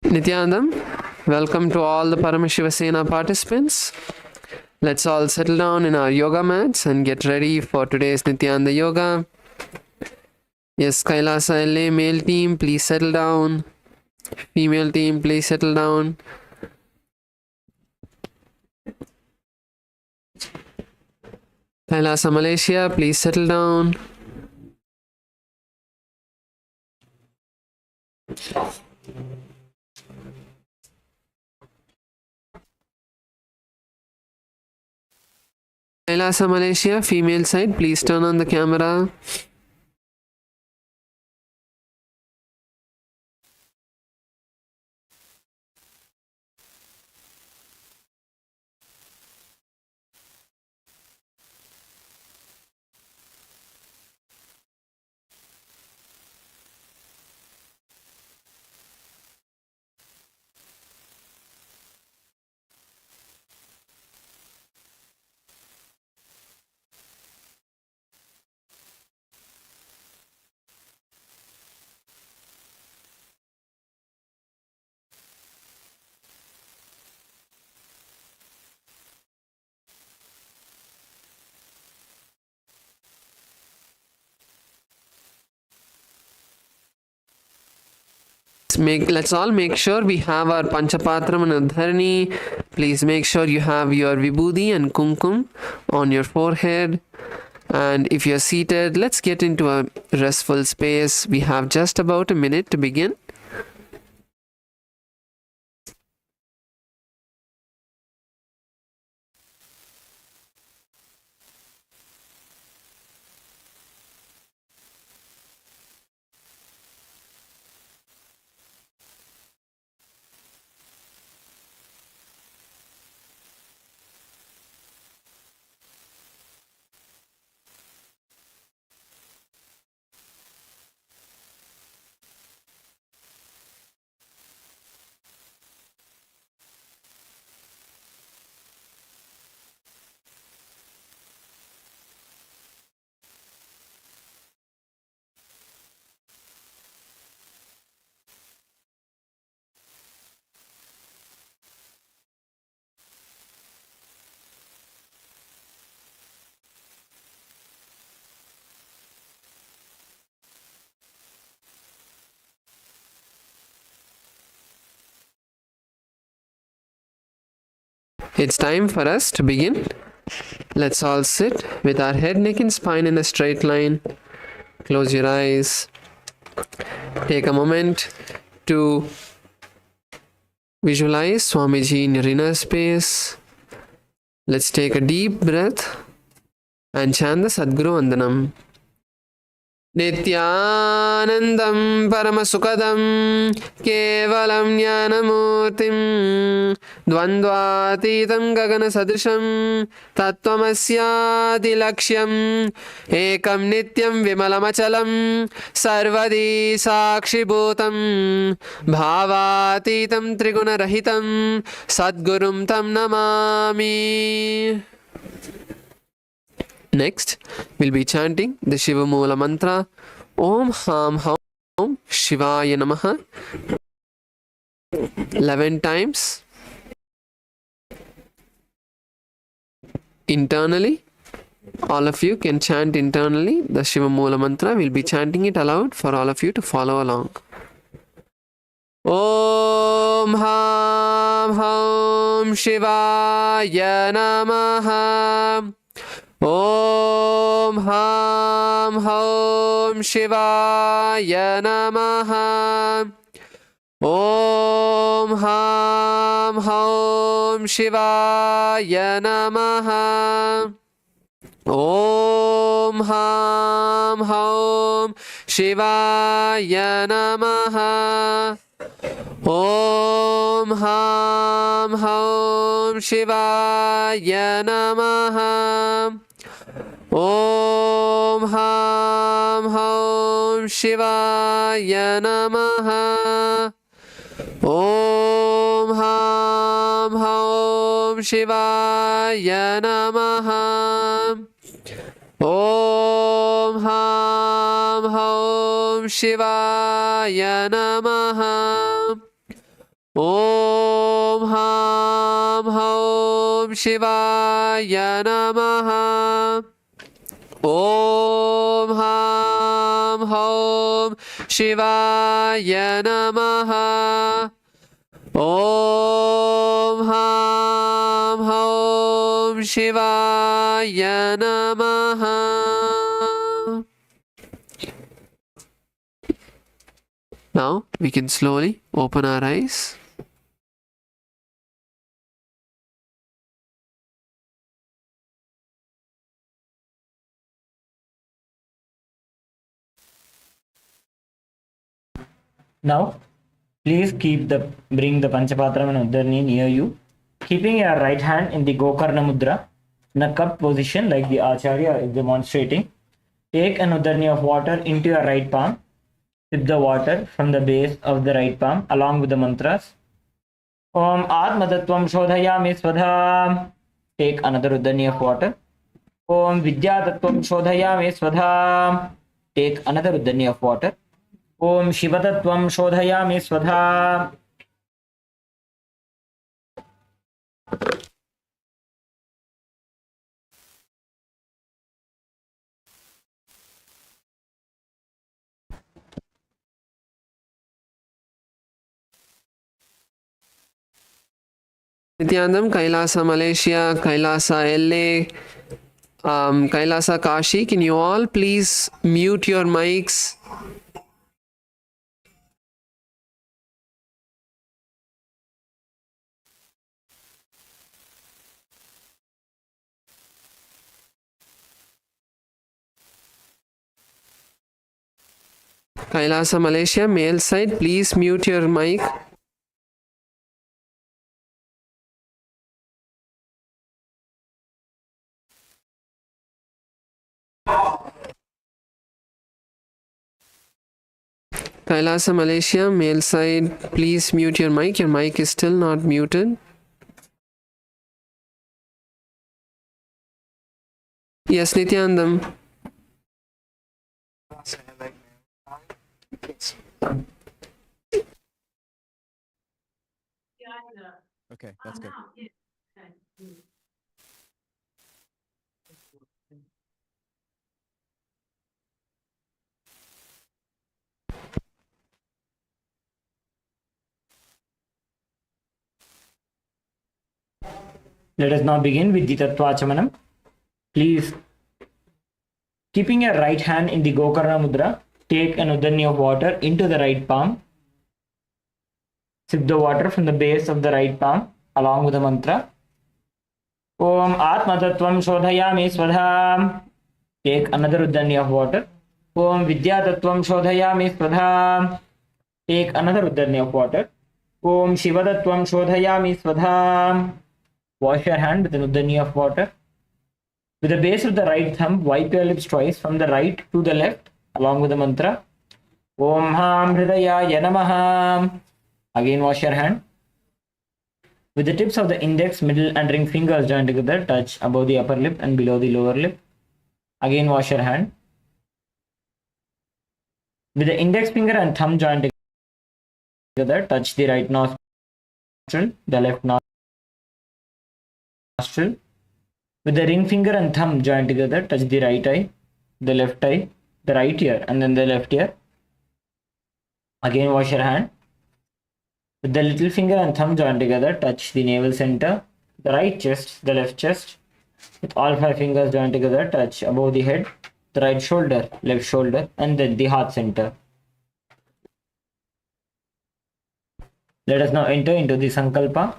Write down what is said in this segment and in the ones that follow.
Nithyanandam, welcome to all the Paramashivoham participants. Let's all settle down in our yoga mats and get ready for today's Nithyananda yoga. Yes, KAILASA LA male team, please settle down. Female team, please settle down. KAILASA Malaysia, please settle down. KAILASA Malaysia, female side, please turn on the camera. Let's all make sure we have our Panchapatram and Adharani. Please make sure you have your Vibhuti and Kumkum on your forehead. And if you're seated, let's get into a restful space. We have just about a minute to begin. It's time for us to begin. Let's all sit with our head, neck, and spine in a straight line. Close your eyes. Take a moment to visualize Swamiji in your inner space. Let's take a deep breath and chant the Sadguru Vandanam. Nithyanandam Paramasukadam Kevalam Jnanamurtim Dvandvatitam Gagana Sadrisham Tattvamasyaadi Lakshyam Ekam Nityam Vimalamachalam Sarvadi Sakshibhutam Bhavatitam Trigunarahitam Sadgurum Tam Namami. Next, we'll be chanting the Shiva Moola mantra Om Ham Hum Shivaya Namaha 11 times internally. All of you can chant internally the Shiva Moola mantra. We'll be chanting it aloud for all of you to follow along. Om Ham Hum Shivaya Namaha. Om Ham Hum Shivaya Namaha. Om Ham Hum Shivaya Namaha. Om Ham Hum Shivaya Namaha. Om Ham Hum Shivaya Namaha. Om Ham Hum Shivaya Namaha. Om Ham Hum Shivaya Namaha. Om Ham Hum Shivaya Namaha. Om Ham Hum Shivaya Namaha. Om Ham Hum Shivaya Namaha. Om Ham Hum Shivaya Namaha. Now we can slowly open our eyes. Now, please bring the Panchapatram and Udarni near you, keeping your right hand in the Gokarna Mudra in a cupped position like the Acharya is demonstrating. Take an Udarni of water into your right palm. Sip the water from the base of the right palm along with the mantras. Om Atmatattvam Shodhayami Svadha. Take another Udarni of water. Om Vidyatattvam Shodhayami Svadha. Take another Udarni of water. Om Shivatattvam Shodhayami Svadha. Nithyanandam, KAILASA Malaysia, KAILASA LA, KAILASA Kashi, can you all please mute your mics? KAILASA Malaysia, male side, please mute your mic. KAILASA Malaysia, male side, please mute your mic. Your mic is still not muted. Yes, Nithyanandam. Okay, that's good. Let us now begin with the Tattvachamanam. Please, keeping your right hand in the Gokarna Mudra, take an udani of water into the right palm. Sip the water from the base of the right palm along with the mantra. Om Atma Tattvam Shodhayami Swadha. Take another udani of water. Om Vidya Tattvam Shodhayami Swadha. Take another udani of water. Om Shiva Tattvam Shodhayami Swadha. Wash your hand with an udani of water. With the base of the right thumb, wipe your lips twice from the right to the left along with the mantra. Om Ham Hridayaya Namaha. Again wash your hand. With the tips of the index, middle and ring fingers joined together, touch above the upper lip and below the lower lip. Again wash your hand. With the index finger and thumb joined together, touch the right nostril, the left nostril. With the ring finger and thumb joined together, touch the right eye, the left eye, the right ear, and then the left ear. Again wash your hand. With the little finger and thumb joined together, touch the navel center, the right chest, the left chest. With all 5 fingers joined together, touch above the head, the right shoulder, left shoulder, and then the heart center. Let us now enter into the Sankalpa,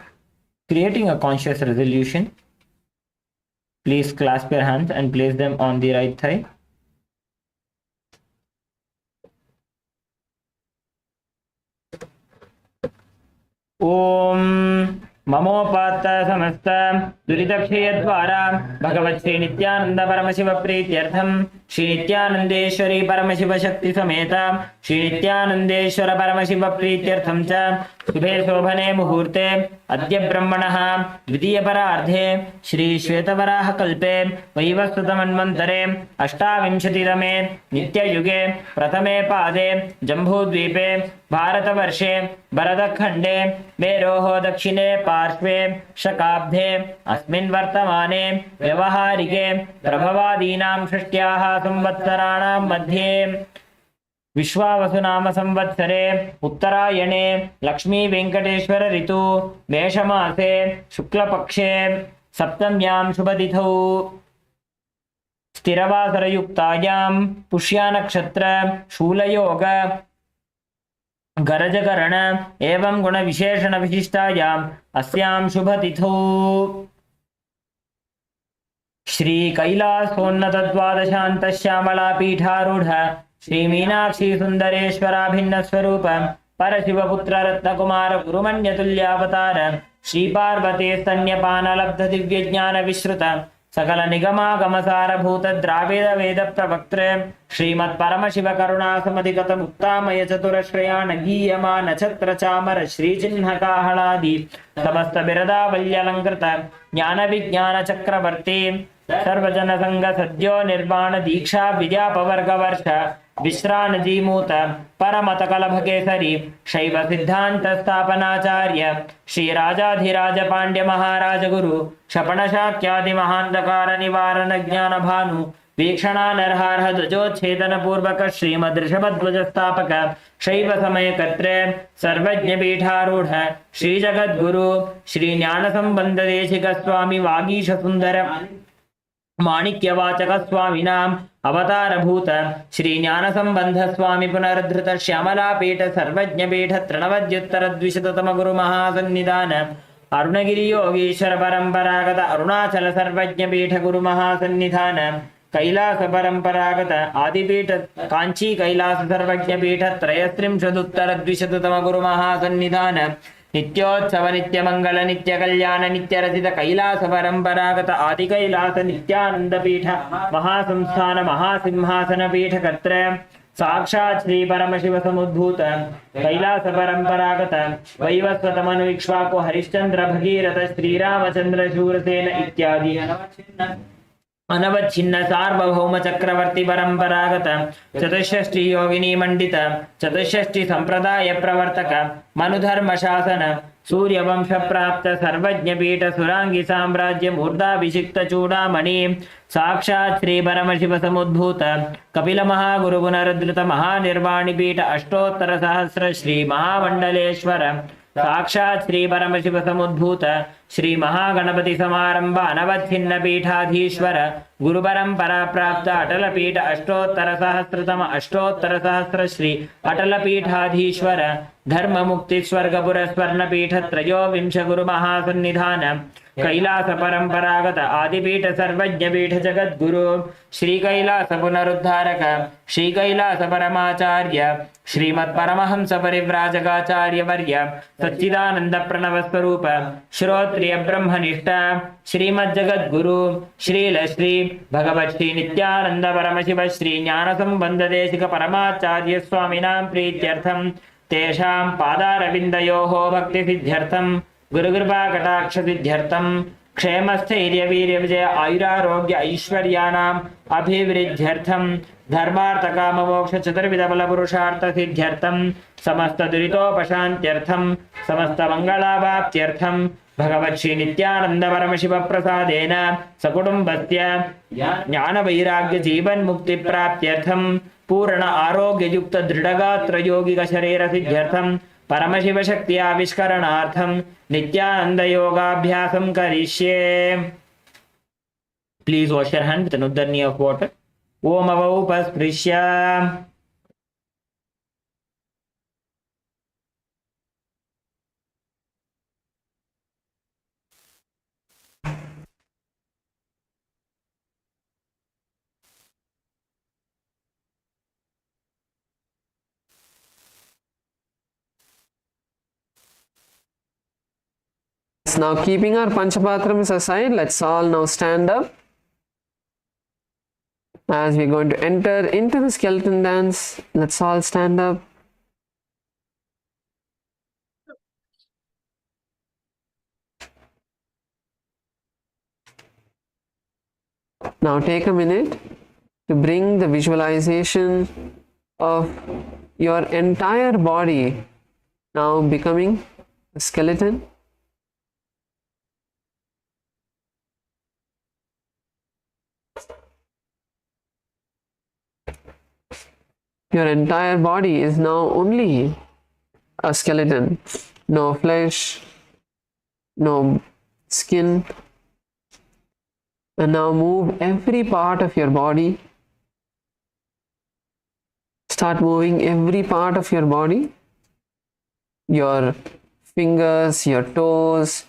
creating a conscious resolution. Please clasp your hands and place them on the right thigh. Om Mamopata Samasta Duridakshayadvara Bhagavat Sri Nithyananda Paramashiva Prityartham Sri Nithyanandeshwari Paramashiva Shakti Sameta Sri Nithyanandeshwara Paramashiva Prityartham Cha Subhe Shobhane Muhurte Adya Brahmanaha Dvidiya Parardhe Shri Shvetavaraha Kalpe Vaivastutamanvantare Ashtavimshatirame Nitya Yuge Pratame Pade Jambudvipe Bharatavarshe Bharatakhande Meroho Dakshine Parshve Shakabdhe Asmin Vartamane Vyavaharike Prabhavadinam Shishtyaha Samvatsaranam Madhye Vishwavasunama Samvatsare Uttarayane Lakshmi Venkateshwara Ritu Meshamase Shuklapakshe Saptamyam Shubhadithau Stiravasarayuktayam Pushyanaksatra Shulayoga गरजकरण एवं गुण विशेषण विशिष्टायाम अस्याम शुभ तिथौ श्री कैलासोन्नत द्वादशांत श्यामला पीठारूढ़ श्री मीनाक्षी सुंदरेश्वराभिन्न स्वरूप परशिवपुत्र रत्नकुमार गुरुमन्यतुल्यावतार श्री पार्वती स्तन्यपान लब्ध दिव्य ज्ञान विश्रुत सकल निगमागमसार भूत द्राविड वेद प्रवक्त्र श्रीमत् परमशिव करुणा समधिगत मुक्तामय चतुरश्रयाण गीयमान छत्र चामर श्री चिन्ह काहलादि समस्त बिरदावल्यलंकृत ज्ञान विज्ञान चक्रवर्ती सर्वजन संग सद्यो निर्वाण दीक्षा विद्यापवर्ग वर्ष विश्रान जीमूत परमत कलभ केसरी शैव सिद्धांत स्थापनाचार्य श्री राजाधिराज पांड्य महाराज गुरु क्षपण शाक्यादि महांधकार निवारण ज्ञान भानु वीक्षणा नरहारह ध्वजोच्छेदन पूर्वक श्रीमद ऋषभध्वज स्थापक शैव समय कर्त्रे सर्वज्ञ पीठारूढ़ श्री जगद्गुरु श्री ज्ञान संबंध देशिक स्वामी वागीश सुंदर माणिक्यवाचक स्वामिनाम अवतार भूत श्री ज्ञान संबंध स्वामी पुनरुद्धृत श्यामला पीठ सर्वज्ञ पीठ तृणवद्युत्तर द्विशततम गुरु महासन्निधान अरुणगिरि योगीश्वर परंपरागत अरुणाचल सर्वज्ञ पीठ गुरु महासन्निधान कैलास परंपरागत आदिपीठ कांची कैलास सर्वज्ञ पीठ त्रयस्त्रिंशदुत्तर द्विशततम गुरु महासन्निधान नित्योत्सव नित्य मंगल नित्य कल्याण नित्य रचित कैलास परंपरागत आदि कैलास नित्यानंद पीठ महासंस्थान महासिंहासन पीठ कर्त्र साक्षात् श्री परमशिव समुद्भूत कैलास परंपरागत वैवस्वत मनु इक्ष्वाकु हरिश्चंद्र भगीरथ श्रीरामचंद्र शूरसेन इत्यादि अनवच्छिन्न सार्वभौम चक्रवर्ती परंपरागत चतुष्षष्टि योगिनी मंडित चतुष्षष्टि संप्रदाय प्रवर्तक मनुधर्म शासन सूर्यवंश प्राप्त सर्वज्ञ पीठ सुरांगी साम्राज्य मूर्धाभिषिक्त चूड़ामणि साक्षात् श्री परमशिव समुद्भूत कपिल महागुरु पुनरुद्धृत महानिर्वाणी पीठ अष्टोत्तर सहस्र श्री महामंडलेश्वर साक्षात् श्री परमशिव समुद्भूत श्री महागणपति समारंभ अनवच्छिन्न पीठाधीश्वर गुरु परंपरा प्राप्त अटल पीठ अष्टोत्तर सहस्र श्री अटल पीठाधीश्वर धर्म मुक्ति स्वर्गपुर स्वर्ण पीठ त्रयोविंश गुरु महासन्निधान कैलास परंपरागत आदिपीठ सर्वज्ञ पीठ जगद्गुरु श्री कैलास पुनरुद्धारक श्री कैलास परमाचार्य श्रीमत् परमहंस परिव्राजकाचार्य वर्य सच्चिदानंद प्रणव स्वरूप श्रोत्रिय ब्रह्मनिष्ठ श्रीमद् जगद्गुरु श्रील श्री भगवत् श्री नित्यानंद परमशिव श्री ज्ञान संबंध देशिक परमाचार्य स्वामिनां प्रीत्यर्थम तेषां पादारविन्दयोः भक्ति सिद्ध्यर्थम गुरुकृपा कटाक्ष सिद्ध्यर्थम क्षेमस्थैर्य वीर्य विजय आयुरारोग्य ऐश्वर्यानाम् अभिवृद्ध्यर्थम धर्मार्थ काम मोक्ष चतुर्विध बल पुरुषार्थ सिद्ध्यर्थम समस्त दुरितोपशान्त्यर्थम समस्त मंगलावाप्त्यर्थम भगवत् श्री नित्यानंद परमशिव प्रसादेन सकुटुम्बस्य ज्ञान वैराग्य जीवन मुक्ति प्राप्त्यर्थम पूर्ण आरोग्य युक्त दृढ़गात्र योगिक शरीर सिद्ध्यर्थम परमशिव शक्ति आविष्करणार्थम नित्यानंद योगाभ्यासम करिष्ये. Please wash your hand with an uddharni of water. Om avaupasprisya. Now keeping our Panchapatrams aside, let's all now stand up as we're going to enter into the skeleton dance. Let's all stand up. Now take a minute to bring the visualization of your entire body now becoming a skeleton. Your entire body is now only a skeleton, no flesh, no skin. And now move every part of your body. Start moving every part of your body. Your fingers, your toes,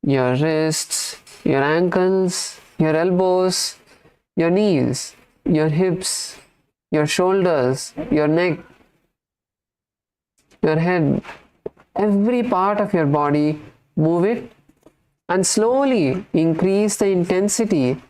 your wrists, your ankles, your elbows, your knees, your hips, your shoulders, your neck, your head, every part of your body, move it and slowly increase the intensity.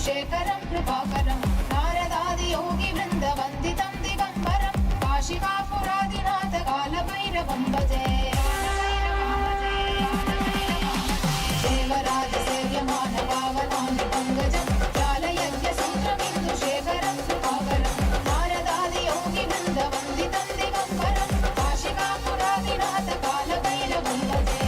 शेखरं कृपाकरं नारदादि योगी वृंद वंदितं दिगंबरं काशिकापुरादिनाथ कालभैरवं भजे. देवराज सेव्यमान पावनां पंकजं ज्ञानयज्ञ सूत्रमिन्दु शेखरं कृपाकरं नारदादि योगी वृंद वंदितं दिगंबरं काशिकापुरादिनाथ कालभैरवं भजे.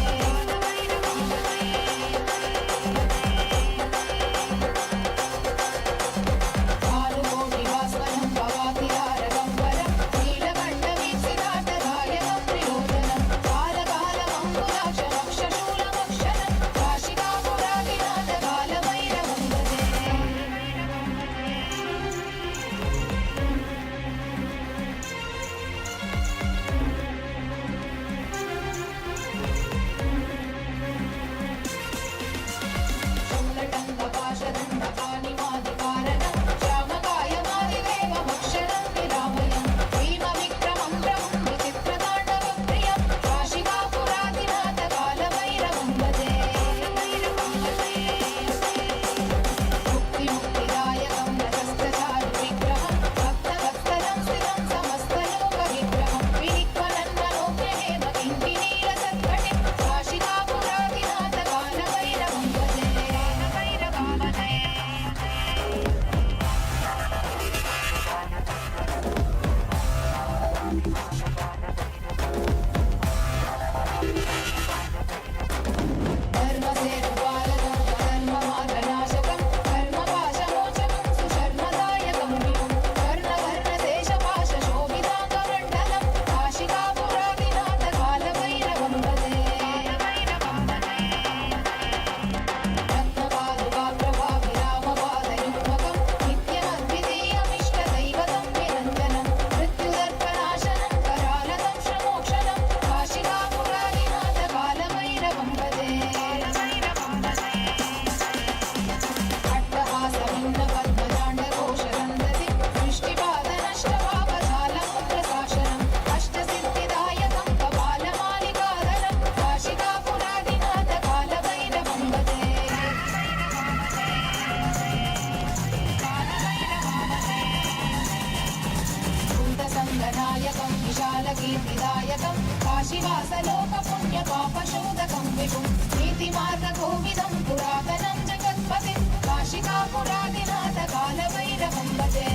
काशिवासलोकपुण्यपापशोधकं विभुं नीतिमार्गकोविदं पुरातनं जगत्पतिं काशिकापुरादिनाथ कालभैरवं भजे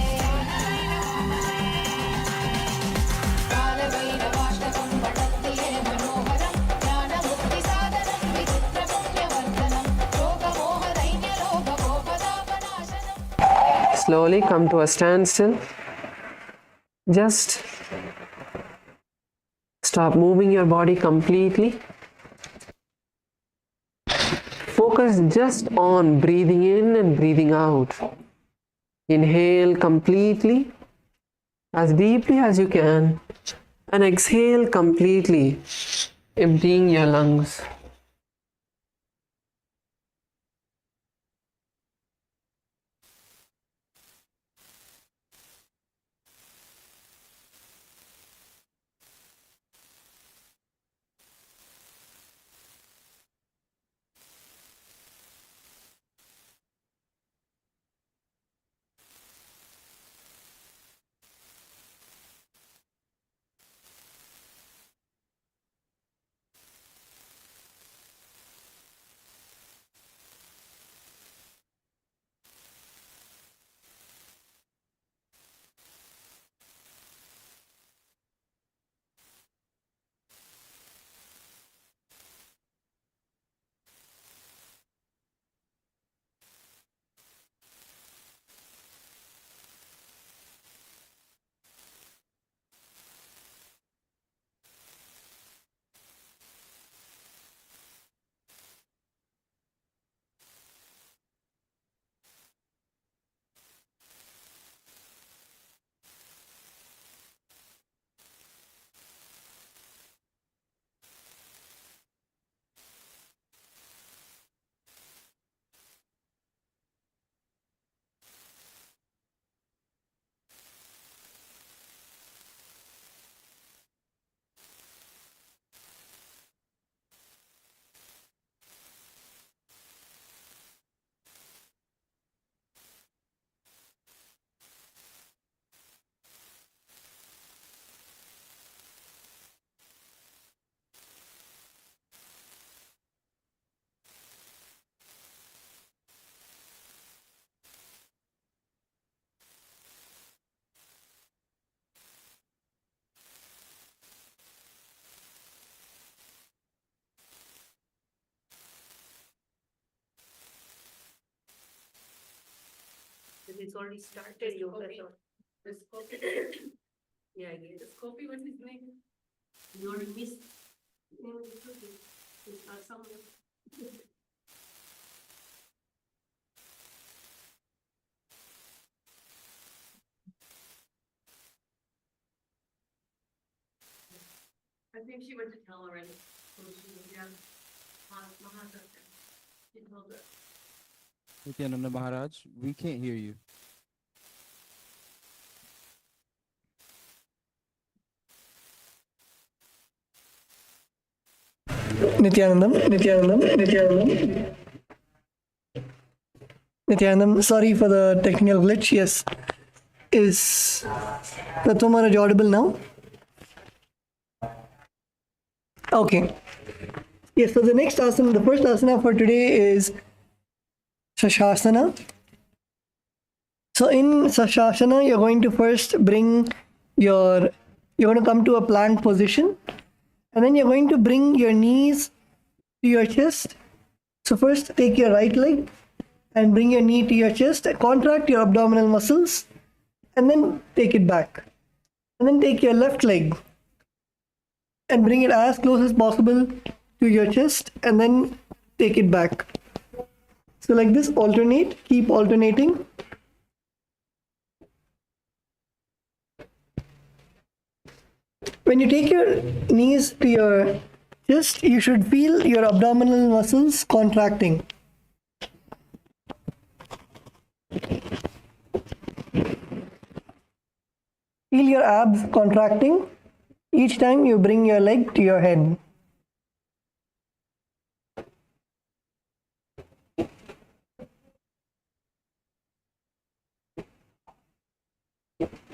कालभैरवाष्टकं पठन्ति ये मनोहरं ज्ञानमुक्तिसाधनं विचित्रपुण्यवर्धनं शोकमोहदैन्यलोभकोपदापनाशनम्. Slowly come to a standstill. Just stop moving your body completely. Focus just on breathing in and breathing out. Inhale completely, as deeply as you can, and exhale completely, emptying your lungs. It's already started yoga. This copy. Yeah, I get this copy. What is doing? You already missed. No, it's okay. It's somewhere. I think she went to tell already. So she was, yeah. Mahadasha. She told her. Nithyananda Maharaj, we can't hear you. Nithyanandam, sorry for the technical glitch. Yes. Is Pratham Maharaj audible now? Okay. Yes, so the next asana, the first asana for today is Sashasana. So in Sashasana, you're going to first you're going to come to a plank position, and then you're going to bring your knees to your chest. So first take your right leg and bring your knee to your chest, contract your abdominal muscles, and then take it back. And then take your left leg and bring it as close as possible to your chest, and then take it back. So like this, alternate, keep alternating. When you take your knees to your chest, you should feel your abdominal muscles contracting. Feel your abs contracting each time you bring your leg to your head.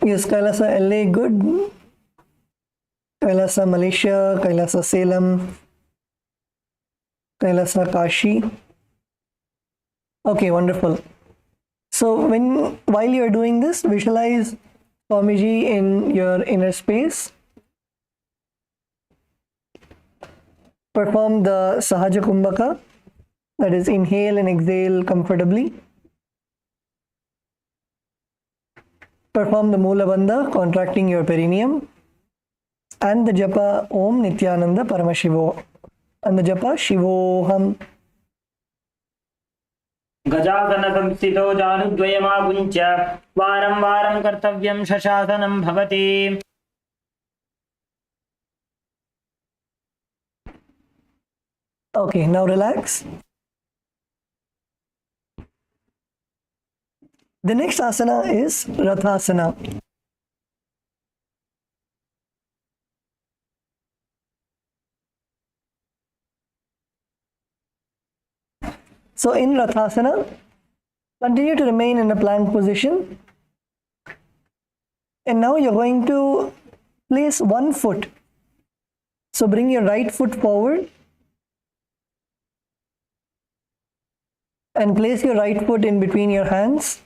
Yes, Kailasa LA, good. Kailasa Malaysia, Kailasa Salem, Kailasa Kashi. Okay, wonderful. So while you're doing this, visualize Swamiji in your inner space. Perform the Sahaja Kumbhaka, that is, inhale and exhale comfortably. Perform the Mula Bandha, contracting your perineum. And the Japa Om Nithyananda Paramashivo. And the Japa Shivoham. गजासन संस्थितो जानुद्वयमागुञ्च वारं वारं कर्तव्यं शशासनं भवति. Okay, now relax. The next asana is Rathasana. So in Rathasana, continue to remain in a plank position. And now you're going to place one foot. So bring your right foot forward and place your right foot in between your hands.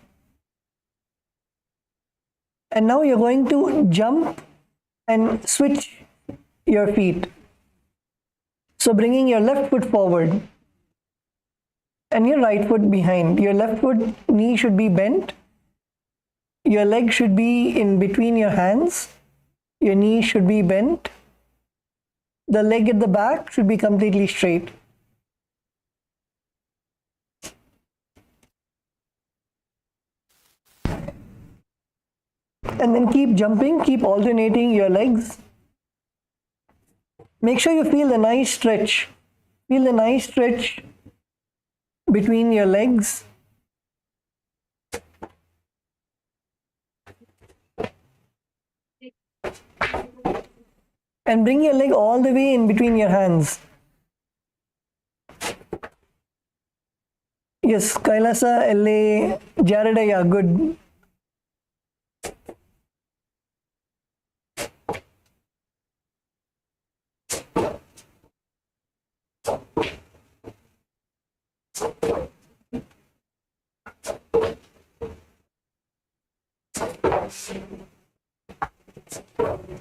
And now you're going to jump and switch your feet. So bringing your left foot forward and your right foot behind. Your left foot knee should be bent. Your leg should be in between your hands. Your knee should be bent. The leg at the back should be completely straight. And then keep jumping, keep alternating your legs. Make sure you feel the nice stretch. Feel the nice stretch between your legs. And bring your leg all the way in between your hands. Yes, Kailasa, LA, Jaredaya, good.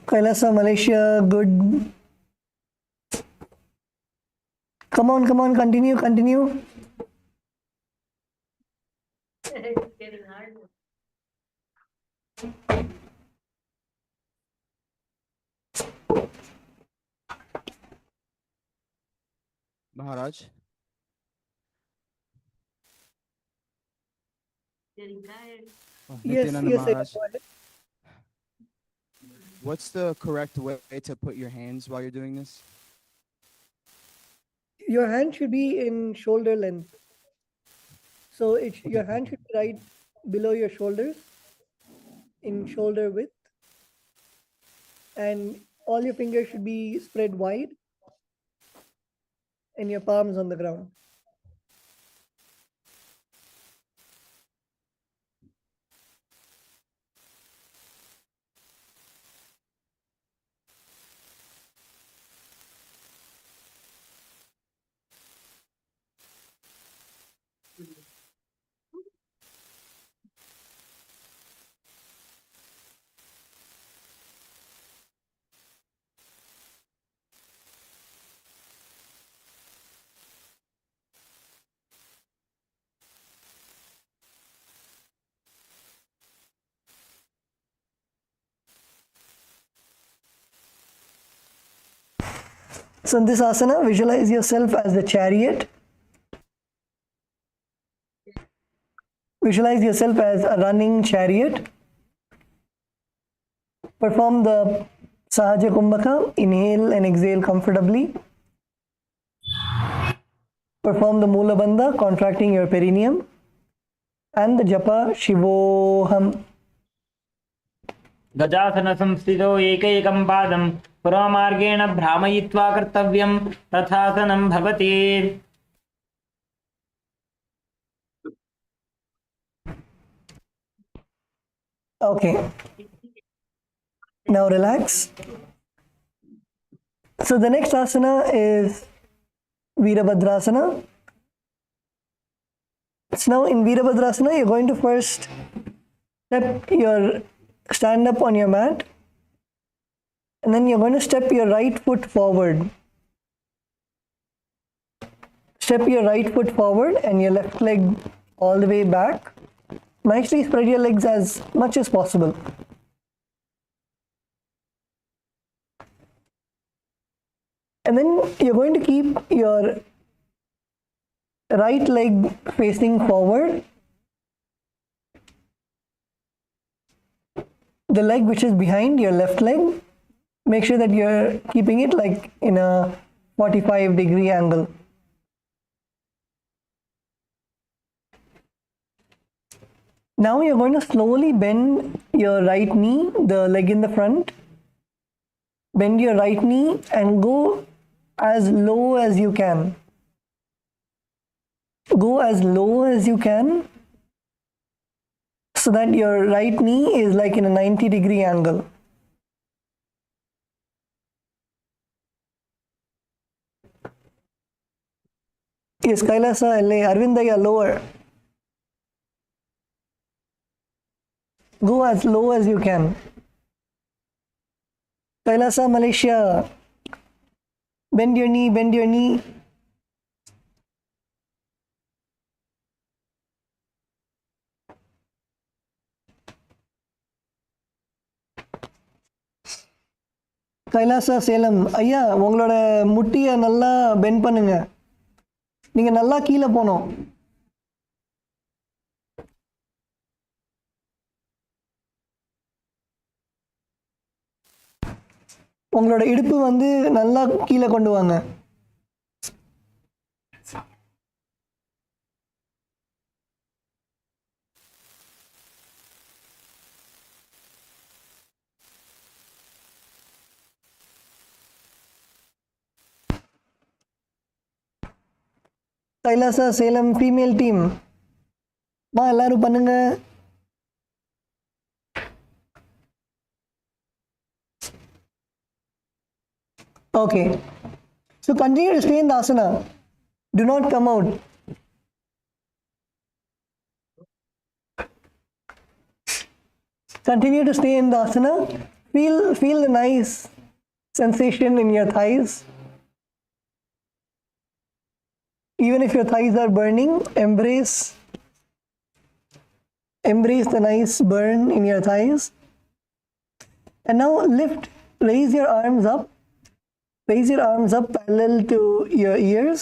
Kailasa, Malaysia, good. Come on, continue. It's getting hard. Maharaj, Getting tired. Yes, Nithyananda yes, Maharaj, go ahead. what's the correct way to put your hands while you're doing this? Your hand should be in shoulder length. So your hand should be right below your shoulders, in shoulder width. And all your fingers should be spread wide and your palms on the ground. So in this asana, visualize yourself as the chariot. Visualize yourself as a running chariot. Perform the Sahaja Kumbhaka. Inhale and exhale comfortably. Perform the Mula Bandha, contracting your perineum. And the Japa Shivoham. गजासन संस्थितो एकैकं पादं पुरमार्गेण भ्रामयित्वा कर्तव्यं तथासनं भवति. Okay. Now relax. So the next asana is Virabhadrasana. So now in Virabhadrasana, you're going to first stand up on your mat, and then you're going to step your right foot forward. Step your right foot forward and your left leg all the way back. Nicely spread your legs as much as possible. And then you're going to keep your right leg facing forward. The leg which is behind your left leg, make sure that you're keeping it like in a 45-degree angle. Now you're going to slowly bend your right knee, the leg in the front. Bend your right knee and go as low as you can. Go as low as you can so that your right knee is like in a 90-degree angle. Yes, Kailasa, LA, Arvindaya, lower. Go as low as you can. Kailasa, Malaysia. Bend your knee, bend your knee. Kailasa Salem ஐயா உங்களோட முட்டியை நல்லா bend பண்ணுங்க. நீங்க நல்லா கீழே போகணும். உங்களோட இடுப்பு வந்து நல்லா கீழே கொண்டு வாங்க. கைலாசா சேலம் ஃபீமேல் டீம் எல்லாரும் பண்ணுங்க. Okay, so continue to stay in the asana. Do not come out. Continue to stay in the asana. Feel the nice sensation in your thighs. Even if your thighs are burning, embrace the nice burn in your thighs. And now raise your arms up. Raise your arms up parallel to your ears.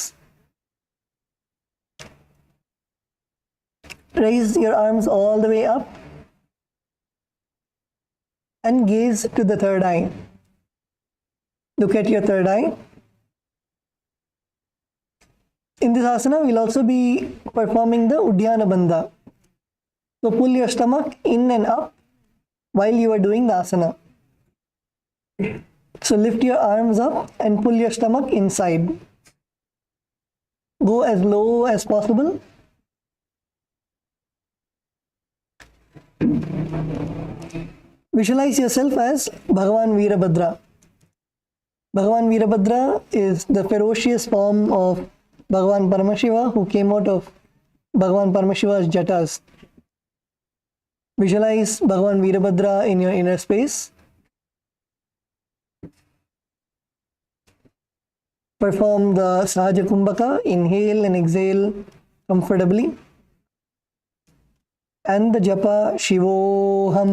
Raise your arms all the way up and gaze to the third eye. Look at your third eye. In this asana, we'll also be performing the Uddiyana Bandha. So pull your stomach in and up while you are doing the asana. So lift your arms up and pull your stomach inside. Go as low as possible. Visualize yourself as Bhagavan Virabhadra. Bhagavan Virabhadra is the ferocious form of Bhagavan Paramashiva who came out of Bhagavan Paramashiva's jatas. Visualize Bhagavan Virabhadra in your inner space. Perform the Sahaja Kumbhaka, inhale and exhale comfortably. And the japa Shivoham.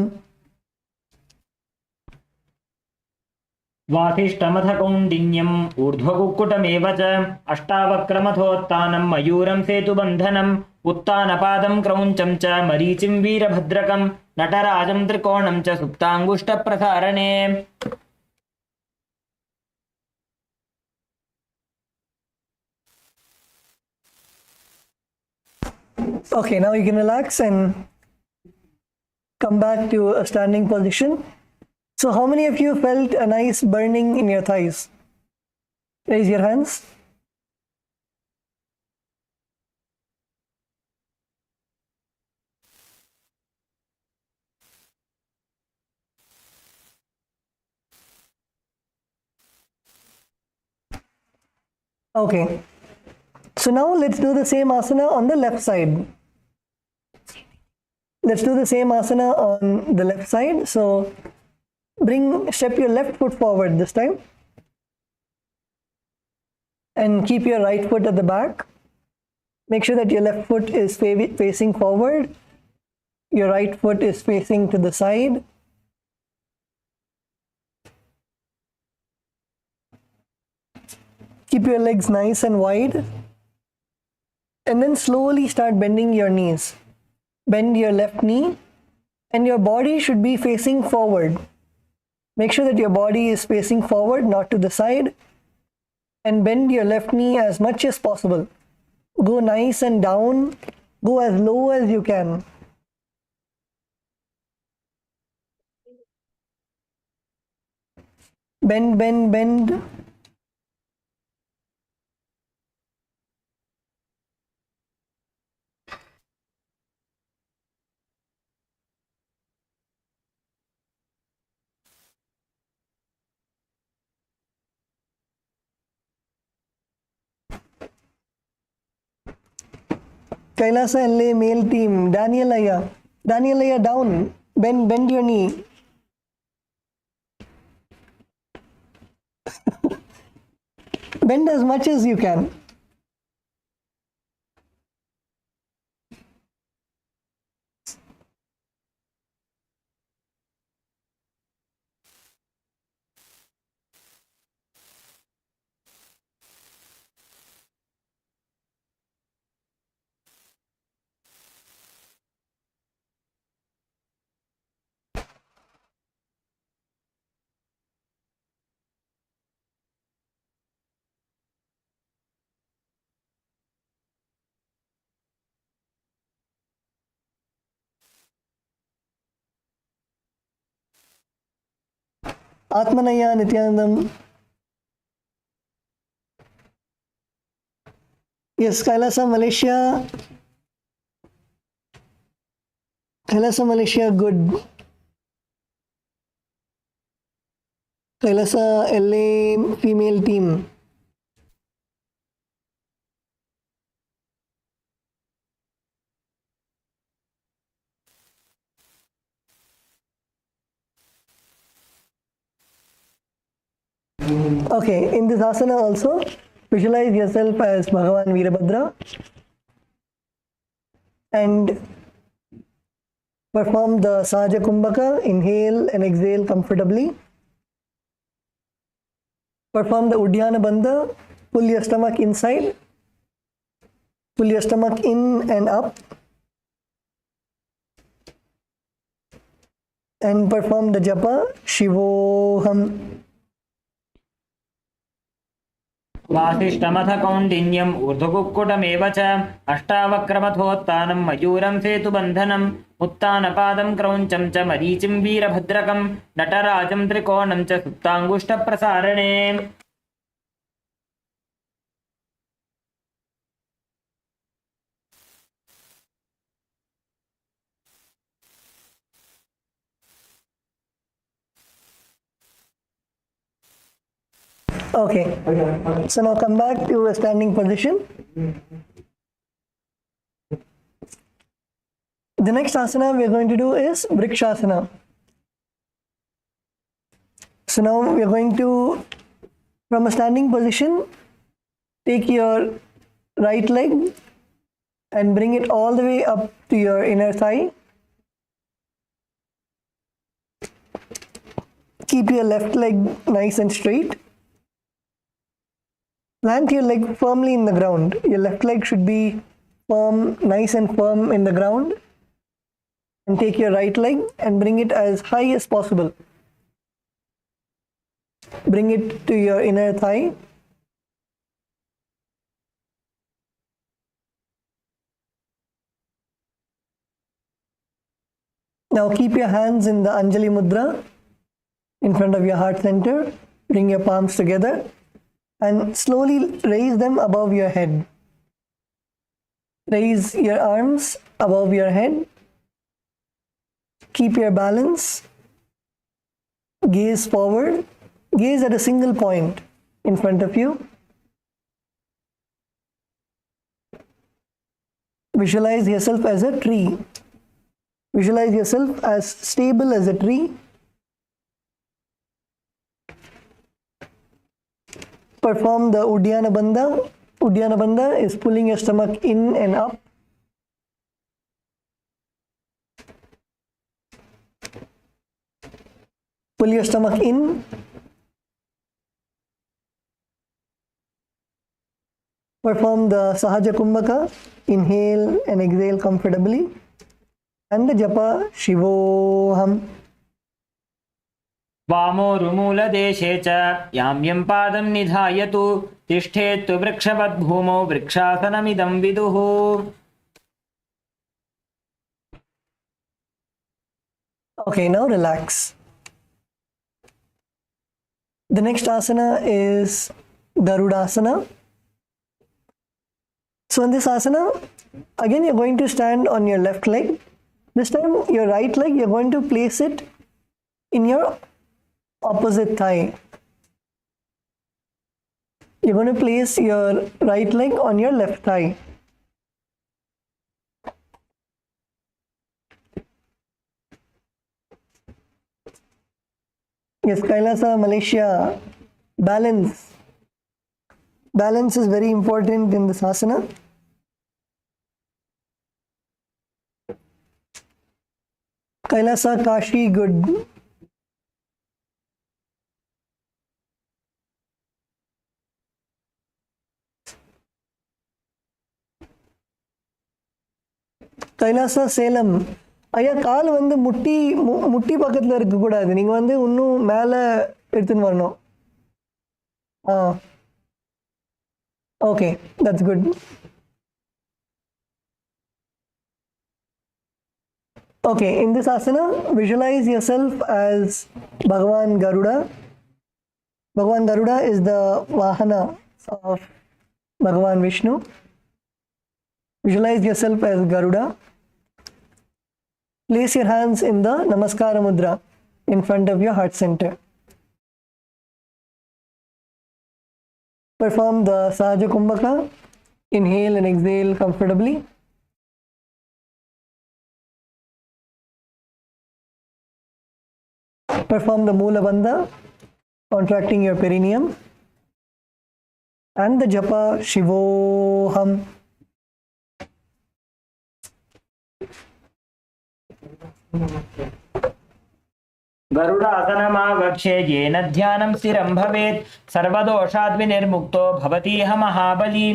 वासिष्ठमथ कौण्डिन्यम् ऊर्ध्वकुक्कुटमेव च अष्टावक्रमथोत्थानं मयूरं सेतुबन्धनम् उत्तानपादं क्रौञ्चं च मरीचिं वीरभद्रकं नटराजं त्रिकोणं च सुप्ताङ्गुष्ठप्रसारणे. Okay, now you can relax and come back to a standing position. So how many of you felt a nice burning in your thighs? Raise your hands. Okay. So now let's do the same asana on the left side. Let's do the same asana on the left side. So step your left foot forward this time. And keep your right foot at the back. Make sure that your left foot is facing forward. Your right foot is facing to the side. Keep your legs nice and wide. And then slowly start bending your knees. Bend your left knee and your body should be facing forward. Make sure that your body is facing forward, not to the side. And bend your left knee as much as possible. Go nice and down. Go as low as you can. Bend, bend, bend. Kailasa LA male team. Daniel Aya down. Bend your knee. Bend as much as you can. Atmanaya Nithyanandam. Yes, Kailasa Malaysia. Kailasa Malaysia, good. Kailasa LA female team. Okay, in this asana also, visualize yourself as Bhagavan Veerabhadra and perform the Sahaja Kumbhaka, inhale and exhale comfortably. Perform the Uddiyana Bandha, pull your stomach inside, pull your stomach in and up, and perform the Japa, Shivoham. वासिष्ठमथ कौण्डिन्यम् ऊर्ध्वकुक्कुटमेव च अष्टावक्रमथोत्तानं मयूरं सेतुबन्धनम् उत्तानपादं क्रौञ्चं च मरीचिं वीरभद्रकं नटराजं त्रिकोणं च सुप्ताङ्गुष्ठप्रसारणे. Okay, so now come back to a standing position. The next asana we are going to do is Vrikshasana. So now we are going to, from a standing position, take your right leg and bring it all the way up to your inner thigh. Keep your left leg nice and straight. Plant your leg firmly in the ground. Your left leg should be firm, nice and firm in the ground. And take your right leg and bring it as high as possible. Bring it to your inner thigh. Now keep your hands in the Anjali Mudra in front of your heart center. Bring your palms together and slowly raise them above your head. Raise your arms above your head. Keep your balance. Gaze forward. Gaze at a single point in front of you. Visualize yourself as a tree. Visualize yourself as stable as a tree. Perform the Uddiyana Bandha. Uddiyana Bandha is pulling your stomach in and up. Pull your stomach in. Perform the Sahaja Kumbhaka. Inhale and exhale comfortably. And the Japa Shivoham. वामोरुमूलदेशे च याम्यं पादं निधायतु तिष्ठेत्तु वृक्षवद्भूमौ वृक्षासनमिदं विदुः. Okay, now relax. The next asana is Garudasana. So in this asana, again you're going to stand on your left leg. This time your right leg, you're going to place it in your opposite thigh. You're going to place your right leg on your left thigh. Yes, Kailasa, Malaysia, balance. Balance is very important in this asana. Kailasa, Kashi, good. Kailasa Salem ஐயா கால் வந்து முட்டி பக்கத்தில் இருக்கக்கூடாது நீங்கள் வந்து இன்னும் மேலே எடுத்துன்னு வரணும் okay that's good Okay, in this asana, visualize yourself as Bhagavan Garuda. Bhagavan Garuda is the Vahana of Bhagavan Vishnu. Visualize yourself as Garuda. Place your hands in the Namaskara Mudra in front of your heart center. Perform the Sahaja Kumbhaka. Inhale and exhale comfortably. Perform the Moola Bandha, contracting your perineum, and the Japa Shivoham. गरुडासनमावक्षे येन ध्यानं स्थिरं भवेत् सर्वदोषाद्विनिर्मुक्तो भवतीह महाबली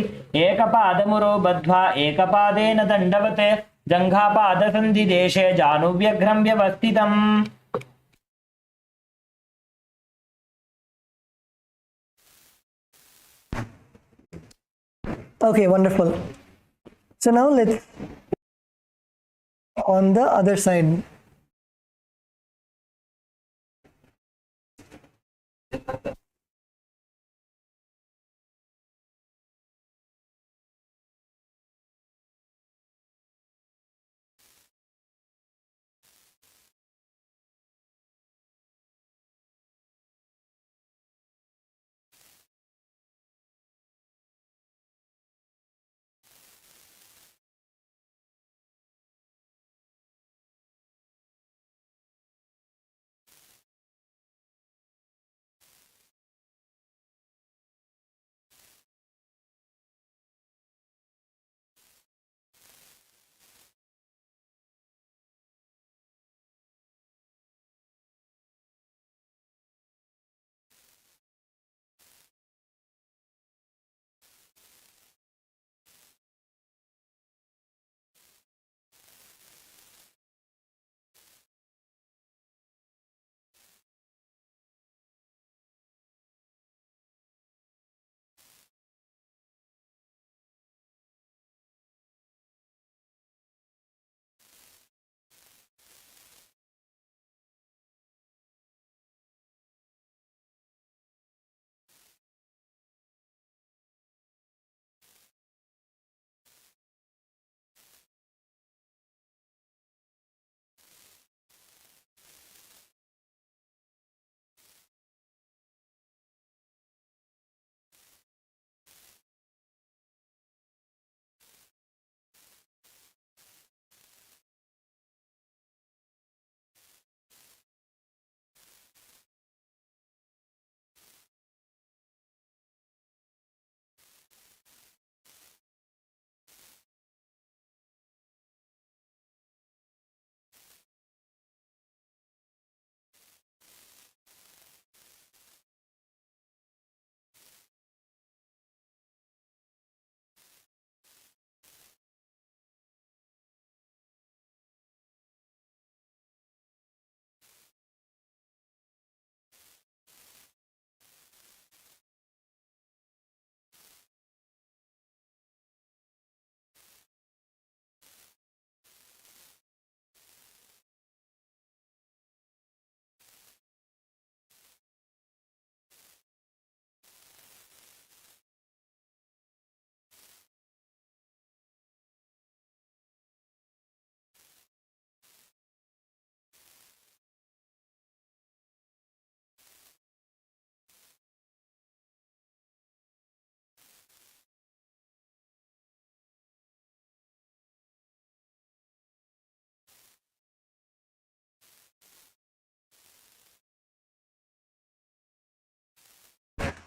एकपादमुरो बद्ध्वा एकपादेन दण्डवत् जङ्घापादसन्धिदेशे जानुव्यघ्रं व्यवस्थितम्. Okay, wonderful. So now let's on the other side.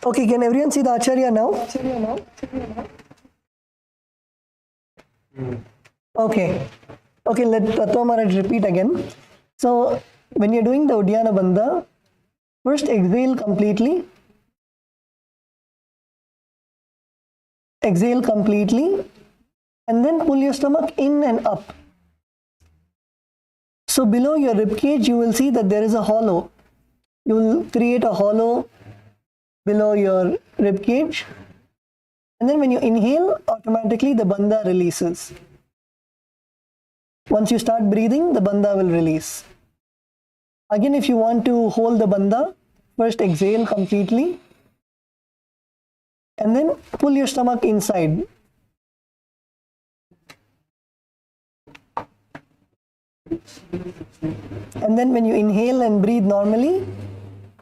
Okay, can everyone see the Acharya now? Okay. Okay, let Tattva Maharaj repeat again. So, when you're doing the Uddiyana Bandha, first exhale completely. Exhale completely. And then pull your stomach in and up. So, below your ribcage, you will see that there is a hollow. You will create a hollow below your ribcage. And then when you inhale, automatically the bandha releases. Once you start breathing, the bandha will release. Again, if you want to hold the bandha, first exhale completely. And then pull your stomach inside. And then when you inhale and breathe normally,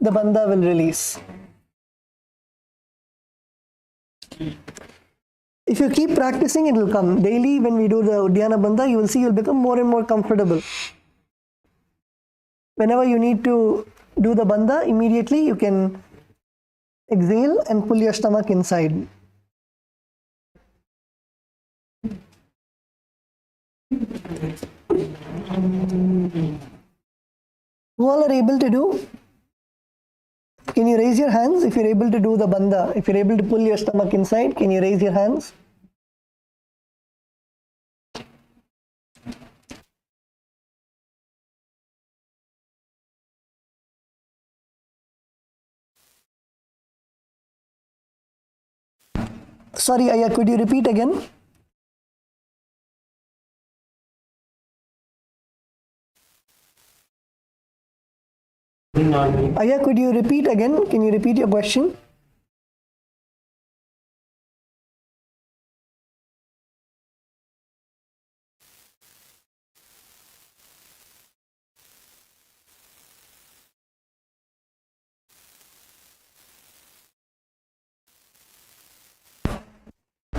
the bandha will release. If you keep practicing, it will come. Daily when we do the Uddiyana Bandha, you will see you'll become more and more comfortable. Whenever you need to do the Bandha, immediately you can exhale and pull your stomach inside. Who all are able to do? Can you raise your hands if you're able to do the bandha? If you're able to pull your stomach inside, can you raise your hands? Sorry, Aya, could you repeat again? Aya, could you repeat again? Can you repeat your question?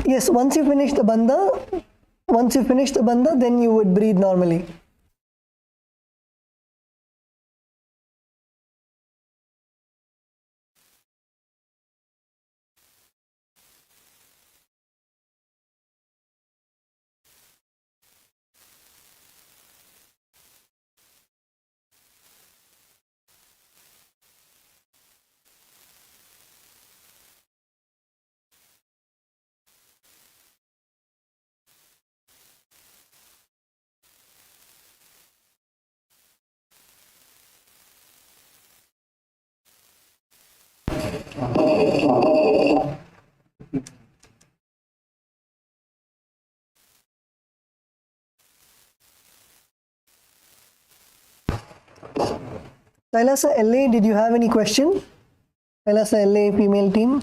Yes, once you finish the bandha, then you would breathe normally. KAILASA LA, did you have any question? KAILASA LA female team.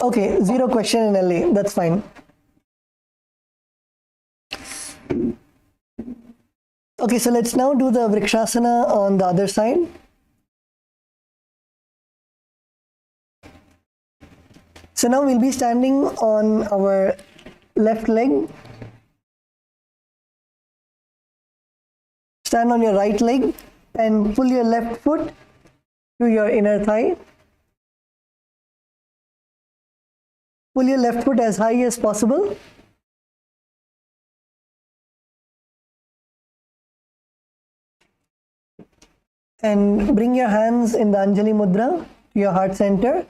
Okay, zero question in LA, that's fine. Okay, so let's now do the Vrikshasana on the other side. So now we'll be standing on our left leg. Stand on your right leg and pull your left foot to your inner thigh. Pull your left foot as high as possible. And bring your hands in the Anjali Mudra to your heart center.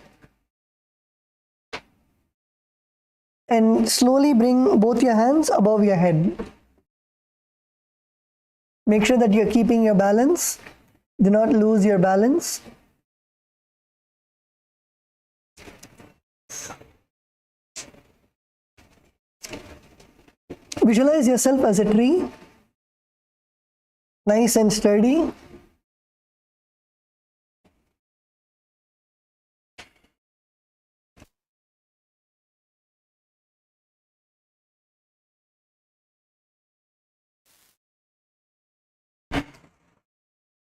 And slowly bring both your hands above your head. Make sure that you're keeping your balance. Do not lose your balance. Visualize yourself as a tree, nice and sturdy.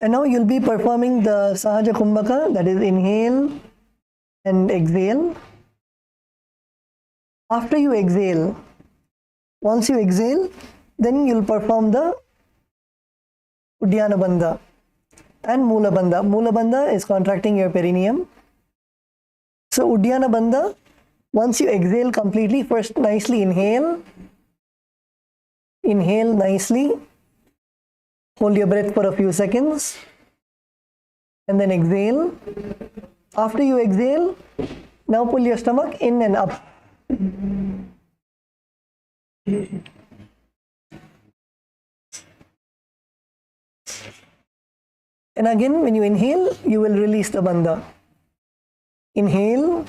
And now you'll be performing the Sahaja Kumbhaka, that is inhale and exhale. After you exhale, once you exhale, then you'll perform the Uddiyana Bandha and Mula Bandha. Mula Bandha is contracting your perineum. So Uddiyana Bandha, once you exhale completely, first nicely inhale. Inhale nicely. Hold your breath for a few seconds. And then exhale. After you exhale, now pull your stomach in and up. And again, when you inhale, you will release the bandha. Inhale,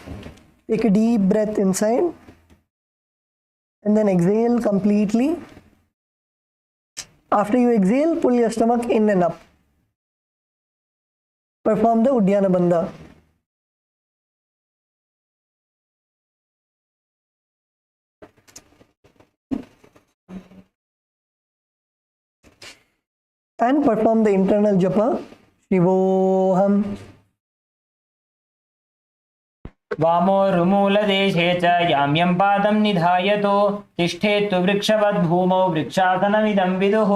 take a deep breath inside, and then exhale completely. After you exhale, pull your stomach in and up. Perform the Uddiyana Bandha. And perform the internal japa, Shivoham. वामोरुमूलदेशे च याम्यं पादं निधायतो तिष्ठेत्तु वृक्षवद्भूमौ वृक्षासनमिदं विदुः.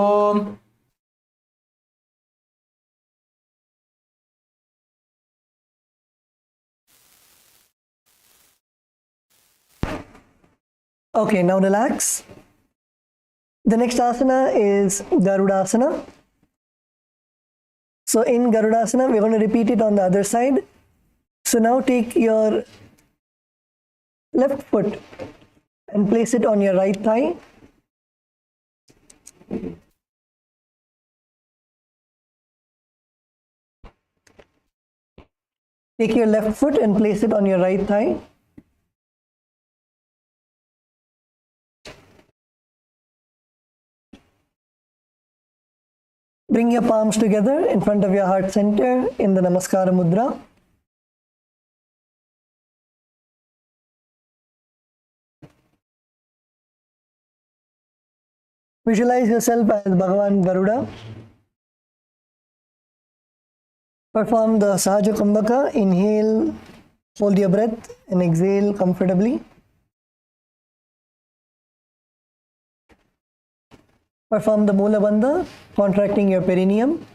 Okay, now relax. The next asana is Garudasana. So in Garudasana, we're going to repeat it on the other side. So now take your left foot and place it on your right thigh. Take your left foot and place it on your right thigh. Bring your palms together in front of your heart center in the Namaskara Mudra. Visualize yourself as Bhagavan Garuda. Perform the Sahaja Kumbhaka. Inhale, hold your breath, and exhale comfortably. Perform the Mula Bandha, contracting your perineum.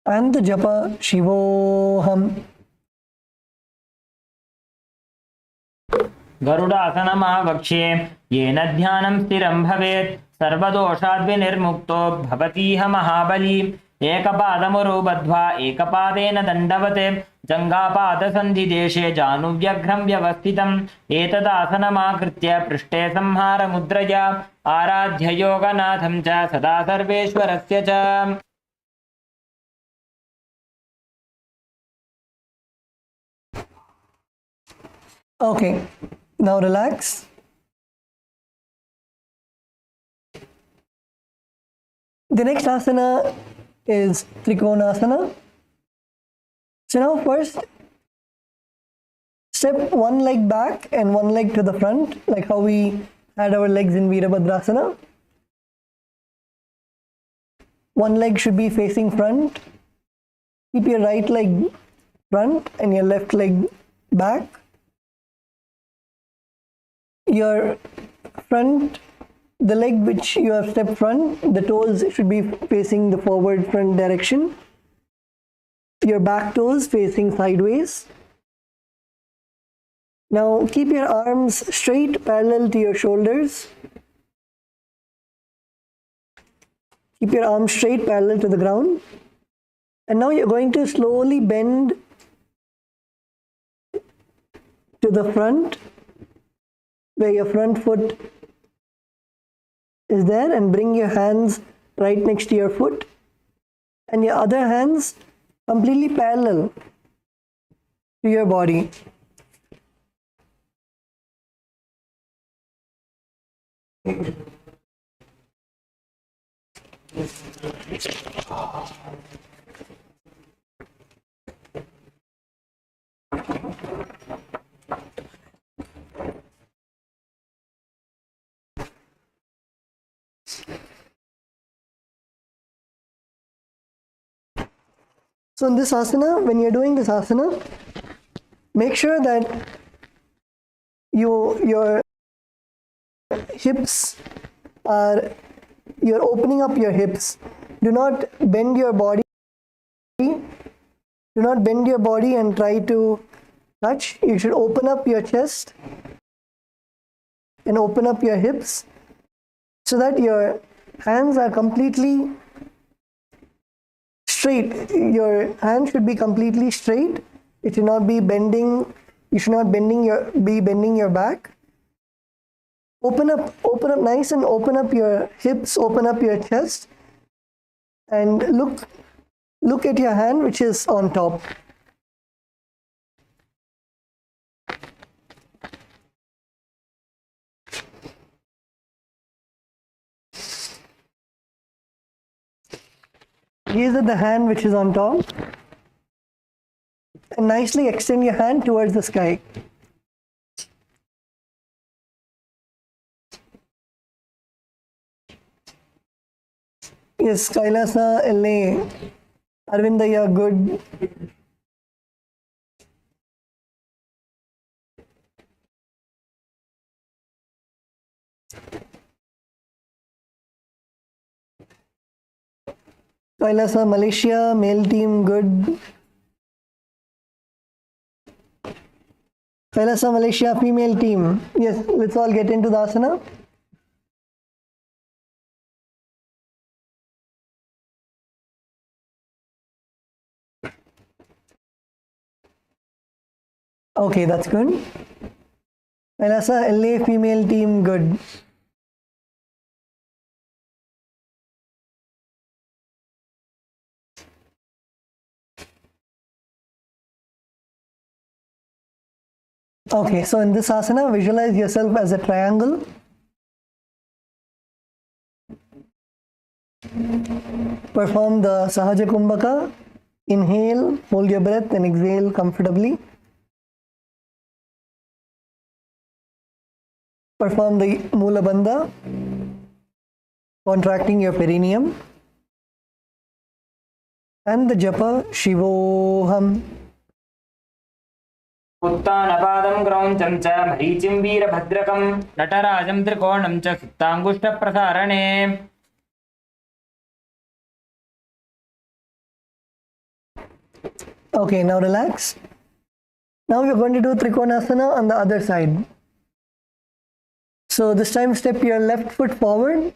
And the Japa Shivoham. गरुडासनमावक्ष्ये येन ध्यानं स्थिरं भवेत् सर्वदोषाद्विनिर्मुक्तो भवतीह महाबली. एकपादमुरु बद्ध्वा एकपादेन दण्डवते जङ्घापादसन्धिदेशे जानुव्यघ्रं व्यवस्थितम्. एतदासनमाकृत्य पृष्ठे संहारमुद्रया आराध्य योगनाथं च सदा सर्वेश्वरस्य च. Okay, now relax. The next asana is Trikonasana. So now first, step one leg back and one leg to the front, like how we had our legs in Virabhadrasana. One leg should be facing front. Keep your right leg front and your left leg back. Your front, the leg which you have stepped front, the toes should be facing the forward front direction. Your back toes facing sideways. Now keep your arms straight parallel to your shoulders. Keep your arms straight parallel to the ground. And now you're going to slowly bend to the front, where your front foot is there, and bring your hands right next to your foot and your other hands completely parallel to your body. So in this asana, when you're doing this asana, make sure that your hips are, you're opening up your hips. Do not bend your body. Do not bend your body and try to touch. You should open up your chest and open up your hips so that your hands are completely straight. Your hand should be completely straight. It should not be bending. You should not be bending your back. Open up nice and open up your hips, open up your chest, and look at your hand which is on top. Gaze at the hand which is on top and nicely extend your hand towards the sky. Yes, Kailasa, LA, Arvinda, you're good. Kailasa, Malaysia, male team, good. Kailasa, Malaysia, female team. Yes, let's all get into the asana. Okay, that's good. Kailasa, LA, female team, good. Okay, so in this asana, visualize yourself as a triangle. Perform the Sahaja Kumbhaka. Inhale, hold your breath and exhale comfortably. Perform the Mula Bandha, contracting your perineum. And the Japa Shivoham. उत्तानपादं क्रौञ्चं च मरीचिं वीरभद्रकं नटराजं त्रिकोणं च सुप्ताङ्गुष्ठप्रसारणे Okay, now relax. Now we're going to do Trikonasana on the other side. So this time step your left foot forward,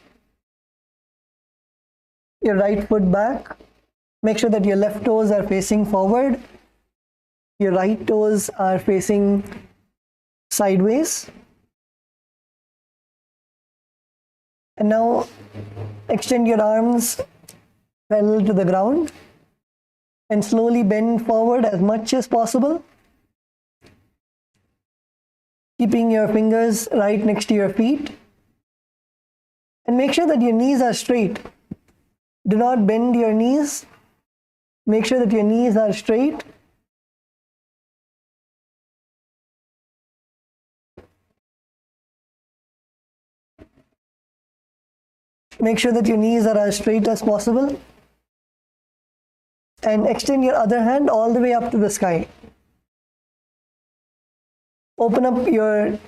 your right foot back. Make sure that your left toes are facing forward. Your right toes are facing sideways. And now extend your arms parallel to the ground and slowly bend forward as much as possible, keeping your fingers right next to your feet. And make sure that your knees are straight. Do not bend your knees. Make sure that your knees are straight. Make sure that your knees are as straight as possible. And extend your other hand all the way up to the sky. Open up your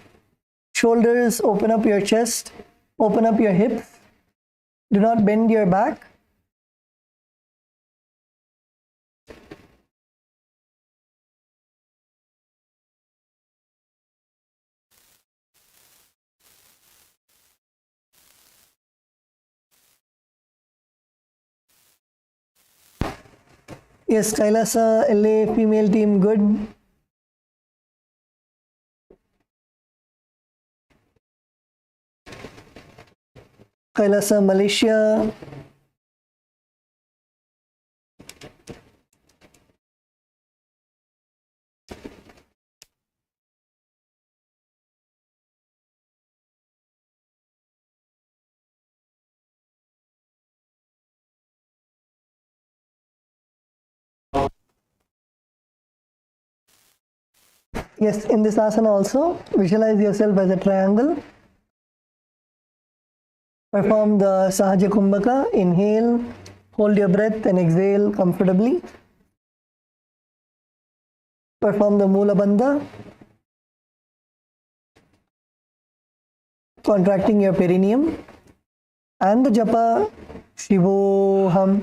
shoulders, open up your chest, open up your hips. Do not bend your back. Yes, Kailasa, LA, female team, good. Kailasa, Malaysia. Yes, in this asana also, visualize yourself as a triangle. Perform the Sahaja Kumbhaka. Inhale, hold your breath and exhale comfortably. Perform the Mula Bandha, contracting your perineum, and the Japa Shivoham.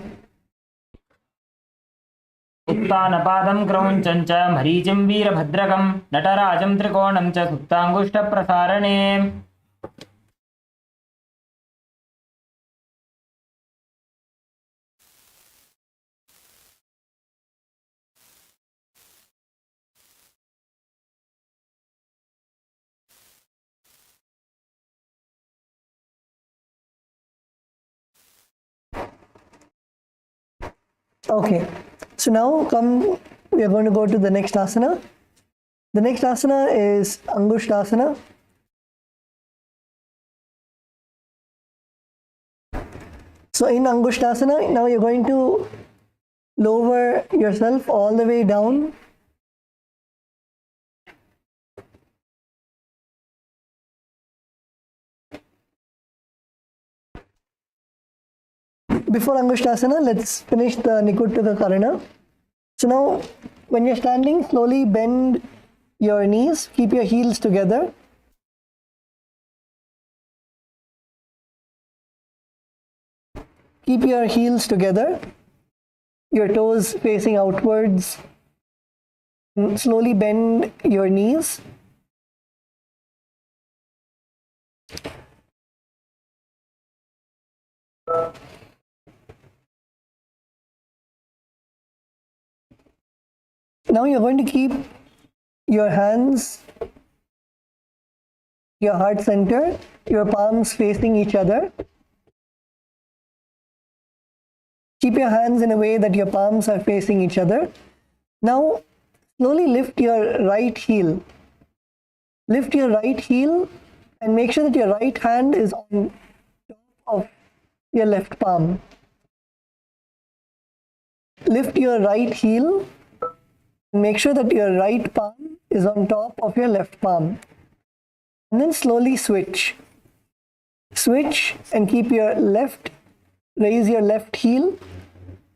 उत्तानपादं क्रौञ्चं च मरीचिं वीरभद्रकं नटराजं त्रिकोणं च सुप्ताङ्गुष्ठप्रसारणे Okay, so now we are going to go to the next asana. The next asana is Angushtasana. So in Angushtasana, now you're going to lower yourself all the way down. Before Angushtasana, let's finish the Nikuttaka Karana. So now, when you're standing, slowly bend your knees, keep your heels together. Keep your heels together, your toes facing outwards. Slowly bend your knees. Now you're going to keep your hands, your heart center, your palms facing each other. Keep your hands in a way that your palms are facing each other. Now, slowly lift your right heel. Lift your right heel and make sure that your right hand is on top of your left palm. Lift your right heel. Make sure that your right palm is on top of your left palm. And then slowly switch. Switch and keep your left, raise your left heel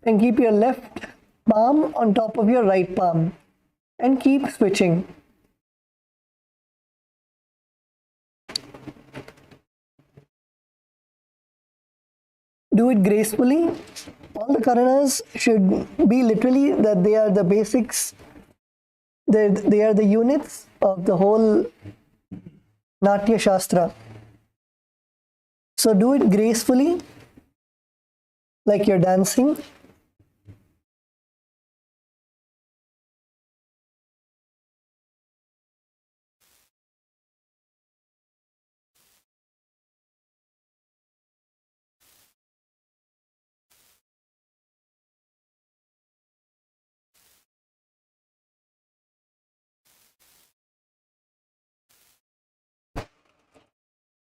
and keep your left palm on top of your right palm. And keep switching. Do it gracefully. All the karanas should be literally that they are the basics, they are the units of the whole Natya Shastra. So do it gracefully, like you're dancing.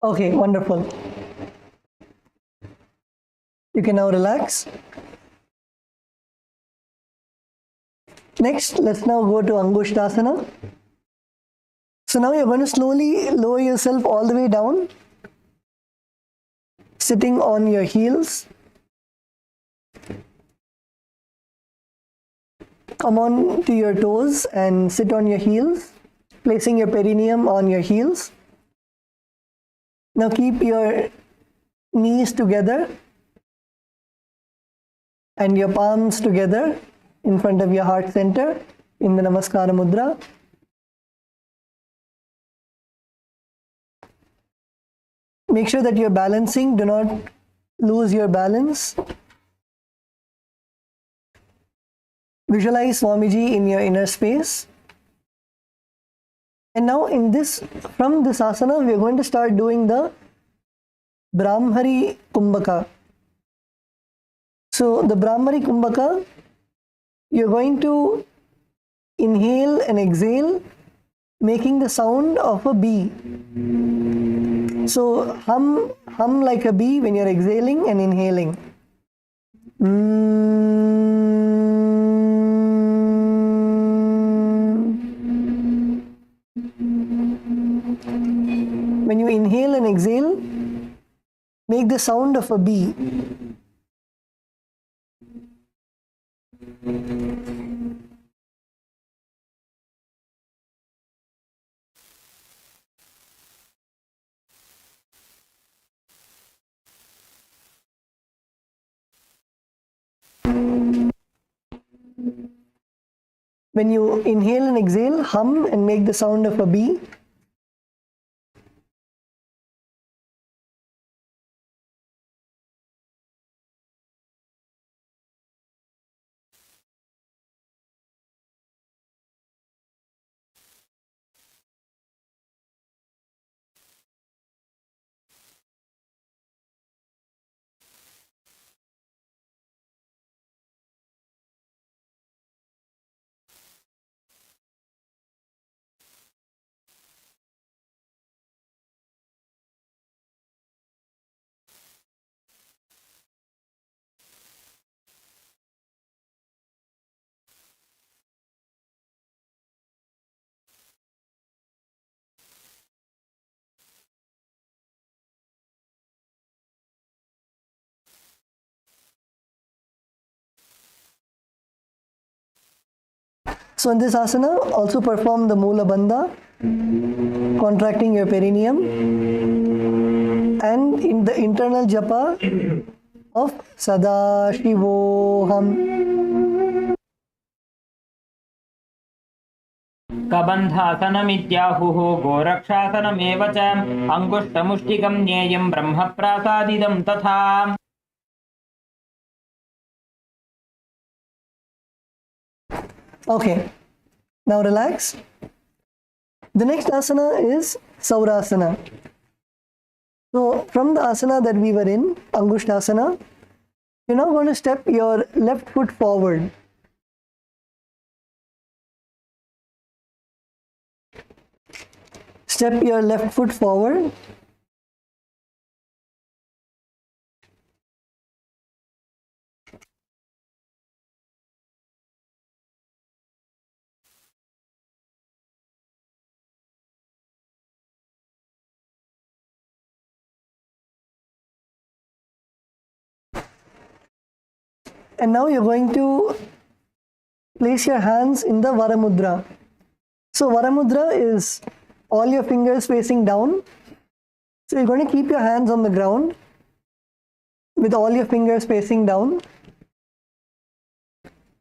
Okay, wonderful. You can now relax. Next, let's now go to Angushtasana. So now you're going to slowly lower yourself all the way down, sitting on your heels. Come on to your toes and sit on your heels, placing your perineum on your heels. Now keep your knees together and your palms together in front of your heart center in the Namaskara Mudra. Make sure that you're balancing, do not lose your balance. Visualize Swamiji in your inner space. And now from this asana, we are going to start doing the Brahmari Kumbhaka. So the Brahmari Kumbhaka, you're going to inhale and exhale, making the sound of a bee. So hum like a bee when you're exhaling and inhaling. When you inhale and exhale, make the sound of a bee. When you inhale and exhale, hum and make the sound of a bee. So in this asana, also perform the Mula Bandha, contracting your perineum, and in the internal japa of Sadashivoham. कबन्धासनमित्याहुः गोरक्षासनमेव च अङ्गुष्ठमुष्टिकं ज्ञेयं ब्रह्मप्रासादिदं तथा. Okay, now relax. The next asana is Saurasana. So from the asana that we were in, Angushtasana, you're now going to step your left foot forward. Step your left foot forward. And now you're going to place your hands in the Varamudra. So Varamudra is all your fingers facing down. So you're going to keep your hands on the ground with all your fingers facing down.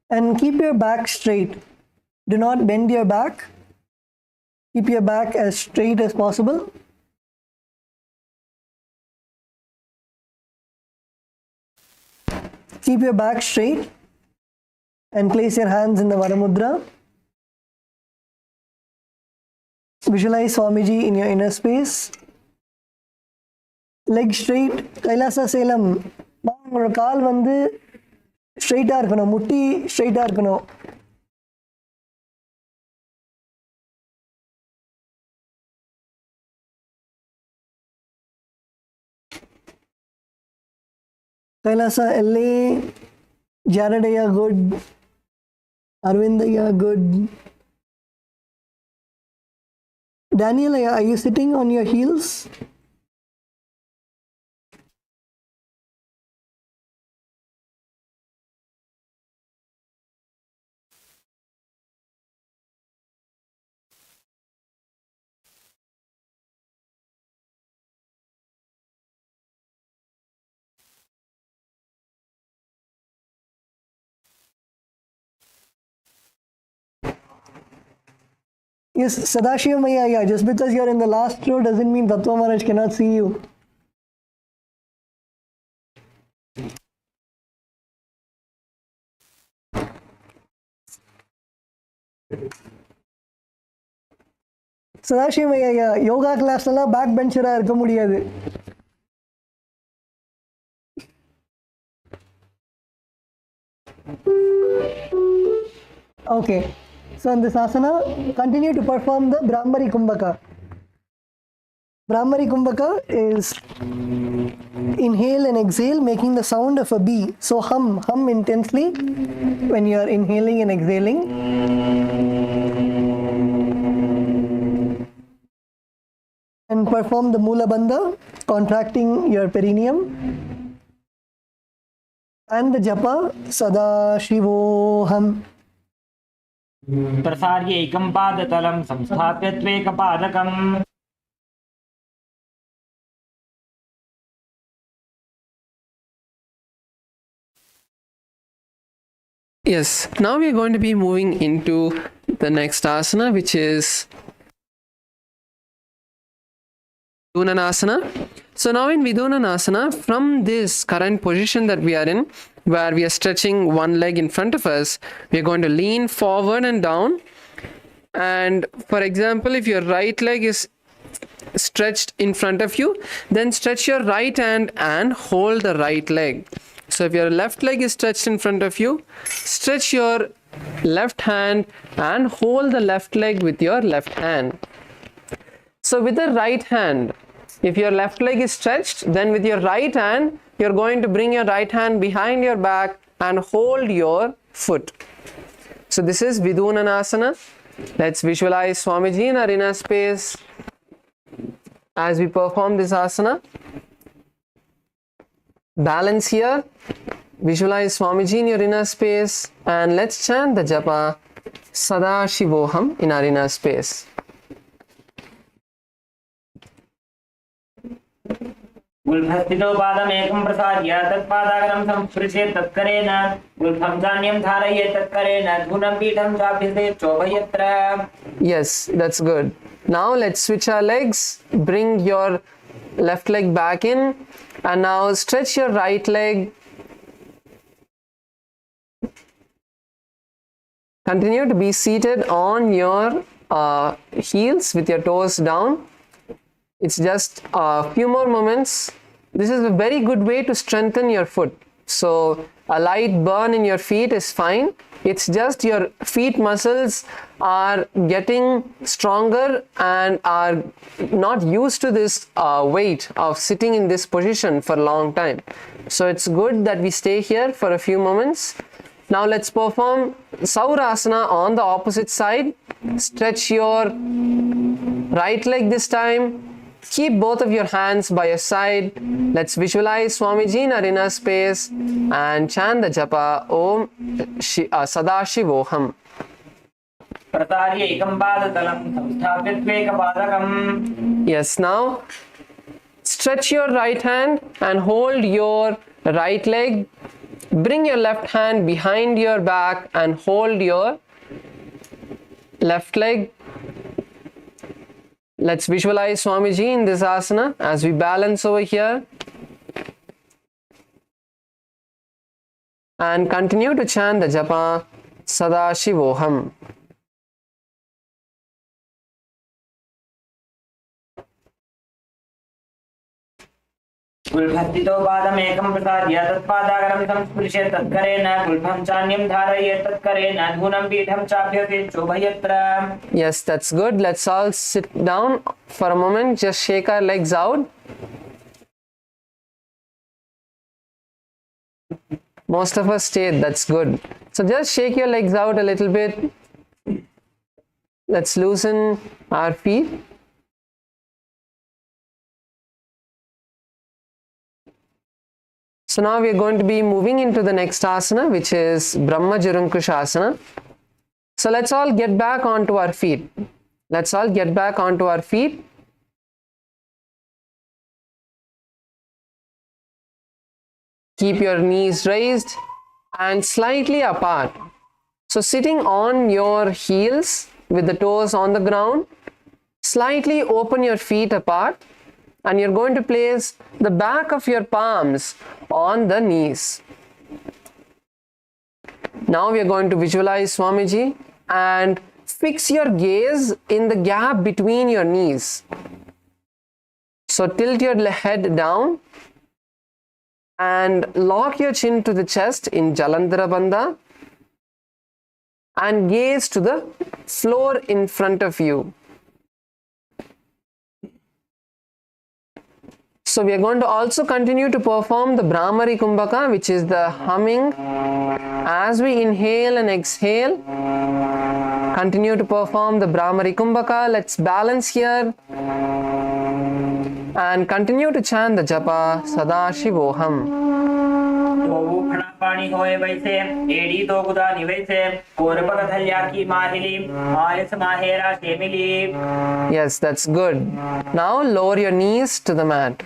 And keep your back straight. Do not bend your back. Keep your back as straight as possible. Keep your back straight and place your hands in the Varamudra. Visualize Swamiji in your inner space. Leg straight. Kailasa Selam. உங்களோட கால் வந்து ஸ்ட்ரெயிட்டாக இருக்கணும், முட்டி ஸ்ட்ரெயிட்டாக இருக்கணும். Kailasa LA, Jaredaya good, Arvindaya good. Daniel, are you sitting on your heels? Yes, Sadashiva Maya, yeah, just because you're in the last row doesn't mean Tattva Maharaj cannot see you. Sadashiva Maya, yeah, yoga class la back bencher irukka mudiyadhu. Okay. So in this asana, continue to perform the Brahmari Kumbhaka. Brahmari Kumbhaka is inhale and exhale, making the sound of a bee. So hum intensely when you are inhaling and exhaling. And perform the Mula Bandha, contracting your perineum. And the japa, Sadashivoham. प्रसार्य एकं पादतलं संस्थाप्य त्वेकपादकम्. Yes, now we are going to be moving into the next asana, which is Vidunanasana. So now in Vidunanasana, from this current position that we are in, where we are stretching one leg in front of us, we are going to lean forward and down. And for example, if your right leg is stretched in front of you, then stretch your right hand and hold the right leg. So if your left leg is stretched in front of you, stretch your left hand and hold the left leg with your left hand. So with the right hand, if your left leg is stretched, then with your right hand, you're going to bring your right hand behind your back and hold your foot. So this is Vidunanasana. Let's visualize Swamiji in our inner space as we perform this asana. Balance here. Visualize Swamiji in your inner space, and let's chant the japa Sadashivoham in our inner space. गुल्फस्थितो पादमेकं प्रसार्य तत्पादाग्रं संस्पृशेत् तत्करेण गुल्फं धान्यं धारयेत् तत्करेण धूनं पीठं चाभ्यसेत् चोभयत्र. Yes, that's good. Now let's switch our legs. Bring your left leg back in, and now stretch your right leg. Continue to be seated on your heels with your toes down. It's just a few more moments. This is a very good way to strengthen your foot. So a light burn in your feet is fine. It's just your feet muscles are getting stronger and are not used to this weight of sitting in this position for a long time. So it's good that we stay here for a few moments. Now let's perform Saurasana on the opposite side. Stretch your right leg this time. Keep both of your hands by your side. Let's visualize Swamiji in our inner space and chant the japa Om Sadashivoham. प्रसार्य एकं पादतलं संस्थाप्य त्वेकपादकम्. Yes, now stretch your right hand and hold your right leg. Bring your left hand behind your back and hold your left leg. Let's visualize Swamiji in this asana as we balance over here. And continue to chant the japa Sadashivoham. गुल्फस्थितो पादमेकं प्रसार्य तत्पादाग्रं संस्पृशेत् तत्करेण गुल्फं चान्यं धारयेत् तत्करेण धूनं पीठं चाभ्यसेत् चोभयत्र. Yes, that's good. Let's all sit down for a moment. Just shake our legs out. Most of us stayed. That's good. So just shake your legs out a little bit. Let's loosen our feet. So now we are going to be moving into the next asana, which is Brahma Jarankushasana. So let's all get back onto our feet. Let's all get back onto our feet. Keep your knees raised and slightly apart. So sitting on your heels with the toes on the ground, slightly open your feet apart. And you're going to place the back of your palms on the knees. Now we are going to visualize Swamiji and fix your gaze in the gap between your knees. So tilt your head down and lock your chin to the chest in Jalandhara Bandha and gaze to the floor in front of you. So we are going to also continue to perform the Brahmari Kumbhaka, which is the humming as we inhale and exhale. Continue to perform the Brahmari Kumbhaka. Let's balance here and continue to chant the japa Sadashivoham. पानी होए वैसे एड़ी तो गुदा निवैसे कोरपक थल्या की माहिली आयस माहेरा शेमिली. Yes, that's good. Now lower your knees to the mat.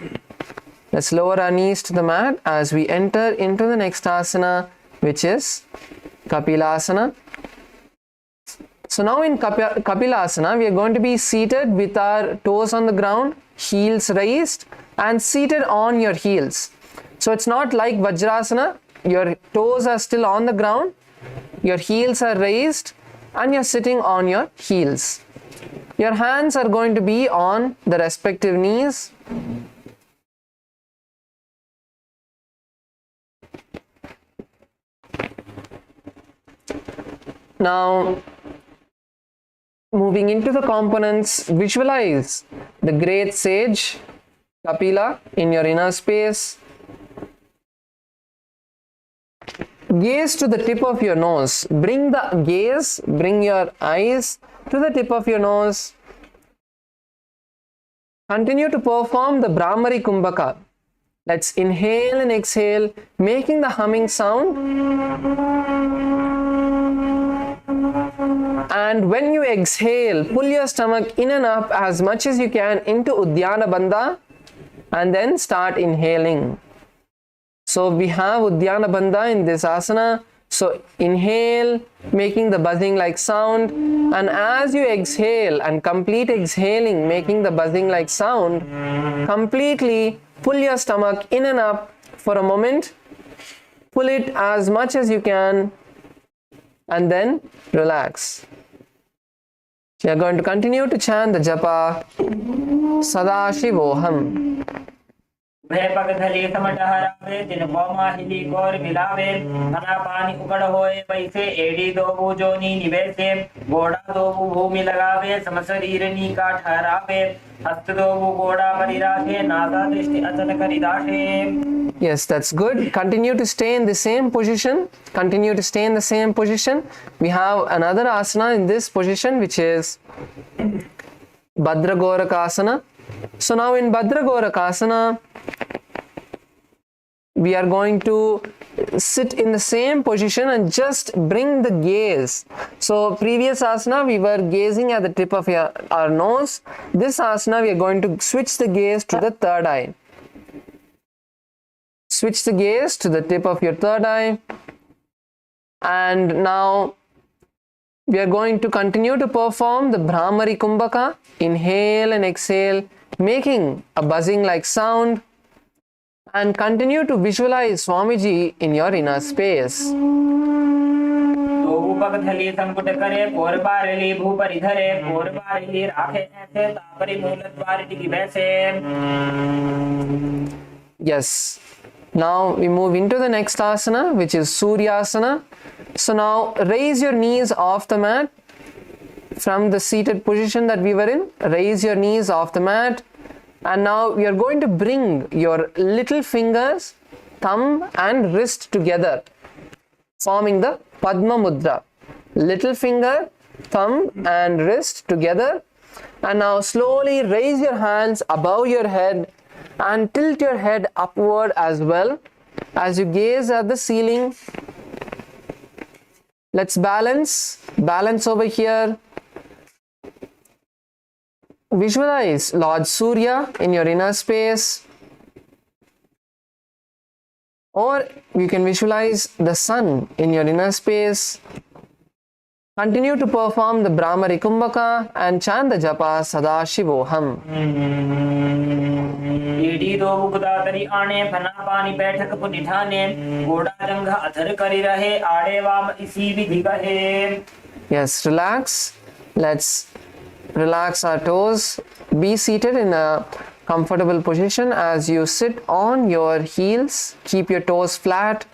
Let's lower our knees to the mat as we enter into the next asana, which is Kapilasana. So now in Kapilasana, we are going to be seated with our toes on the ground, heels raised, and seated on your heels. So it's not like Vajrasana, your toes are still on the ground, your heels are raised, and you're sitting on your heels. Your hands are going to be on the respective knees. Now, moving into the components, visualize the great sage Kapila in your inner space. Gaze to the tip of your nose. Bring the gaze, bring your eyes to the tip of your nose. Continue to perform the Brahmari Kumbhaka. Let's inhale and exhale, making the humming sound. And when you exhale, pull your stomach in and up as much as you can into Uddiyana Bandha, and then start inhaling. So we have Uddiyana Bandha in this asana. So inhale, making the buzzing like sound, and as you exhale and complete exhaling, making the buzzing like sound, completely pull your stomach in and up for a moment. Pull it as much as you can, and then relax. We are going to continue to chant the japa Sadashivoham. भय पग धले समट हरावे दिन पौमा हिली core मिलावे खाना पानी उकड़ होए वैसे एडी दो जोनी निवेसे गोड़ा दो भूमि लगावे सम शरीर नी का ठहरावे हस्त दो गोड़ा परिराखे नासा दृष्टि अचल करिदाशे. Yes, that's good. Continue to stay in the same position. Continue to stay in the same position. We have another asana in this position, which is Bhadragorakasana. So now in Bhadragorakasana, we are going to sit in the same position and just bring the gaze. So previous asana, we were gazing at the tip of our nose. This asana, we are going to switch the gaze to the third eye. Switch the gaze to the tip of your third eye. And now we are going to continue to perform the Brahmari Kumbhaka. Inhale and exhale, making a buzzing like sound. And continue to visualize Swamiji in your inner space. Yes. Now we move into the next asana, which is Suryasana. So now raise your knees off the mat. From the seated position that we were in, raise your knees off the mat. And now we are going to bring your little fingers, thumb and wrist together, forming the Padma Mudra. Little finger, thumb and wrist together. And now slowly raise your hands above your head and tilt your head upward as well as you gaze at the ceiling. Let's balance over here. Visualize Lord Surya in your inner space, or you can visualize the sun in your inner space. Continue to perform the Brahmari Kumbhaka and chant the japa Sadashivoham. एडी दो बुगदातरी आने फना पानी बैठक पुनिठाने गोड़ा जंघा अधर करी रहे आड़े वाम इसी विधि कहे. Yes, relax. Let's relax our toes. Be seated in a comfortable position as you sit on your heels. Keep your toes flat.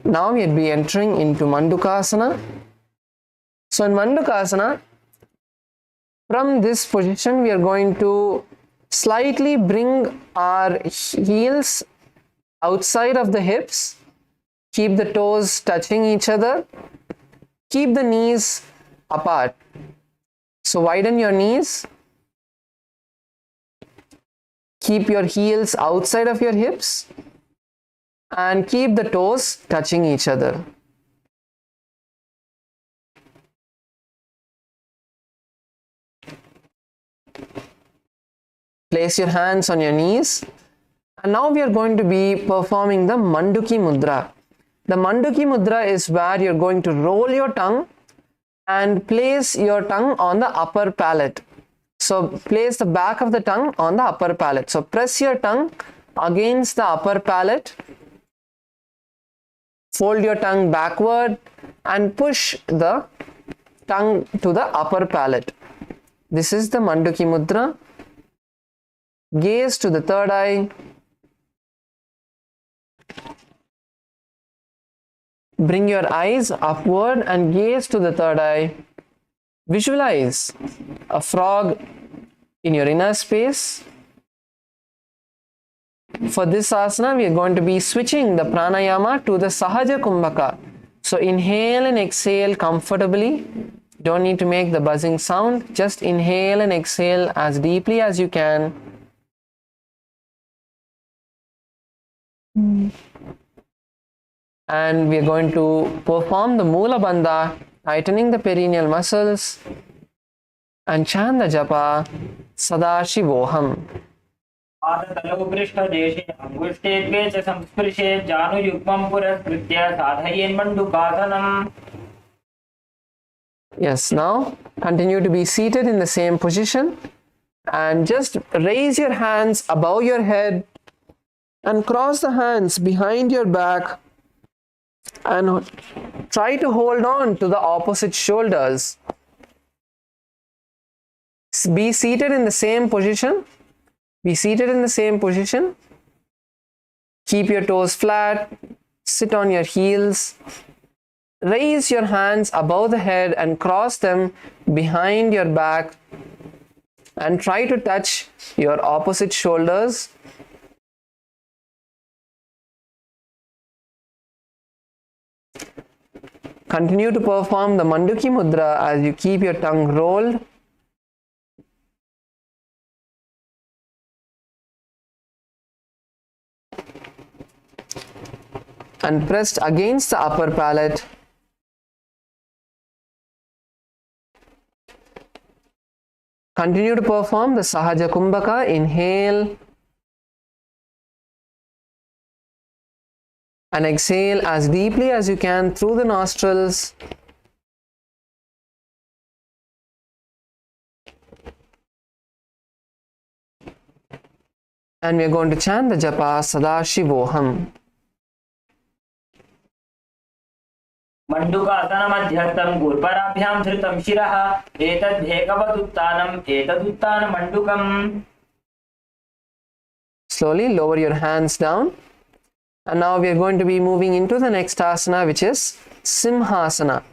Now we'll be entering into Mandukasana. So in Mandukasana, from this position we are going to slightly bring our heels outside of the hips. Keep the toes touching each other. Keep the knees apart. So widen your knees. Keep your heels outside of your hips. And keep the toes touching each other. Place your hands on your knees. And now we are going to be performing the Manduki Mudra. The Manduki Mudra is where you're going to roll your tongue and place your tongue on the upper palate. So place the back of the tongue on the upper palate. So press your tongue against the upper palate. Fold your tongue backward and push the tongue to the upper palate. This is the Manduki Mudra. Gaze to the third eye. Bring your eyes upward and gaze to the third eye. Visualize a frog in your inner space. For this asana, we are going to be switching the pranayama to the Sahaja Kumbhaka. So inhale and exhale comfortably. Don't need to make the buzzing sound. Just inhale and exhale as deeply as you can. And we are going to perform the Mula Bandha, tightening the perineal muscles, and chant the japa Sadashivoham. Yes, now continue to be seated in the same position and just raise your hands above your head and cross the hands behind your back and try to hold on to the opposite shoulders. Be seated in the same position. Be seated in the same position. Keep your toes flat. Sit on your heels. Raise your hands above the head and cross them behind your back and try to touch your opposite shoulders. Continue to perform the Manduki Mudra as you keep your tongue rolled. And pressed against the upper palate. Continue to perform the Sahaja Kumbhaka. Inhale. And exhale as deeply as you can through the nostrils. And we are going to chant the japa Sadashivoham. मंडूकासन मध्यस्थं गुरुपराभ्यां धृतं शिरः एतद्भेकवदुत्तानम् एतदुत्तान मंडूकम्. Slowly lower your hands down. And now we are going to be moving into the next asana, which is Simhasana.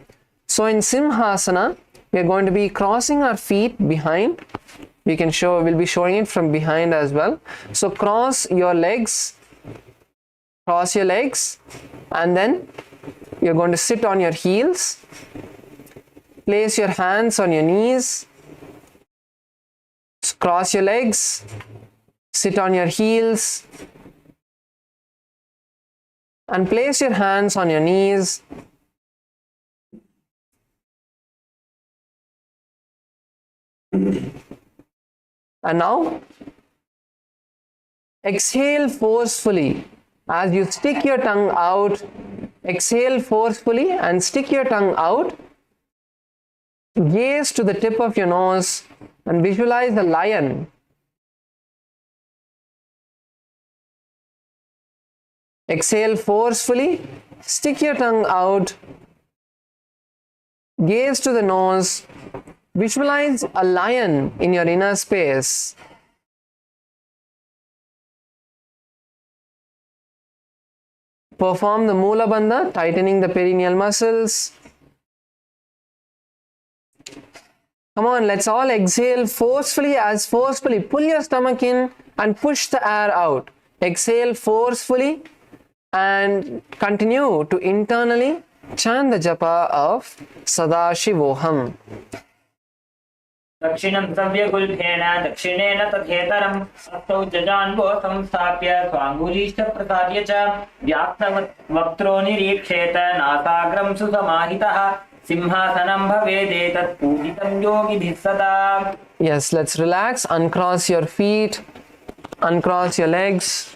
So in Simhasana, we are going to be crossing our feet behind. We'll be showing it from behind as well. So cross your legs, and then you're going to sit on your heels. Place your hands on your knees. Cross your legs, sit on your heels, and place your hands on your knees. And now exhale forcefully as you stick your tongue out. Exhale forcefully and stick your tongue out. Gaze to the tip of your nose and visualize the lion. Exhale forcefully, stick your tongue out, gaze to the nose, visualize a lion in your inner space. Perform the Mula Bandha, tightening the perineal muscles. Come on, let's all exhale forcefully. Pull your stomach in and push the air out. Exhale forcefully and continue to internally chant the japa of Sadashivoham. दक्षिणं सव्यगुल्फेन दक्षिणेन तथेतरम् अस्तौ जजान्वो संस्थाप्य स्वाङ्गुलीश्च प्रसार्य च व्याप्तवक्त्रो निरीक्षेत नासाग्रं सुसमाहितः सिंहासनं भवेदेतत् पूजितं योगिभिः सदा. Yes, let's relax. Uncross your feet, uncross your legs.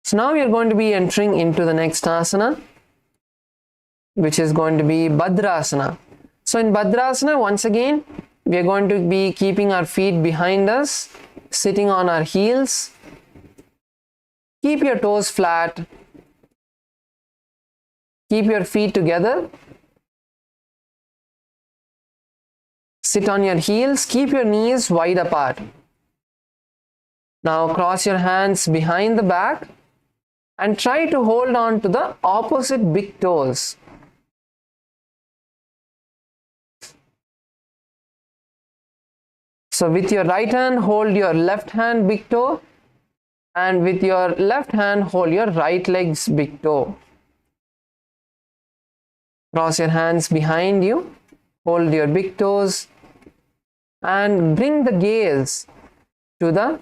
So now we are going to be entering into the next asana, which is going to be Bhadrasana. So in Bhadrasana, once again, we are going to be keeping our feet behind us, sitting on our heels. Keep your toes flat. Keep your feet together. Sit on your heels. Keep your knees wide apart. Now cross your hands behind the back and try to hold on to the opposite big toes. So with your right hand, hold your left hand big toe, and with your left hand, hold your right leg's big toe. Cross your hands behind you, hold your big toes, and bring the gaze to the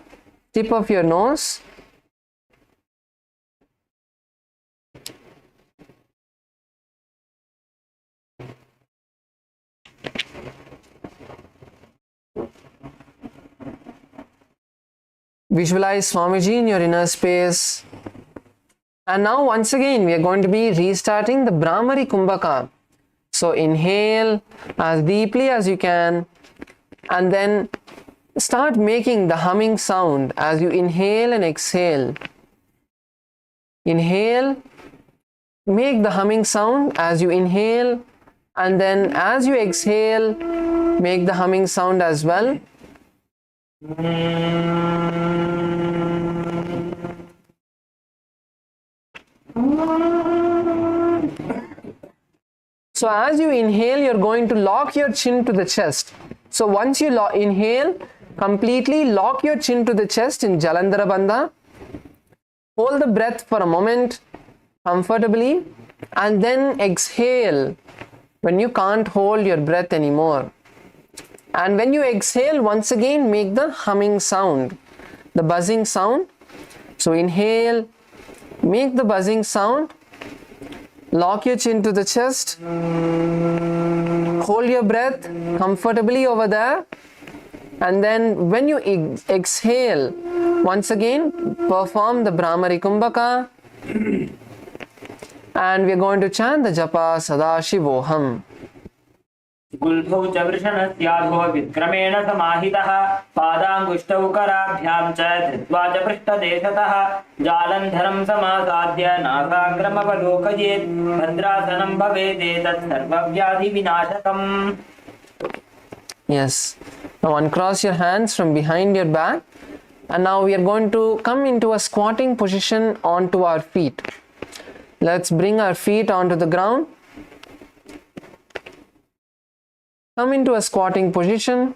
tip of your nose. Visualize Swamiji in your inner space. And now once again we are going to be restarting the Brahmari Kumbhaka. So inhale as deeply as you can and then start making the humming sound as you inhale and exhale. Inhale, make the humming sound as you inhale, and then as you exhale, make the humming sound as well. So as you inhale, you're going to lock your chin to the chest. So once you inhale, completely lock your chin to the chest in Jalandhara Bandha. Hold the breath for a moment comfortably and then exhale when you can't hold your breath anymore. And when you exhale, once again make the humming sound, the buzzing sound. So inhale, make the buzzing sound, lock your chin to the chest, hold your breath comfortably over there, and then when you exhale, once again perform the Brahmari Kumbhaka, and we are going to chant the japa Sadashivoham. गुल्भौ च वृषणस्याधो विक्रमेण समाहितः पादाङ्गुष्ठौ कराभ्यां च धृत्वा च पृष्ठदेशतः जालन्धरं समासाद्य नासाग्रमवलोकयेत् भद्रासनं भवेदेतत् सर्वव्याधिविनाशकम्. Yes. Now uncross your hands from behind your back, and now we are going to come into a squatting position onto our feet. Let's bring our feet onto the ground. Come into a squatting position.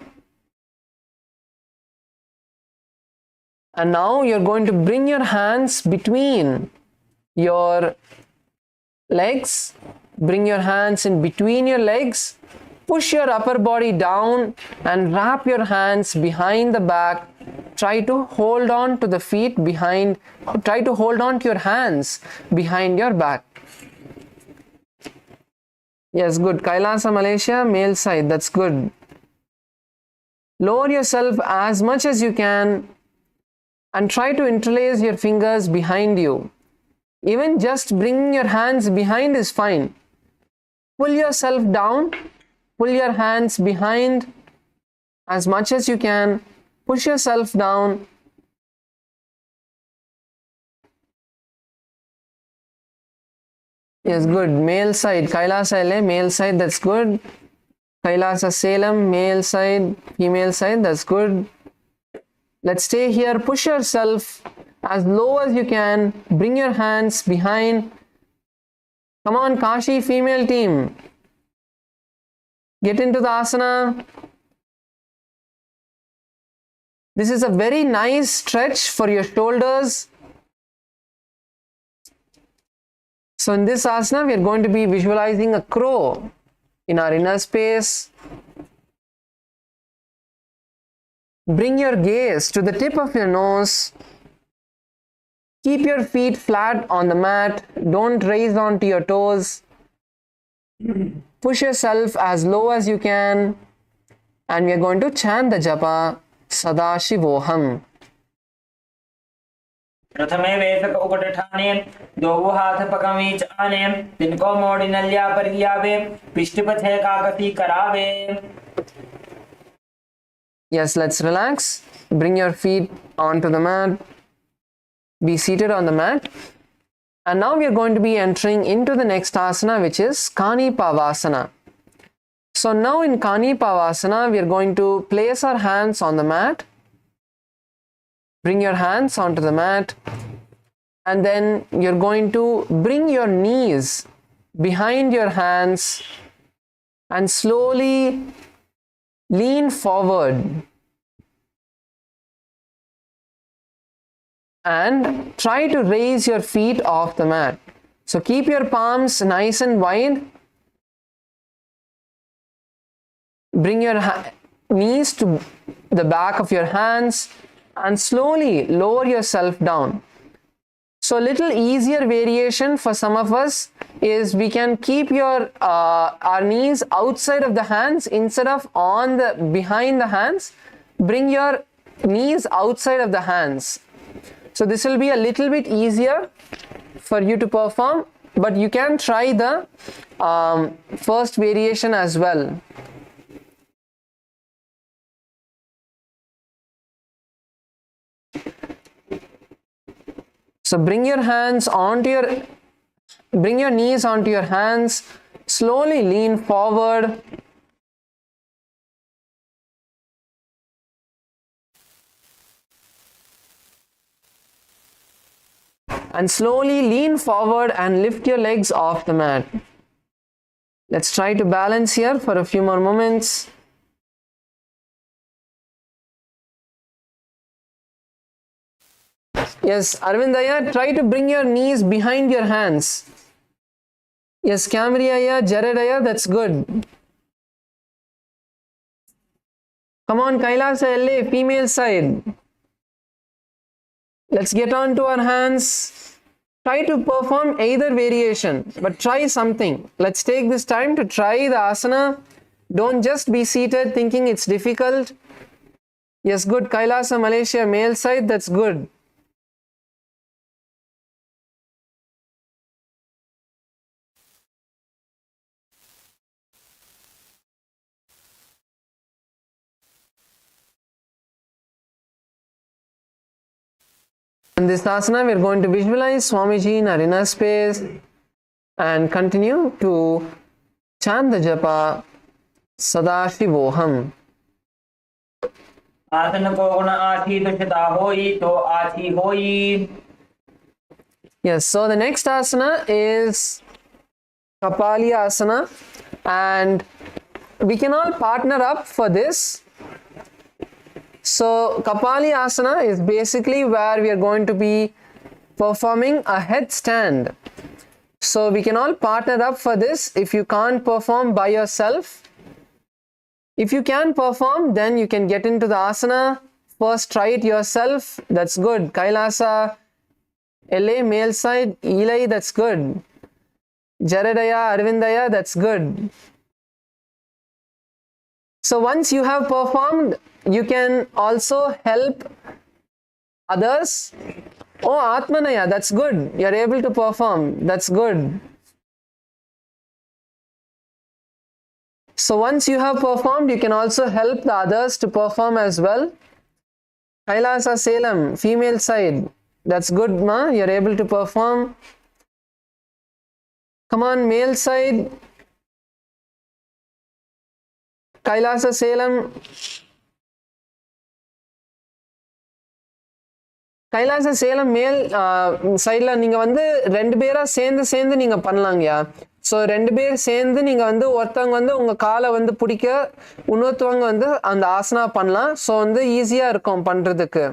And now you're going to bring your hands between your legs. Bring your hands in between your legs. Push your upper body down and wrap your hands behind the back. Try to hold on to the feet behind. Try to hold on to your hands behind your back. Yes, good. Kailasa, Malaysia, male side. That's good. Lower yourself as much as you can and try to interlace your fingers behind you. Even just bringing your hands behind is fine. Pull yourself down. Pull your hands behind as much as you can. Push yourself down. Yes, good. Male side. Kailasa LA, male side. That's good. Kailasa Salem, male side, female side. That's good. Let's stay here. Push yourself as low as you can. Bring your hands behind. Come on, Kashi female team. Get into the asana. This is a very nice stretch for your shoulders. So in this asana, we are going to be visualizing a crow. In our inner space, Bring your gaze to the tip of your nose. Keep your feet flat on the mat. Don't raise onto your toes. Push yourself as low as you can. And we are going to chant the japa Sadashivoham. प्रथमे वेसक उकटठाने दो हाथ पकमीच आने तिनको मोड़ी नलिया पर गियावे पिष्ट पछे काकसी करावे. Yes, let's relax. Bring your feet onto the mat. Be seated on the mat. And now we are going to be entering into the next asana, which is Kanipavasana. So now in Kanipavasana, we are going to place our hands on the mat. Bring your hands onto the mat. And then you're going to bring your knees behind your hands and slowly lean forward. And try to raise your feet off the mat. So keep your palms nice and wide. Bring your knees to the back of your hands and slowly lower yourself down. So a little easier variation for some of us is we can keep our knees outside of the hands instead of behind the hands. Bring your knees outside of the hands. So this will be a little bit easier for you to perform, but you can try the first variation as well. So bring your knees onto your hands, slowly lean forward. And slowly lean forward and lift your legs off the mat. Let's try to balance here for a few more moments. Yes, Arvindaya, try to bring your knees behind your hands. Yes, Kamriaya, Jaredaya, that's good. Come on, Kailasa LA, female side. Let's get on to our hands. Try to perform either variation, but try something. Let's take this time to try the asana. Don't just be seated thinking it's difficult. Yes, good. Kailasa, Malaysia, male side, that's good. In this asana, we are going to visualize Swamiji in our inner space and continue to chant the japa Sadashivoham. आसन को गुण आठी दुष्टता होई तो आठी होई. Yes, so the next asana is Kapali asana, and we can all partner up for this. So Kapali asana is basically where we are going to be performing a headstand. So we can all partner up for this. If you can't perform by yourself, if you can perform, then you can get into the asana. First try it yourself, that's good. Kailasa, LA, male side, Eli, that's good. Jaredaya, Arvindaya, that's good. So once you have performed, you can also help others. Oh, Atmanaya, that's good. You're able to perform. That's good. So once you have performed, you can also help the others to perform as well. Kailasa Salem, female side. That's good, ma. You're able to perform. Come on, male side. Kailasa Salem. கைலாச சேலம் மேல் சைடில் நீங்கள் வந்து ரெண்டு பேராக சேர்ந்து நீங்கள் பண்ணலாங்கய்யா. So ரெண்டு பேர் சேர்ந்து நீங்கள் வந்து ஒருத்தவங்க வந்து உங்கள் காலை வந்து பிடிக்க, இன்னொருத்தவங்க வந்து அந்த ஆசனா பண்ணலாம். ஸோ வந்து ஈஸியாக இருக்கும் பண்ணுறதுக்கு.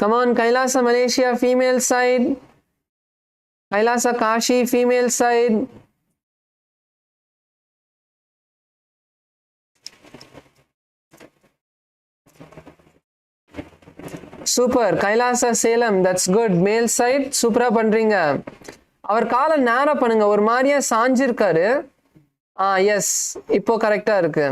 Come on, Kailasa Malaysia, female side. Kailasa Kashi, female side. Super. Kailasa Salem, that's good. Male side, supra பண்றீங்க. அவர் காலை நேரா பண்ணுங்க. ஒரு மாதிரியா சாஞ்சிருக்காரு. எஸ், இப்போ கரெக்டா இருக்கு.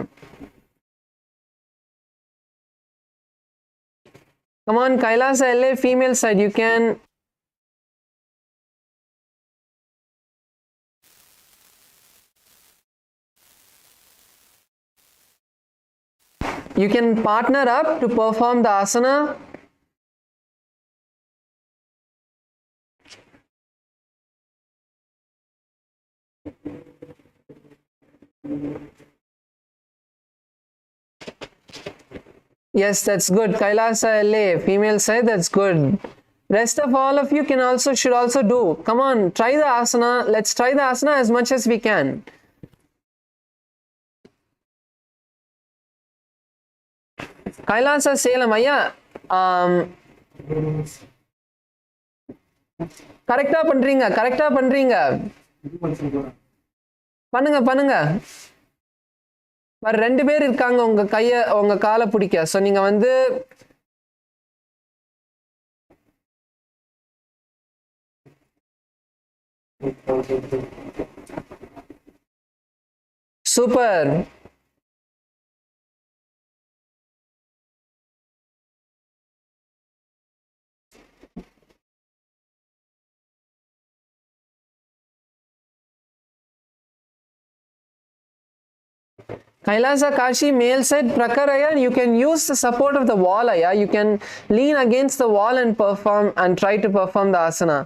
Come on, Kailasa LA, female side, you can. You can partner up to perform the asana. Yes, that's good. Kailasa LA, female side, that's good. Rest of all of you should also do. Come on, try the asana. Let's try the asana as much as we can. Kailasa Salem, ஐயா கரெக்டா பண்றீங்க, கரெக்டா பண்றீங்க. பண்ணுங்க. ரெண்டு பேர் இருக்காங்க உங்க காலை பிடிக்க. சோ நீங்க வந்து super. Kailasa Kashi, male side, Prakaraya, you can use the support of the wall, aya. You can lean against the wall and try to perform the asana.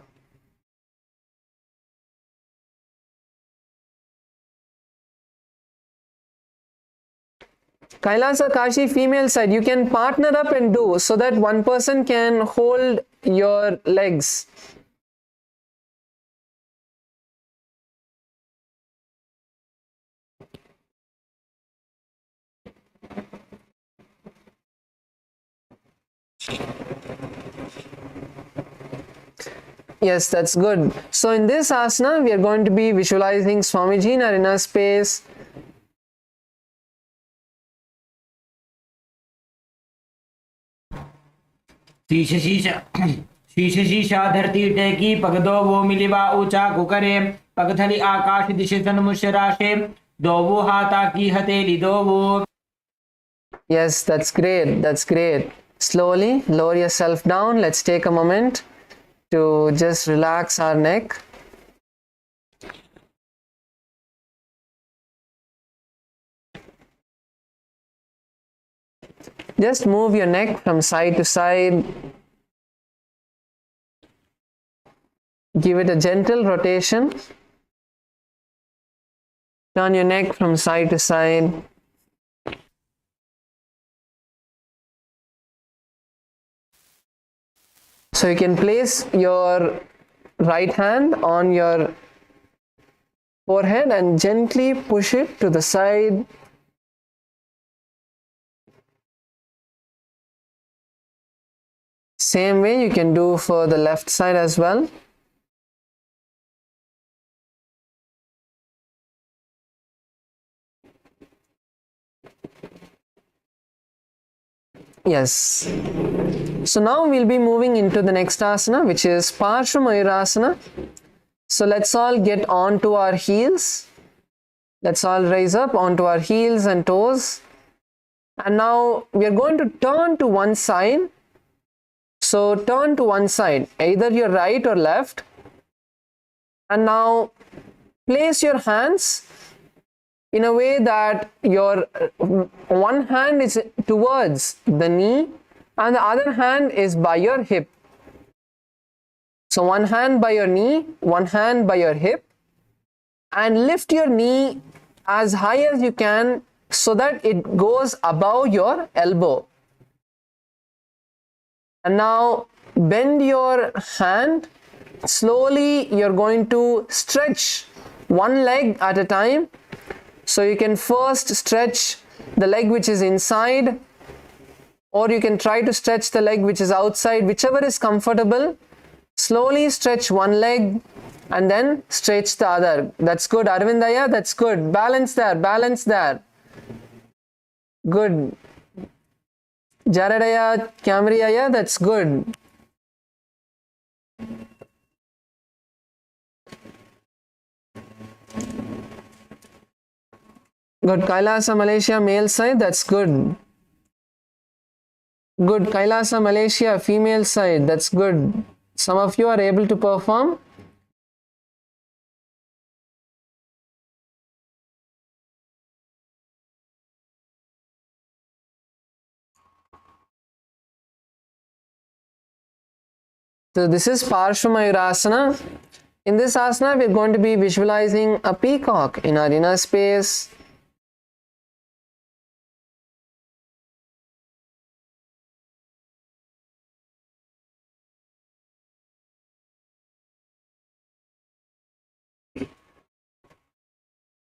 Kailasa Kashi, female side, you can partner up and do so that one person can hold your legs. Yes, that's good. So in this asana, we are going to be visualizing Swamiji in our inner space. शीशा धरती टेकी पगदो वो मिलिवा ऊंचा कुकरे पगथली आकाश दिशे तन्मुशराशे दो वो हाथा की हथेली दो वो. Yes, that's great. That's great. Slowly lower yourself down. Let's take a moment to just relax our neck. Just move your neck from side to side. Give it a gentle rotation. Turn your neck from side to side. So you can place your right hand on your forehead and gently push it to the side. Same way you can do for the left side as well. Yes. So now we'll be moving into the next asana, which is Parshva Mayurasana. So let's all get onto our heels. Let's all raise up onto our heels and toes. And now we are going to turn to one side. So turn to one side, either your right or left. And now place your hands in a way that your one hand is towards the knee and the other hand is by your hip. So one hand by your knee, one hand by your hip, and lift your knee as high as you can so that it goes above your elbow. And now bend your hand. Slowly you're going to stretch one leg at a time. So you can first stretch the leg which is inside, or you can try to stretch the leg which is outside, whichever is comfortable. Slowly stretch one leg and then stretch the other. That's good, Arvindaya, that's good. Balance there, balance there. Good. Jaradaya, Camriaya, that's good. Good. Kailasa, Malaysia, male side, that's good. Good. Kailasa, Malaysia, female side, that's good. Some of you are able to perform. So this is Parshvamayurasana. In this asana, we are going to be visualizing a peacock in our inner space.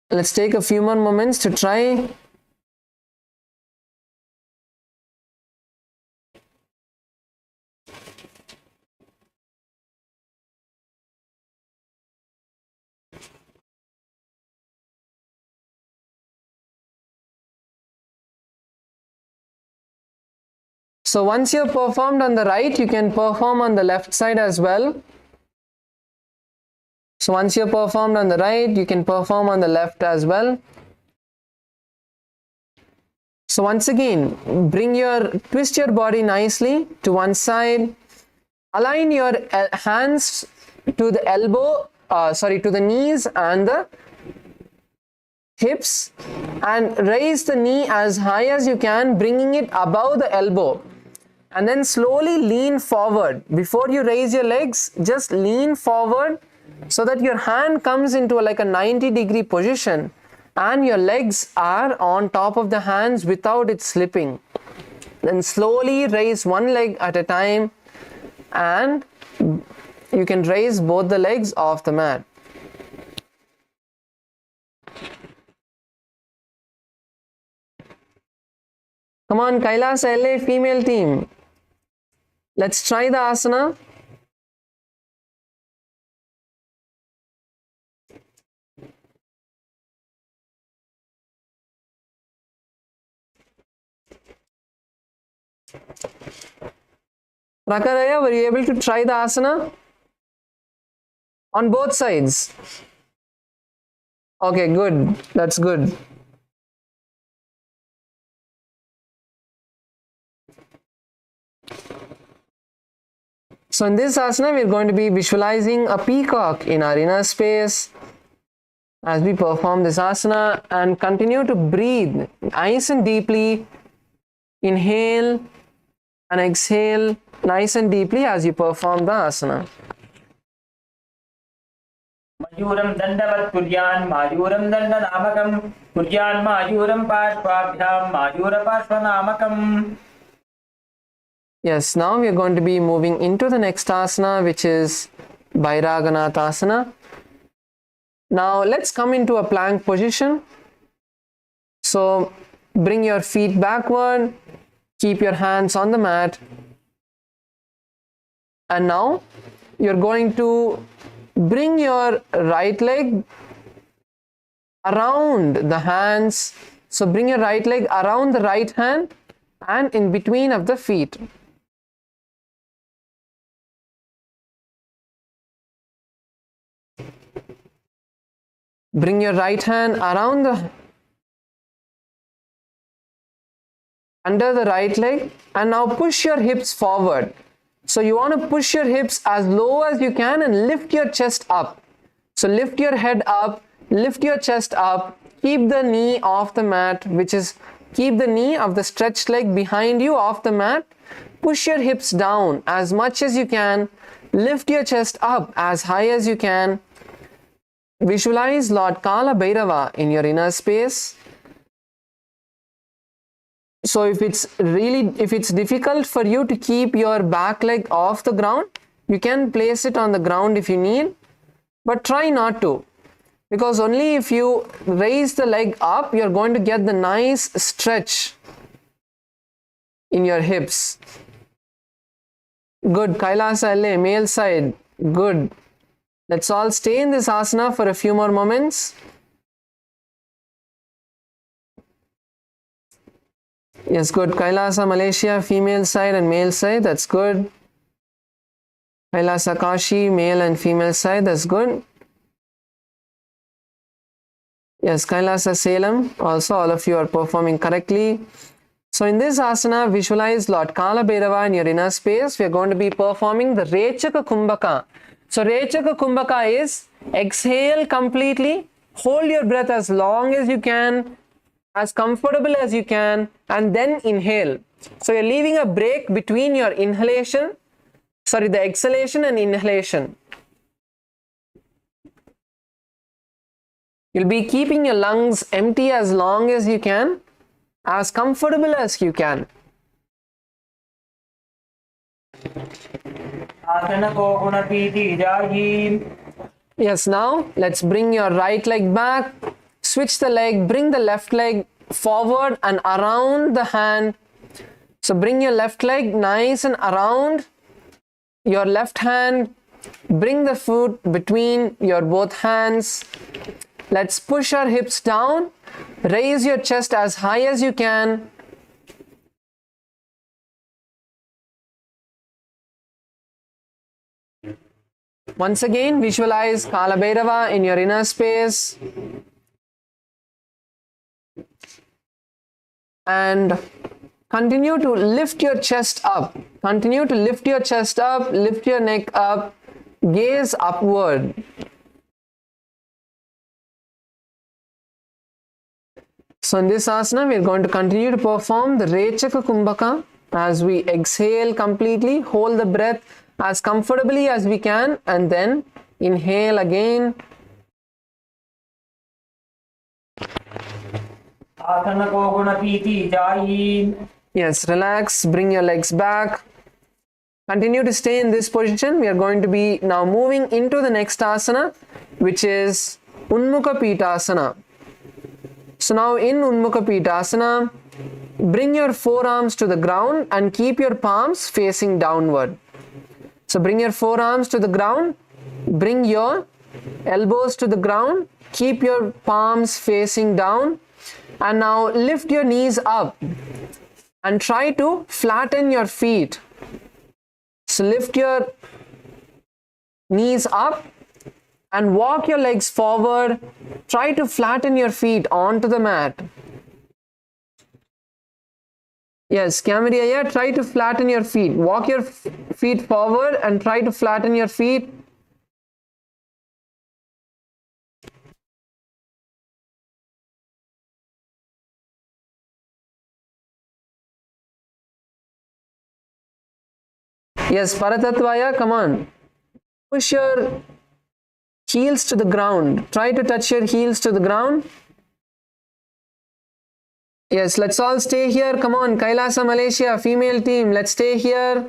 Let's take a few more moments to try. So once you've performed on the right, you can perform on the left side as well. So once you've performed on the right, you can perform on the left as well. So once again, twist your body nicely to one side. Align your hands to the to the knees and the hips, and raise the knee as high as you can, bringing it above the elbow. And then slowly lean forward. Before you raise your legs, just lean forward so that your hand comes into like a 90-degree position and your legs are on top of the hands without it slipping. Then slowly raise one leg at a time, and you can raise both the legs off the mat. Come on, Kailasa LA female team. Let's try the asana. Rakaraya, were you able to try the asana? On both sides? Okay, good. That's good. So in this asana, we are going to be visualizing a peacock in our inner space as we perform this asana, and continue to breathe nice and deeply. Inhale and exhale nice and deeply as you perform the asana. Mayuram dandavat kuryan mayuram dandanamakam kuryan mayuram parshvabhyam mayura parshvanamakam. Yes, now we are going to be moving into the next asana, which is Bhairaganathasana. Now let's come into a plank position. So bring your feet backward, keep your hands on the mat, and now you're going to bring your right leg around the hands. So bring your right leg around the right hand and in between of the feet. Bring your right hand around under the right leg, and now push your hips forward. So you want to push your hips as low as you can and lift your chest up. So lift your head up, lift your chest up, keep the knee off the mat, keep the knee of the stretched leg behind you off the mat. Push your hips down as much as you can, lift your chest up as high as you can. Visualize Lord Kala Bhairava in your inner space. So if it's difficult for you to keep your back leg off the ground, you can place it on the ground if you need, but try not to, because only if you raise the leg up, you're going to get the nice stretch in your hips. Good. Kailasa LA, male side. Good. Let's all stay in this asana for a few more moments. Yes, good. Kailasa, Malaysia, female side and male side. That's good. Kailasa, Kashi, male and female side. That's good. Yes, Kailasa, Salem. Also, all of you are performing correctly. So in this asana, visualize Lord Kala Bhairava in your inner space. We are going to be performing the Rechaka Kumbhaka. So Rechaka Kumbhaka is exhale completely, hold your breath as long as you can, as comfortable as you can, and then inhale. So you're leaving a break between your the exhalation and inhalation. You'll be keeping your lungs empty as long as you can, as comfortable as you can. Yes, now let's bring your right leg back, switch the leg, bring the left leg forward and around the hand. So bring your left leg nice and around your left hand, bring the foot between your both hands. Let's push our hips down, raise your chest as high as you can. Once again, visualize Kala Bhairava in your inner space. And continue to lift your chest up. Continue to lift your chest up, lift your neck up, gaze upward. So in this asana, we are going to continue to perform the Rechaka Kumbhaka as we exhale completely, hold the breath as comfortably as we can, and then inhale again. Yes, relax, bring your legs back. Continue to stay in this position. We are going to be now moving into the next asana, which is Unmukha Pitasana. So now in Unmukha Pitasana, bring your forearms to the ground and keep your palms facing downward. So bring your forearms to the ground, bring your elbows to the ground, keep your palms facing down, and now lift your knees up and try to flatten your feet. So lift your knees up and walk your legs forward. Try to flatten your feet onto the mat. Yes, Cameriya, try to flatten your feet. Walk your feet forward and try to flatten your feet. Yes, Paratatvaya, come on. Push your heels to the ground. Try to touch your heels to the ground. Yes, let's all stay here. Come on, Kailasa, Malaysia, female team, let's stay here.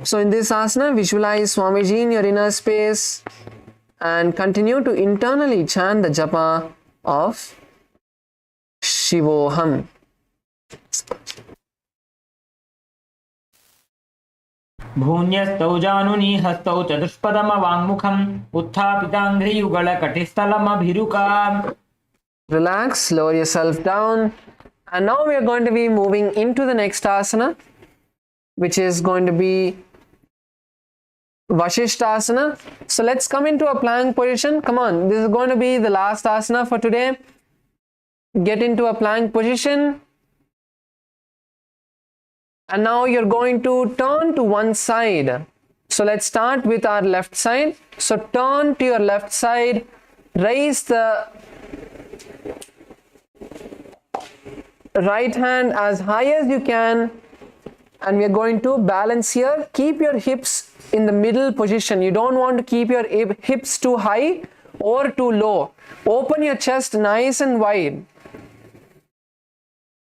So in this asana, visualize Swamiji in your inner space and continue to internally chant the japa of Shivoham. भून्यस्तौ जानुनी हस्तौ चतुष्पदमवाङ्मुखम् उत्थापिताङ्घ्रियुगलकटिस्थलमभिरुका. Relax, lower yourself down. And now we are going to be moving into the next asana, which is going to be Vashishthasana. So let's come into a plank position. Come on, this is going to be the last asana for today. Get into a plank position. And now you're going to turn to one side. So let's start with our left side. So turn to your left side, raise the right hand as high as you can, and we are going to balance here. Keep your hips in the middle position. You don't want to keep your hips too high or too low. Open your chest nice and wide.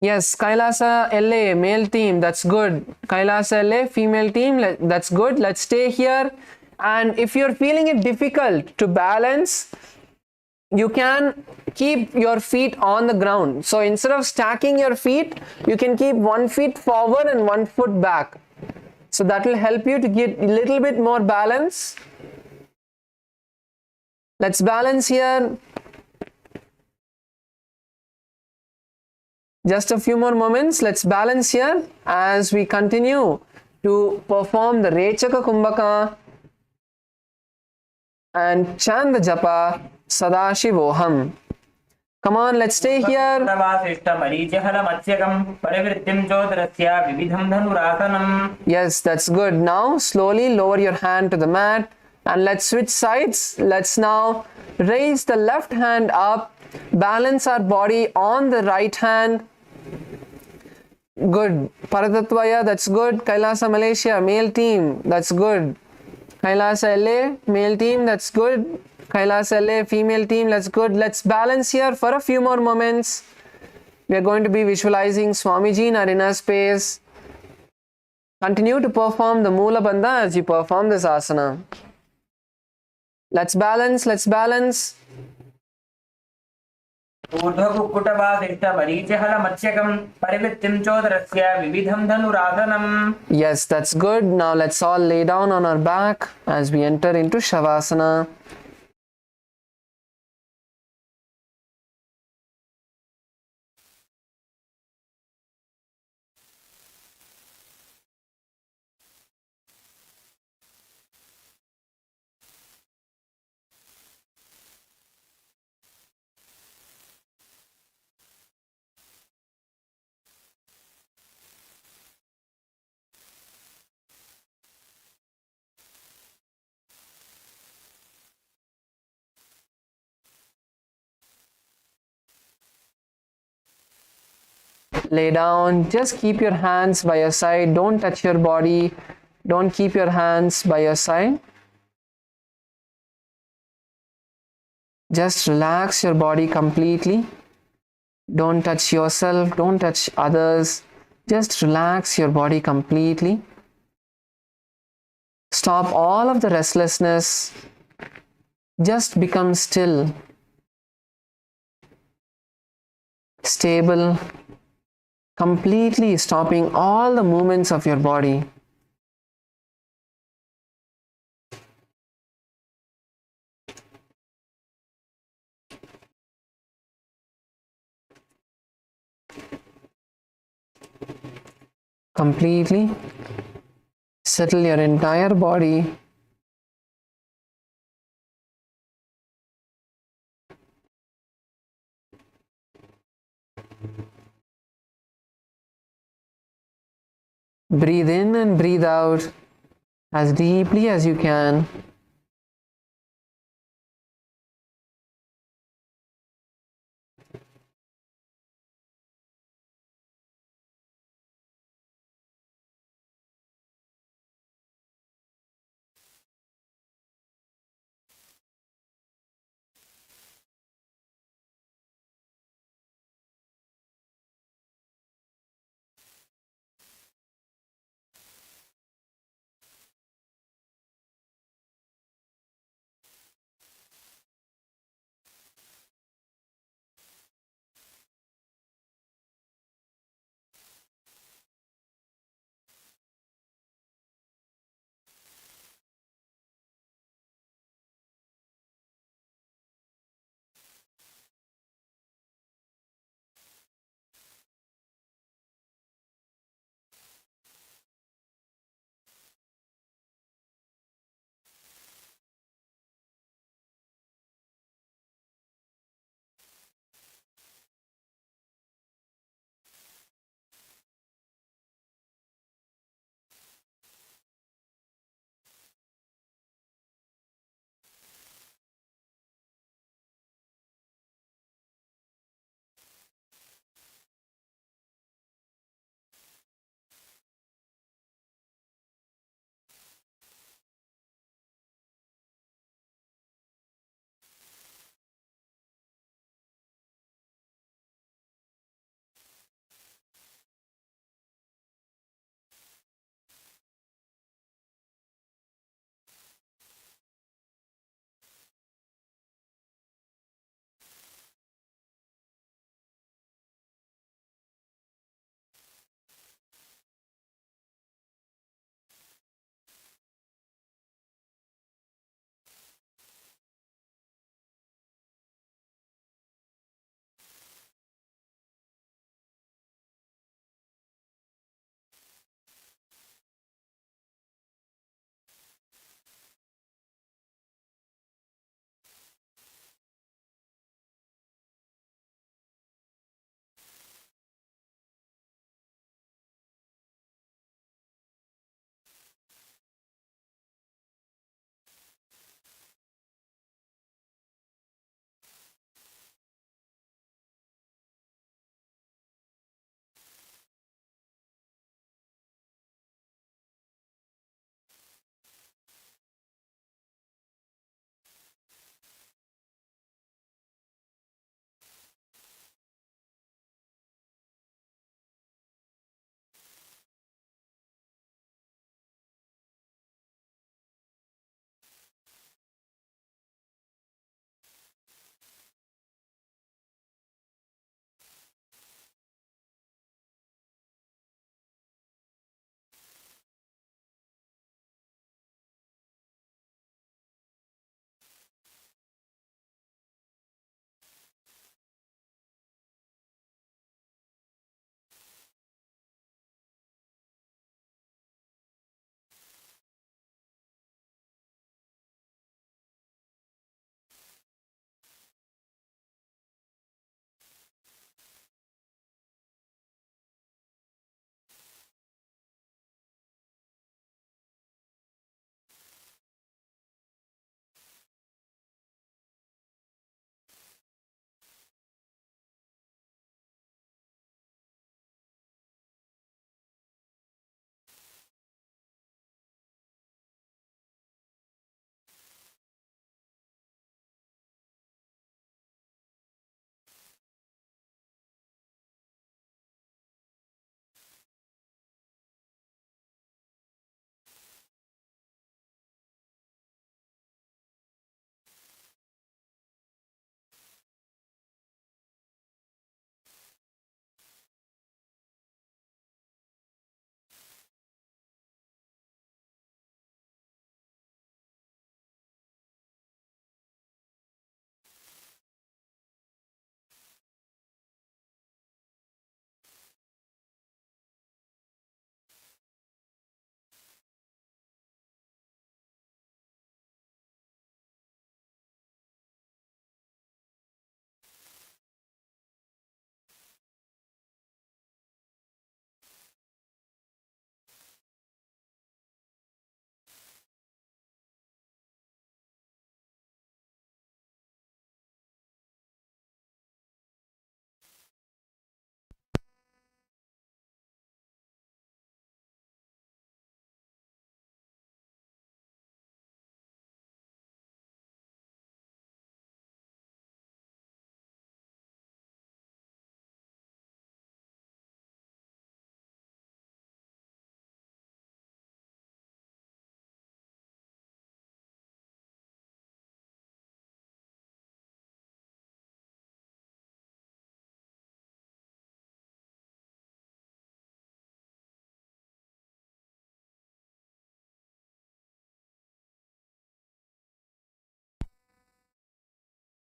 Yes, Kailasa LA, male team, that's good. Kailasa LA, female team, that's good. Let's stay here. And if you're feeling it difficult to balance, you can keep your feet on the ground. So instead of stacking your feet, you can keep one foot forward and one foot back. So that will help you to get a little bit more balance. Let's balance here. Just a few more moments. Let's balance here as we continue to perform the Rechaka Kumbhaka and chant the japa Sadashivoham. Come on, let's stay here. Yes, that's good. Now slowly lower your hand to the mat and let's switch sides. Let's now raise the left hand up, balance our body on the right hand. Good. Paradatvaya, that's good. Kailasa Malaysia, male team, that's good. Kailasa LA, male team, that's good. Kailasa LA, female team, that's good. Let's balance here for a few more moments. We are going to be visualizing Swamiji in our inner space. Continue to perform the Moola Bandha as you perform this asana. Let's balance, let's balance. Yes, that's good. Now let's all lay down on our back as we enter into Shavasana. Lay down, just keep your hands by your side, don't touch your body, don't keep your hands by your side. Just relax your body completely. Don't touch yourself, don't touch others. Just relax your body completely. Stop all of the restlessness. Just become still, stable, completely stopping all the movements of your body. Completely settle your entire body. Breathe in and breathe out as deeply as you can.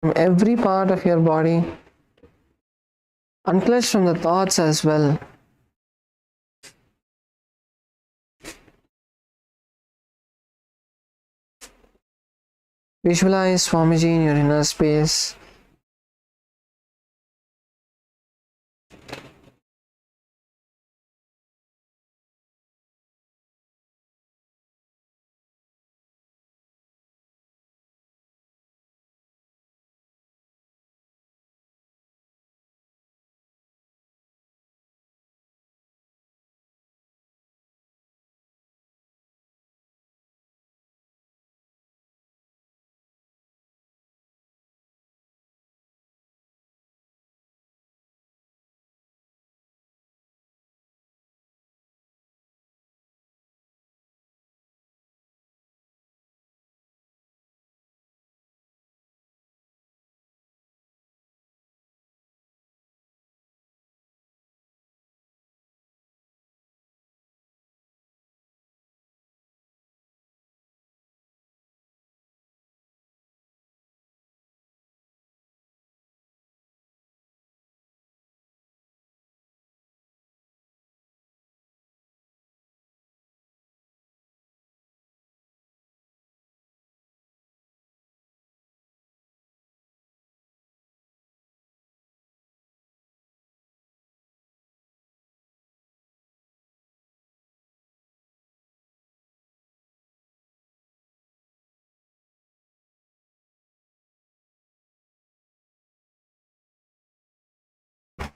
from every part of your body, unclench from the thoughts as well. Visualize Swamiji in your inner space.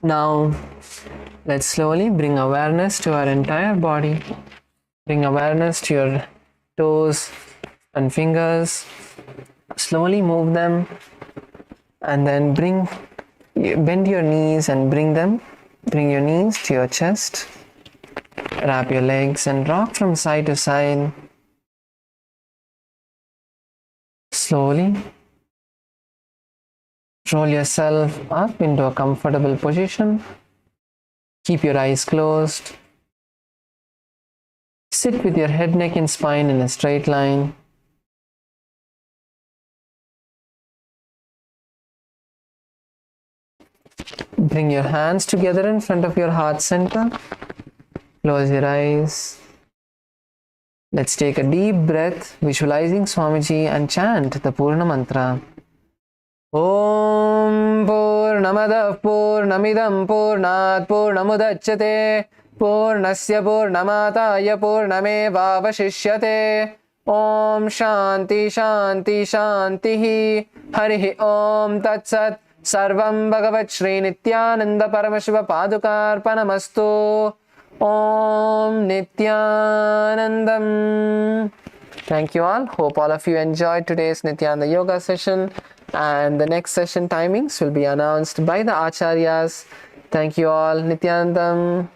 Now, let's slowly bring awareness to our entire body. Bring awareness to your toes and fingers. Slowly move them, and then bend your knees and bring your knees to your chest. Wrap your legs and rock from side to side. Slowly roll yourself up into a comfortable position. Keep your eyes closed. Sit with your head, neck and spine in a straight line. Bring your hands together in front of your heart center. Close your eyes. Let's take a deep breath, visualizing Swamiji, and chant the Purna Mantra. Om Purnamadav Purnamidam Purnat Purnamudachyate Purnasya Purnamataya Purnamevavashishyate Om Shanti Shanti Shantihi Harihi Om Tatsat Sarvam Bhagavat Shri Nithyananda Paramashiva Padukarpanamastu Om Nithyanandam. Thank you all. Hope all of you enjoyed today's Nithyananda Yoga session, and the next session timings will be announced by the Acharyas. Thank you all. Nithyanandam.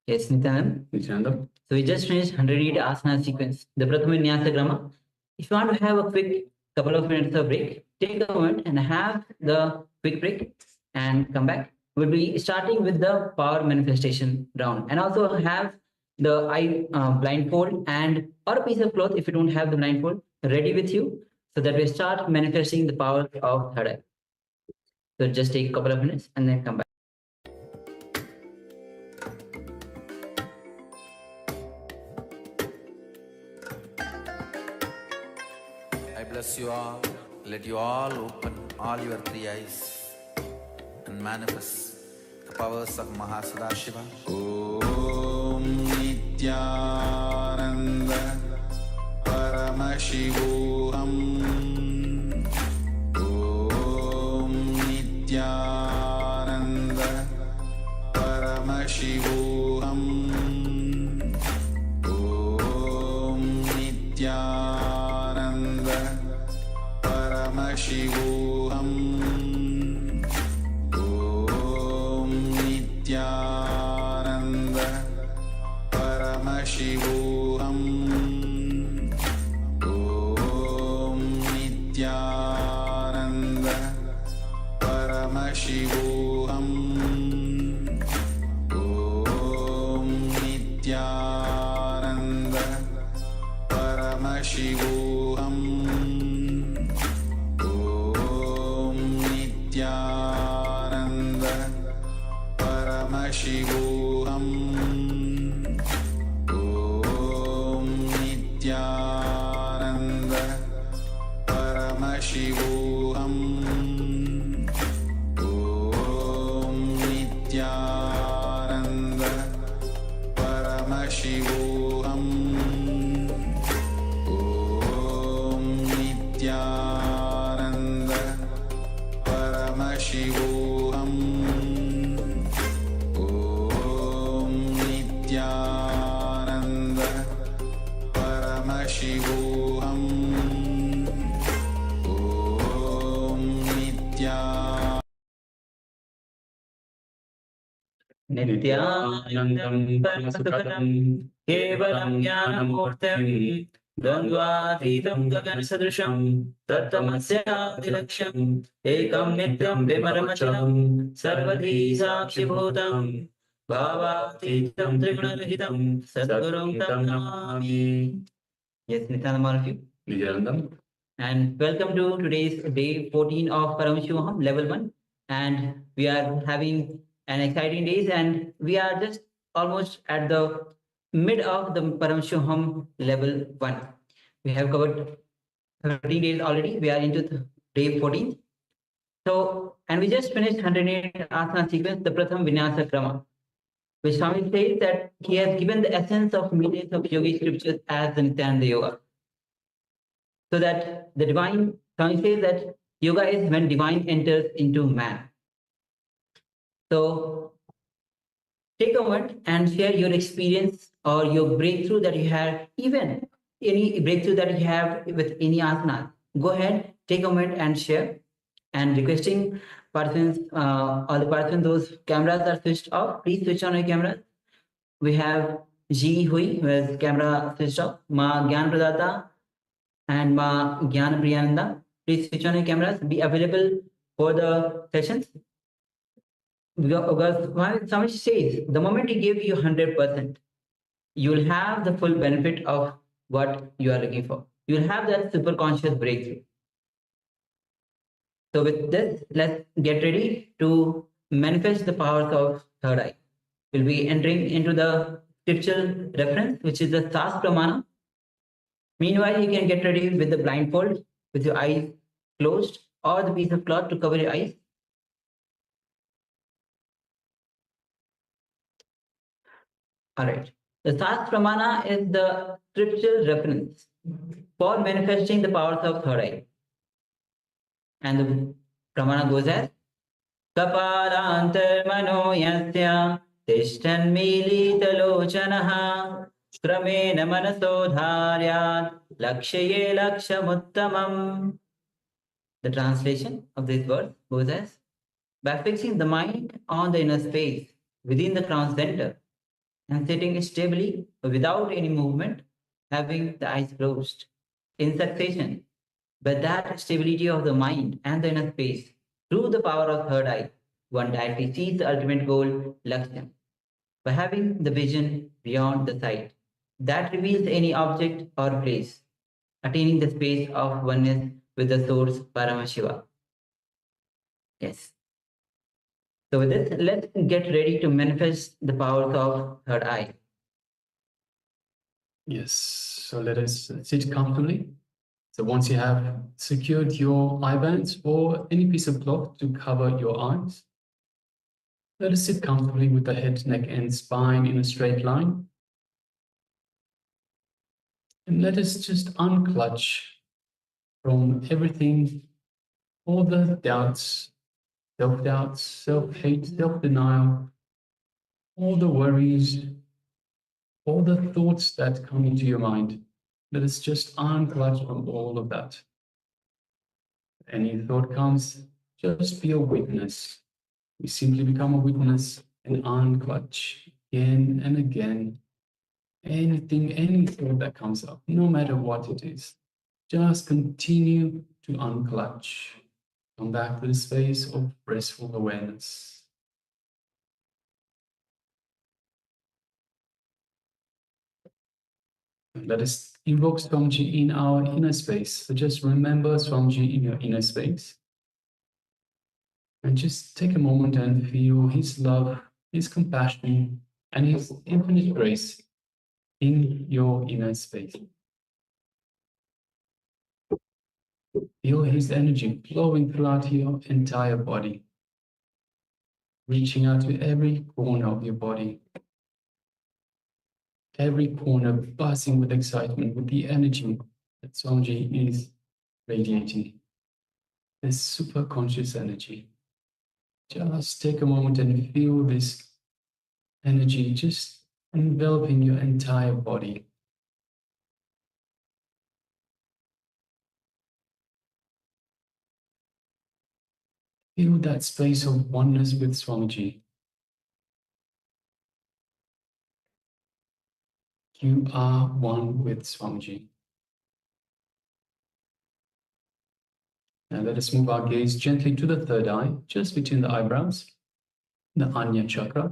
Yes, Nithyananda. So we just finished 108 asana sequence, the Prathama Nyasa Grama. If you want to have a quick couple of minutes of break, take a moment and have the quick break and come back. We'll be starting with the power manifestation round and also have the eye blindfold and or a piece of cloth if you don't have the blindfold ready with you so that we start manifesting the power of third eye. So just take a couple of minutes and then come back. I bless you all. Let you all open all your three eyes and manifest the powers of Mahasadashiva. Om Nithyananda Paramashivoham. Om Nithyananda Paramashivoham. Om Nithyananda Paramashivoham. Om Nithyananda Paramashivoham. Om Nithyananda Paramashivoham. Om Nithyananda Paramashivoham. Om Nithyananda Paramashivoham. Om Nithyananda Paramashivoham. Om Nithyananda Paramashivoham. Om Nithyananda Paramashivoham. Om Nithyananda Paramashivoham. Om Nithyananda Nithyanandam Paramasukadam Kevalam Jnanamurtam Dvandvatītam Gagansadrisham Tattamasya-dilaksham Ekam Nityam Vimaramachanam Sarvadhi Sakshibhutam Bhavatītam Triguna-rahitam Sadgurum Tam Namami. Yes, Nithyananda, all of you. Nithyananda. And welcome to today's day 14 of Paramashivoham Level 1. And we are having an exciting days, and we are just almost at the mid of the Paramashivoham Level 1. We have covered 13 days already. We are into day 14. So, and we just finished 108 asana sequence, the Pratham Vinyasa Krama, which Swami says that he has given the essence of millions of yogi scriptures as the Nithyananda Yoga. So that the divine, Swami says that yoga is when divine enters into man. So take a moment and share your experience or your breakthrough that you had, even any breakthrough that you have with any asana. Go ahead, take a moment and share. And requesting participants, all the participants, those cameras are switched off. Please switch on your cameras. We have Ji Hui, who has camera switched off. Ma Gyan Pradata and Ma Gyan Priyananda. Please switch on your cameras. Be available for the sessions. Because Swami says, the moment you give you 100%, you will have the full benefit of what you are looking for. You will have that super conscious breakthrough. So with this, let's get ready to manifest the powers of third eye. We'll be entering into the scriptural reference, which is the Sas Pramana. Meanwhile, you can get ready with the blindfold, with your eyes closed, or the piece of cloth to cover your eyes. All right. The Sas Pramana is the scriptural reference for manifesting the powers of third eye. And the Pramana goes as Kapalantarmano yasya Tishtanmilitalochanaha Kramena manasodharyat Lakshaye lakshamuttamam. The translation of this verse goes as, by fixing the mind on the inner space within the crown center and sitting stably without any movement, having the eyes closed in succession, by that stability of the mind and the inner space, through the power of third eye, one directly sees the ultimate goal, Lakshya, by having the vision beyond the sight that reveals any object or place, attaining the space of oneness with the source Paramashiva. Yes. So with this, let's get ready to manifest the powers of third eye. Yes, so let us sit comfortably. So once you have secured your eye bands or any piece of cloth to cover your eyes, let us sit comfortably with the head, neck, and spine in a straight line. And let us just unclutch from everything, all the doubts, self-doubts, self-hate, self-denial, all the worries, all the thoughts that come into your mind. Let us just unclutch from all of that. Any thought comes, just be a witness. We simply become a witness and unclutch again and again. Anything, any thought that comes up, no matter what it is, just continue to unclutch. Come back to the space of restful awareness. Let us invoke Swamiji in our inner space. So just remember Swamiji in your inner space. And just take a moment and feel his love, his compassion, and his infinite grace in your inner space. Feel his energy flowing throughout your entire body, reaching out to every corner of your body. Every corner buzzing with excitement, with the energy that Swamiji is radiating. This super conscious energy. Just take a moment and feel this energy just enveloping your entire body. Feel that space of oneness with Swamiji. You are one with Swamiji. Now let us move our gaze gently to the third eye, just between the eyebrows, the Anya chakra.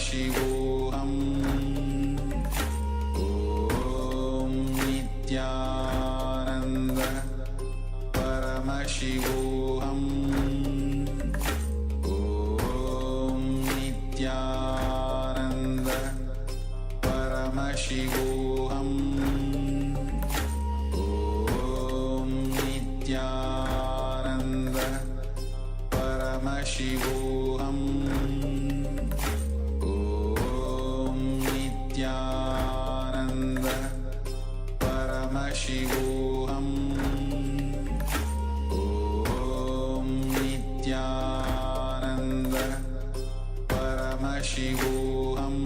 Paramashivoham Om Nithyananda Paramashivoham Om Nithyananda Paramashivoham Om Nithyananda Paramashivoham Om Nithyananda Paramashivoham Om Nithyananda Paramashivoham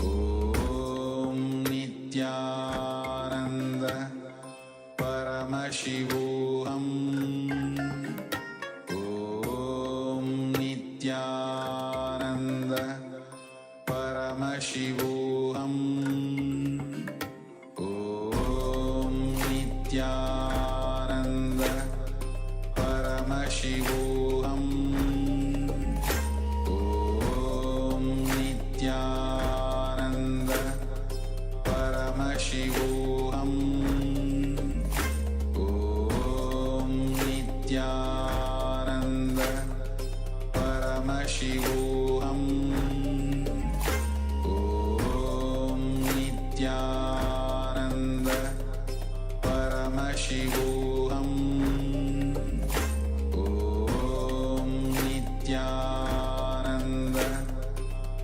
Om Nithyananda Paramashivoham Om Nithyananda Paramashivoham Om Nithyananda Paramashivoham Om Nithyananda Paramashivoham Om Nithyananda Paramashivoham Om Nithyananda Paramashivoham Om Nithyananda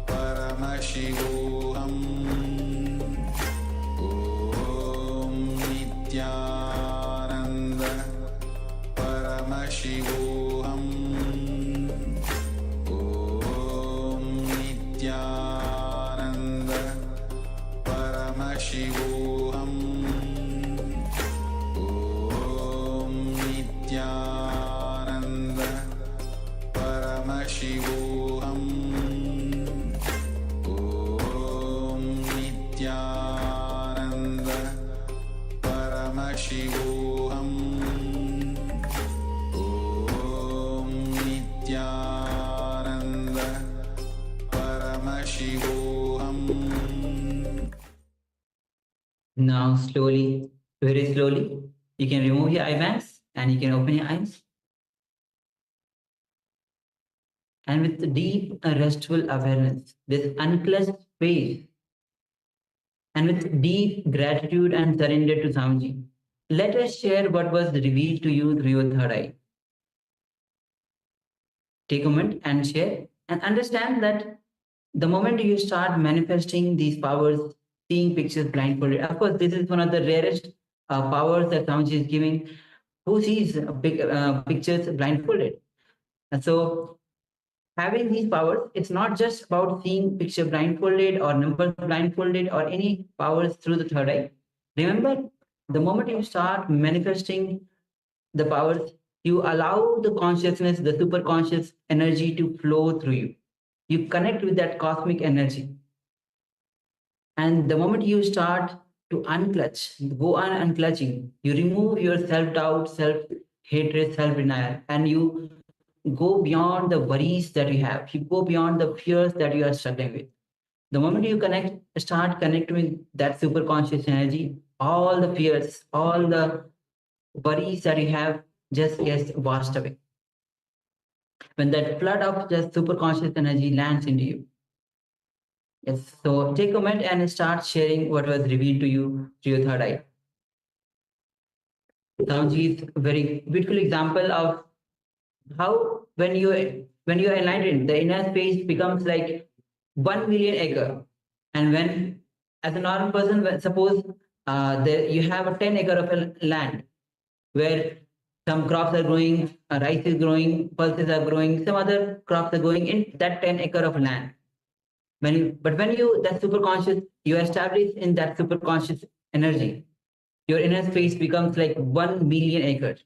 Paramashivoham Om Nithyananda Paramashivoham Om Nithyananda Paramashivoham Om Nithyananda Paramashivoham Om Nithyananda Paramashivoham Om Nithyananda Paramashivoham. Now, slowly, very slowly, you can remove your eye bags and you can open your eyes. And with deep and restful awareness, this unclutched space, and with deep gratitude and surrender to Swamiji, let us share what was revealed to you through your third eye. Take a moment and share, and understand that the moment you start manifesting these powers, seeing pictures blindfolded, of course, this is one of the rarest powers that Swamiji is giving. Who sees pictures blindfolded? And so, having these powers, it's not just about seeing picture blindfolded or numbers blindfolded or any powers through the third eye. Remember, the moment you start manifesting the powers, you allow the consciousness, the superconscious energy to flow through you. You connect with that cosmic energy. And the moment you start to unclutch, go on unclutching, you remove your self-doubt, self-hatred, self-denial, and you go beyond the worries that you have. You go beyond the fears that you are struggling with. The moment you start connecting with that superconscious energy, all the fears, all the worries that you have just gets washed away. When that flood of just superconscious energy lands into you. Yes, so take a moment and start sharing what was revealed to you through your third eye. Swamiji is a very beautiful example of how when you are enlightened, the inner space becomes like 1 million acre. And when, as a normal person, suppose you have a 10 acre of land where some crops are growing, rice is growing, pulses are growing, some other crops are growing in that 10 acre of land. When you that superconscious, you establish in that superconscious energy, your inner space becomes like 1 million acres.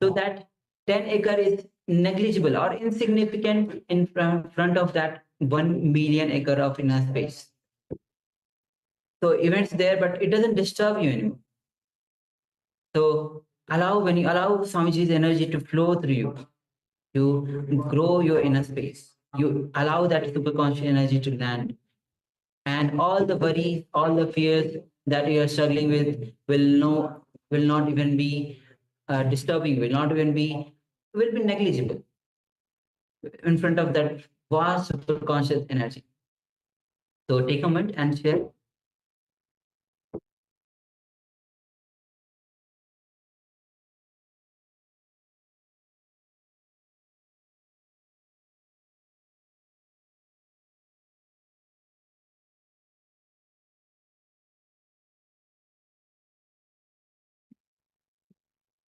So that 10 acre is negligible or insignificant in front of that 1 million acre of inner space. So events there, but it doesn't disturb you anymore. So when you allow Swamiji's energy to flow through you, you grow your inner space. you allow that superconscious energy to land. And all the worries, all the fears that you are struggling with will not even be disturbing, will be negligible in front of that vast superconscious energy. So take a moment and share.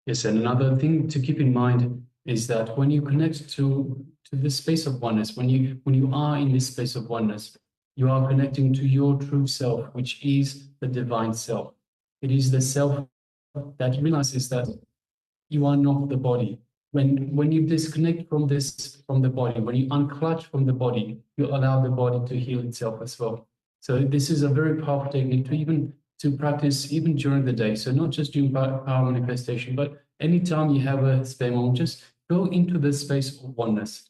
Yes, and another thing to keep in mind is that when you connect to this space of oneness, when you are in this space of oneness, you are connecting to your true self, which is the divine self. It is the self that realizes that you are not the body. When you disconnect from the body, when you unclutch from the body, you allow the body to heal itself as well. So this is a very powerful technique to practice even during the day. So not just during power manifestation, but anytime you have a spare moment, just go into the space of oneness.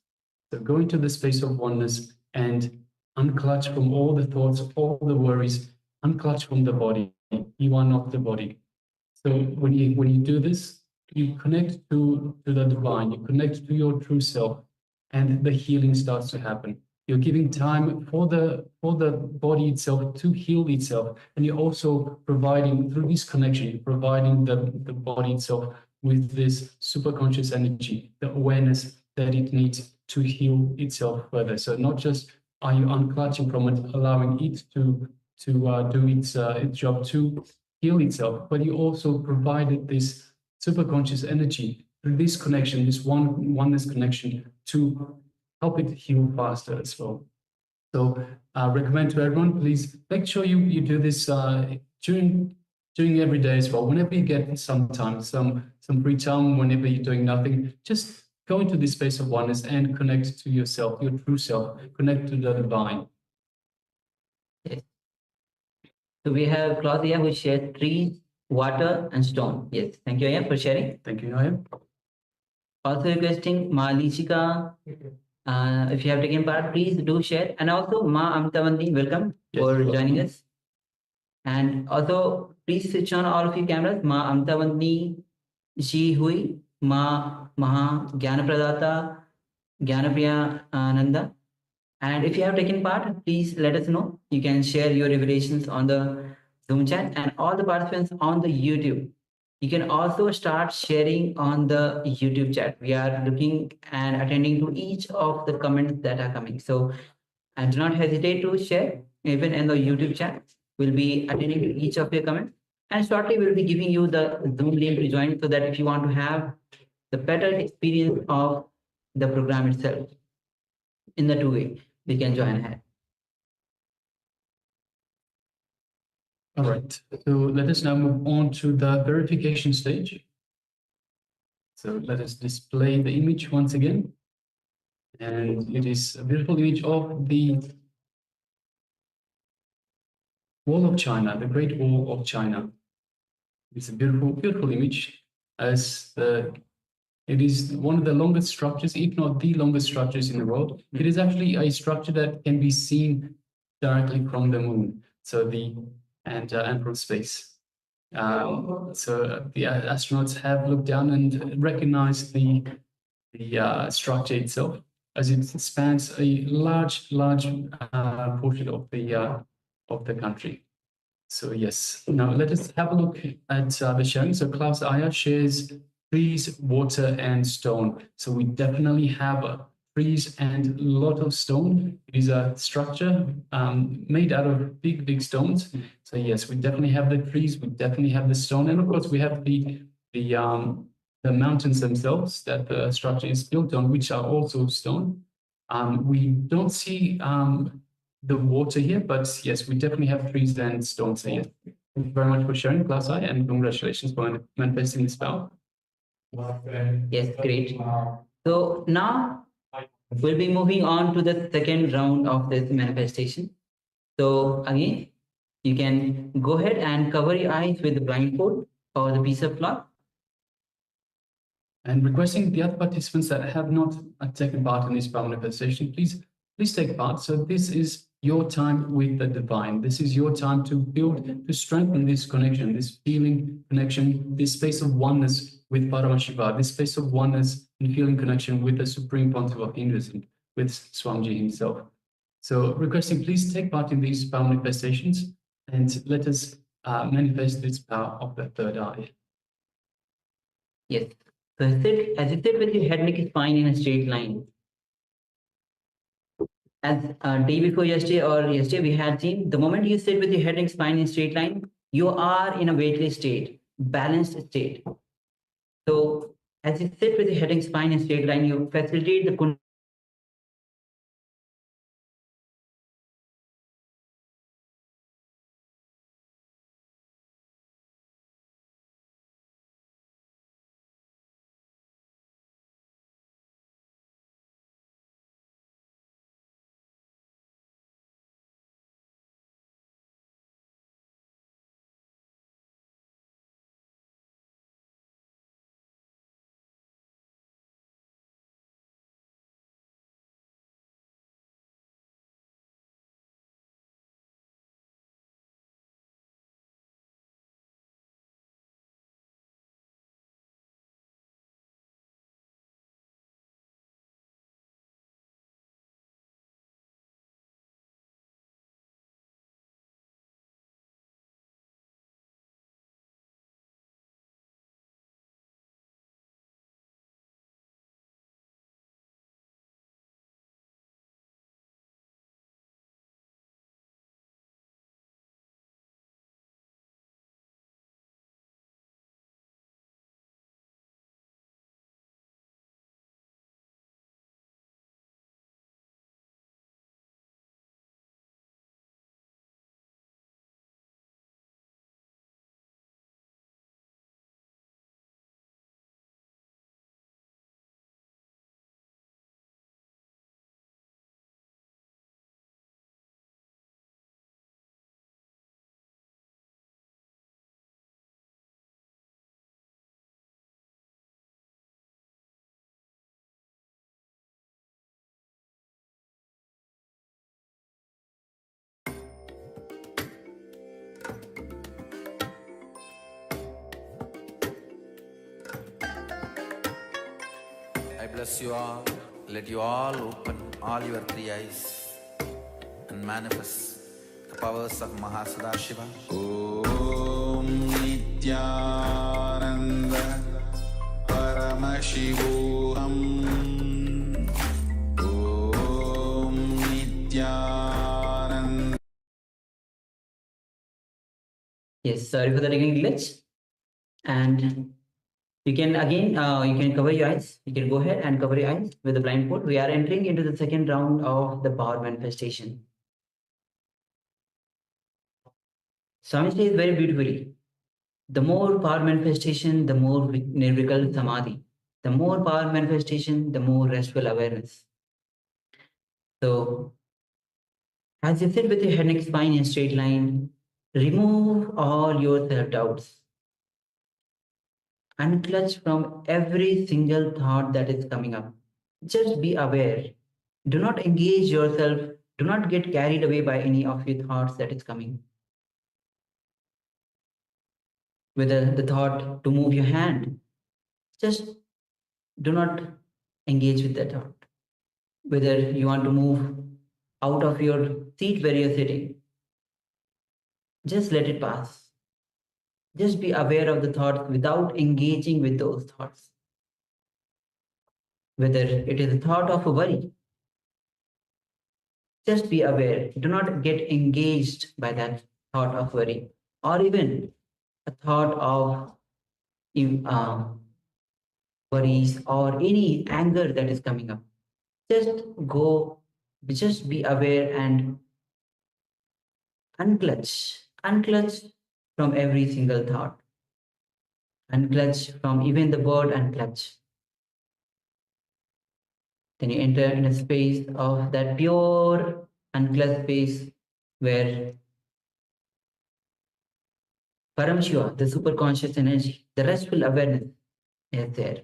So go into the space of oneness and unclutch from all the thoughts, all the worries, unclutch from the body. You are not the body. So when you do this, you connect to the divine, you connect to your true self, and the healing starts to happen. You're giving time for the body itself to heal itself, and you're also providing, through this connection, you're providing the body itself with this superconscious energy, the awareness that it needs to heal itself further. So not just are you unclutching from it, allowing it to do its job to heal itself, but you also provided this superconscious energy through this connection, this oneness connection, to help it heal faster as well. So I recommend to everyone, please make sure you do this during every day as well. Whenever you get some time, some free time, whenever you're doing nothing, just go into this space of oneness and connect to yourself, your true self, connect to the divine. Yes. So we have Claudia who shared trees, water, and stone. Yes, thank you, Aya, for sharing. Thank you, Aya. Also requesting Ma Lichika, if you have taken part, please do share. And also Ma Amtavandi, welcome for joining us. And also please switch on all of your cameras. Ma Amtavandi, Ji Hui, Ma Maha Gyanapradata, Gyanapriya Nanda. And if you have taken part, please let us know. You can share your revelations on the Zoom chat, and all the participants on the YouTube. You can also start sharing on the YouTube chat. We are looking and attending to each of the comments that are coming. So and do not hesitate to share even in the YouTube chat. We'll be attending to each of your comments. And shortly we'll be giving you the Zoom link to join, so that if you want to have the better experience of the program itself in the two-way, we can join ahead. All right, so let us now move on to the verification stage. So let us display the image once again. And it is a beautiful image of the Wall of China, the Great Wall of China. It's a beautiful, beautiful image, as it is one of the longest structures, if not the longest structures in the world. It is actually a structure that can be seen directly from the moon. So and from space. So the astronauts have looked down and recognized the structure itself, as it spans a large portion of the country. So yes, now let us have a look at the sharing. So Klaus Aya shares trees, water, and stone. So we definitely have trees and a lot of stone. It is a structure made out of big stones. So yes, we definitely have the trees, we definitely have the stone, and of course we have the mountains themselves that the structure is built on, which are also stone. We don't see the water here, but yes, we definitely have trees and stones here. Thank you very much for sharing, Klaus Aya, and congratulations for manifesting this power. Yes, great. So now we'll be moving on to the second round of this manifestation. So again, you can go ahead and cover your eyes with the blindfold or the piece of cloth. And requesting the other participants that have not taken part in this power manifestation, please take part. So this is your time with the divine. This is your time to build, to strengthen this connection, this feeling connection, this space of oneness with Paramashiva, this space of oneness and feeling connection with the Supreme Pontiff of Hinduism, with Swamiji himself. So requesting, please take part in these power manifestations and let us manifest this power of the third eye. Yes. So as you sit with your head, neck, spine in a straight line. As day before yesterday or yesterday we had seen, the moment you sit with your head and spine in a straight line, you are in a weightless state, balanced state. So as you sit with your head and spine in a straight line, you facilitate the I bless you all. Let you all open all your three eyes and manifest the powers of Mahasadashiva. Om Nithyananda Paramashivoham. Om Nithyananda. Yes, sorry for the technical glitch. And you can again, you can cover your eyes. You can go ahead and cover your eyes with the blindfold. We are entering into the second round of the power manifestation. Swami says very beautifully, the more power manifestation, the more nirvikal samadhi. The more power manifestation, the more restful awareness. So as you sit with your head, neck, spine in a straight line, remove all your self-doubts. Unclutch from every single thought that is coming up. Just be aware. Do not engage yourself. Do not get carried away by any of your thoughts that is coming. Whether the thought to move your hand, just do not engage with that thought. Whether you want to move out of your seat where you're sitting, just let it pass. Just be aware of the thoughts without engaging with those thoughts. Whether it is a thought of a worry, just be aware. Do not get engaged by that thought of worry, or even a thought of worries or any anger that is coming up. Just be aware and unclutch from every single thought. Unclutch from even the word unclutch. Then you enter in a space of that pure unclutched space where Paramashiva, the superconscious energy, the restful awareness is there.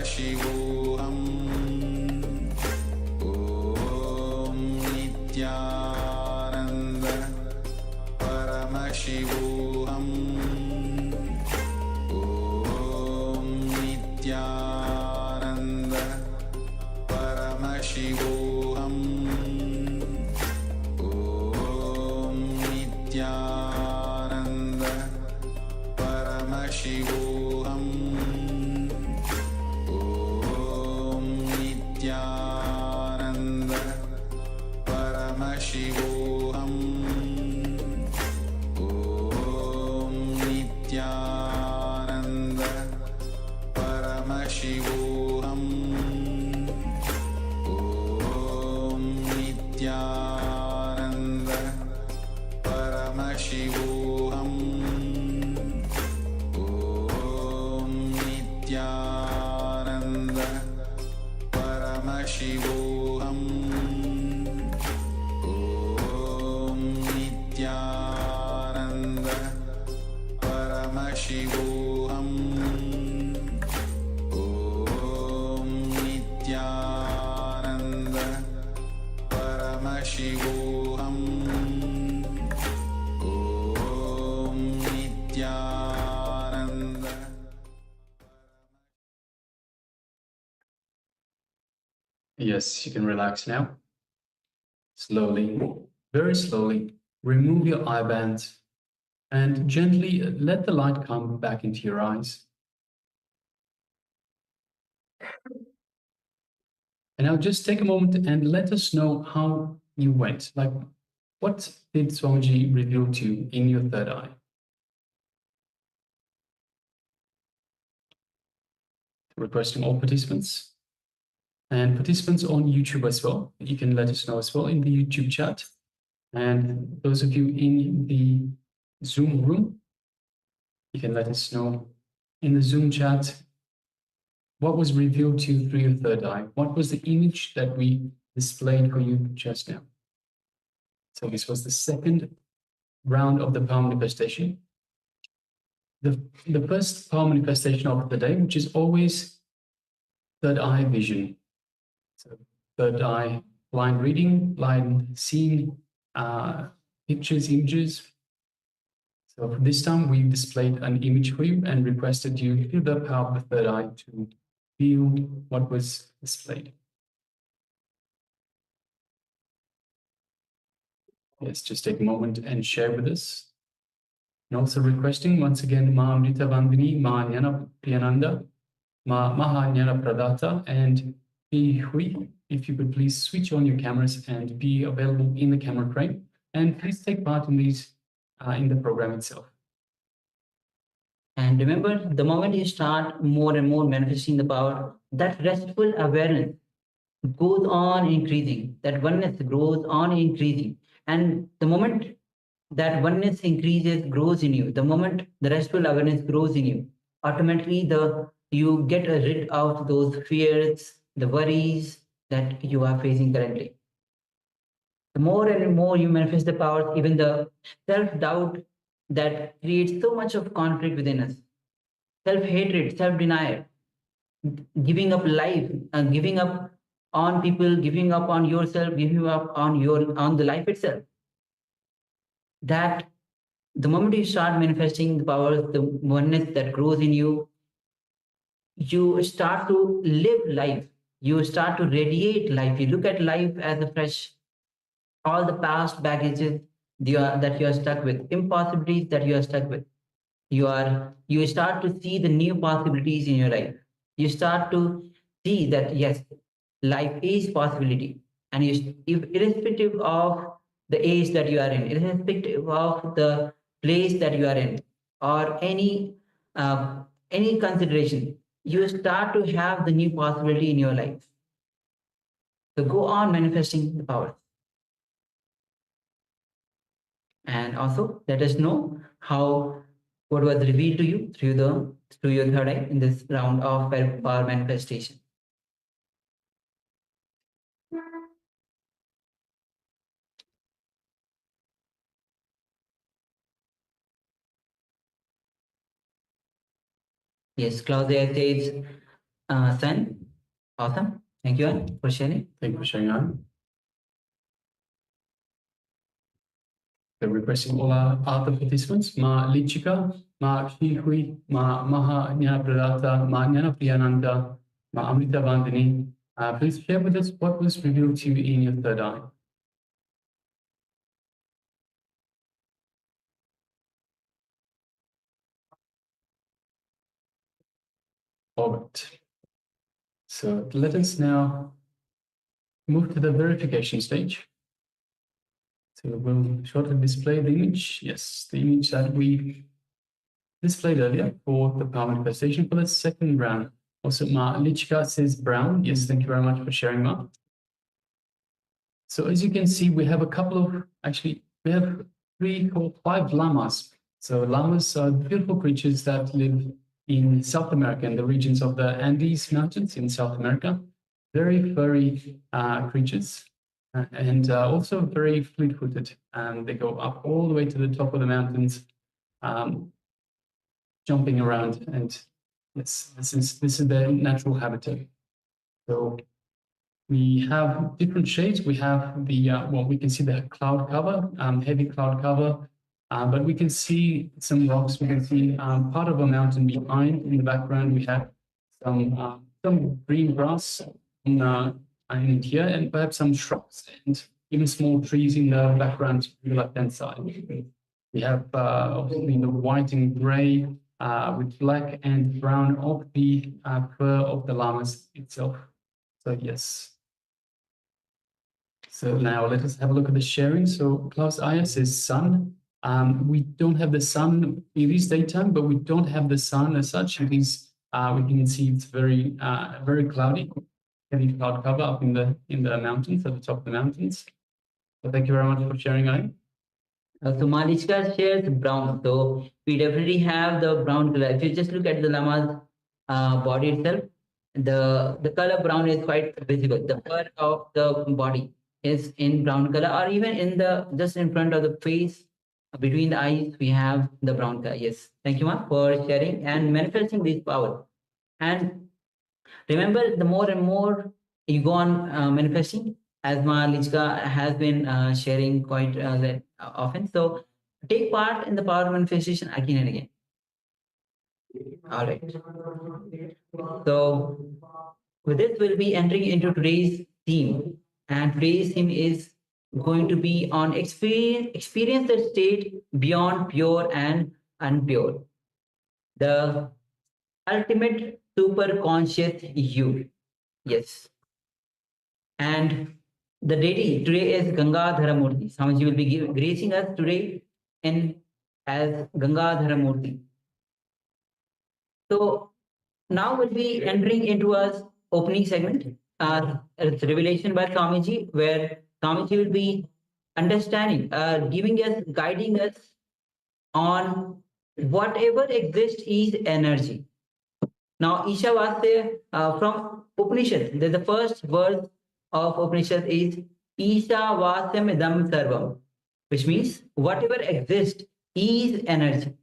Paramashivoham Om Nithyananda Paramashivoham Om Nithyananda Paramashivoham Om Nithyananda Paramashivoham Om Nithyananda Paramashivoham Om Nithyananda Paramashivoham Om Nithyananda Paramashivoham Om Nithyananda Paramashivoham Om Nithyananda Paramashivoham Om Nithyananda Paramashivoham Om Nithyananda. Yes, you can relax now. Slowly, very slowly, remove your eye bands and gently let the light come back into your eyes. And now just take a moment and let us know how you went. Like, what did Swamiji reveal to you in your third eye? Requesting all participants and participants on YouTube as well. You can let us know as well in the YouTube chat. And those of you in the Zoom room, you can let us know in the Zoom chat what was revealed to you through your third eye. What was the image that we displayed for you just now? So this was the second round of the power manifestation. The first power manifestation of the day, which is always third eye vision. So third eye blind reading, blind seeing pictures, images. So for this time, we displayed an image for you and requested you through the power of the third eye to feel what was displayed. Yes, just take a moment and share with us. And also requesting once again, Ma Amrita Vandini, Ma Jnana Priyananda, Ma Maha Jnana Pradata, and P Hui, if you could please switch on your cameras and be available in the camera frame. And please take part in these in the program itself. And remember, the moment you start more and more manifesting the power, that restful awareness goes on increasing, that oneness grows on increasing. And the moment that oneness increases, grows in you, the moment the restful awareness grows in you, automatically you get rid of those fears, the worries that you are facing currently. The more and more you manifest the powers, even the self-doubt that creates so much of conflict within us, self-hatred, self-denial, giving up life, giving up on people, giving up on yourself, giving up on the life itself. That the moment you start manifesting the powers, the oneness that grows in you, you start to live life. You start to radiate life. You look at life as a fresh, all the past baggages that you are stuck with, impossibilities that you are stuck with. You start to see the new possibilities in your life. You start to see that yes, life is possibility, and irrespective of the age that you are in, irrespective of the place that you are in, or any consideration, you start to have the new possibility in your life. So go on manifesting the power. And also let us know what was revealed to you through your third eye in this round of power manifestation. Yes, Claudia says, Sun. Awesome. Thank you Ann, for sharing. Thank you for sharing, Ann. So requesting all our other participants, Ma Lichika, Ma Shihui, Ma Maha Jnana Pradata, Ma Jnana Priyananda, Ma Amrita Vandini. Please share with us what was revealed to you in your third eye. All right. So let us now move to the verification stage. So we'll shortly display the image. Yes, the image that we displayed earlier for the power manifestation for the second round. Also, Ma Lichka says brown. Yes, thank you very much for sharing, Ma. So as you can see, we have a couple of, actually, we have 3, 4, 5 llamas. So llamas are beautiful creatures that live in South America, in the regions of the Andes Mountains in South America. Very furry creatures. And also very fleet-footed. They go up all the way to the top of the mountains, jumping around. And yes, this is their natural habitat. So we have different shades. We have the, well, we can see the cloud cover, heavy cloud cover, but we can see some rocks. We can see part of a mountain behind. In the background, we have some green grass in here, and perhaps some shrubs and even small trees in the background to the left-hand side. We have obviously the white and gray with black and brown of the fur of the llamas itself. So yes. So now let us have a look at the sharing. So Klaus Ayer says sun. We don't have the sun. It is daytime, but we don't have the sun as such. It is, we can see it's very cloudy. Heavy cloud cover up in the mountains, at the top of the mountains. So thank you very much for sharing, Ayer. So Malishka shares brown. So we definitely have the brown color. If you just look at the llama's body itself, the color brown is quite visible. The fur of the body is in brown color, or even in the just in front of the face, between the eyes, we have the brown color. Yes, thank you, Ma, for sharing and manifesting this power. And remember, the more and more you go on manifesting, as Ma Lichka has been sharing quite often. So take part in the power of manifestation again and again. All right. So with this, we'll be entering into today's theme. And today's theme is going to be on experience the state beyond pure and unpure. The ultimate super conscious you. Yes. And the deity today is Gangadhara Murthy. Swamiji will be gracing us today as Gangadhara Murthy. So now we'll be entering into our opening segment, it's revelation by Swamiji, where Swamiji will be understanding, giving us, guiding us on whatever exists is energy. Now, Isha Vasya from Upanishad, the first verse of Upanishad is Isha Vasyam Idam Sarvam, which means whatever exists is energy.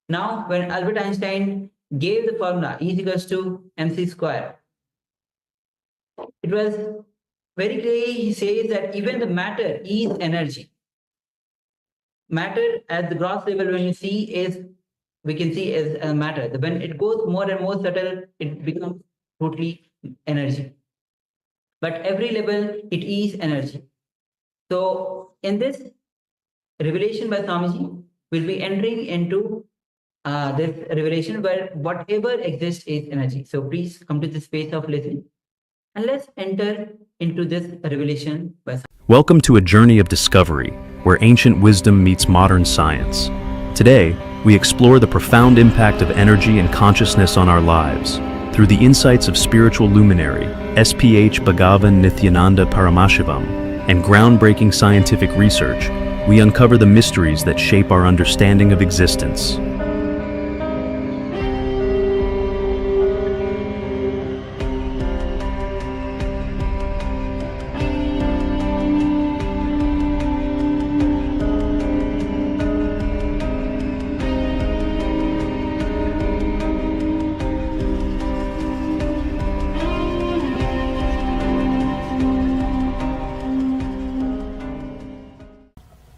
Now, when Albert Einstein gave the formula E is equals to mc square, it was very clear. He says that even the matter is energy. Matter at the gross level, when you see, is we can see as a matter. When it goes more and more subtle, it becomes totally energy. But every level, it is energy. So in this revelation by Swamiji, we'll be entering into this revelation where whatever exists is energy. So please come to the space of listening and let's enter into this revelation by Swamiji. Welcome to a journey of discovery where ancient wisdom meets modern science. Today, we explore the profound impact of energy and consciousness on our lives. Through the insights of spiritual luminary, SPH Bhagavan Nithyananda Paramashivoham, and groundbreaking scientific research, we uncover the mysteries that shape our understanding of existence.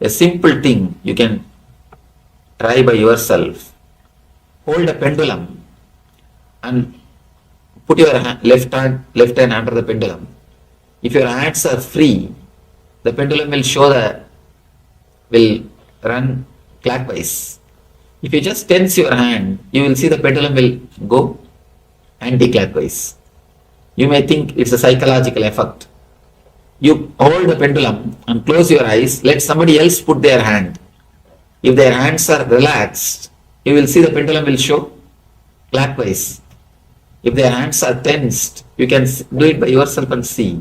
A simple thing you can try by yourself. Hold a pendulum and put your left hand under the pendulum. If your hands are free, the pendulum will run clockwise. If you just tense your hand, you will see the pendulum will go anti-clockwise. You may think it's a psychological effect. You hold the pendulum and close your eyes, let somebody else put their hand. If their hands are relaxed, you will see the pendulum will show clockwise. If their hands are tensed, you can do it by yourself and see.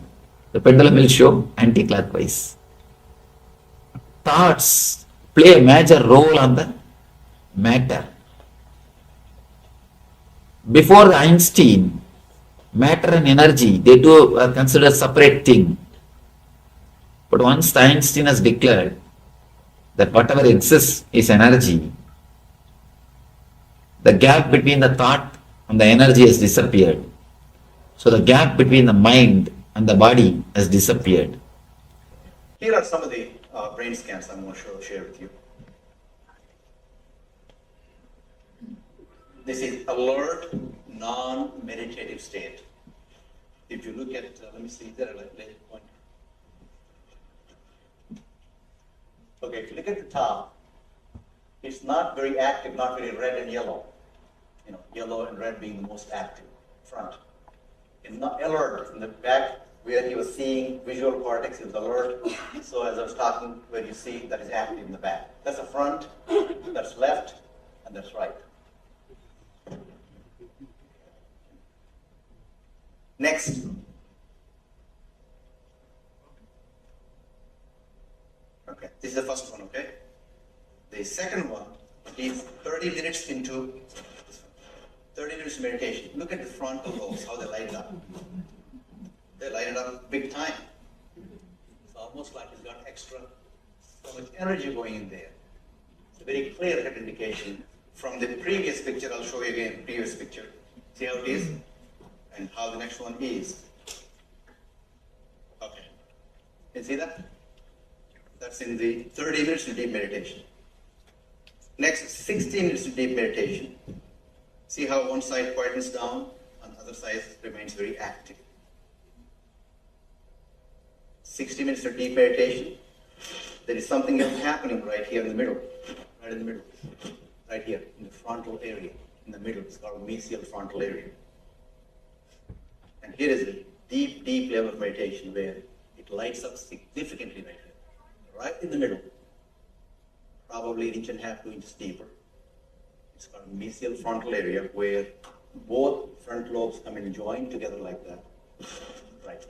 The pendulum will show anti-clockwise. Thoughts play a major role on the matter. Before the Einstein, matter and energy, they two are considered separate thing. But once Einstein has declared that whatever exists is energy, the gap between the thought and the energy has disappeared. So the gap between the mind and the body has disappeared. Here are some of the brain scans I'm going to share with you. This is alert, non-meditative state. If you look at, let me see, there are like point. Okay, if you look at the top, it's not very active, not very red and yellow. You know, yellow and red being the most active front. It's not alert in the back where he was seeing visual cortex, he was alert. So as I was talking, where you see that is active in the back. That's the front, that's left, and that's right. Next. Okay, this is the first one, okay? The second one is 30 minutes into 30 minutes meditation. Look at the frontal lobes, how they light it up. They light it up big time. It's almost like it's got extra, so much energy going in there. It's a very clear-cut indication. From the previous picture, I'll show you again, previous picture. See how it is? And how the next one is. Okay. You see that? That's in the 30 minutes of deep meditation. Next, 60 minutes of deep meditation. See how one side quietens down and the other side remains very active. 60 minutes of deep meditation. There is something else happening right here in the middle. Right in the middle. Right here in the frontal area. In the middle. It's called mesial frontal area. And here is a deep, deep level of meditation where it lights up significantly right here. Right in the middle. Probably an inch and a half, 2 inches deeper. It's called mesial frontal area where both front lobes come and join together like that. Right.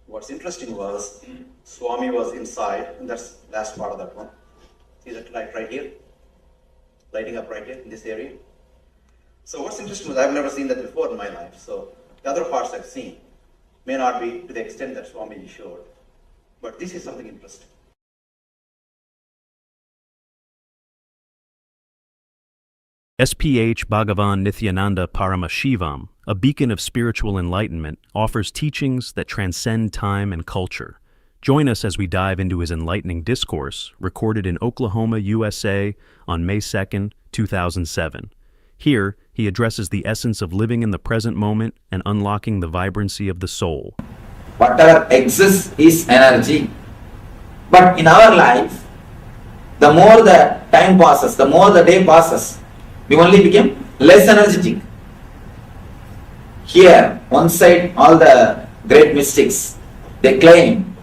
What's interesting was Swami was inside, and that's the last part of that one. See that light right here? Lighting up right here in this area. So what's interesting was I've never seen that before in my life. So the other parts I've seen may not be to the extent that Swamiji showed. But this is something interesting. SPH Bhagavan Nithyananda Paramashivoham, a beacon of spiritual enlightenment, offers teachings that transcend time and culture. Join us as we dive into his enlightening discourse, recorded in Oklahoma, USA on May 2nd, 2007. Here, he addresses the essence of living in the present moment and unlocking the vibrancy of the soul. Whatever exists is energy. But in our life, the more the time passes, the more the day passes, we only become less energetic. Here, one side, all the great mystics, they claim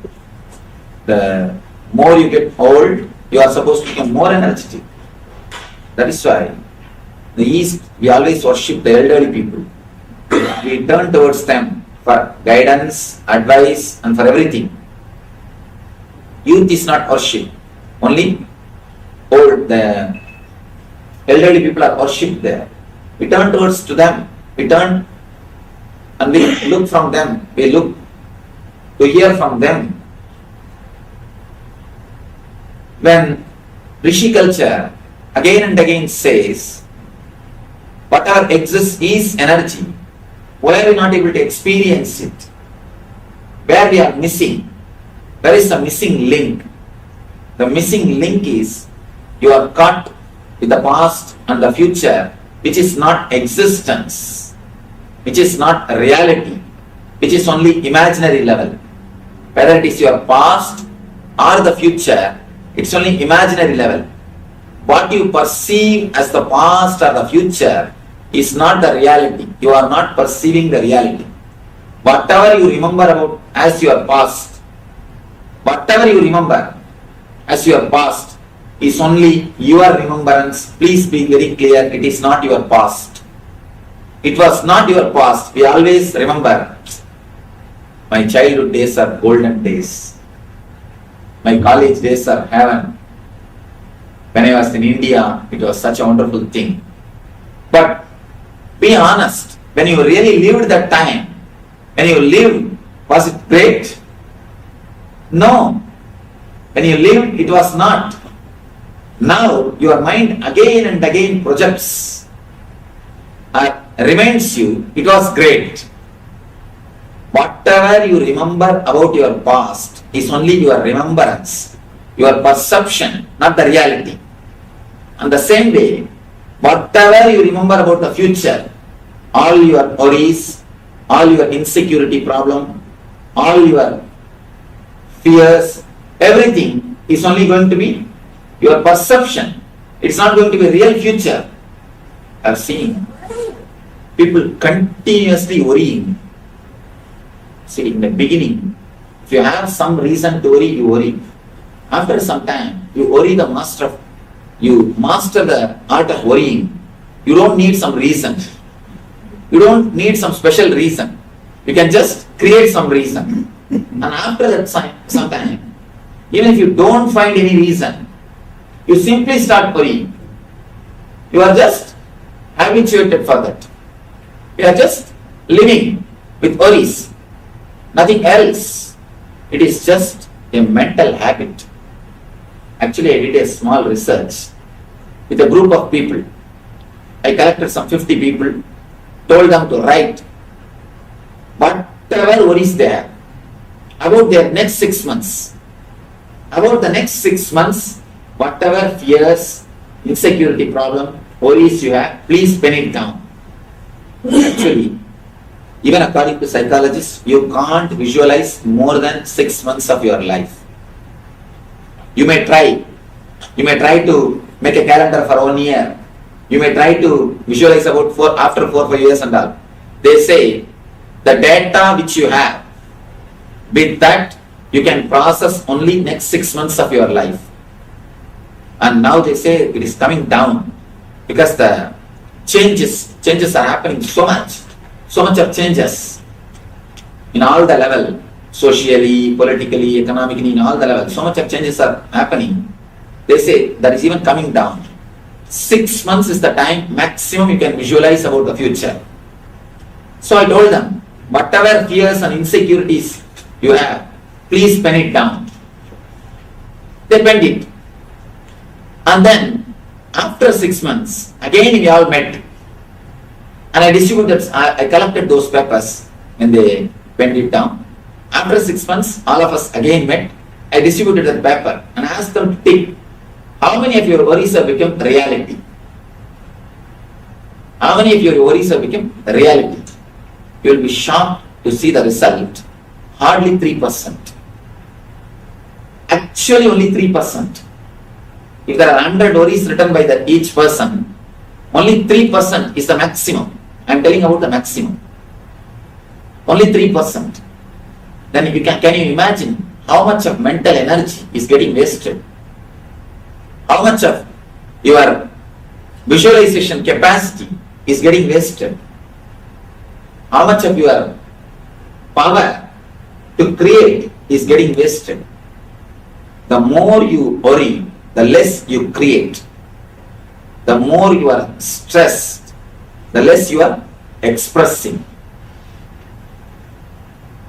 the more you get old, you are supposed to become more energetic. That is why in the East, we always worship the elderly people. We turn towards them for guidance, advice, and for everything. Youth is not worship. Only old, the elderly people are worshipped there. We turn towards to them. We turn and we look from them. We look to hear from them. When Rishi culture again and again says, whatever exists is energy, why are we not able to experience it? Where we are missing? There is a missing link. the missing link is you are caught with the past and the future, which is not existence, which is not reality, which is only imaginary level. Whether it is your past or the future, it's only imaginary level. What you perceive as the past or the future is not the reality. You are not perceiving the reality. Whatever you remember about as your past, whatever you remember as your past is only your remembrance. Please be very clear, it is not your past. It was not your past. We always remember, my childhood days are golden days. My college days are heaven. When I was in India, it was such a wonderful thing. But be honest, when you really lived that time, when you lived, was it great? No. When you lived, it was not. Now your mind again and again projects, reminds you it was great. Whatever you remember about your past is only your remembrance, your perception, not the reality. And the same way, whatever you remember about the future, all your worries, all your insecurity problem, all your fears, everything is only going to be your perception. It's not going to be a real future. I've seen people continuously worrying. See, in the beginning, if you have some reason to worry, you worry. After some time, you worry you master the art of worrying. You don't need some reason. You don't need some special reason. You can just create some reason. And after that some time, even if you don't find any reason, you simply start worrying. You are just habituated for that. You are just living with worries. Nothing else. It is just a mental habit. Actually, I did a small research with a group of people. I collected some 50 people, told them to write whatever worries they have about their next 6 months. About the next 6 months, whatever fears, insecurity problem, worries you have, please pen it down. Actually, even according to psychologists, you can't visualize more than 6 months of your life. You may try to make a calendar for 1 year. You may try to visualize about after 4 or 5 years and all. They say the data which you have, with that you can process only next 6 months of your life. And now they say it is coming down because the changes are happening so much of changes in all the level, socially, politically, economically, in all the levels, so much of changes are happening. They say that is even coming down. 6 months is the time maximum you can visualize about the future. So I told them, whatever fears and insecurities you have, please pen it down. They penned it. And then, after 6 months, again we all met. And I collected those papers when they penned it down. After 6 months, all of us again met. I distributed the paper and asked them to tick how many of your worries have become reality. How many of your worries have become reality? You will be shocked to see the result. Hardly 3%. Actually only 3%. If there are 100 worries written by each person, only 3% is the maximum. I am telling about the maximum. Only 3%. Then can you imagine how much of mental energy is getting wasted? How much of your visualization capacity is getting wasted? How much of your power to create is getting wasted? The more you worry, the less you create. The more you are stressed, the less you are expressing.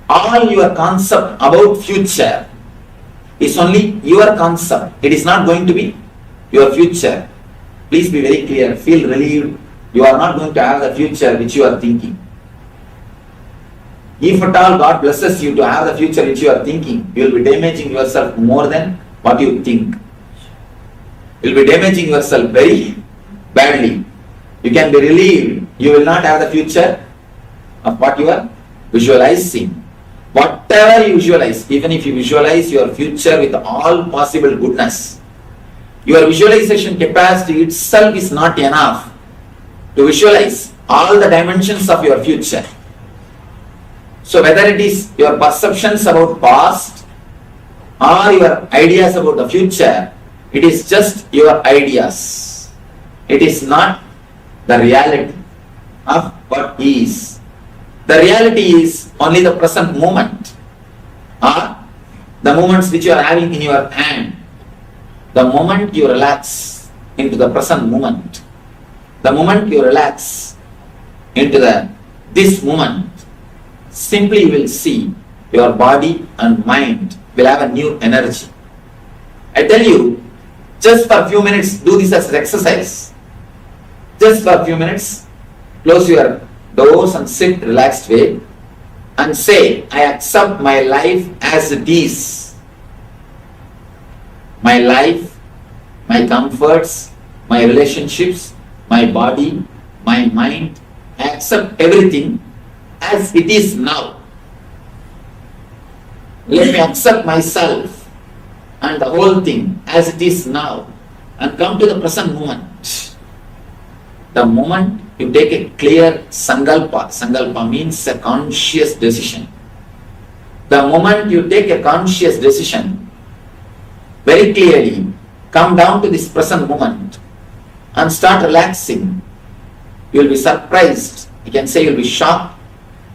All your concept about future is only your concept. It is not going to be your future. Please be very clear. Feel relieved. You are not going to have the future which you are thinking. If at all God blesses you to have the future which you are thinking, you will be damaging yourself more than what you think. You'll be damaging yourself very badly. You can be relieved. You will not have the future of what you are visualizing. Whatever you visualize, even if you visualize your future with all possible goodness, your visualization capacity itself is not enough to visualize all the dimensions of your future. So whether it is your perceptions about past or your ideas about the future, it is just your ideas. It is not the reality of what is. The reality is only the present moment, or the moments which you are having in your hand. The moment you relax into the present moment, the moment you relax into this moment, simply you will see your body and mind will have a new energy. I tell you, just for a few minutes, do this as an exercise. Just for a few minutes, close your doors and sit relaxed way and say, I accept my life as it is. My life, my comforts, my relationships, my body, my mind, I accept everything as it is now. Let me accept myself and the whole thing as it is now and come to the present moment. The moment you take a clear sankalpa means a conscious decision. The moment you take a conscious decision, very clearly come down to this present moment and start relaxing, you will be surprised, you can say you will be shocked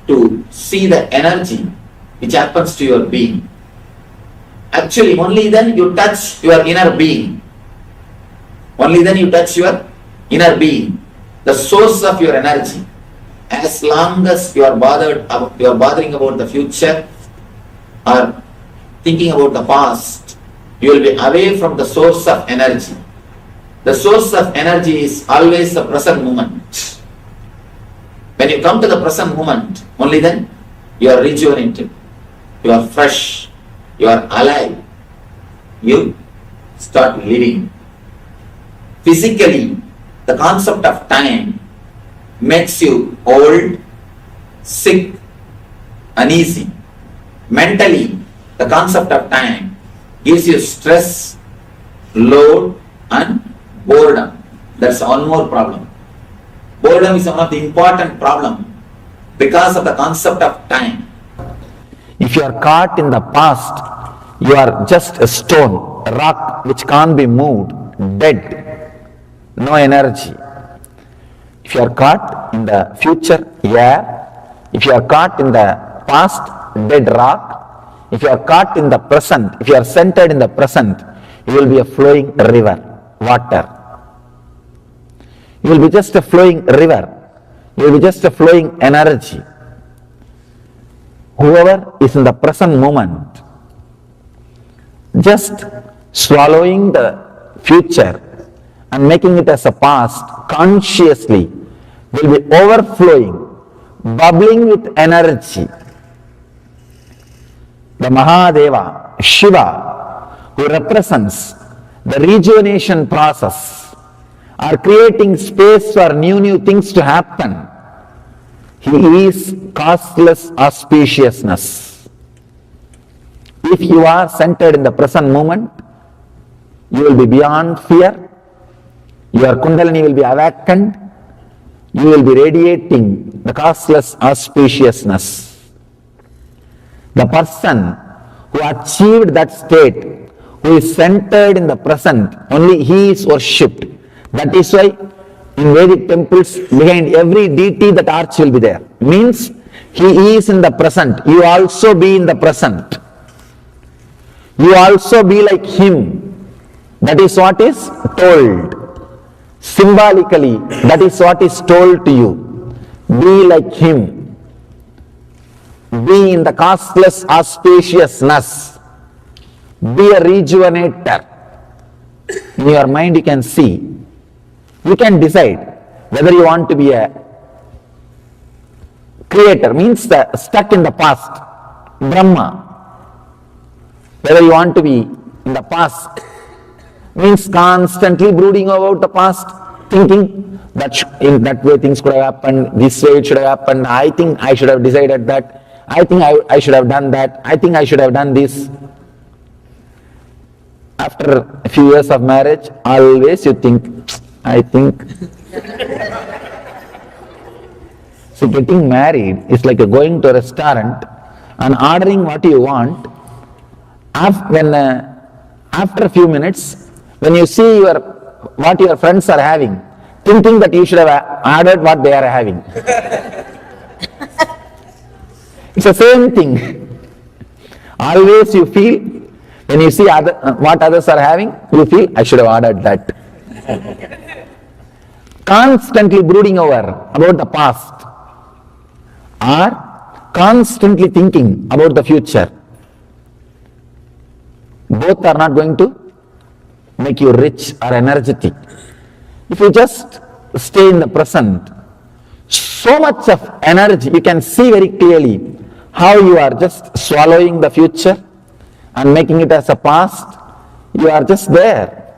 to see the energy which happens to your being. Actually, only then you touch your inner being. Only then you touch your inner being, the source of your energy. As long as you are bothering about the future or thinking about the past, you will be away from the source of energy. The source of energy is always the present moment. When you come to the present moment, only then you are rejuvenated, you are fresh, you are alive, you start living. Physically, the concept of time makes you old, sick, uneasy. Mentally, the concept of time gives you stress, load and boredom. That's one more problem. Boredom is one of the important problems because of the concept of time. If you are caught in the past, you are just a stone, a rock which can't be moved, dead, no energy. If you are caught in the future, if you are caught in the past, dead rock. If you are caught in the present, if you are centered in the present, you will be a flowing river, water. You will be just a flowing river. You will be just a flowing energy. Whoever is in the present moment, just swallowing the future and making it as a past consciously, will be overflowing, bubbling with energy. The Mahadeva, Shiva, who represents the rejuvenation process, are creating space for new things to happen. He is causeless auspiciousness. If you are centered in the present moment, you will be beyond fear, your Kundalini will be awakened, you will be radiating the causeless auspiciousness. The person who achieved that state, who is centered in the present, only he is worshipped. That is why in Vedic temples, behind every deity that arch will be there. Means he is in the present. You also be in the present. You also be like him. That is what is told. Symbolically, that is what is told to you. Be like him. Be in the causeless auspiciousness. Be a rejuvenator. In your mind you can see. You can decide whether you want to be a creator, means stuck in the past, Brahma. Whether you want to be in the past, Means constantly brooding about the past, thinking that in that way things could have happened, this way it should have happened, I think I should have decided that, I think I should have done that, I think I should have done this. After a few years of marriage, always you think, I think. So getting married is like going to a restaurant and ordering what you want. After a few minutes, when you see what your friends are having, thinking that you should have ordered what they are having. It's the same thing. Always you feel, when you see what others are having, you feel, I should have ordered that. Constantly brooding about the past, or constantly thinking about the future. Both are not going to make you rich or energetic. If you just stay in the present, so much of energy, you can see very clearly how you are just swallowing the future and making it as a past. You are just there.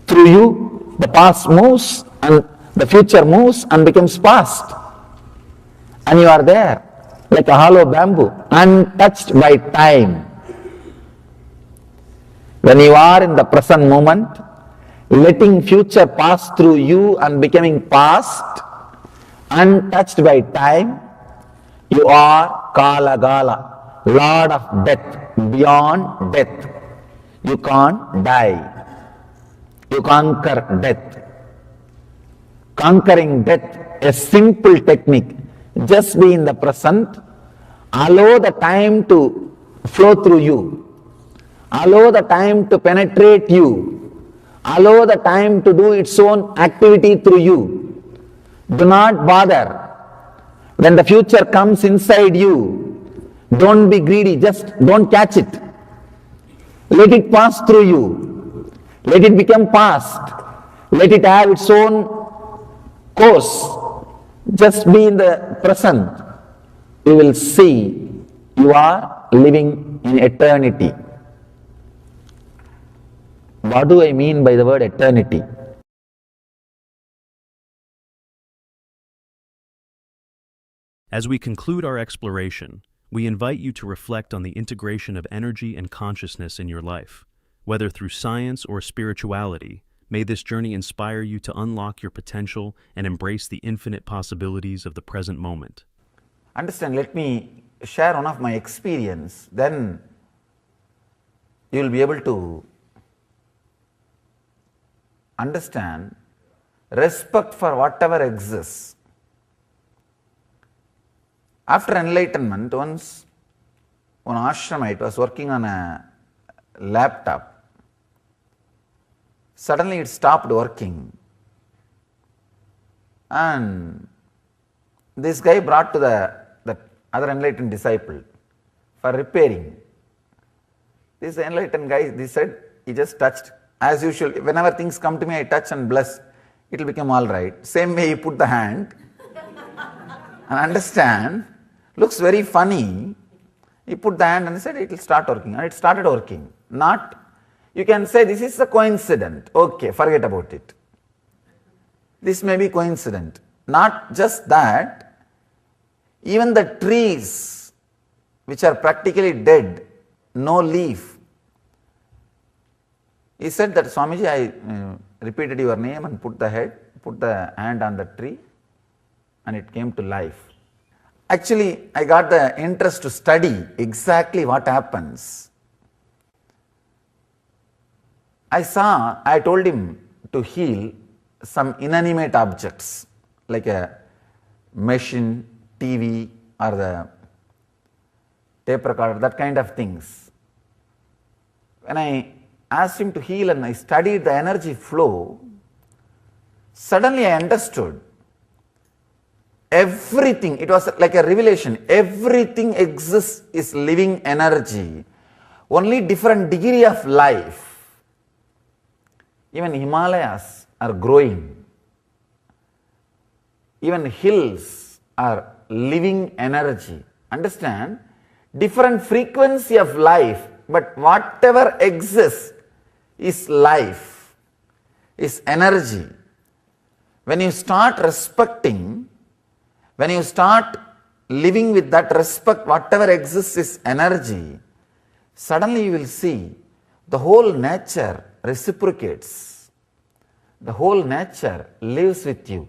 Through you, the past moves and the future moves and becomes past. And you are there like a hollow bamboo, untouched by time. When you are in the present moment, letting future pass through you and becoming past, untouched by time, you are Kala-Gala, Lord of death, beyond death. You can't die. You conquer death. Conquering death, a simple technique. Just be in the present, allow the time to flow through you. Allow the time to penetrate you. Allow the time to do its own activity through you. Do not bother. When the future comes inside you, don't be greedy, just don't catch it. Let it pass through you. Let it become past. Let it have its own course. Just be in the present. You will see you are living in eternity. What do I mean by the word eternity? As we conclude our exploration, we invite you to reflect on the integration of energy and consciousness in your life. Whether through science or spirituality, may this journey inspire you to unlock your potential and embrace the infinite possibilities of the present moment. Understand, let me share one of my experience, then you will be able to understand respect for whatever exists. After enlightenment, once one ashramite was working on a laptop. Suddenly it stopped working, and this guy brought to the other enlightened disciple for repairing. This enlightened guy, he said, he just touched. As usual, whenever things come to me, I touch and bless, it will become all right. Same way he put the hand and understand, looks very funny. He put the hand and he said it will start working, and it started working. Not, you can say this is a coincidence, okay, forget about it. This may be coincident. Not just that, even the trees which are practically dead, no leaf. He said that, Swamiji, I repeated your name and put the hand on the tree, and it came to life. Actually, I got the interest to study exactly what happens. I told him to heal some inanimate objects like a machine, TV, or the tape recorder, that kind of things. When I asked him to heal and I studied the energy flow, suddenly I understood everything. It was like a revelation. Everything exists is living energy, only different degree of life. Even Himalayas are growing. Even hills are living energy. Understand? Different frequency of life, but whatever exists is life, is energy. When you start respecting, when you start living with that respect, whatever exists is energy, suddenly you will see the whole nature reciprocates. The whole nature lives with you.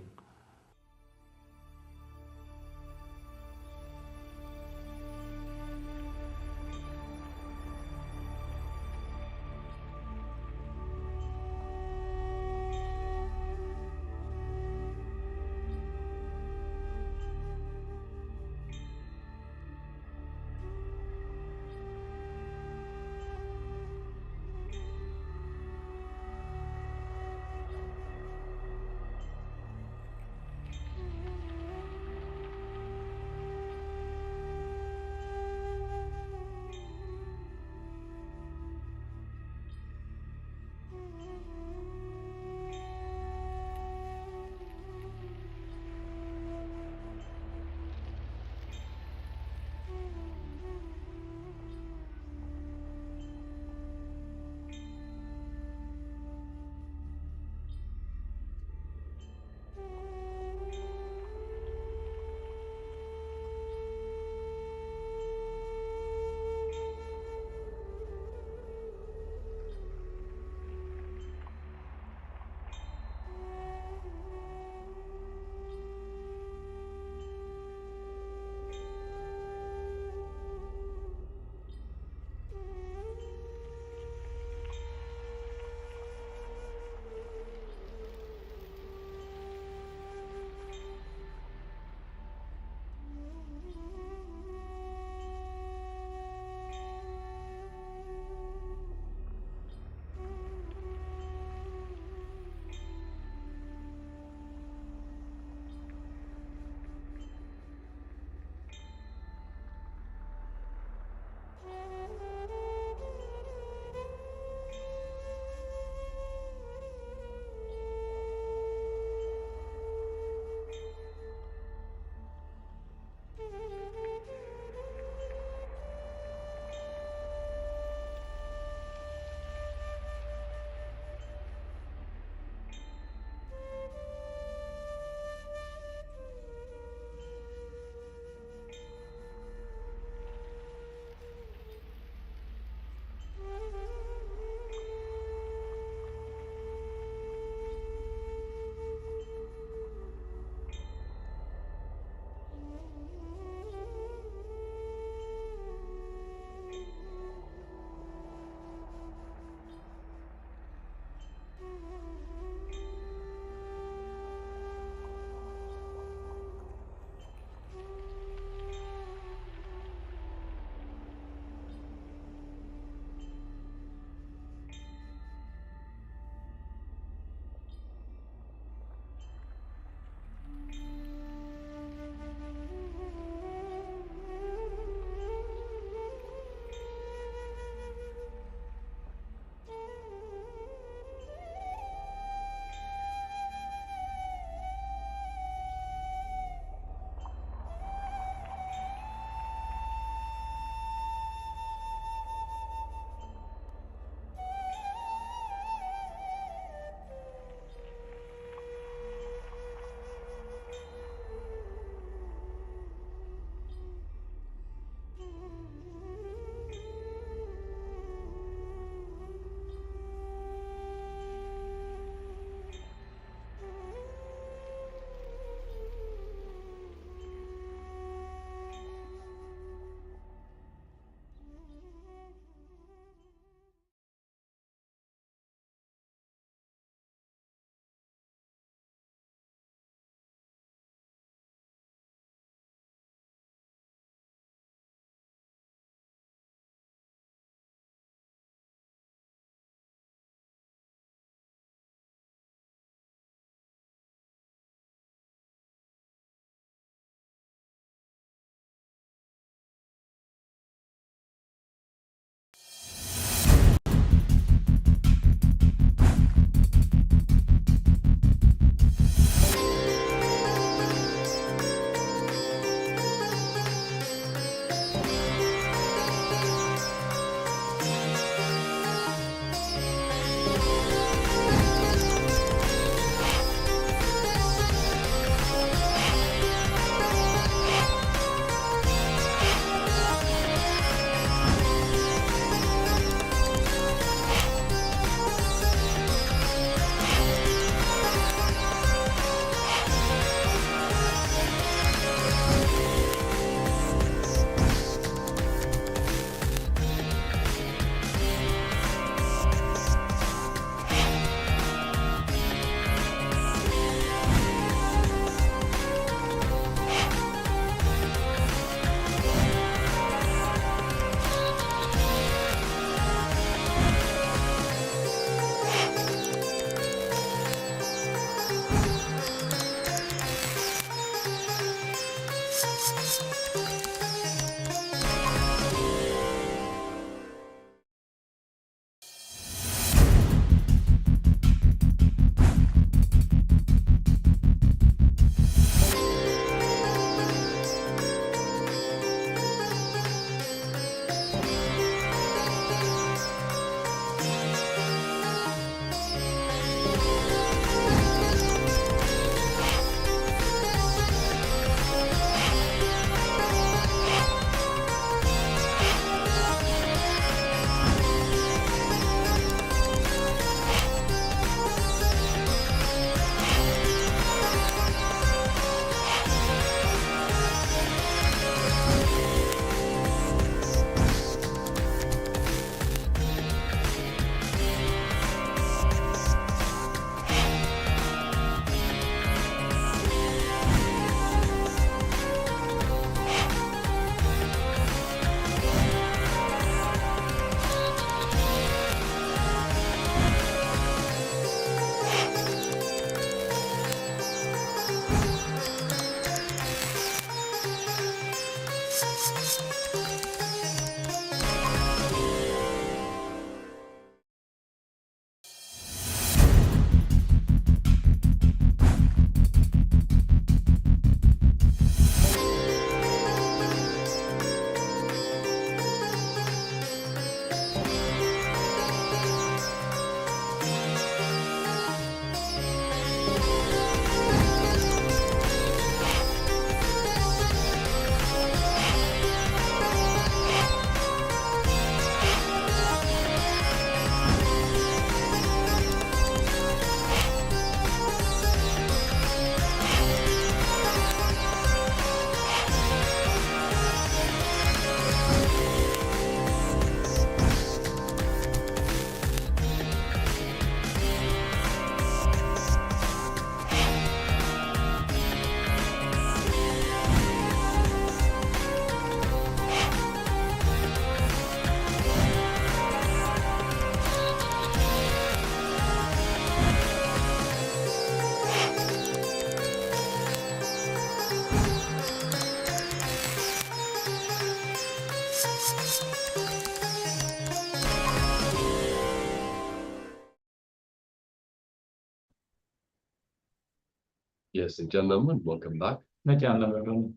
Yes, Nithyananda, and welcome back. Nithyananda, everyone.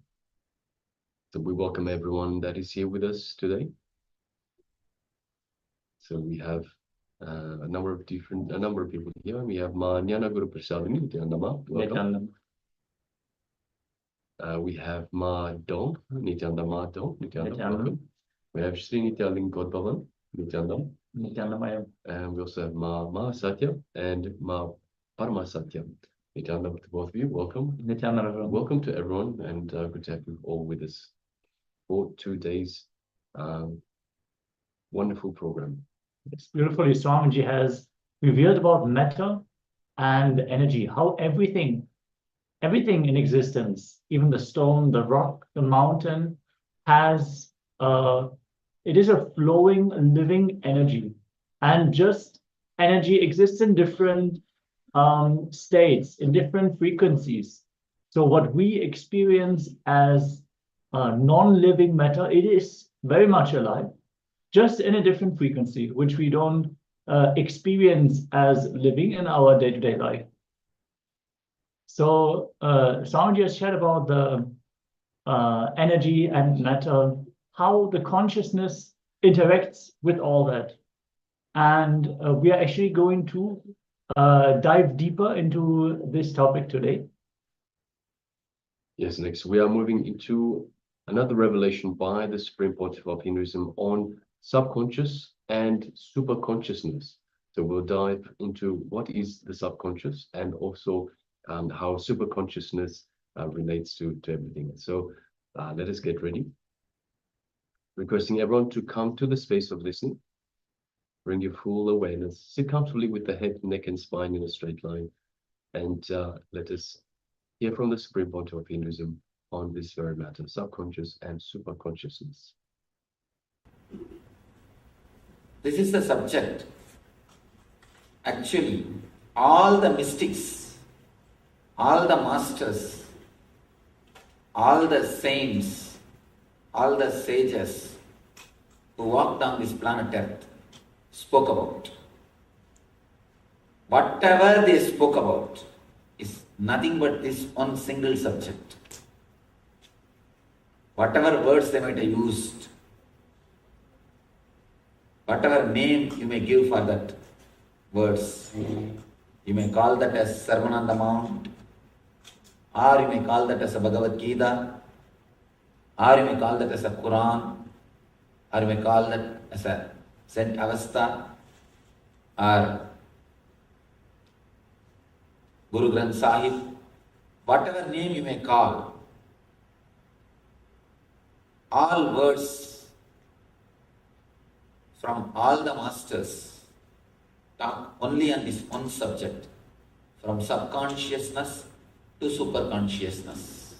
So we welcome everyone that is here with us today. So we have a number of people here. We have Ma Nyana Guru Prasadini, Nithyananda, welcome. Nithyananda. We have Ma Dong, Nithyananda Ma Dong, Nithyananda, welcome. We have Sri Nithyaling Godbhavan, Nithyananda. Nithyananda. And we also have Ma Satya and Ma Parma Satya. Nithyananda, to both of you, welcome. Nithyananda, everyone. Welcome to everyone, and good to have you all with us for 2 days. Wonderful program. It's beautifully. Swamiji has revealed about matter and energy, how everything in existence, even the stone, the rock, the mountain, has it is a flowing, living energy, and just energy exists in different states, in different frequencies. So what we experience as non-living matter, it is very much alive, just in a different frequency, which we don't experience as living in our day-to-day life. So Swamiji has shared about the energy and matter, how the consciousness interacts with all that. And we are actually going to dive deeper into this topic today. Yes, next we are moving into another revelation by the Supreme Pontiff of Hinduism on subconscious and superconsciousness. So we'll dive into what is the subconscious and also how superconsciousness relates to everything. So let us get ready. Requesting everyone to come to the space of listening. Bring your full awareness. Sit comfortably with the head, neck, and spine in a straight line. And let us hear from the Supreme Pontiff of Hinduism on this very matter, subconscious and superconsciousness. This is the subject. Actually, all the mystics, all the masters, all the saints, all the sages who walked on this planet Earth spoke about. Whatever they spoke about is nothing but this one single subject. Whatever words they might have used, whatever name you may give for that words, you may call that as Sermon on the Mount, or you may call that as a Bhagavad Gita, or you may call that as a Quran, or you may call that as a Saint Avesta, or Guru Granth Sahib, whatever name you may call, all words from all the masters talk only on this one subject, from subconsciousness to superconsciousness.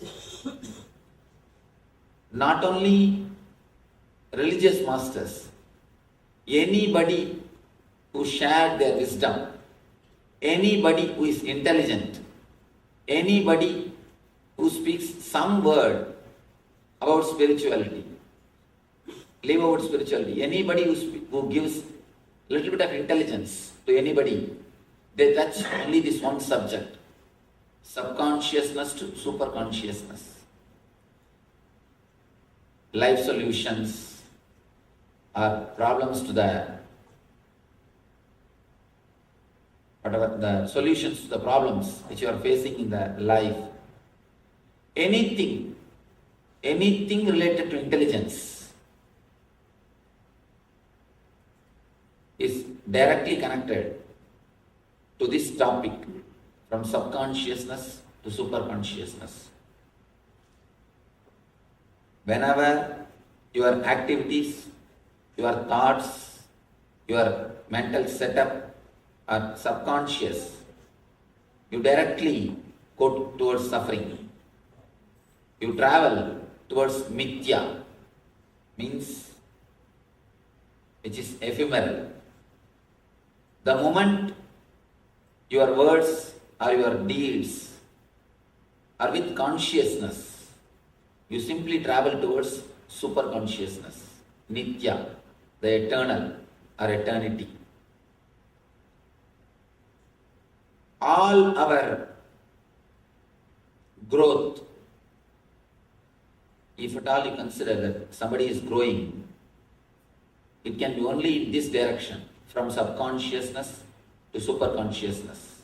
Not only religious masters, anybody who shared their wisdom, anybody who is intelligent, anybody who speaks some word about spirituality, live about spirituality, anybody who gives a little bit of intelligence to anybody, they touch only this one subject, subconsciousness to superconsciousness. Life solutions are problems to whatever the solutions to the problems which you are facing in the life. Anything related to intelligence is directly connected to this topic, from subconsciousness to superconsciousness. Whenever your activities, your thoughts, your mental setup are subconscious, you directly go towards suffering. You travel towards mithya, means which is ephemeral. The moment your words or your deeds are with consciousness, you simply travel towards superconsciousness, Nithya, the eternal or eternity. All our growth, if at all you consider that somebody is growing, it can be only in this direction, from subconsciousness to superconsciousness.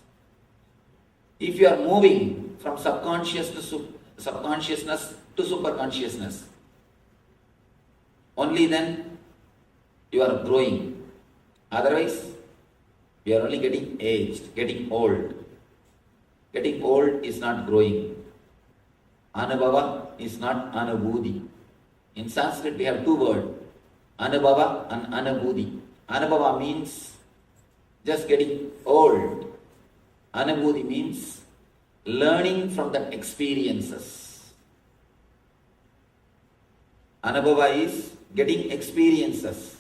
If you are moving from subconsciousness to superconsciousness, only then you are growing. Otherwise, you are only getting aged, getting old. Getting old is not growing. Anubhava is not anubhuti. In Sanskrit, we have two words, anubhava and anubhuti. Anubhava means just getting old. Anubhuti means learning from the experiences. Anubhava is getting experiences.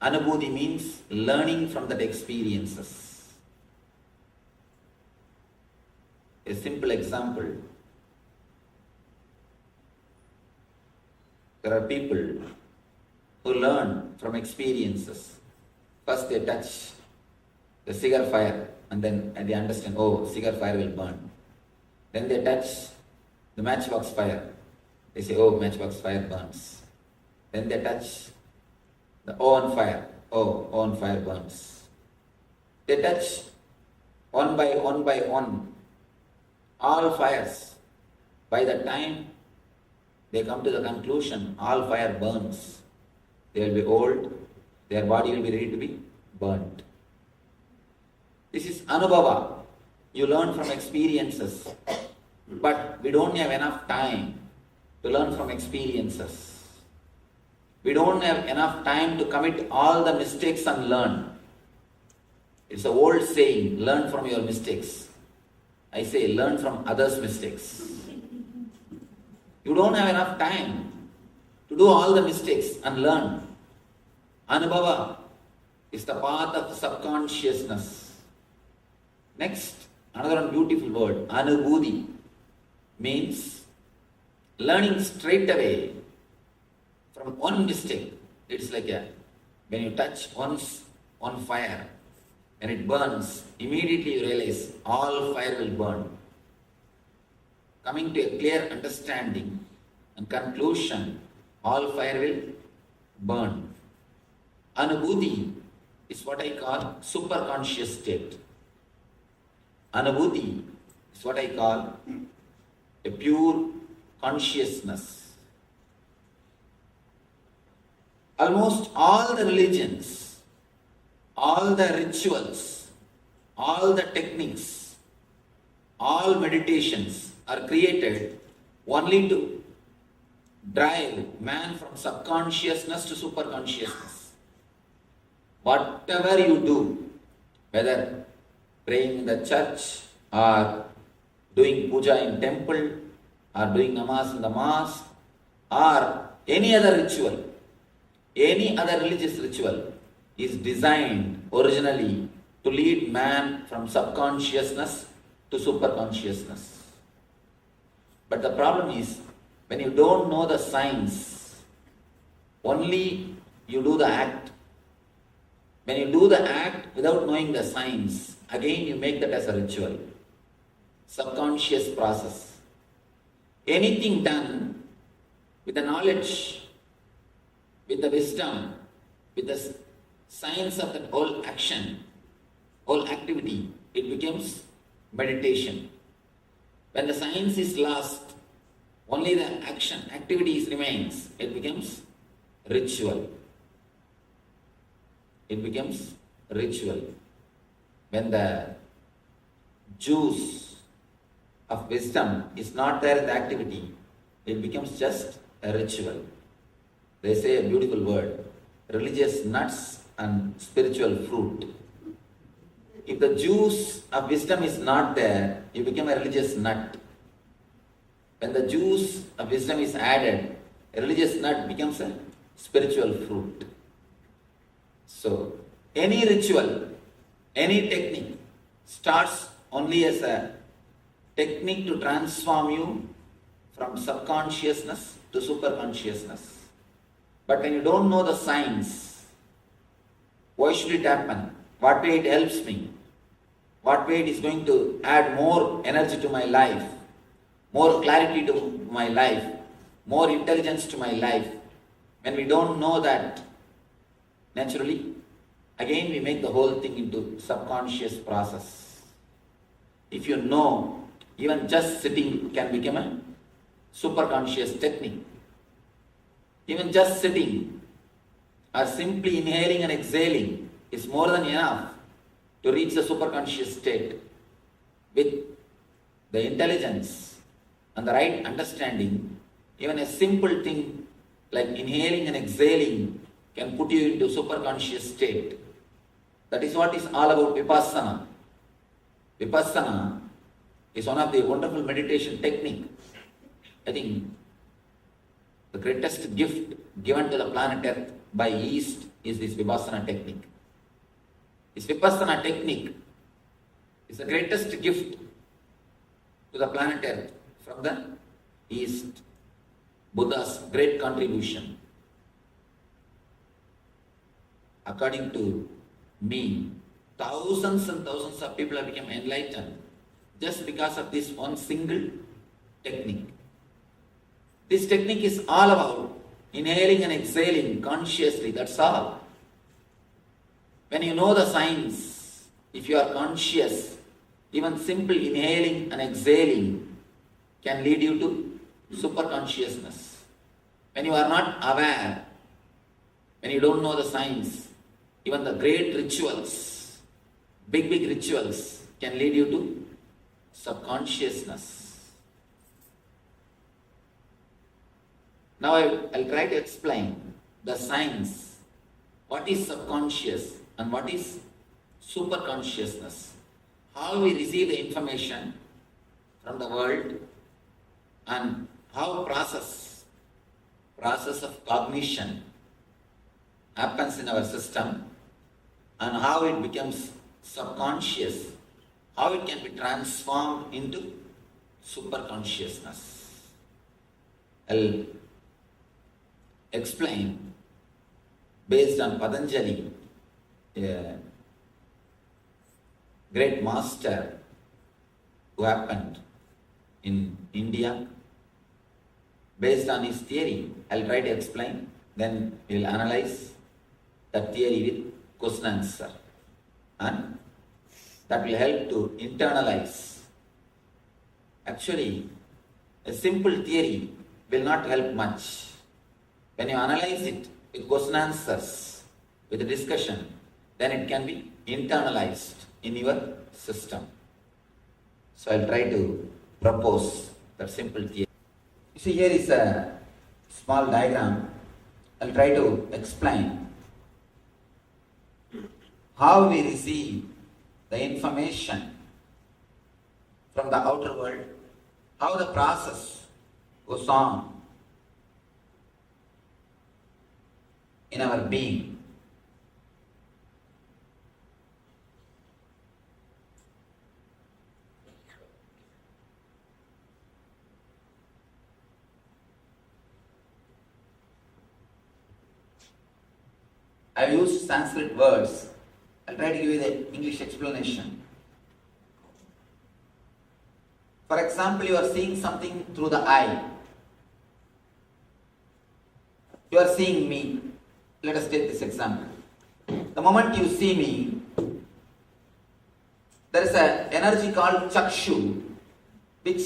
Anubhuti means learning from that experiences. A simple example. There are people who learn from experiences. First they touch the cigar fire and then they understand, oh, cigar fire will burn. Then they touch the matchbox fire. They say, oh, matchbox fire burns. Then they touch the oven fire. Oh, oven fire burns. They touch one by one all fires. By the time they come to the conclusion, all fire burns. They will be old, their body will be ready to be burnt. This is anubhava. You learn from experiences. But we don't have enough time to learn from experiences. We don't have enough time to commit all the mistakes and learn. It's an old saying, learn from your mistakes. I say, learn from others' mistakes. You don't have enough time to do all the mistakes and learn. Anubhava is the path of subconsciousness. Next, another one beautiful word, anubhuti, means learning straight away from one mistake. It's like when you touch one fire and it burns, immediately you realize all fire will burn. Coming to a clear understanding and conclusion, all fire will burn. Anubhuti is what I call superconscious state. Anubhuti is what I call a pure consciousness. Almost all the religions, all the rituals, all the techniques, all meditations are created only to drive man from subconsciousness to superconsciousness. Whatever you do, whether praying in the church or doing puja in temple or doing namaz in the mosque or any other ritual, any other religious ritual is designed originally to lead man from subconsciousness to superconsciousness. But the problem is, when you don't know the science, only you do the act. When you do the act without knowing the science, again you make that as a ritual. Subconscious process. Anything done with the knowledge, with the wisdom, with the science of that whole action, whole activity, it becomes meditation. When the science is lost, only the activity remains, it becomes ritual. It becomes ritual. When the juice of wisdom is not there in the activity, it becomes just a ritual. They say a beautiful word, religious nuts and spiritual fruit. If the juice of wisdom is not there, you become a religious nut. When the juice of wisdom is added, a religious nut becomes a spiritual fruit. So, any ritual, any technique starts only as a technique to transform you from subconsciousness to superconsciousness. But when you don't know the science, why should it happen? What way it helps me? What way it is going to add more energy to my life? more clarity to my life, more intelligence to my life. When we don't know that, naturally, again we make the whole thing into subconscious process. If you know, even just sitting can become a superconscious technique. Even just sitting or simply inhaling and exhaling is more than enough to reach the superconscious state. With the intelligence and the right understanding, even a simple thing like inhaling and exhaling can put you into superconscious state. That is what is all about Vipassana. Vipassana is one of the wonderful meditation technique. I think the greatest gift given to the planet Earth by East is this Vipassana technique. This Vipassana technique is the greatest gift to the planet Earth from the East. Buddha's great contribution. According to me, thousands and thousands of people have become enlightened just because of this one single technique. This technique is all about inhaling and exhaling consciously, that's all. When you know the science, if you are conscious, even simple inhaling and exhaling can lead you to superconsciousness. When you are not aware, when you don't know the science, even the great rituals, big rituals can lead you to subconsciousness. Now I'll try to explain the science, what is subconscious and what is superconsciousness, how we receive the information from the world and how process of cognition happens in our system and how it becomes subconscious, how it can be transformed into superconsciousness. I'll explain based on Patanjali, a great master who happened in India. Based on his theory, I'll try to explain, then we'll analyze that theory with question answer. And that will help to internalize. Actually, a simple theory will not help much. When you analyze it with question answers, with a discussion, then it can be internalized in your system. So I'll try to propose that simple theory. You see, here is a small diagram. I'll try to explain how we receive the information from the outer world, how the process goes on in our being. I have used Sanskrit words. I'll try to give you the English explanation. For example, you are seeing something through the eye. You are seeing me. Let us take this example. The moment you see me, there is an energy called chakshu, which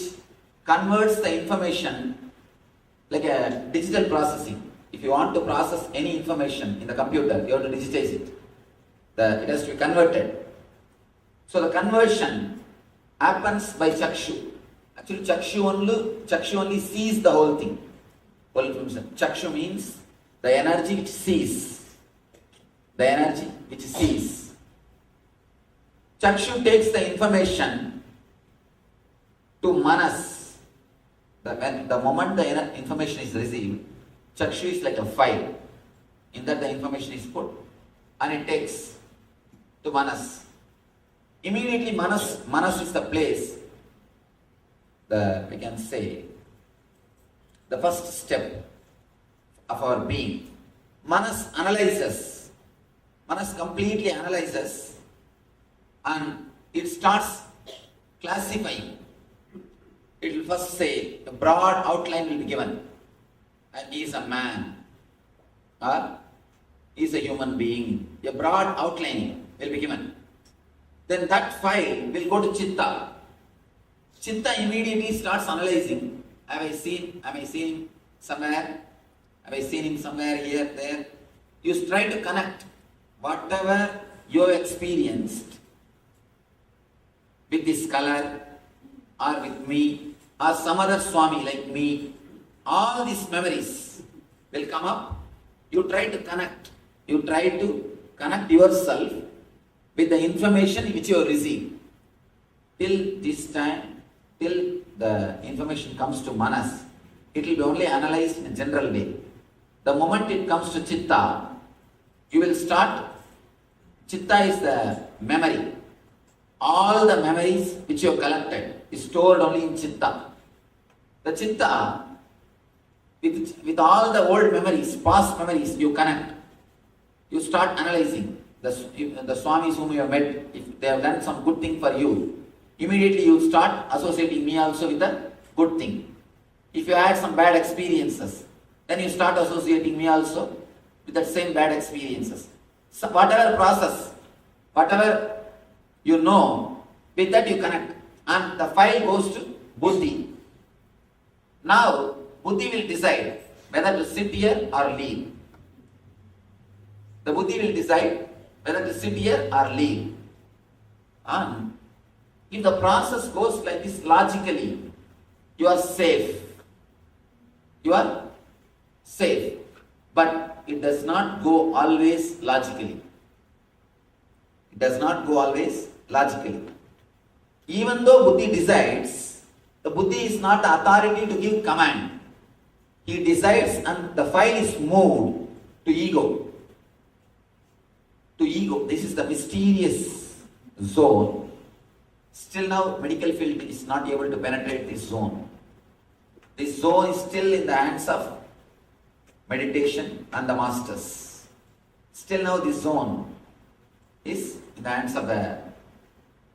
converts the information like a digital processing. If you want to process any information in the computer, you have to digitize it. It has to be converted. So the conversion happens by chakshu. Actually, chakshu only sees the whole thing. Whole information. Chakshu means the energy which sees. The energy which sees. Chakshu takes the information to manas. The moment the information is received, chakshu is like a file. In that the information is put and it takes to manas. Immediately manas is the place, we can say, the first step of our being. Manas analyzes. Manas completely analyzes and it starts classifying. it will first say, a broad outline will be given. And he is a man, or he is a human being. A broad outline will be given. Then that file will go to Chitta. Chitta immediately starts analyzing. Have I seen him somewhere? Have I seen him somewhere, here, there? You try to connect whatever you have experienced with this color, or with me, or some other Swami like me. All these memories will come up. You try to connect. You try to connect yourself with the information which you have received. Till this time, till the information comes to Manas, it will be only analyzed in a general way. The moment it comes to Chitta, you will start. Chitta is the memory. All the memories which you have collected is stored only in Chitta. The Chitta, with all the old memories, past memories, you connect. You start analyzing the Swamis whom you have met. If they have done some good thing for you, immediately you start associating me also with the good thing. If you had some bad experiences, then you start associating me also with that same bad experiences. So whatever process, whatever you know, with that you connect. And the file goes to Buddhi. Now, Buddhi will decide whether to sit here or leave. The Buddhi will decide whether to sit here or leave. And if the process goes like this logically, you are safe. You are safe. But it does not go always logically. It does not go always logically. Even though Buddhi decides, the Buddhi is not the authority to give command. He decides and the file is moved to ego. To ego. This is the mysterious zone. Still now, medical field is not able to penetrate this zone. This zone is still in the hands of meditation and the masters. Still now, this zone is in the hands of the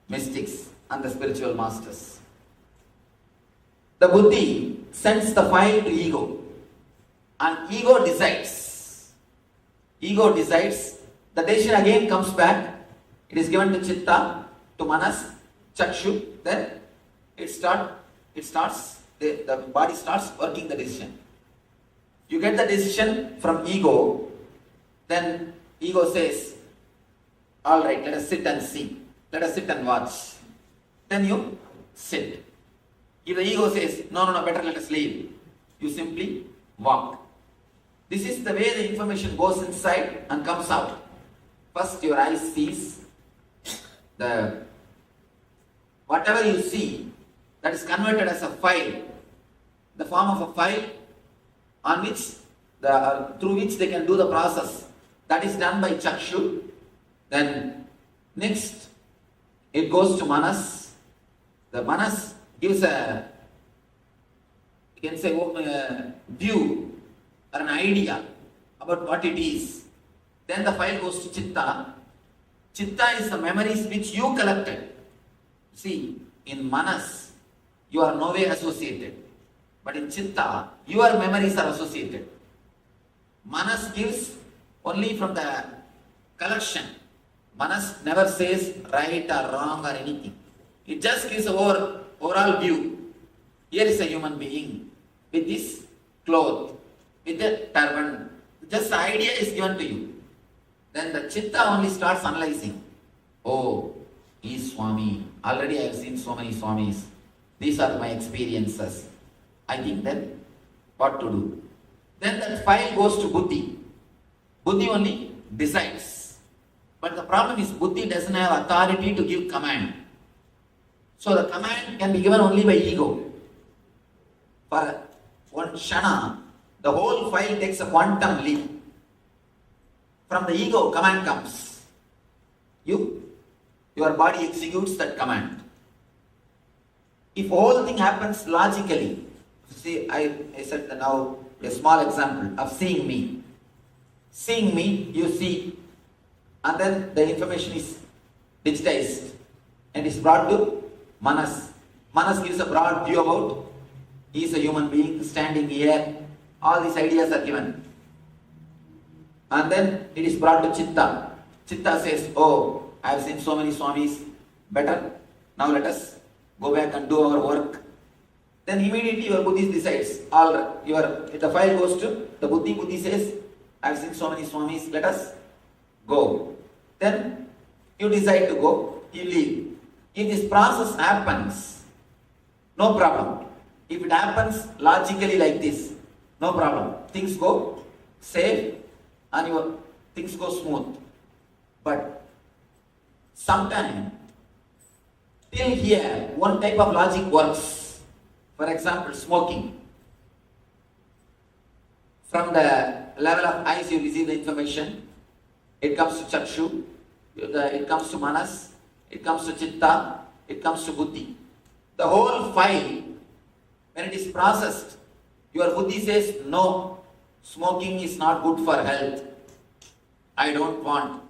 mystics and the spiritual masters. The Buddhi sends the file to ego, and ego decides. Ego decides. The decision again comes back. It is given to Chitta, to Manas, Chakshu. Then the body starts working the decision. You get the decision from ego. Then ego says, all right, let us sit and see. Let us sit and watch. Then you sit. If the ego says, no, better let us leave, you simply walk. This is the way the information goes inside and comes out. First your eyes sees whatever you see, that is converted as a file, the form of a file on which through which they can do the process. That is done by Chakshu. Then next it goes to Manas. The Manas gives a, you can say, view or an idea about what it is. Then the file goes to Chitta. Chitta is the memories which you collected. See, in Manas, you are no way associated. But in Chitta, your memories are associated. Manas gives only from the collection. Manas never says right or wrong or anything. It just gives an overall view. Here is a human being with this cloth, with a turban. Just the idea is given to you. Then the Chitta only starts analyzing. Oh, he is Swami. Already I have seen so many Swamis. These are my experiences. I think then what to do. Then that file goes to Buddhi. Buddhi only decides. But the problem is Buddhi doesn't have authority to give command. So the command can be given only by ego. For one Shana, the whole file takes a quantum leap. From the ego, command comes. Your body executes that command. If whole thing happens logically, see, I said now a small example of seeing me. Seeing me, you see, and then the information is digitized and is brought to Manas. Manas gives a broad view about he is a human being standing here. All these ideas are given. And then it is brought to Chitta. Chitta says, oh, I have seen so many Swamis, better. Now let us go back and do our work. Then immediately your Buddhi decides. The file goes to the Buddhi. Buddhi says, I have seen so many Swamis, let us go. Then you decide to go, you leave. If this process happens, no problem. If it happens logically like this, no problem. Things go safe and things go smooth. But sometimes, till here, one type of logic works. For example, smoking. From the level of eyes you receive the information, it comes to Chakshu, it comes to Manas, it comes to Chitta, it comes to Buddhi. The whole file, when it is processed, your Buddhi says, no, smoking is not good for health. I don't want.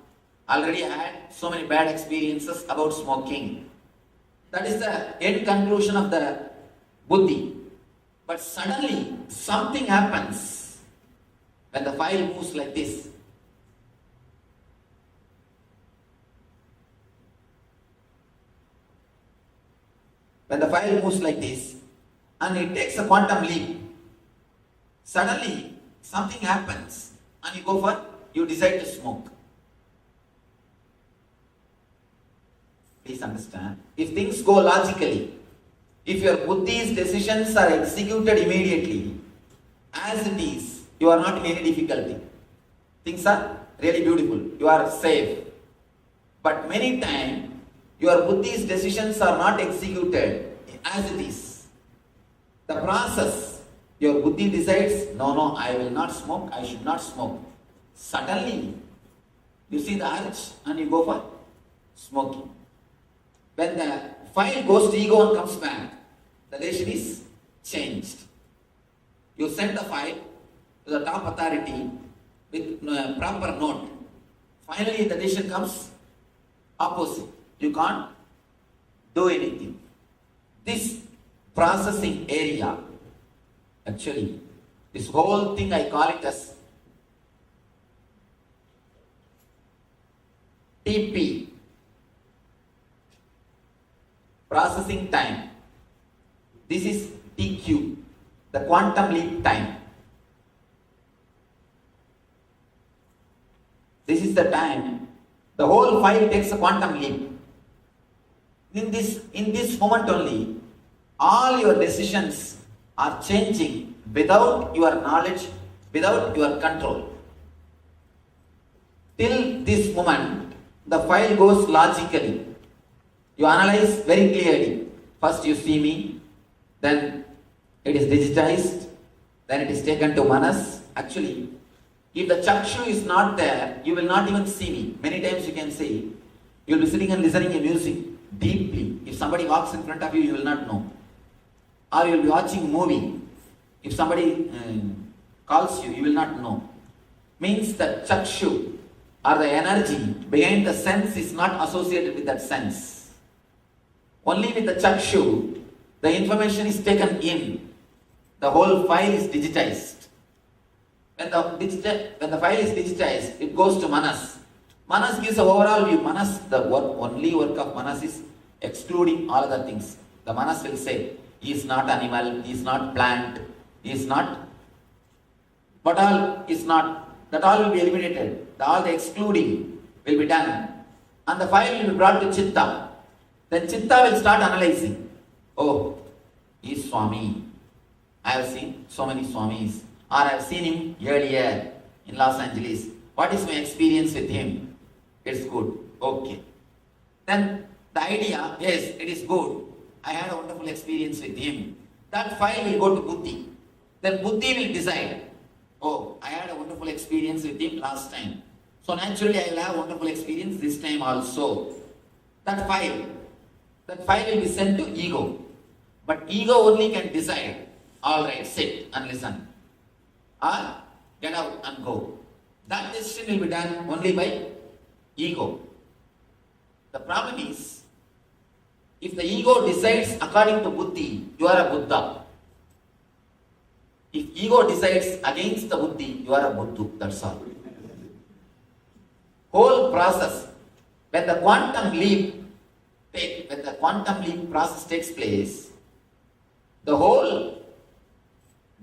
Already I had so many bad experiences about smoking. That is the end conclusion of the Buddhi. But suddenly something happens when the file moves like this. When the file moves like this and it takes a quantum leap, suddenly something happens and you decide to smoke. Please understand, if things go logically, if your Buddhi's decisions are executed immediately, as it is, you are not in any difficulty. Things are really beautiful, you are safe. But many times, your Buddhi's decisions are not executed as it is. The process, your Buddhi decides, no, I will not smoke, I should not smoke. Suddenly, you see the urge and you go for smoking. When the file goes to ego and comes back, the relation is changed. You send the file to the top authority with proper note. Finally, the decision comes opposite. You can't do anything. This processing area, actually, this whole thing I call it as TP, processing time. This is TQ, the quantum leap time. This is the time. The whole file takes a quantum leap. In this moment only, all your decisions are changing without your knowledge, without your control. Till this moment, the file goes logically. You analyze very clearly. First you see me, then it is digitized, then it is taken to Manas. Actually, if the Chakshu is not there, you will not even see me. Many times you can see, you will be sitting and listening to music deeply. If somebody walks in front of you, you will not know. Or you will be watching movie. If somebody calls you, you will not know. Means that Chakshu or the energy behind the sense is not associated with that sense. Only with the Chakshu, the information is taken in. The whole file is digitized. When the file is digitized, it goes to Manas. Manas gives an overall view. Manas, only work of Manas is excluding all other things. The Manas will say, he is not animal, he is not plant, he is not, but all is not. That all will be eliminated. All the excluding will be done. And the file will be brought to Chitta. Then Chitta will start analyzing. Oh, he is Swami. I have seen so many Swamis. Or I have seen him earlier in Los Angeles. What is my experience with him? It's good. Okay. Then the idea, yes, it is good. I had a wonderful experience with him. That file will go to Buddhi. Then Buddhi will decide, oh, I had a wonderful experience with him last time. So naturally I will have a wonderful experience this time also. That file will be sent to ego. But ego only can decide, alright, sit and listen. Or get out and go. That decision will be done only by ego. The problem is, If the ego decides according to buddhi, you are a Buddha. If ego decides against the buddhi, you are a Buddhu. That's all. Whole process, when the quantum leap process takes place, the whole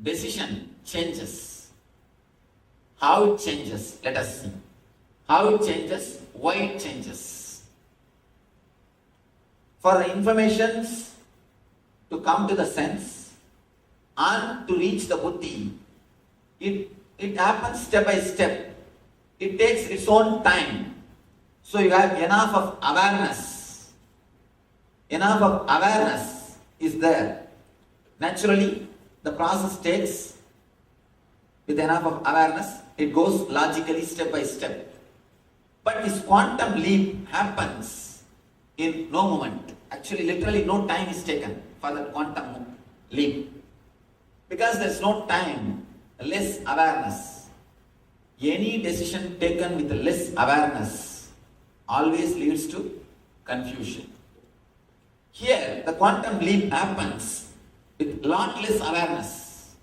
decision changes. How it changes? Let us see. How it changes? Why it changes? For the informations to come to the sense and to reach the buddhi, it happens step by step. It takes its own time. So you have enough of awareness. Enough of awareness is there. Naturally, the process takes, with enough of awareness, it goes logically step by step. But this quantum leap happens in no moment. Actually, literally no time is taken for the quantum leap. Because there is no time, less awareness. Any decision taken with less awareness always leads to confusion. Here, the quantum leap happens with lot less awareness.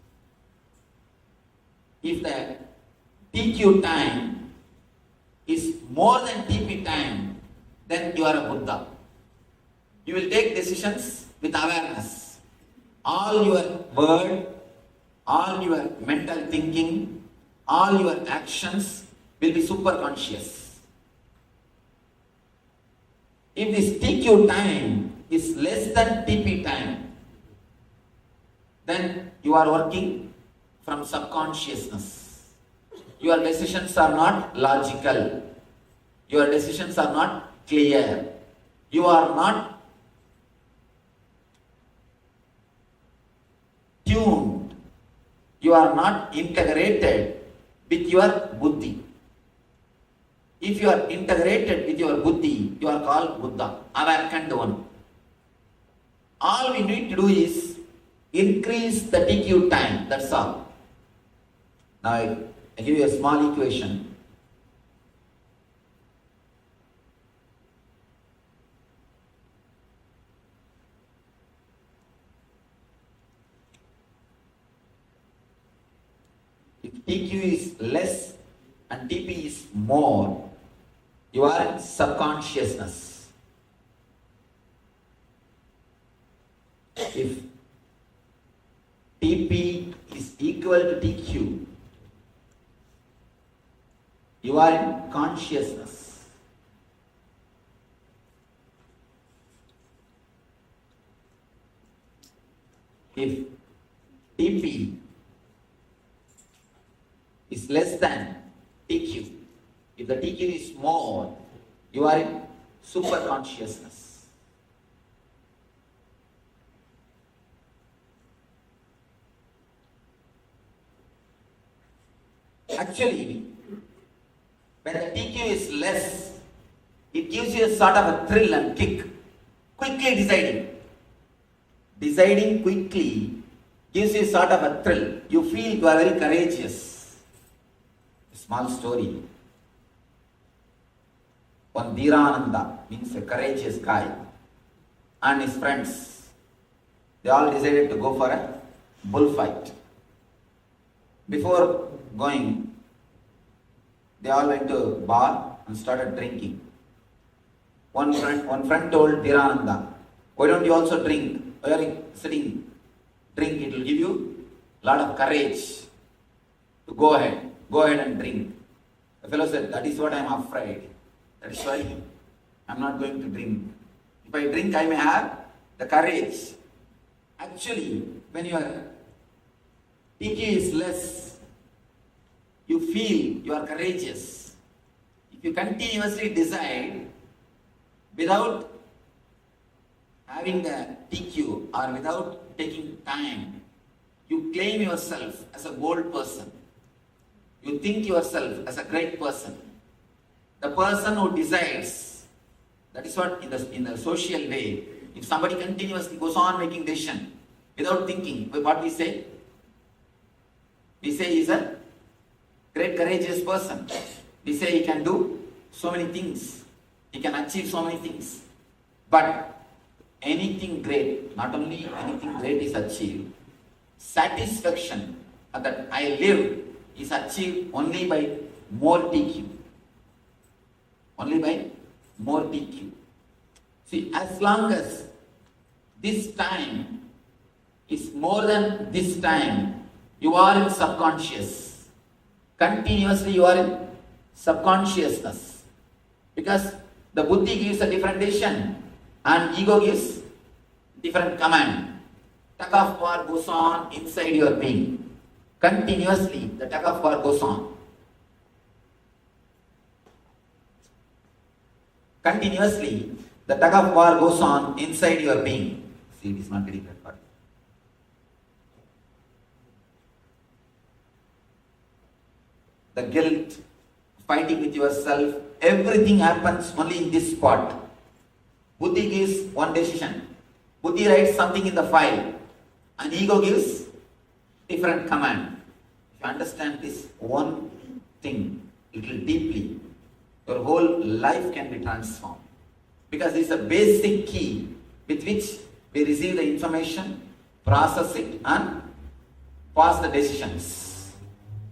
If the TQ time is more than TP time, then you are a Buddha. You will take decisions with awareness. All your word, all your mental thinking, all your actions will be super conscious. If this TQ time is less than TP time, then you are working from subconsciousness. Your decisions are not logical. Your decisions are not clear. You are not tuned. You are not integrated with your buddhi. If you are integrated with your buddhi, you are called Buddha, awakened one. All we need to do is increase the TQ time, that's all. Now I give you a small equation. If TQ is less and TP is more, you are in subconsciousness. If TP is equal to TQ, you are in consciousness. If TP is less than TQ, if the TQ is more, you are in SuperConsciousness. Actually, when the TQ is less, it gives you a sort of a thrill and kick. Quickly deciding. Deciding quickly gives you a sort of a thrill. You feel you are very courageous. A small story. One Nithyananda, means a courageous guy, and his friends, they all decided to go for a bullfight. Before going, they all went to a bar and started drinking. One friend told Nithyananda, why don't you also drink? Why are you sitting? Drink, it will give you a lot of courage to go ahead and drink. The fellow said, that is what I am afraid. That is why I am not going to drink. If I drink, I may have the courage. Actually, when your TQ is less, you feel you are courageous. If you continuously decide without having the TQ or without taking time, you claim yourself as a bold person. You think yourself as a great person. The person who decides, that is what in the social way, if somebody continuously goes on making decision without thinking, what we say? We say he is a great courageous person. We say he can do so many things. He can achieve so many things. But anything great, not only anything great is achieved, satisfaction that I live is achieved only by more TQ. Only by more TQ. See, as long as this time is more than this time, you are in subconscious. Continuously you are in subconsciousness. Because the buddhi gives a different decision and ego gives different command. Tug of war goes on inside your being. Continuously the tug of war goes on. Continuously the tug of war goes on inside your being. See, it is not getting that part. The guilt, fighting with yourself, everything happens only in this spot. Buddhi gives one decision. Buddhi writes something in the file and ego gives different command. If you understand this one thing little deeply, your whole life can be transformed. Because it's a basic key with which we receive the information, process it and pass the decisions.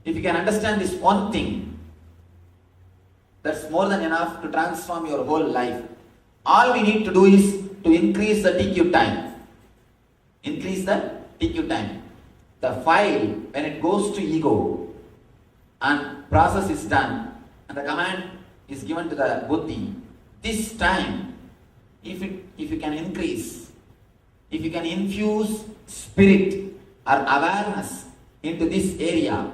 If you can understand this one thing, that's more than enough to transform your whole life. All we need to do is to increase the TQ time. Increase the TQ time. The file, when it goes to ego and process is done and the command is given to the buddhi, this time, if you can increase, if you can infuse spirit or awareness into this area,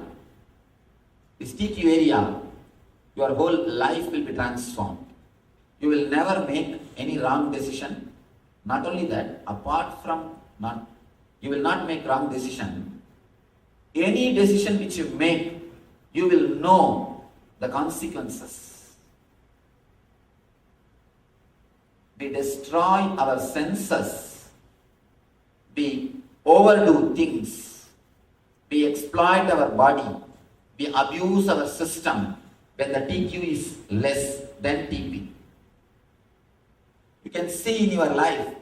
this TQ area, your whole life will be transformed. You will never make any wrong decision. Not only that, apart from you will not make wrong decision. Any decision which you make, you will know the consequences. We destroy our senses. We overdo things. We exploit our body. We abuse our system when the TQ is less than TP. You can see in your life,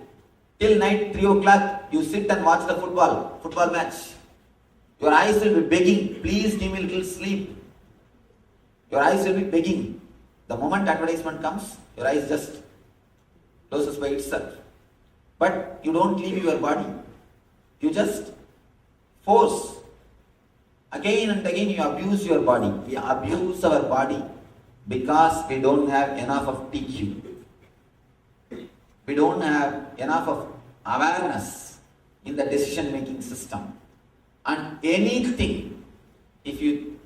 till night 3 o'clock, you sit and watch the football match. Your eyes will be begging, please give me a little sleep. Your eyes will be begging. The moment advertisement comes, your eyes just closes by itself. But you don't leave your body. You just force. Again and again you abuse your body. We abuse our body because we don't have enough of TQ. We don't have enough of awareness in the decision-making system. And anything, if you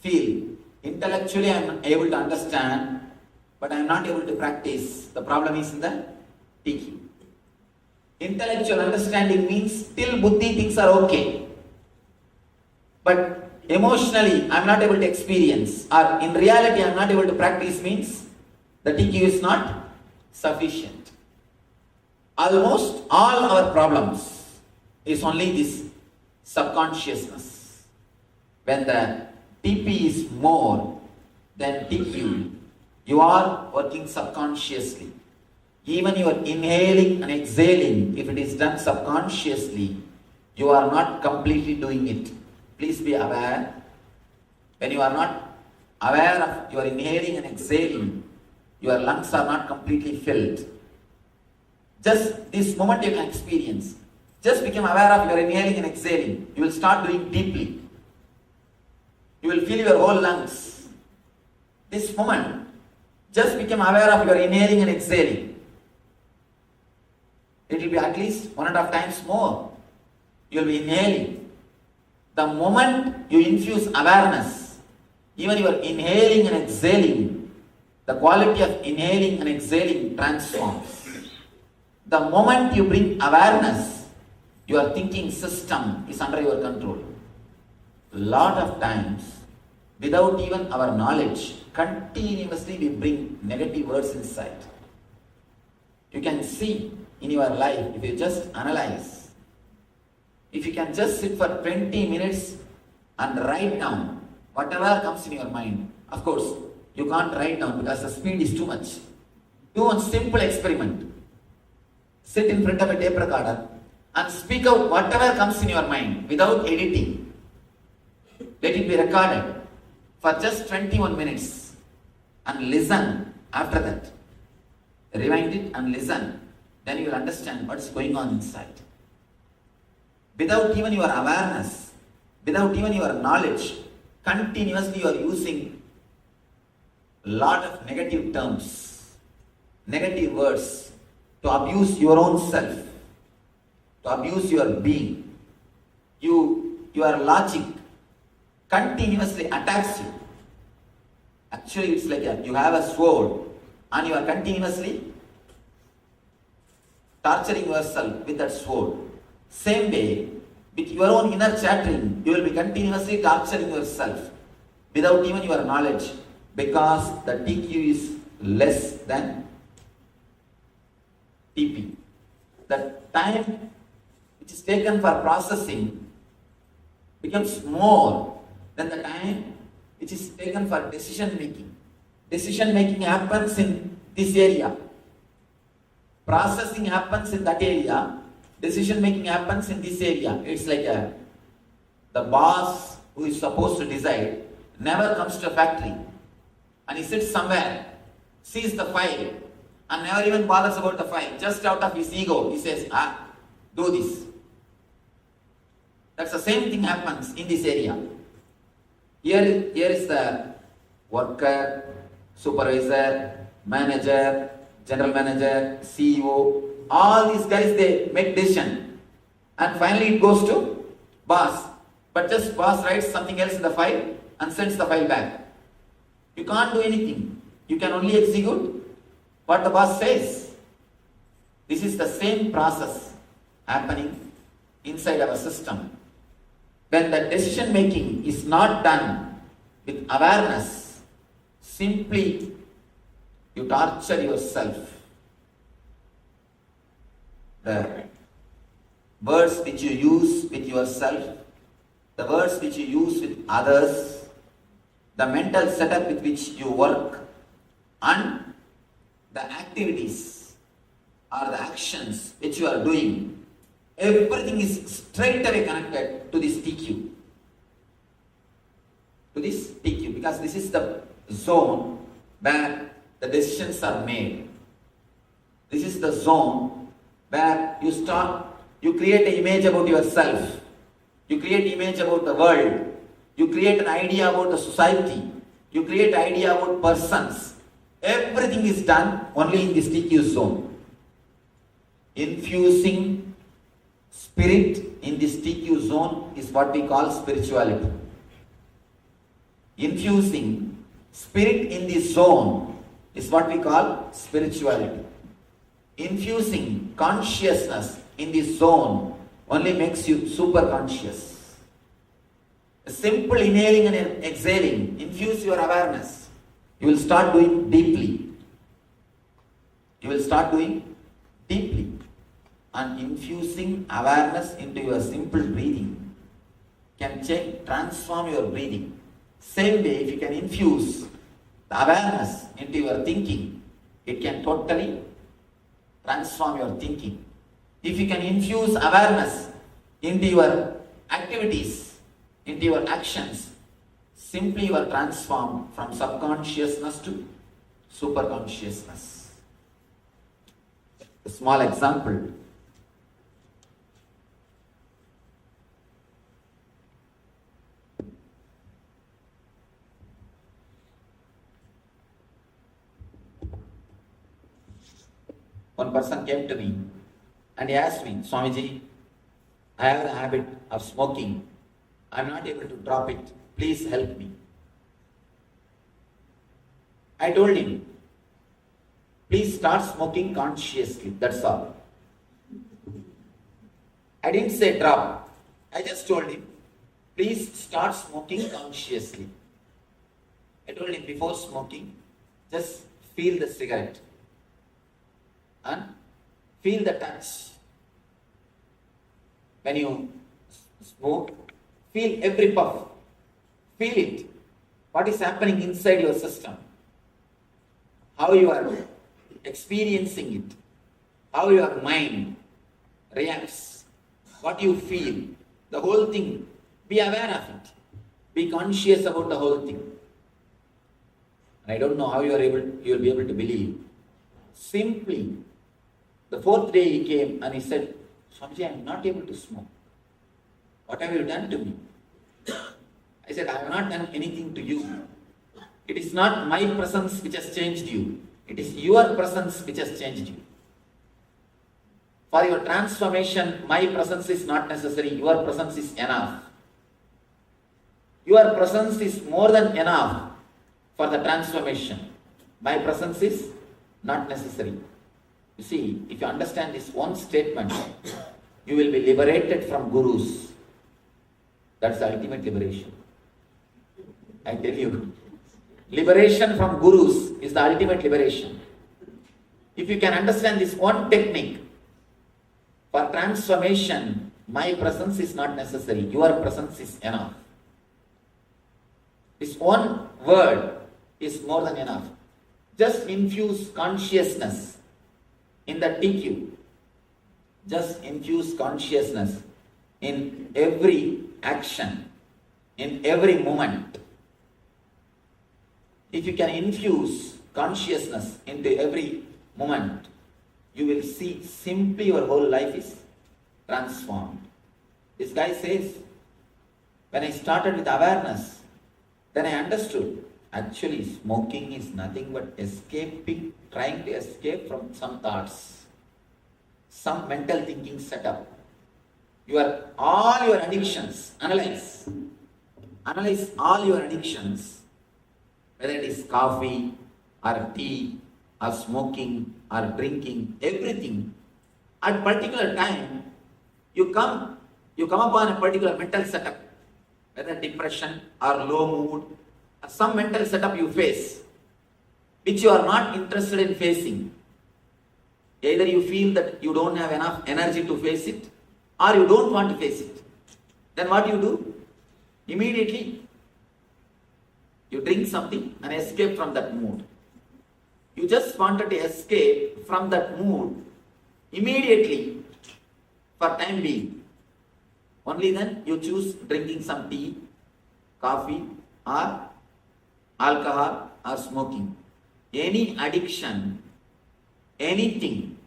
feel intellectually I am able to understand, but I am not able to practice, the problem is in the TQ. Intellectual understanding means till buddhi things are okay. But emotionally I am not able to experience, or in reality I am not able to practice means the TQ is not sufficient. Almost all our problems is only this subconsciousness. When the TP is more than TQ, you are working subconsciously. Even your inhaling and exhaling, if it is done subconsciously, you are not completely doing it. Please be aware. When you are not aware of your inhaling and exhaling, your lungs are not completely filled. Just this moment you can experience. Just become aware of your inhaling and exhaling. You will start doing deeply. You will feel your whole lungs. This moment, just become aware of your inhaling and exhaling. It will be at least 1.5 times more. You will be inhaling. The moment you infuse awareness, even your inhaling and exhaling, the quality of inhaling and exhaling transforms. The moment you bring awareness, your thinking system is under your control. Lot of times, without even our knowledge, continuously we bring negative words inside. You can see in your life, if you just analyze, if you can just sit for 20 minutes and write down whatever comes in your mind. Of course, you can't write down because the speed is too much. Do one simple experiment. sit in front of a tape recorder and speak out whatever comes in your mind without editing. Let it be recorded for just 21 minutes and listen after that. Rewind it and listen. Then you will understand what's going on inside. Without even your awareness, without even your knowledge, continuously you are using a lot of negative terms, negative words to abuse your own self, to abuse your being. Your logic continuously attacks you. Actually, it's like you have a sword and you are continuously torturing yourself with that sword. Same way, with your own inner chattering, you will be continuously torturing yourself without even your knowledge, because the TQ is less than TP. The time which is taken for processing becomes more than the time which is taken for decision making. Decision making happens in this area. Processing happens in that area. Decision making happens in this area. It's like the boss who is supposed to decide never comes to a factory and he sits somewhere, sees the file and never even bothers about the file. Just out of his ego, he says, do this. That's the same thing happens in this area. Here is the worker, supervisor, manager, general manager, CEO. All these guys, they make decision. And finally it goes to boss. But just boss writes something else in the file and sends the file back. You can't do anything. You can only execute what the boss says. This is the same process happening inside our system. When the decision making is not done with awareness, simply you torture yourself. The words which you use with yourself, the words which you use with others, the mental setup with which you work, and the activities or the actions which you are doing, everything is straight away connected to this TQ. To this TQ, because this is the zone where the decisions are made. This is the zone where you create an image about yourself. You create an image about the world. You create an idea about the society. You create an idea about persons. Everything is done only in this TQ zone. Infusing spirit in this TQ zone is what we call spirituality. Infusing spirit in this zone is what we call spirituality. Infusing consciousness in this zone only makes you super conscious. A simple inhaling and exhaling, infuse your awareness. You will start doing deeply. You will start doing deeply. And infusing awareness into your simple breathing can transform your breathing. Same way, if you can infuse the awareness into your thinking, it can totally transform your thinking. If you can infuse awareness into your activities, into your actions, simply you are transformed from subconsciousness to superconsciousness. A small example. One person came to me and he asked me, Swamiji, I have the habit of smoking. I'm not able to drop it. Please help me. I told him, please start smoking consciously. That's all. I didn't say drop. I just told him, please start smoking consciously. I told him, before smoking, just feel the cigarette and feel the touch. When you smoke, feel every puff. Feel it. What is happening inside your system? How you are experiencing it. how your mind reacts, what you feel, the whole thing. Be aware of it. Be conscious about the whole thing. I don't know how you will be able to believe. Simply, the fourth day he came and he said, Swamiji, I am not able to smoke. What have you done to me? I said, I have not done anything to you. It is not my presence which has changed you. It is your presence which has changed you. For your transformation, my presence is not necessary. Your presence is enough. Your presence is more than enough for the transformation. My presence is not necessary. You see, if you understand this one statement, you will be liberated from gurus. That's the ultimate liberation. I tell you, liberation from gurus is the ultimate liberation. If you can understand this one technique, for transformation, my presence is not necessary. Your presence is enough. This one word is more than enough. Just infuse consciousness in the TQ. Just infuse consciousness in every action, in every moment. If you can infuse consciousness into every moment, you will see simply your whole life is transformed. This guy says, when I started with awareness, then I understood actually smoking is nothing but escaping, trying to escape from some thoughts, some mental thinking setup. All your addictions, analyze all your addictions, whether it is coffee or tea or smoking or drinking, everything. At a particular time, you come upon a particular mental setup, whether depression or low mood, or some mental setup you face, which you are not interested in facing. Either you feel that you don't have enough energy to face it, or you don't want to face it. Then what do? Immediately, you drink something and escape from that mood. You just wanted to escape from that mood immediately for time being. Only then you choose drinking some tea, coffee, or alcohol, or smoking. Any addiction, anything,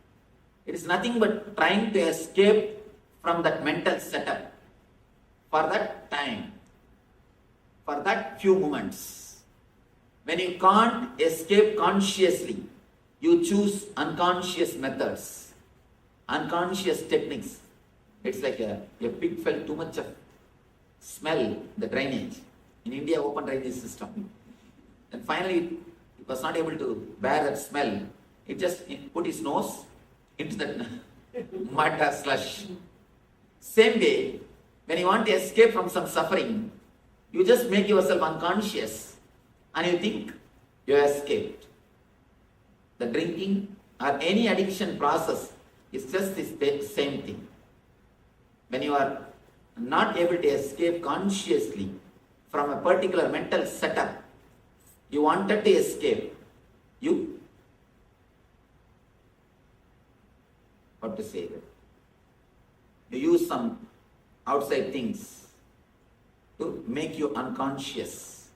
it is nothing but trying to escape from that mental setup for that time, for that few moments. When you can't escape consciously, you choose unconscious methods, unconscious techniques. It's like a pig felt too much of smell, the drainage. In India, open drainage system. And finally, it was not able to bear that smell. It just put his nose into that mud or slush. Same way, when you want to escape from some suffering, you just make yourself unconscious and you think you escaped. The drinking or any addiction process is just this same thing. When you are not able to escape consciously from a particular mental setup, you wanted to escape, you use some outside things to make you unconscious,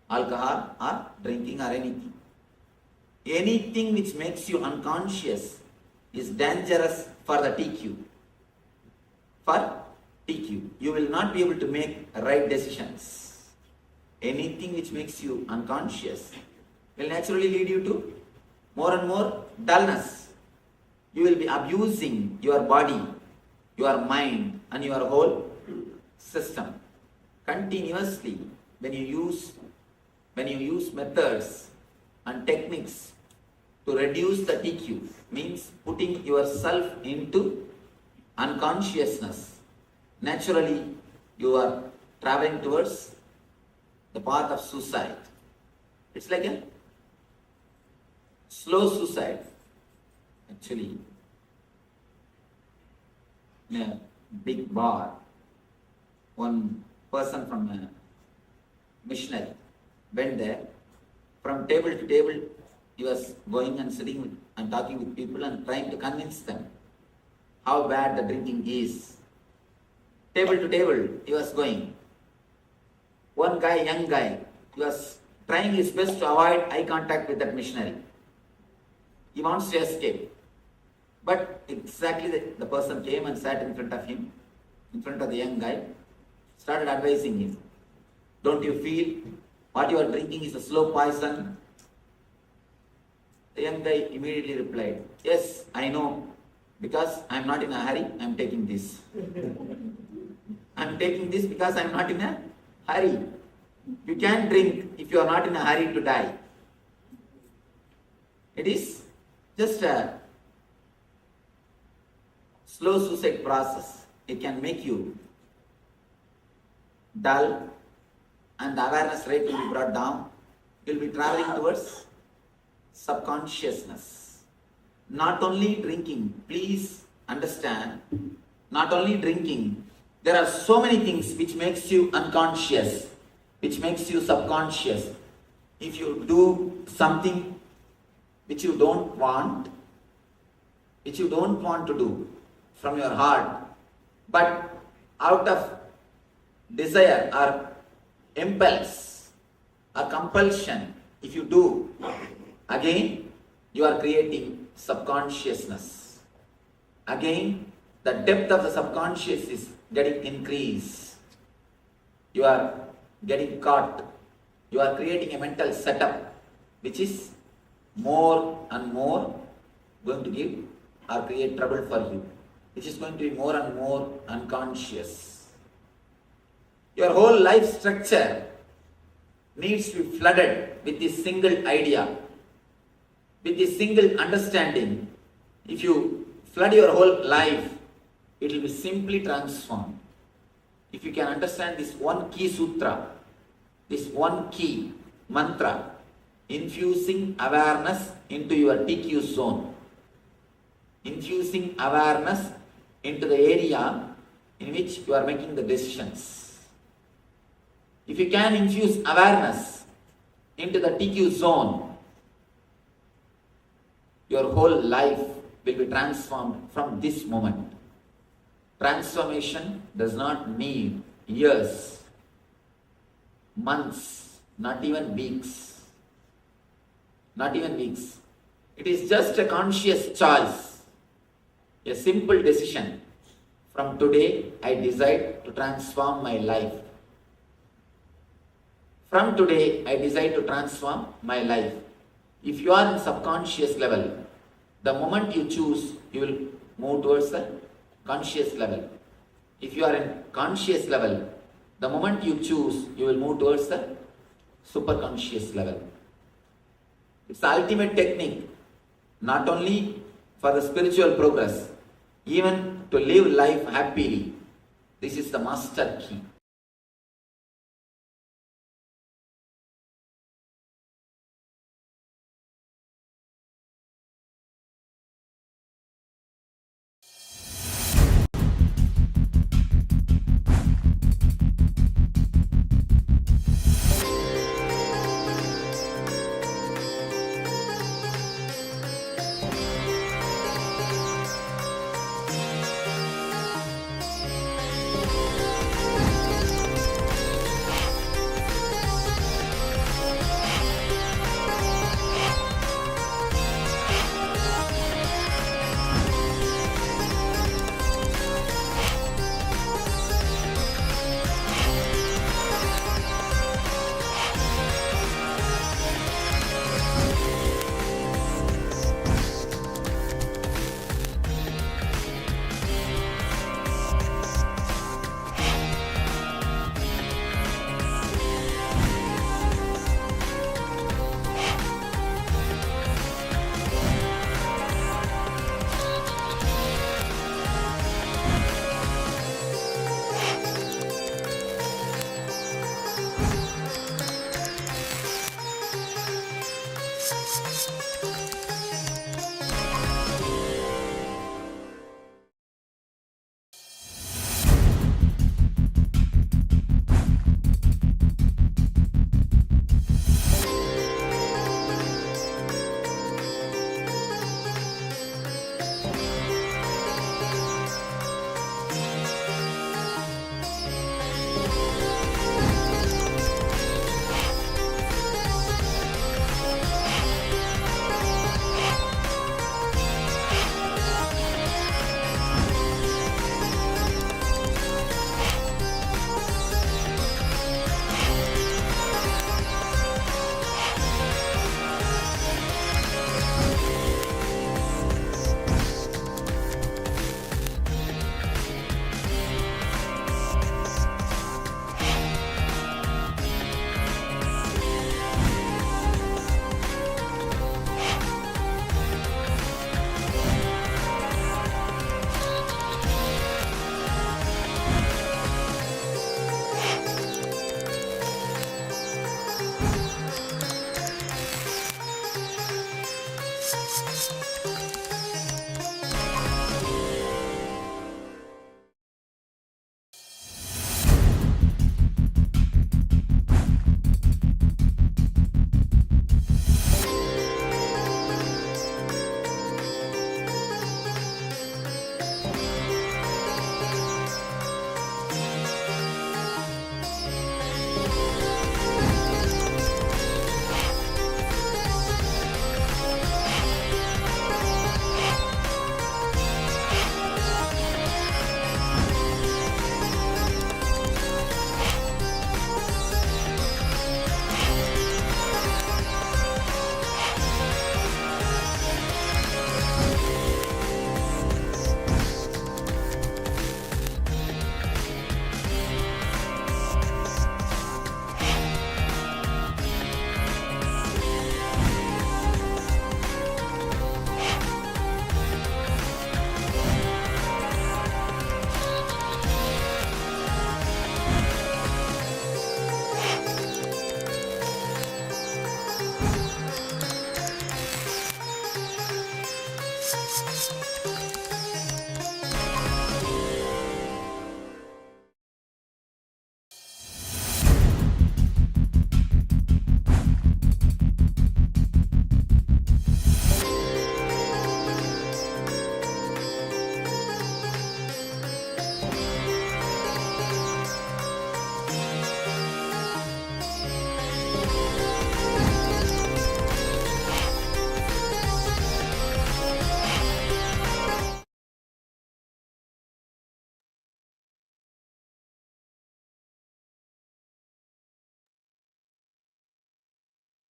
alcohol or drinking or anything. Anything which makes you unconscious is dangerous for the TQ. For TQ, you will not be able to make right decisions. Anything which makes you unconscious will naturally lead you to more and more dullness. You will be abusing your body, your mind, and your whole system continuously. When you use methods and techniques to reduce the TQ, means putting yourself into unconsciousness, naturally you are traveling towards the path of suicide. It's like a slow suicide. Actually, in a big bar, one person from a missionary went there, from table to table he was going and sitting and talking with people and trying to convince them how bad the drinking is. Table to table, he was going. One guy, young guy, he was trying his best to avoid eye contact with that missionary. He wants to escape. But exactly the person came and sat in front of him, in front of the young guy, started advising him. Don't you feel what you are drinking is a slow poison? The young guy immediately replied, yes, I know. Because I am not in a hurry, I am taking this. I am taking this because I am not in a hurry. You can drink if you are not in a hurry to die. It is just a slow suicide process. It can make you dull and the awareness rate will be brought down. You will be traveling towards subconsciousness. Not only drinking, please understand, not only drinking, there are so many things which makes you unconscious, which makes you subconscious. If you do something which you don't want to do from your heart, but out of desire or impulse or compulsion, if you do, again you are creating subconsciousness. Again, the depth of the subconscious is getting increased. You are getting caught. You are creating a mental setup which is more and more going to give or create trouble for you, which is going to be more and more unconscious. Your whole life structure needs to be flooded with this single idea, with this single understanding. If you flood your whole life, it will be simply transformed. If you can understand this one key sutra, this one key mantra, infusing awareness into your TQ zone, infusing awareness into the area in which you are making the decisions. If you can infuse awareness into the TQ zone, your whole life will be transformed from this moment. Transformation does not need years, months, not even weeks. Not even weeks. It is just a conscious choice, a simple decision. From today, I decide to transform my life. From today, I decide to transform my life. If you are in subconscious level, the moment you choose, you will move towards the conscious level. If you are in conscious level, the moment you choose, you will move towards the superconscious level. It's the ultimate technique, not only for the spiritual progress, even to live life happily. This is the master key.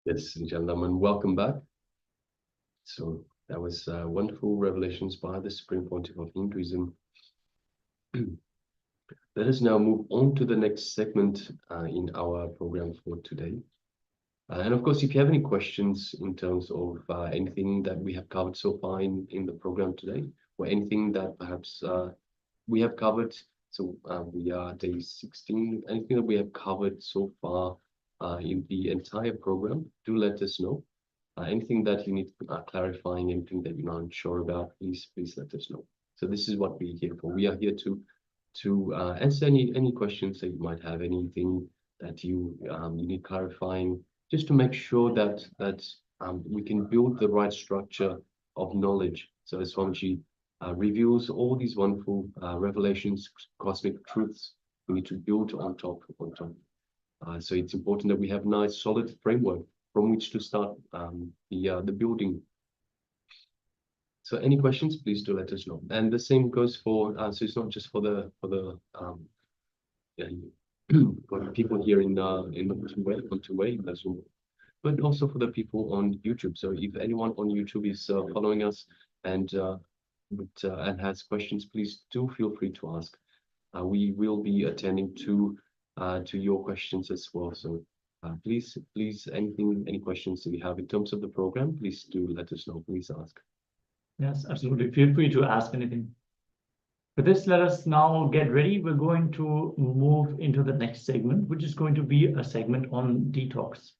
Yes, Nithyananda, and welcome back. So that was wonderful revelations by the Supreme Pontiff of Hinduism. Let us now move on to the next segment in our program for today. And of course, if you have any questions in terms of anything that we have covered so far in the program today, or anything that perhaps we have covered, so we are day 16, anything that we have covered so far in the entire program, do let us know. Anything that you need clarifying, anything that you're not unsure about, please let us know. So this is what we're here for. We are here to answer any questions that you might have, anything that you need clarifying, just to make sure that we can build the right structure of knowledge. So as Swamiji reveals all these wonderful revelations, cosmic truths, we need to build on top. So it's important that we have a nice solid framework from which to start the building. So any questions, please do let us know. And the same goes for so it's not just for the for the people here in the two-way, but also for the people on YouTube. So if anyone on YouTube is following us and has questions, please do feel free to ask. We will be attending to your questions as well. So please, any questions that you have in terms of the program, please do let us know. Please ask. Yes, absolutely. Feel free to ask anything. For this, let us now get ready. We're going to move into the next segment, which is going to be a segment on detox.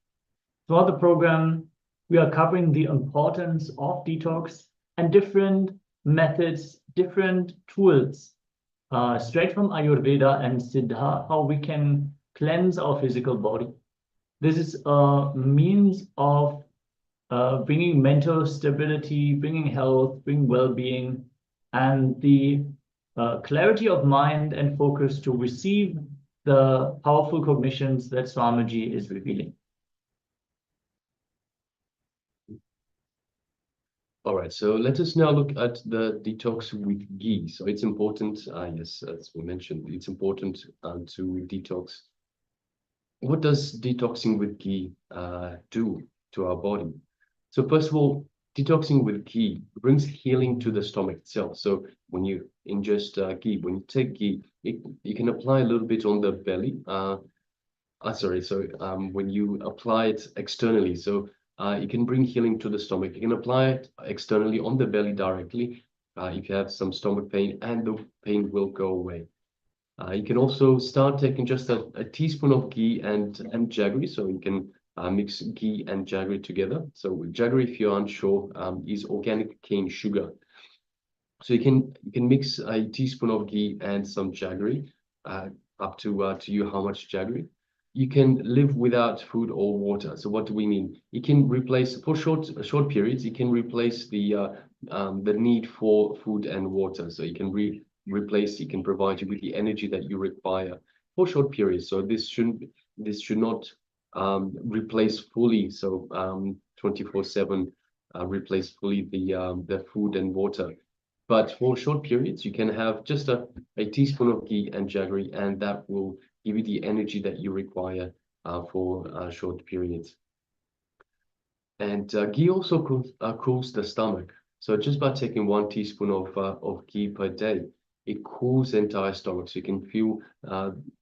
Throughout the program, we are covering the importance of detox and different methods, different tools, straight from Ayurveda and Siddha, how we can cleanse our physical body. This is a means of bringing mental stability, bringing health, bringing well-being, and the clarity of mind and focus to receive the powerful cognitions that Swamiji is revealing. All right, so let us now look at the detox with ghee. So it's important, yes, as we mentioned, it's important to detox. What does detoxing with ghee do to our body? So first of all, detoxing with ghee brings healing to the stomach itself. So when you ingest ghee, when you take ghee, you can apply a little bit on the belly. When you apply it externally, so it can bring healing to the stomach. You can apply it externally on the belly directly if you have some stomach pain, and the pain will go away. You can also start taking just a teaspoon of ghee and jaggery. So you can mix ghee and jaggery together. So jaggery, if you're unsure, is organic cane sugar. So you can mix a teaspoon of ghee and some jaggery, up to you how much jaggery. You can live without food or water. So what do we mean? You can replace, for short periods, you can replace the need for food and water. So you can replace, you can provide you with the energy that you require for short periods. So this should not replace fully. So 24/7 replace fully the food and water. But for short periods, you can have just a teaspoon of ghee and jaggery, and that will give you the energy that you require for short periods. And ghee also cools the stomach. So just by taking 1 teaspoon of ghee per day, it cools the entire stomach. So you can feel,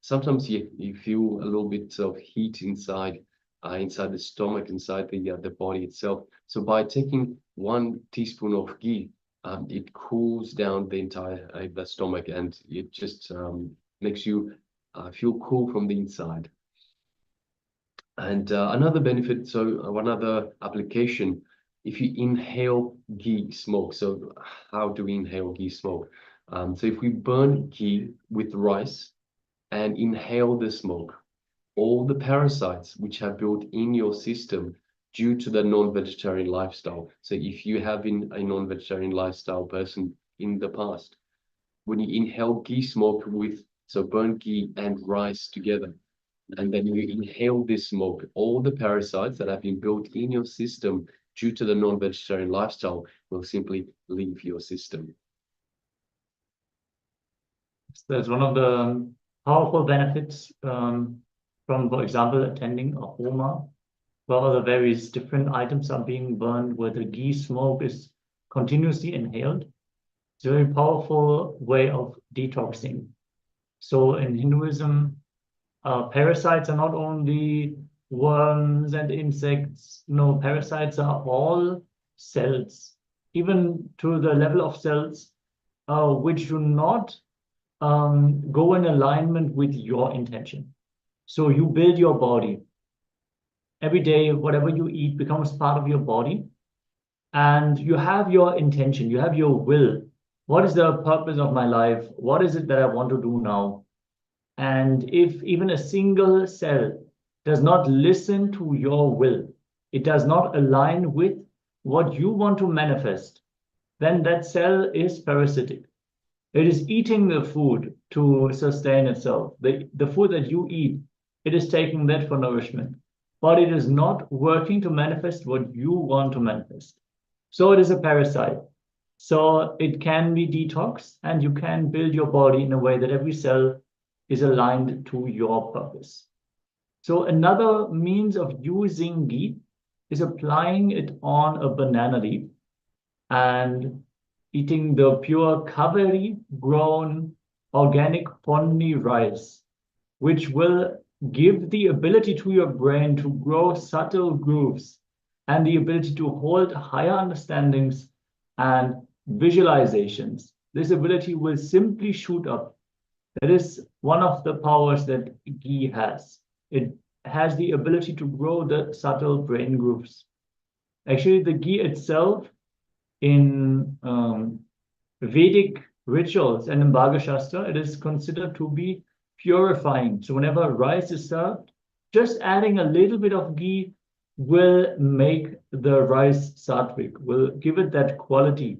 sometimes you feel a little bit of heat inside the stomach, inside the body itself. So by taking 1 teaspoon of ghee, it cools down the entire the stomach, and it just makes you feel cool from the inside. And another benefit, so one other application, if you inhale ghee smoke. So how do we inhale ghee smoke? So if we burn ghee with rice and inhale the smoke, all the parasites which have built in your system due to the non-vegetarian lifestyle. So if you have been a non-vegetarian lifestyle person in the past, when you inhale ghee smoke so burn ghee and rice together, and then you inhale this smoke, all the parasites that have been built in your system due to the non-vegetarian lifestyle will simply leave your system. That's one of the powerful benefits from, for example, attending a Homa while the various different items are being burned, where the ghee smoke is continuously inhaled. It's a very powerful way of detoxing. So in Hinduism, parasites are not only worms and insects. No, parasites are all cells, even to the level of cells which do not go in alignment with your intention. So you build your body. Every day, whatever you eat becomes part of your body. And you have your intention, you have your will. What is the purpose of my life? What is it that I want to do now? And if even a single cell does not listen to your will, it does not align with what you want to manifest, then that cell is parasitic. It is eating the food to sustain itself. The food that you eat, it is taking that for nourishment, but it is not working to manifest what you want to manifest. So it is a parasite. So it can be detoxed, and you can build your body in a way that every cell is aligned to your purpose. So another means of using ghee is applying it on a banana leaf and eating the pure Kaveri grown organic Ponni rice, which will give the ability to your brain to grow subtle grooves and the ability to hold higher understandings and visualizations. This ability will simply shoot up. That is one of the powers that ghee has. It has the ability to grow the subtle brain grooves. Actually, the ghee itself in Vedic rituals and in Bhagavad Shastra, it is considered to be purifying. So whenever rice is served, just adding a little bit of ghee will make the rice sattvic, will give it that quality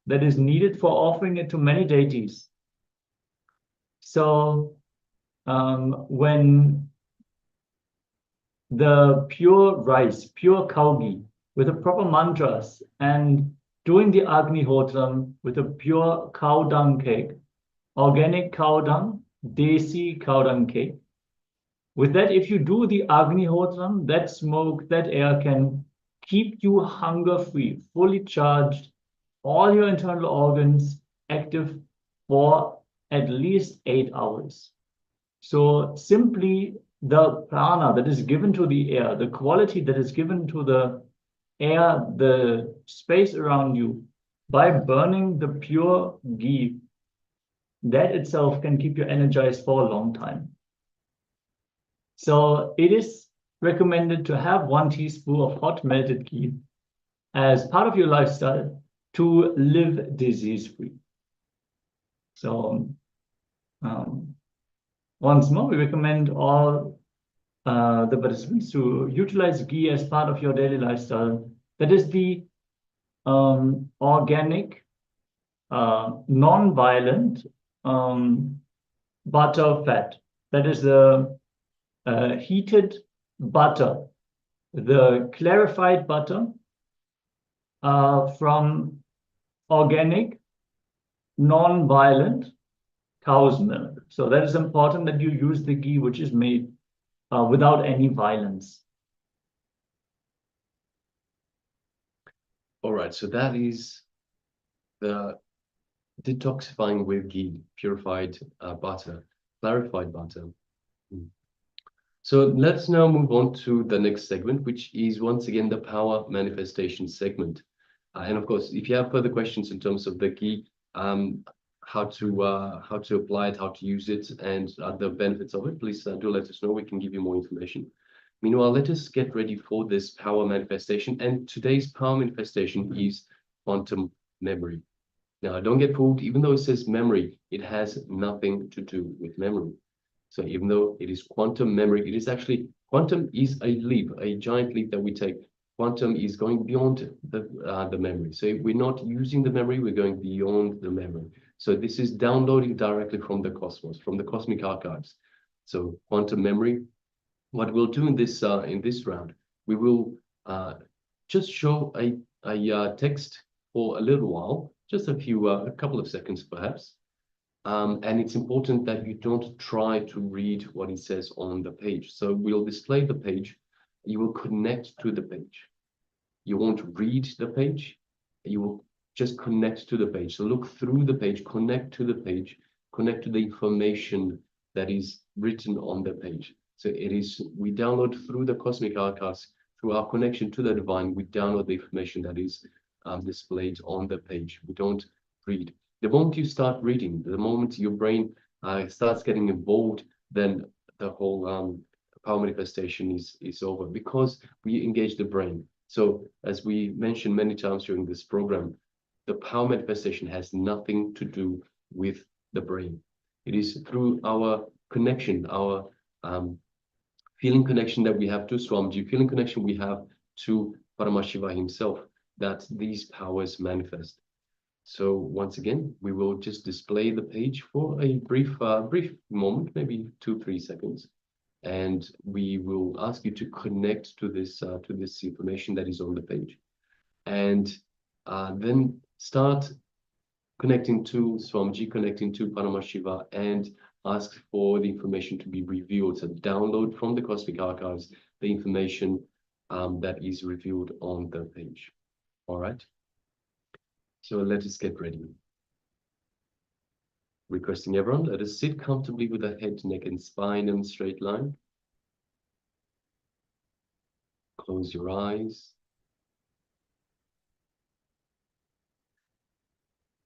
that is needed for offering it to many deities. So when the pure rice, pure cow ghee, with the proper mantras and doing the Agnihotram with a pure cow dung cake, organic cow dung, desi cow dung cake. With that, if you do the Agnihotram, that smoke, that air can keep you hunger-free, fully charged, all your internal organs active for at least 8 hours. So simply the prana that is given to the air, the quality that is given to the air, the space around you, by burning the pure ghee, that itself can keep you energized for a long time. So it is recommended to have 1 teaspoon of hot melted ghee as part of your lifestyle to live disease-free. So once more, we recommend all the participants to utilize ghee as part of your daily lifestyle. That is the organic, non-violent butter fat. That is the heated butter, the clarified butter from organic, non-violent cow's milk. So that is important that you use the ghee which is made without any violence. All right, so that is the detoxifying with ghee, purified butter, clarified butter. So let's now move on to the next segment, which is once again the power manifestation segment. And of course, if you have further questions in terms of the ghee, how to apply it, how to use it, and the benefits of it, please do let us know. We can give you more information. Meanwhile, let us get ready for this power manifestation. And today's power manifestation is quantum memory. Now, don't get fooled. Even though it says memory, it has nothing to do with memory. So even though it is quantum memory, it is actually, quantum is a leap, a giant leap that we take. Quantum is going beyond the memory. So if we're not using the memory, we're going beyond the memory. So this is downloading directly from the cosmos, from the cosmic archives. So quantum memory, what we'll do in this round, we will just show a text for a little while, just a couple of seconds perhaps. And it's important that you don't try to read what it says on the page. So we'll display the page you will connect to the page. You won't read the page, you will just connect to the page. So look through the page, connect to the page, connect to the information that is written on the page. So it is, we download through the cosmic archives, through our connection to the divine, we download the information that is displayed on the page. We don't read. The moment you start reading, the moment your brain starts getting involved, then the whole power manifestation is over, because we engage the brain. So as we mentioned many times during this program, the power manifestation has nothing to do with the brain. It is through our connection, our feeling connection that we have to Swamiji, feeling connection we have to Paramashiva himself, that these powers manifest. So once again, we will just display the page for a brief moment, maybe 2-3 seconds. And we will ask you to connect to this information that is on the page, and then start connecting to Swamiji, connecting to Paramashiva, and ask for the information to be revealed. So download from the cosmic archives the information that is revealed on the page. All right. So let us get ready. Requesting everyone, let us sit comfortably with the head, neck, and spine in a straight line. Close your eyes.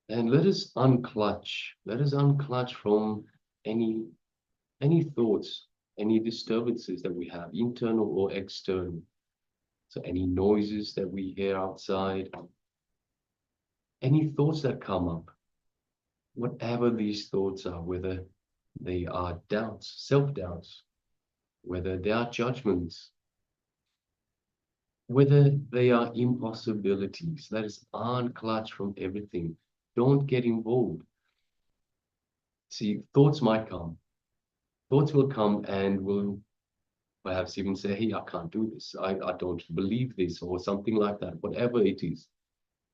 And let us unclutch. Let us unclutch from any thoughts, any disturbances that we have, internal or external. So any noises that we hear outside, any thoughts that come up, whatever these thoughts are, whether they are doubts, self-doubts, whether they are judgments, whether they are impossibilities, let us unclutch from everything. Don't get involved. See, thoughts might come. Thoughts will come and will perhaps even say, hey, I can't do this. I don't believe this, or something like that, whatever it is.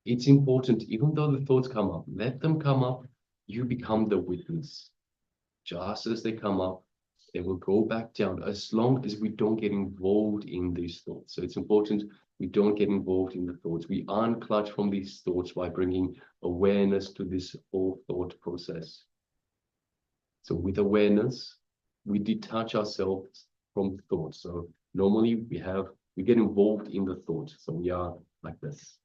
It's important, even though the thoughts come up, let them come up. You become the witness. Just as they come up, they will go back down, as long as we don't get involved in these thoughts. So it's important we don't get involved in the thoughts. We unclutch from these thoughts by bringing awareness to this whole thought process. So with awareness, we detach ourselves from thoughts. So normally we get involved in the thought. So we are like this.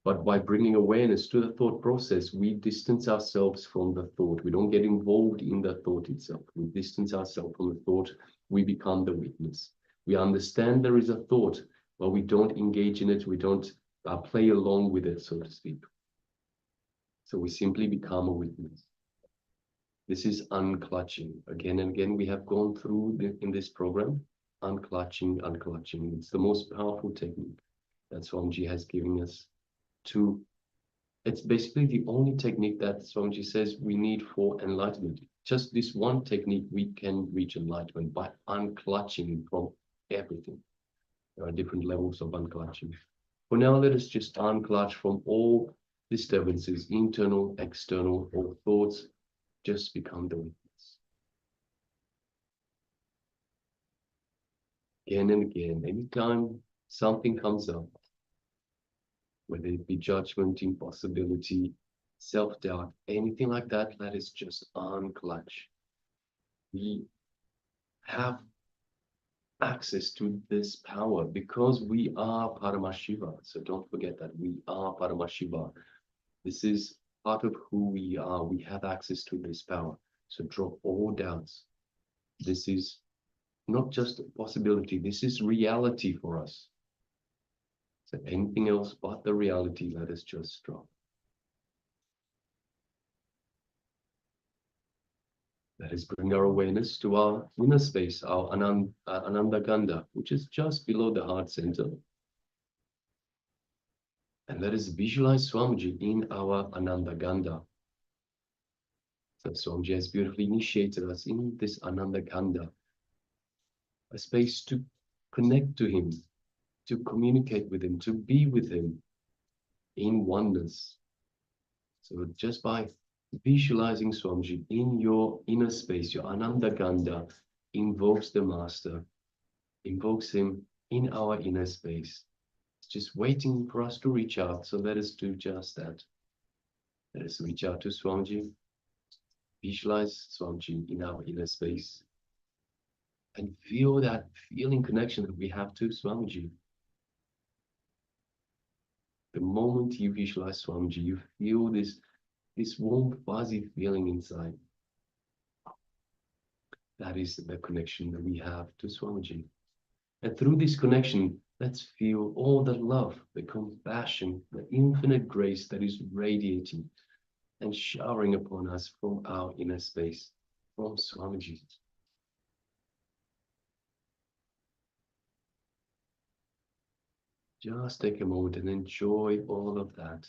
But by bringing awareness to the thought process, we distance ourselves from the thought. We don't get involved in the thought itself. We distance ourselves from the thought. We become the witness. We understand there is a thought, but we don't engage in it. We don't play along with it, so to speak. So we simply become a witness. This is unclutching. Again and again, we have gone through in this program, unclutching, unclutching. It's the most powerful technique that Swamiji has given us. It's basically the only technique that Swamiji says we need for enlightenment. Just this one technique, we can reach enlightenment by unclutching from everything. There are different levels of unclutching. For now, let us just unclutch from all disturbances, internal, external, or thoughts. Just become the witness. Again and again, anytime something comes up, whether it be judgment, impossibility, self-doubt, anything like that, let us just unclutch. We have access to this power because we are Paramashiva. So don't forget that we are Paramashiva. This is part of who we are. We have access to this power. So drop all doubts. This is not just a possibility. This is reality for us. So anything else but the reality, let us just drop. Let us bring our awareness to our inner space, our Ananda Gandha, which is just below the heart center. And let us visualize Swamiji in our Ananda Gandha. So Swamiji has beautifully initiated us in this Ananda Gandha, a space to connect to him, to communicate with him, to be with him in oneness. So just by visualizing Swamiji in your inner space, your Ananda Gandha invokes the Master, invokes him in our inner space. It's just waiting for us to reach out. So let us do just that. Let us reach out to Swamiji. Visualize Swamiji in our inner space. And feel that feeling connection that we have to Swamiji. The moment you visualize Swamiji, you feel this warm, fuzzy feeling inside. That is the connection that we have to Swamiji. And through this connection, let's feel all the love, the compassion, the infinite grace that is radiating and showering upon us from our inner space, from Swamiji. Just take a moment and enjoy all of that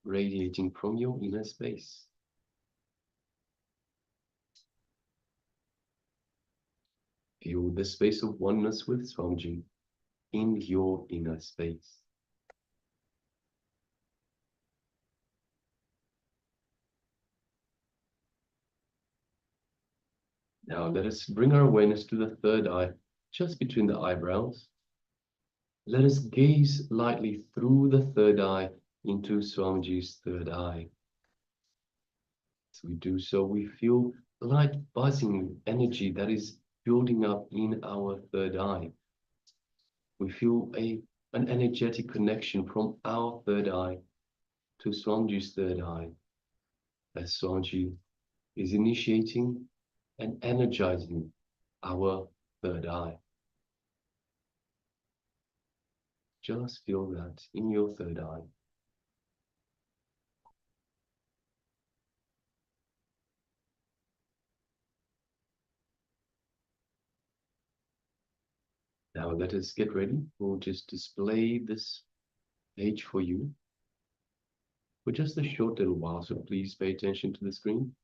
radiating from your inner space. Feel the space of oneness with Swamiji in your inner space. Now let us bring our awareness to the third eye, just between the eyebrows. Let us gaze lightly through the third eye into Swamiji's third eye. As we do so, we feel light buzzing energy that is building up in our third eye. We feel an energetic connection from our third eye to Swamiji's third eye, as Swamiji is initiating and energizing our third eye. Just feel that in your third eye. Now let us get ready. We'll just display this page for you for just a short little while, so please pay attention to the screen.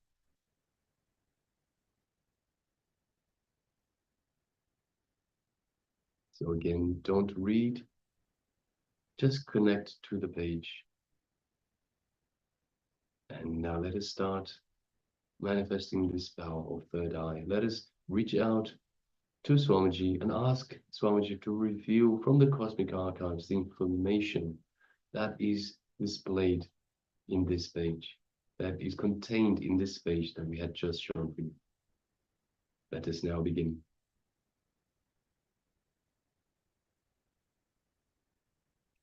So again, don't read, just connect to the page. And now let us start manifesting this power of third eye. Let us reach out to Swamiji and ask Swamiji to reveal from the cosmic archives the information that is displayed in this page, that is contained in this page that we had just shown for you. Let us now begin.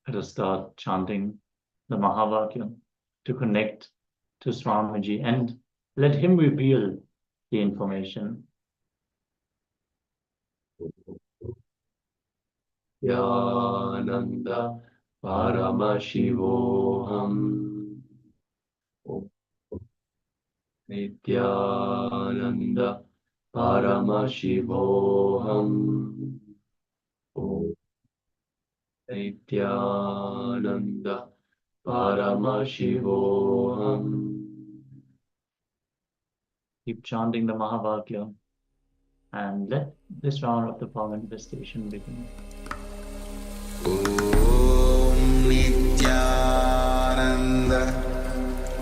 Let us start chanting the Mahavakya to connect to Swamiji and let him reveal the information. Nithyananda Paramashivoham Nithyananda Paramashivoham Nithyananda Paramashivoham. Keep chanting the Mahavakya and let this round of the power manifestation begin. Om Nithyananda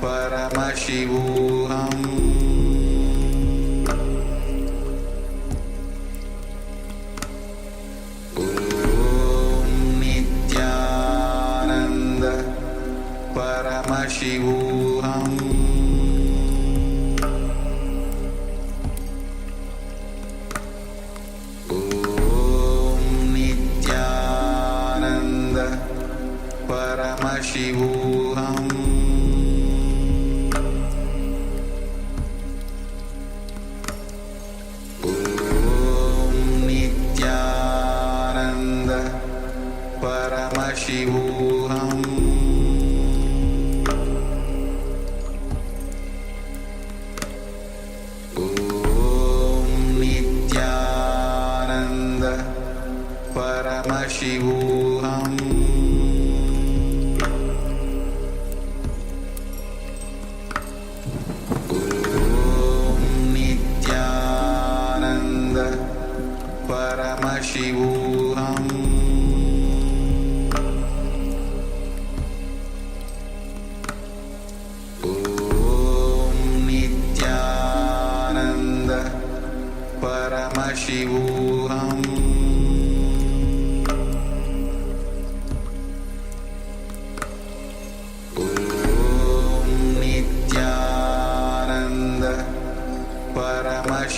Paramashivoham Om Nithyananda Paramashivoham Paramashivoham Om Nithyananda Paramashivoham Om Nithyananda Paramashivoham Paramashivoham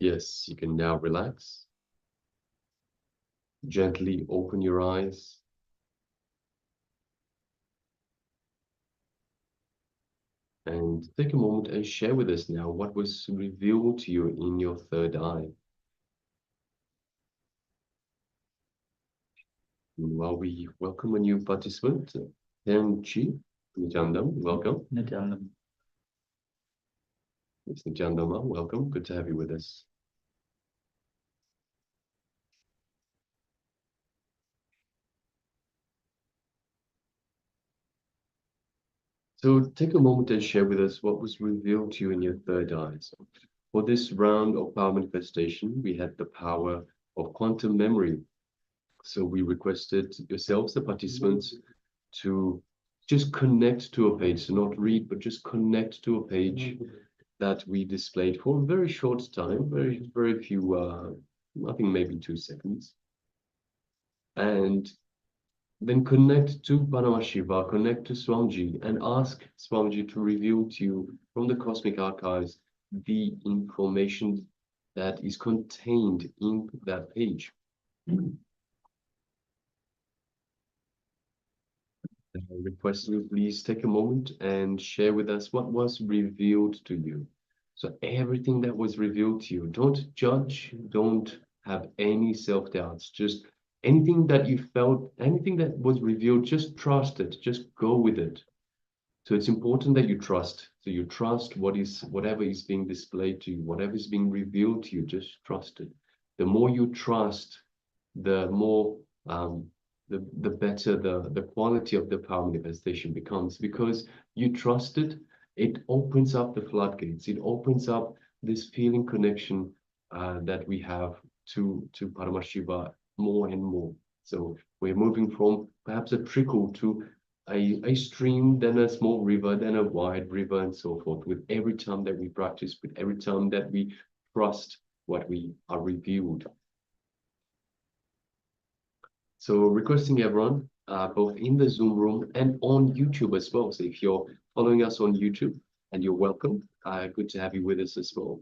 Yes, you can now relax. Gently open your eyes. And take a moment and share with us now what was revealed to you in your third eye. And while we welcome a new participant, Chi, Nithyananda, welcome. Nithyananda. Yes, Nithyananda, welcome. Good to have you with us. So take a moment and share with us what was revealed to you in your third eye. So for this round of power manifestation, we had the power of quantum memory. So we requested yourselves, the participants, to just connect to a page, so not read, but just connect to a page that we displayed for a very short time, very few, I think maybe 2 seconds. And then connect to Paramashiva, connect to Swamiji, and ask Swamiji to reveal to you from the cosmic archives the information that is contained in that page. I request you please take a moment and share with us what was revealed to you. So everything that was revealed to you, don't judge, don't have any self-doubts, just anything that you felt, anything that was revealed, just trust it, just go with it. So it's important that you trust. So you trust whatever is being displayed to you, whatever is being revealed to you, just trust it. The more you trust, the more the better the quality of the power manifestation becomes, because you trust it. It opens up the floodgates. It opens up this feeling connection that we have to Paramashiva more and more. So we're moving from perhaps a trickle to a stream, then a small river, then a wide river, and so forth, with every time that we practice, with every time that we trust what we are revealed. So requesting everyone, both in the Zoom room and on YouTube as well. So if you're following us on YouTube, and you're welcome, good to have you with us as well.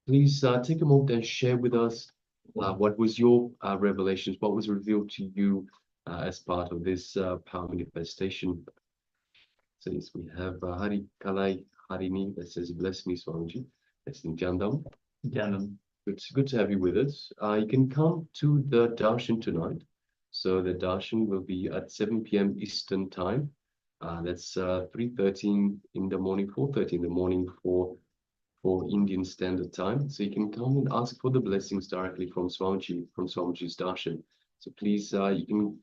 Please take a moment and share with us what was your revelations, what was revealed to you as part of this power manifestation. So yes, we have Hari Kalai Harini that says, bless me, Swamiji. That's Nithyananda. Good to have you with us. You can come to the Darshan tonight. So the Darshan will be at 7 p.m. Eastern time. That's 3:13 in the morning, 4:30 in the morning for Indian Standard Time. So you can come and ask for the blessings directly from Swamiji, from Swamiji's Darshan. So please, you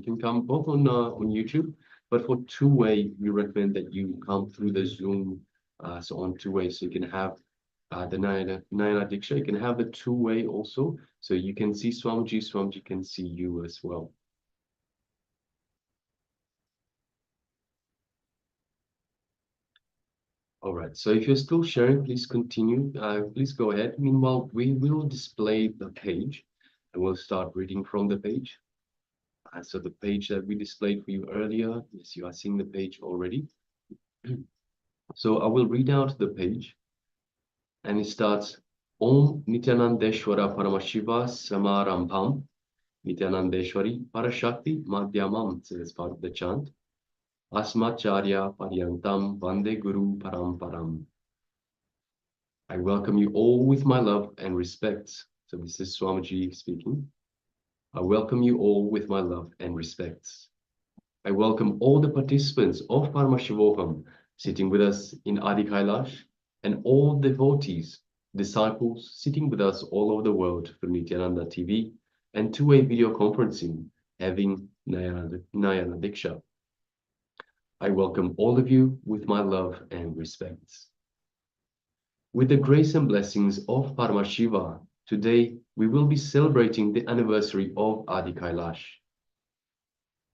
can come both on YouTube, but for two-way, we recommend that you come through the Zoom. So on two-way, so you can have the Nayana Diksha. You can have the two-way also, so you can see Swamiji, Swamiji can see you as well. All right, so if you're still sharing, please continue. Please go ahead. Meanwhile, we will display the page and we'll start reading from the page. So the page that we displayed for you earlier, yes, you are seeing the page already. So I will read out the page and it starts, Om Nithyanandeshwara Paramashiva Samarambham Nithyanandeshwari Parashakti Madhyamam. So that's part of the chant. Asmacharya Paryantam Vande Guru Paramparam. I welcome you all with my love and respect. So this is Swamiji speaking. I welcome you all with my love and respect. I welcome all the participants of Paramashivoham sitting with us in Adi Kailash and all devotees, disciples sitting with us all over the world through Nithyananda TV and two-way video conferencing having Nayana Diksha. I welcome all of you with my love and respect. With the grace and blessings of Paramashiva, today we will be celebrating the anniversary of Adi Kailash.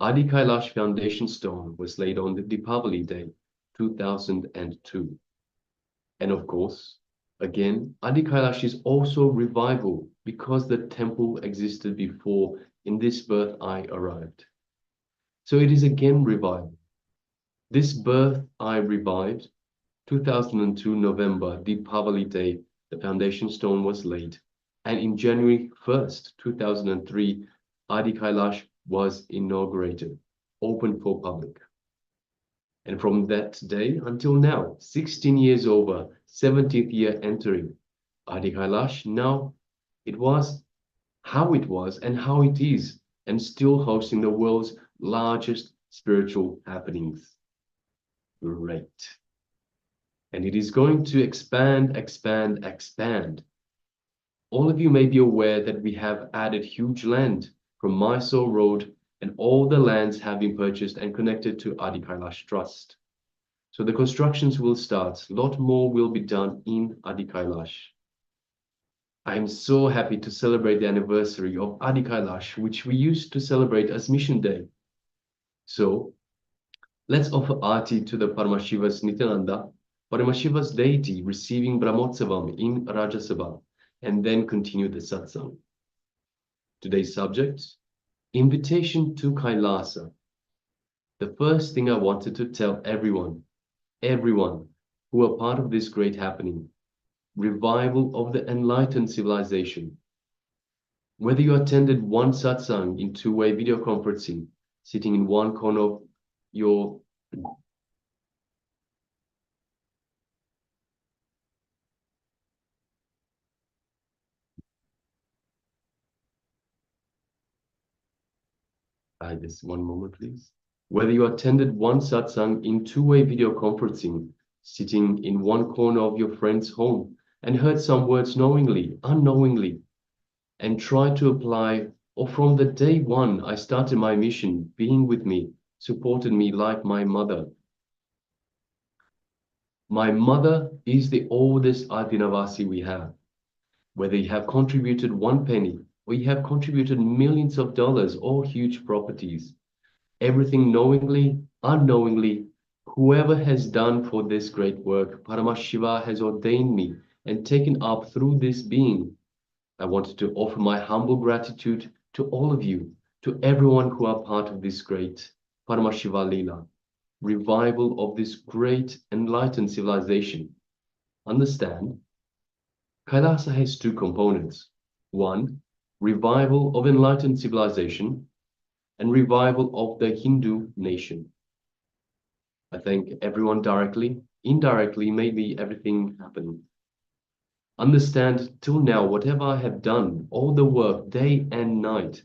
Adi Kailash foundation stone was laid on the Deepavali day, 2002. And of course, again, Adi Kailash is also revival because the temple existed before in this birth I arrived. So it is again revival. This birth I revived, 2002 November, Deepavali day, the foundation stone was laid. And in January 1st, 2003, Adi Kailash was inaugurated, open for public. And from that day until now, 16 years over, 70th year entering, Adi Kailash, now it was how it was and how it is, and still hosting the world's largest spiritual happenings. Great. And it is going to expand, expand, expand. All of you may be aware that we have added huge land from Mysore Road, and all the lands have been purchased and connected to Adi Kailash Trust. So the constructions will start. A lot more will be done in Adi Kailash. I am so happy to celebrate the anniversary of Adi Kailash, which we used to celebrate as Mission Day. So let's offer Aarti to the Paramashiva's Nithyananda, Paramashiva's deity receiving Brahmotsavam in Rajya Sabha, and then continue the satsang. Today's subject, invitation to Kailasa. The first thing I wanted to tell everyone who are part of this great happening, revival of the enlightened civilization. Whether you attended one satsang in two-way video conferencing, sitting in one corner of your just one moment, please. Whether you attended one satsang in two-way video conferencing, sitting in one corner of your friend's home and heard some words knowingly, unknowingly, and tried to apply, or from the day one I started my mission, being with me, supported me like my mother. My mother is the oldest Adinavasi we have. Whether you have contributed 1 penny or you have contributed millions of dollars or huge properties, everything knowingly, unknowingly, whoever has done for this great work, Paramashiva has ordained me and taken up through this being. I wanted to offer my humble gratitude to all of you, to everyone who are part of this great Paramashiva Leela, revival of this great enlightened civilization. Understand, Kailasa has 2 components. 1, revival of enlightened civilization, and revival of the Hindu nation. I thank everyone directly, indirectly, maybe everything happened. Understand, till now, whatever I have done, all the work, day and night,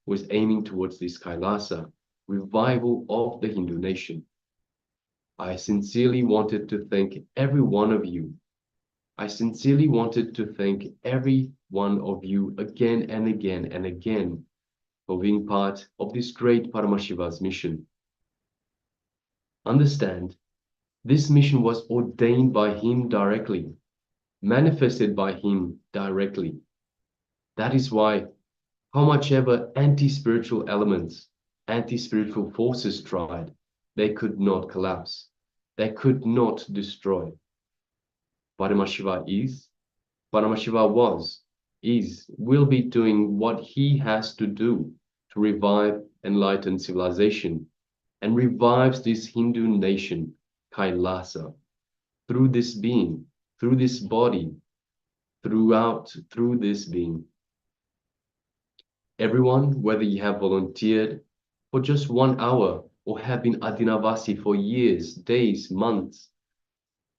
was aiming towards this Kailasa, revival of the Hindu nation. I sincerely wanted to thank every one of you. I sincerely wanted to thank every one of you again and again and again for being part of this great Paramashiva's mission. Understand, this mission was ordained by him directly, manifested by him directly. That is why, how much ever anti-spiritual elements, anti-spiritual forces tried, they could not collapse. They could not destroy. Paramashiva is, Paramashiva was, is, will be doing what he has to do to revive enlightened civilization and revives this Hindu nation, Kailasa, through this being, through this body, through this being. Everyone, whether you have volunteered for just 1 hour or have been Adinavasi for years, days, months,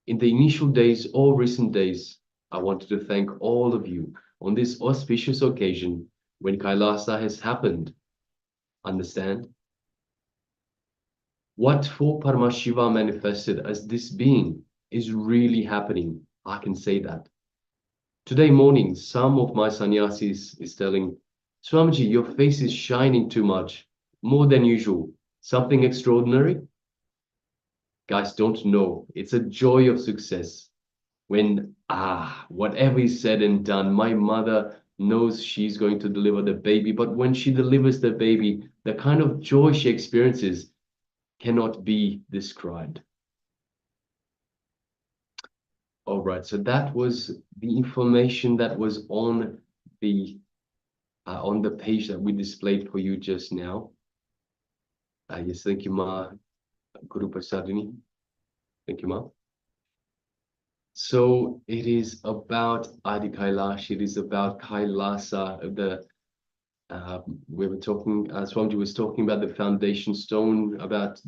in the initial days or recent days, I wanted to thank all of you on this auspicious occasion when Kailasa has happened. Understand? What for Paramashiva manifested as this being is really happening. I can say that. Today morning, some of my sannyasis is telling, Swamiji, your face is shining too much, more than usual. Something extraordinary? Guys, don't know. It's a joy of success. When, whatever is said and done, my mother knows she's going to deliver the baby, but when she delivers the baby, the kind of joy she experiences cannot be described. All right, so that was the information that was on the page that we displayed for you just now. Yes, thank you, Ma, Guru Prasadini. Thank you, Ma. So it is about Adi Kailash, it is about Kailasa. We were talking, Swamiji was talking about the foundation stone, about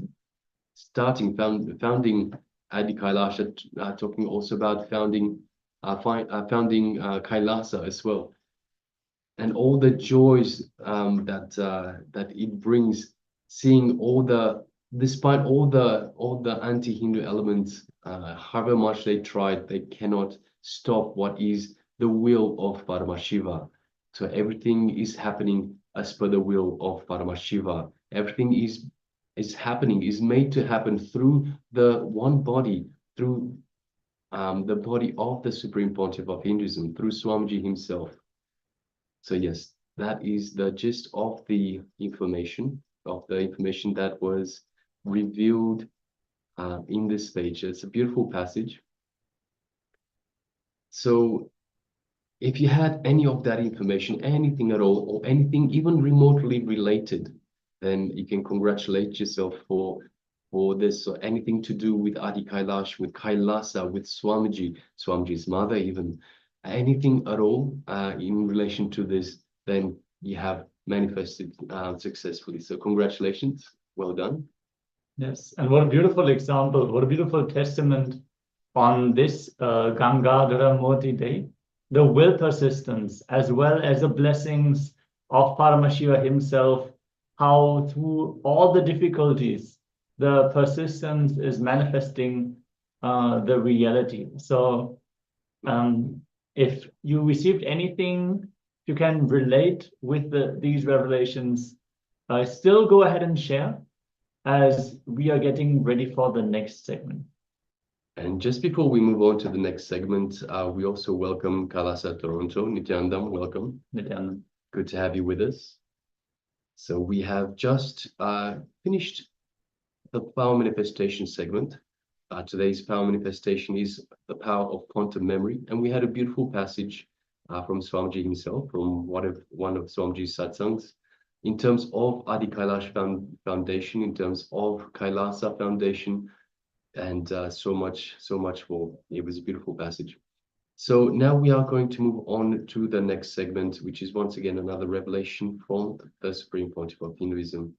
founding Adi Kailasha, talking also about founding Kailasa as well, and all the joys that it brings, seeing despite all the anti-Hindu elements, however much they tried, they cannot stop what is the will of Paramashiva. So everything is happening as per the will of Paramashiva. Everything is happening, is made to happen through the one body, through the body of the Supreme Pontiff of Hinduism, through Swamiji himself. So yes, that is the gist of the information that was revealed in this page. It's a beautiful passage. So if you had any of that information, anything at all, or anything even remotely related, then you can congratulate yourself for this, or anything to do with Adi Kailash, with Kailasa, with Swamiji's mother even, anything at all in relation to this, then you have manifested successfully. So congratulations, well done. Yes, and what a beautiful example, what a beautiful testament on this Gangadhara Murthy Day, the will persistence, as well as the blessings of Paramashiva himself, how through all the difficulties, the persistence is manifesting the reality. So if you received anything you can relate with these revelations, still go ahead and share as we are getting ready for the next segment. And just before we move on to the next segment, we also welcome KAILASA Toronto. Nithyananda, welcome. Nithyananda. Good to have you with us. So we have just finished the power manifestation segment. Today's power manifestation is the power of quantum memory. And we had a beautiful passage from Swamiji himself, from one of Swamiji's satsangs, in terms of Adi Kailash Foundation, in terms of KAILASA Foundation, and so much more. It was a beautiful passage. So now we are going to move on to the next segment, which is once again another revelation from the Supreme Pontiff of Hinduism.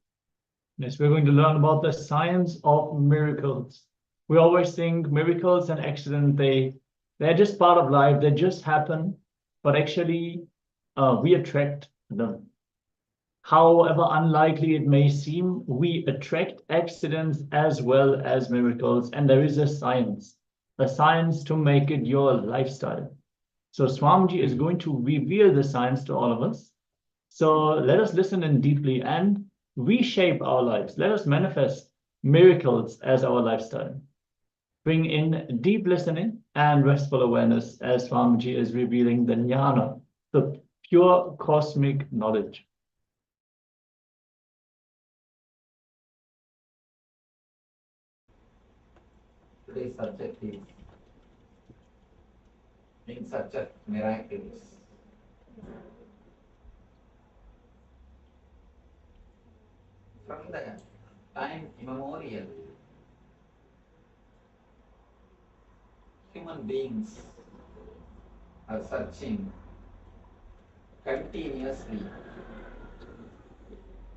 Yes, we're going to learn about the science of miracles. We always think miracles and accidents, they're just part of life, they just happen, but actually we attract them. However unlikely it may seem, we attract accidents as well as miracles, and there is a science to make it your lifestyle. So Swamiji is going to reveal the science to all of us. So let us listen in deeply and reshape our lives. Let us manifest miracles as our lifestyle. Bring in deep listening and restful awareness as Swamiji is revealing the jnana, the pure cosmic knowledge. Today's subject is being such a miraculous. From the time immemorial, human beings are searching continuously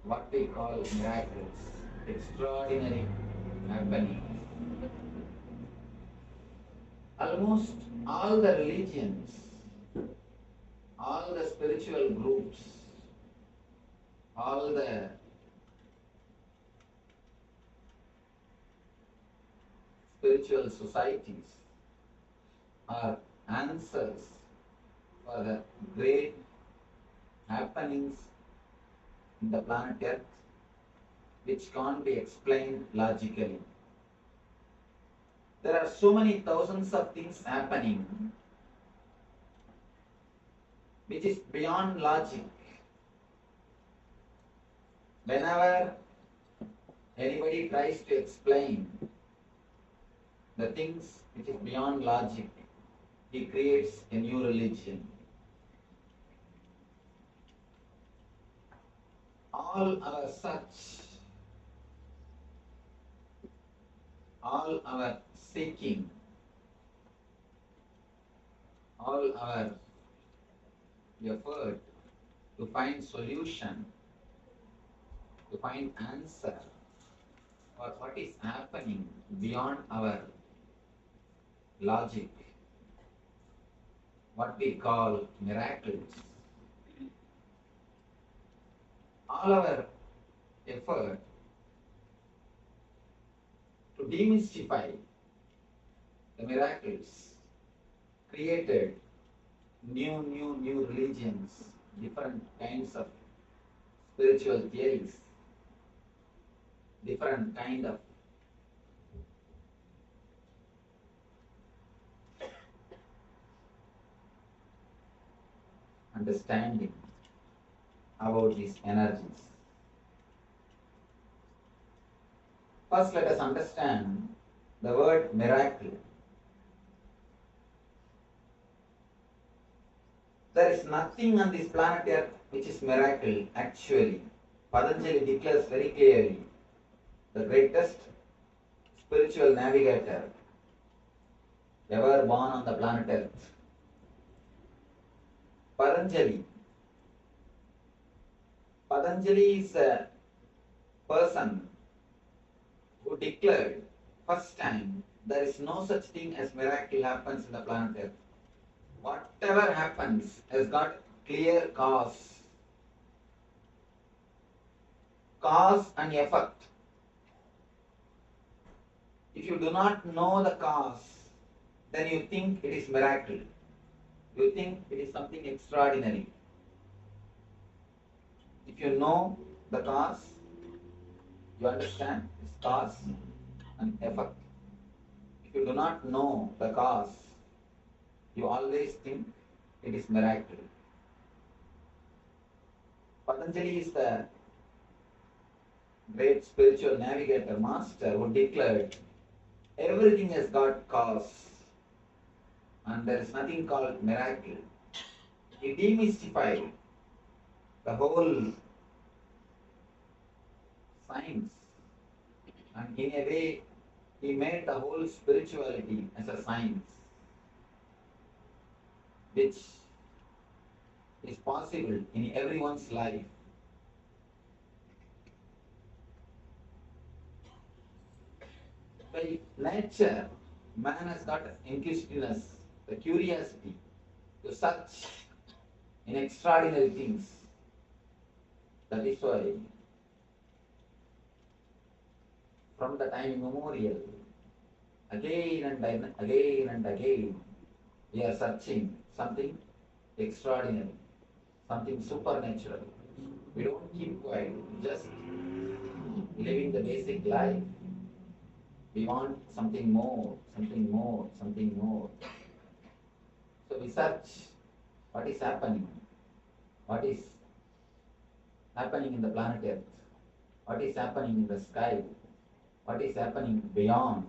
what we call miracles, extraordinary happenings. Almost all the religions, all the spiritual groups, all the spiritual societies are answers for the great happenings in the planet Earth which can't be explained logically. There are so many thousands of things happening which is beyond logic. Whenever anybody tries to explain the things which is beyond logic, he creates a new religion. All our search, all our seeking, all our effort to find solution, to find answer for what is happening beyond our logic, what we call miracles. All our effort to demystify the miracles created new religions, different kinds of spiritual theories, different kind of understanding about these energies. First, let us understand the word miracle. There is nothing on this planet Earth which is miracle actually. Patanjali declares very clearly, the greatest spiritual navigator ever born on the planet Earth. Patanjali is a person who declared first time there is no such thing as miracle happens in the planet Earth. Whatever happens has got clear cause and effect. If you do not know the cause, then you think it is miracle. You think it is something extraordinary. If you know the cause, you understand its cause and effect. If you do not know the cause, you always think it is miracle. Patanjali is the great spiritual navigator master who declared everything has got cause and there is nothing called miracle. He demystified the whole science, and in a way he made the whole spirituality as a science which is possible in everyone's life. By nature, man has got inquisitiveness, the curiosity to search in extraordinary things. That is why from the time immemorial, again and again, we are searching something extraordinary, something supernatural. We don't keep quiet, just living the basic life. We want something more, something more, something more. So we search what is happening, what is happening in the planet Earth, what is happening in the sky, what is happening beyond.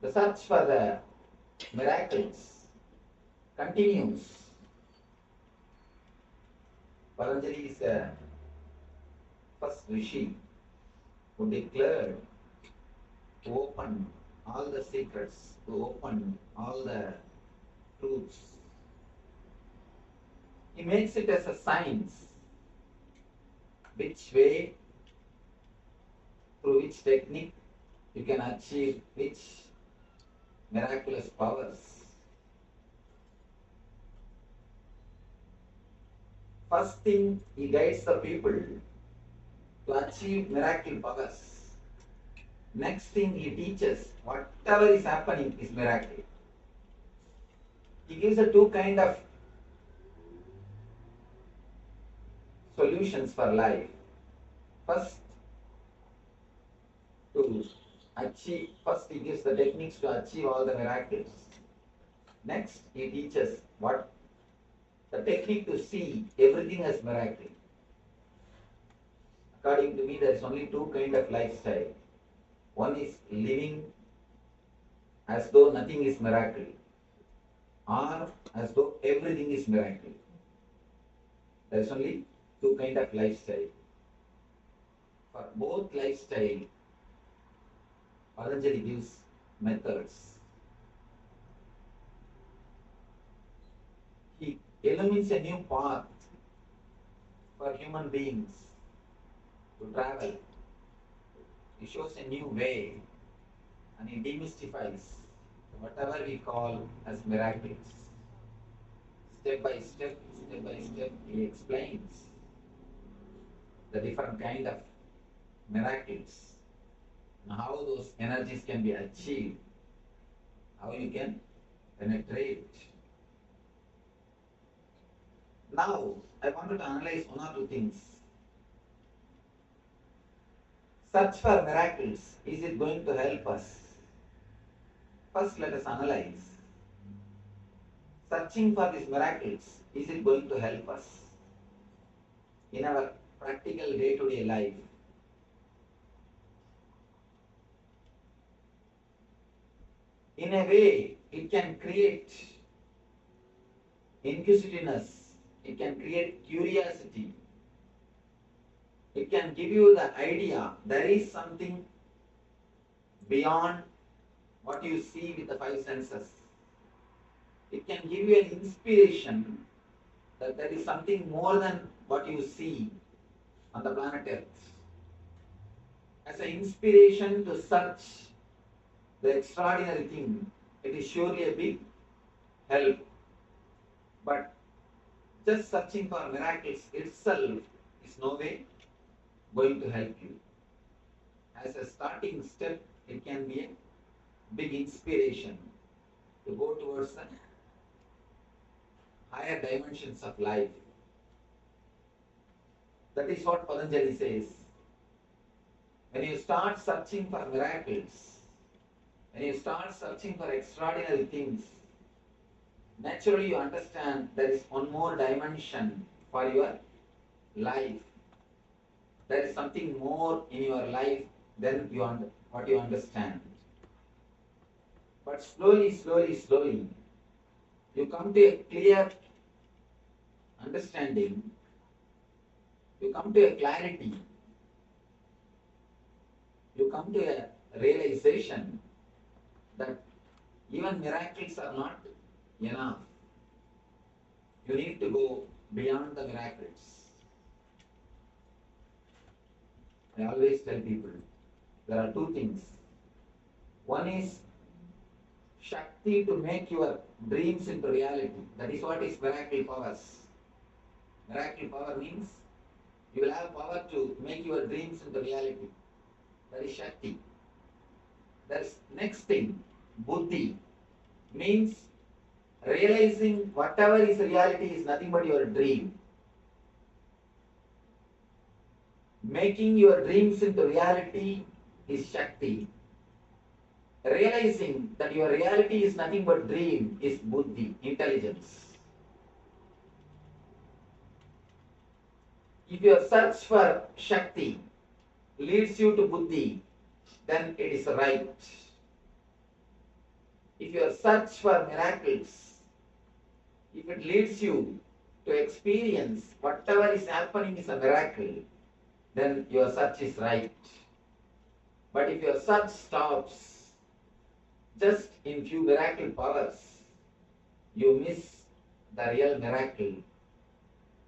The search for the miracles continues. Patanjali is the first rishi who declared, to open all the secrets, to open all the truths. He makes it as a science. Which way, through which technique you can achieve which miraculous powers. First thing, he guides the people to achieve miracle powers. Next thing, he teaches whatever is happening is miracle. He gives a two kind of solutions for life. First, he gives the techniques to achieve all the miracles. Next, he teaches what the technique to see everything as miracle. According to me, there is only two kind of lifestyle. One is living as though nothing is miracle, or as though everything is miracle. There is only two kind of lifestyle. For both lifestyle, Patanjali gives methods. He illumines a new path for human beings to travel. He shows a new way and he demystifies whatever we call as miracles. Step by step, he explains the different kind of miracles and how those energies can be achieved, how you can penetrate. Now, I wanted to analyze one or two things. Search for miracles, is it going to help us? First, let us analyze. Searching for these miracles, is it going to help us in our practical day-to-day life? In a way, it can create inquisitiveness, it can create curiosity, it can give you the idea there is something beyond what you see with the five senses. It can give you an inspiration that there is something more than what you see on the planet Earth. As an inspiration to search the extraordinary thing, it is surely a big help. But just searching for miracles itself is no way going to help you. As a starting step, it can be a big inspiration to go towards the higher dimensions of life. That is what Patanjali says. When you start searching for miracles, When you start searching for extraordinary things, naturally you understand there is one more dimension for your life. There is something more in your life than what you understand. But slowly, you come to a clear understanding, you come to a clarity, you come to a realization that even miracles are not enough. You need to go beyond the miracles. I always tell people, there are two things. One is Shakti to make your dreams into reality. That is what is miracle powers. Miracle power means you will have power to make your dreams into reality. That is Shakti. That's next thing. Buddhi means realizing whatever is reality is nothing but your dream. Making your dreams into reality is Shakti. Realizing that your reality is nothing but dream is Buddhi, intelligence. If your search for Shakti leads you to Buddhi, then it is right. If your search for miracles, if it leads you to experience whatever is happening is a miracle, then your search is right. But if your search stops just in few miracle powers, you miss the real miracle,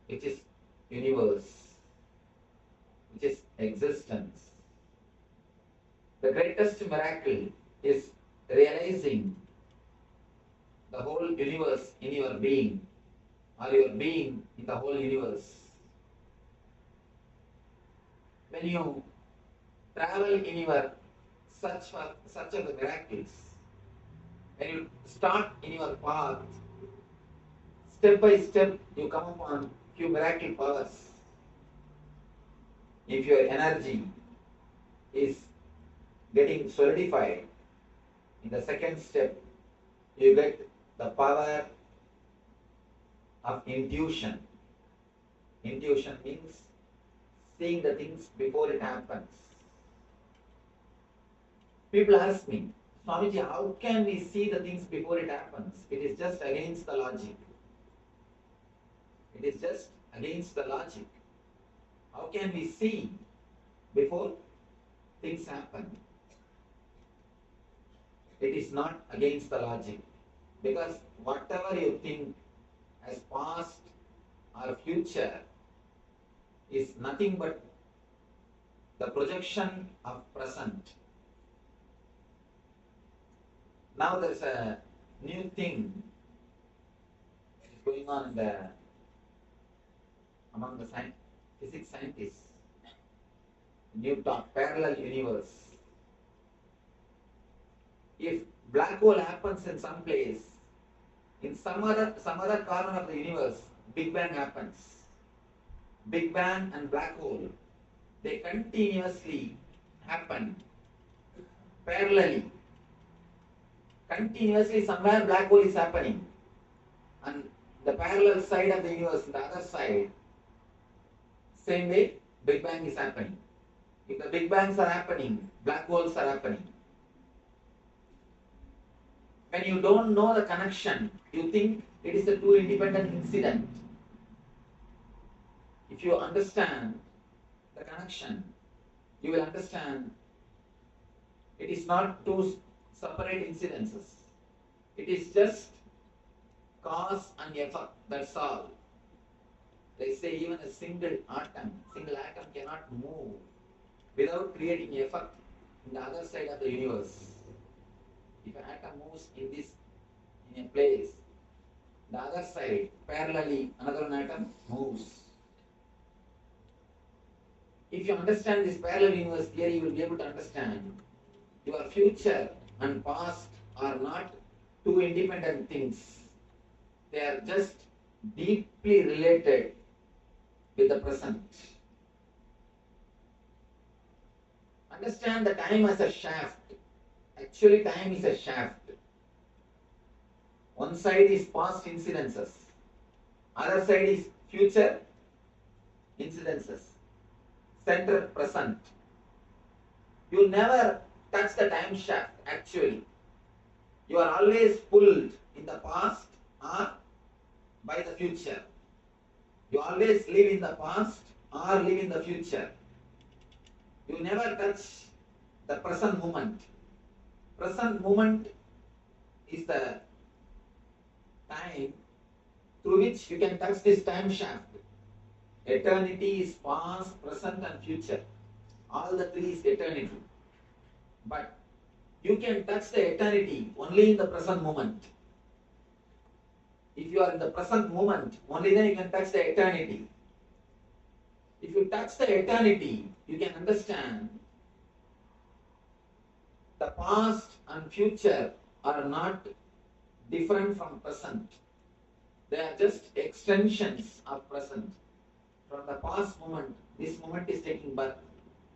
which is universe, which is existence. The greatest miracle is realizing the whole universe in your being, or your being in the whole universe. When you travel in your search of the miracles, when you start in your path, step by step you come upon few miracle powers. If your energy is getting solidified, in the second step you get the power of intuition. Intuition means seeing the things before it happens. People ask me, Swamiji, how can we see the things before it happens? It is just against the logic. It is just against the logic. How can we see before things happen? It is not against the logic. Because whatever you think as past or future is nothing but the projection of present. Now there is a new thing going on among the physics scientists. New talk, parallel universe. If black hole happens in some place, in some other corner of the universe, Big Bang happens. Big Bang and black hole, they continuously happen parallelly. Continuously somewhere black hole is happening, and the parallel side of the universe, the other side, same way Big Bang is happening. If the Big Bangs are happening, black holes are happening. When you don't know the connection, you think it is a two independent incident. If you understand the connection, you will understand it is not two separate incidences. It is just cause and effect, that's all. They say even a single atom cannot move without creating effect in the other side of the universe. If an atom moves in a place, the other side, parallelly, another atom moves. If you understand this parallel universe theory, you will be able to understand your future and past are not two independent things. They are just deeply related with the present. Understand the time as a shaft Actually, time is a shaft. One side is past incidences, other side is future incidences, center present. You never touch the time shaft actually. You are always pulled in the past or by the future. You always live in the past or live in the future. You never touch the present moment. Present moment is the time through which you can touch this time shaft. Eternity is past, present and future. All the three is eternity. But you can touch the eternity only in the present moment. If you are in the present moment, only then you can touch the eternity. If you touch the eternity, you can understand the past and future are not different from present. They are just extensions of present. From the past moment, this moment is taking birth.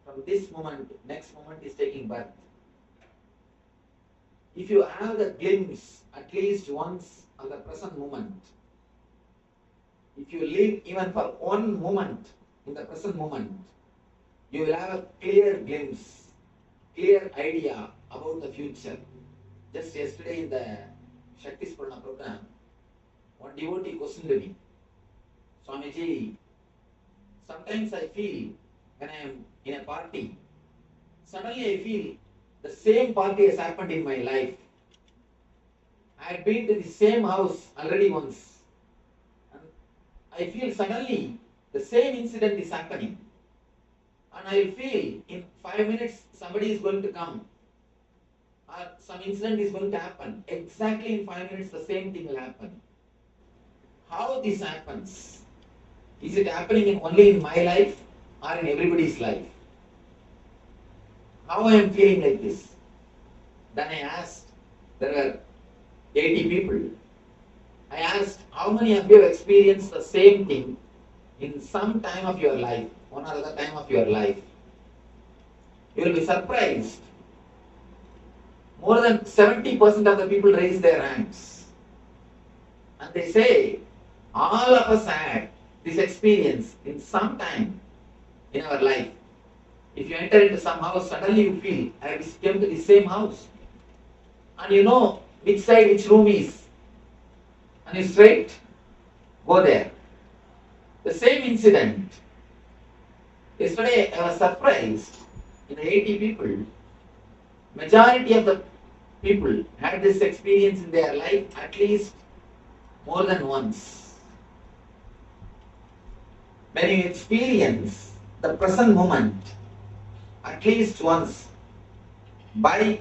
From this moment, next moment is taking birth. If you have the glimpse at least once of the present moment, if you live even for one moment in the present moment, you will have a clear glimpse, clear idea about the future. Just yesterday in the Shakti Spurna program, one devotee questioned me, Swamiji, sometimes I feel when I am in a party, suddenly I feel the same party has happened in my life. I had been to the same house already once. And I feel suddenly the same incident is happening. And I feel in 5 minutes somebody is going to come. Or some incident is going to happen. Exactly in 5 minutes the same thing will happen. How this happens? Is it happening only in my life or in everybody's life? How I am feeling like this? Then I asked, there were 80 people. I asked, how many of you have experienced the same thing in some time of your life, one or other time of your life? You will be surprised. More than 70% of the people raise their hands. And they say, all of us had this experience in some time in our life. If you enter into some house, suddenly you feel, I came to the same house. And you know which side, which room is. And you straight go there. The same incident. Yesterday I was surprised, in the 80 people, majority of the people had this experience in their life at least more than once. When you experience the present moment at least once, by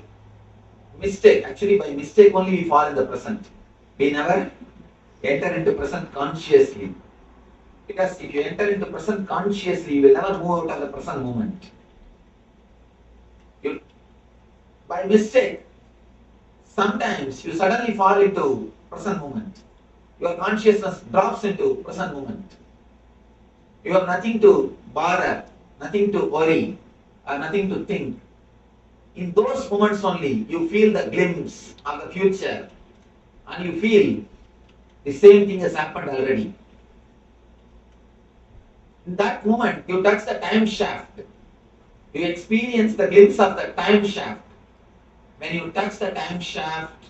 mistake, actually by mistake only we fall in the present. We never enter into present consciously. Because if you enter into present consciously, you will never move out of the present moment. By mistake, sometimes you suddenly fall into present moment. Your consciousness drops into present moment. You have nothing to bother, nothing to worry, or nothing to think. In those moments only, you feel the glimpse of the future, and you feel the same thing has happened already. In that moment, you touch the time shaft. You experience the glimpse of the time shaft. When you touch the time shaft,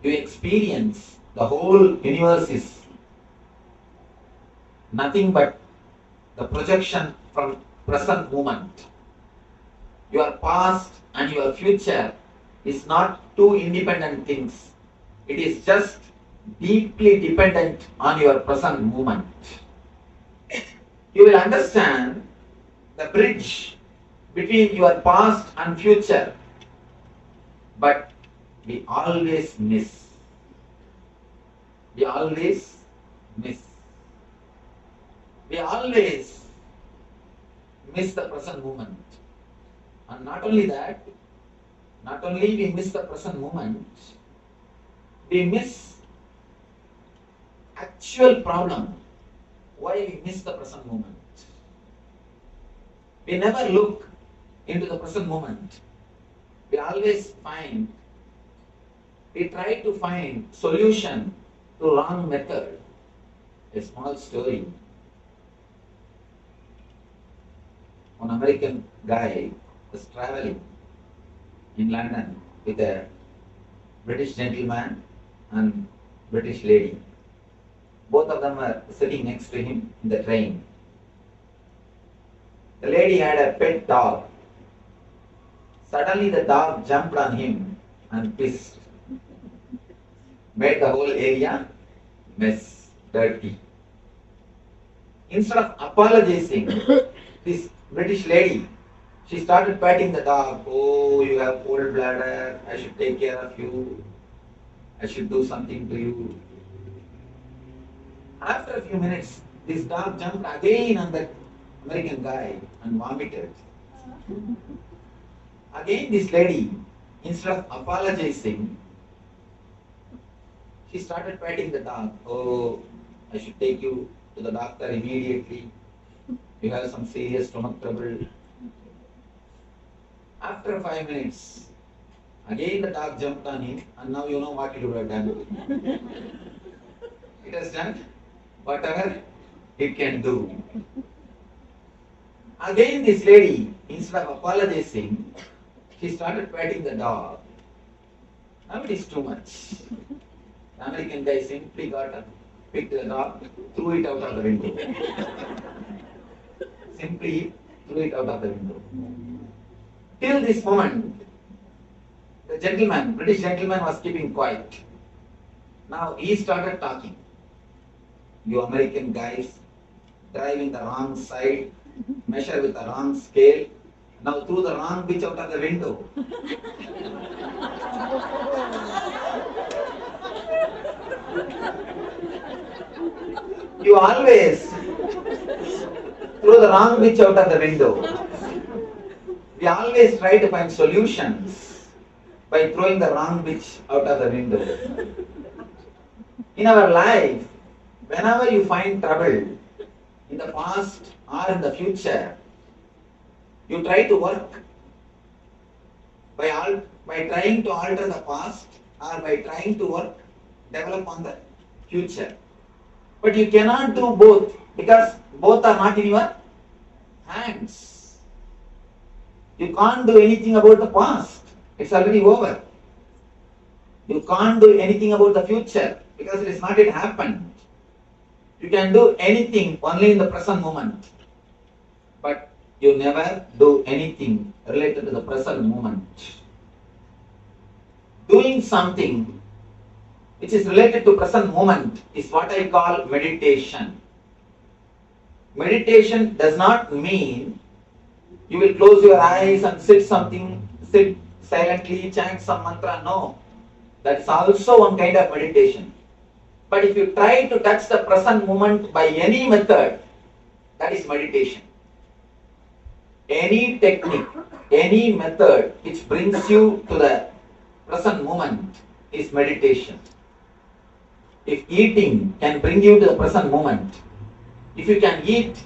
you experience the whole universe is nothing but the projection from present moment. Your past and your future is not two independent things. It is just deeply dependent on your present moment. You will understand the bridge between your past and future, but we always miss. We always miss. We always miss the present moment. And not only that, not only we miss the present moment, we miss actual problem. Why we miss the present moment? We never look into the present moment. we always find, we try to find solution to wrong method. A small story. One American guy was traveling in London with a British gentleman and British lady. Both of them were sitting next to him in the train. The lady had a pet dog. Suddenly the dog jumped on him and pissed. Made the whole area mess, dirty. Instead of apologizing, this British lady, she started patting the dog. Oh, you have cold bladder, I should take care of you. I should do something to you. After a few minutes, this dog jumped again on that American guy and vomited. Again this lady, instead of apologizing, she started patting the dog. Oh, I should take you to the doctor immediately. You have some serious stomach trouble. After 5 minutes, again the dog jumped on him, and now you know what it would have done. It has done whatever it can do. Again this lady, instead of apologizing, she started patting the dog. Now it is too much. The American guy simply got up, picked the dog, threw it out of the window. Simply threw it out of the window. Till this moment, the gentleman, British gentleman, was keeping quiet. Now he started talking. You American guys drive in the wrong side, measure with the wrong scale, now threw the wrong bitch out of the window. You always throw the wrong bitch out of the window. We always try to find solutions by throwing the wrong bitch out of the window. In our life, whenever you find trouble in the past or in the future, you try to work by trying to alter the past or by trying to work, develop on the future. But you cannot do both because both are not in your hands. You can't do anything about the past. It's already over. You can't do anything about the future because it is not yet happened. You can do anything only in the present moment. But you never do anything related to the present moment. Doing something which is related to present moment is what I call meditation. Meditation does not mean you will close your eyes and sit silently, chant some mantra. No. That's also one kind of meditation. But if you try to touch the present moment by any method, that is meditation. Any technique, any method which brings you to the present moment is meditation. If eating can bring you to the present moment, if you can eat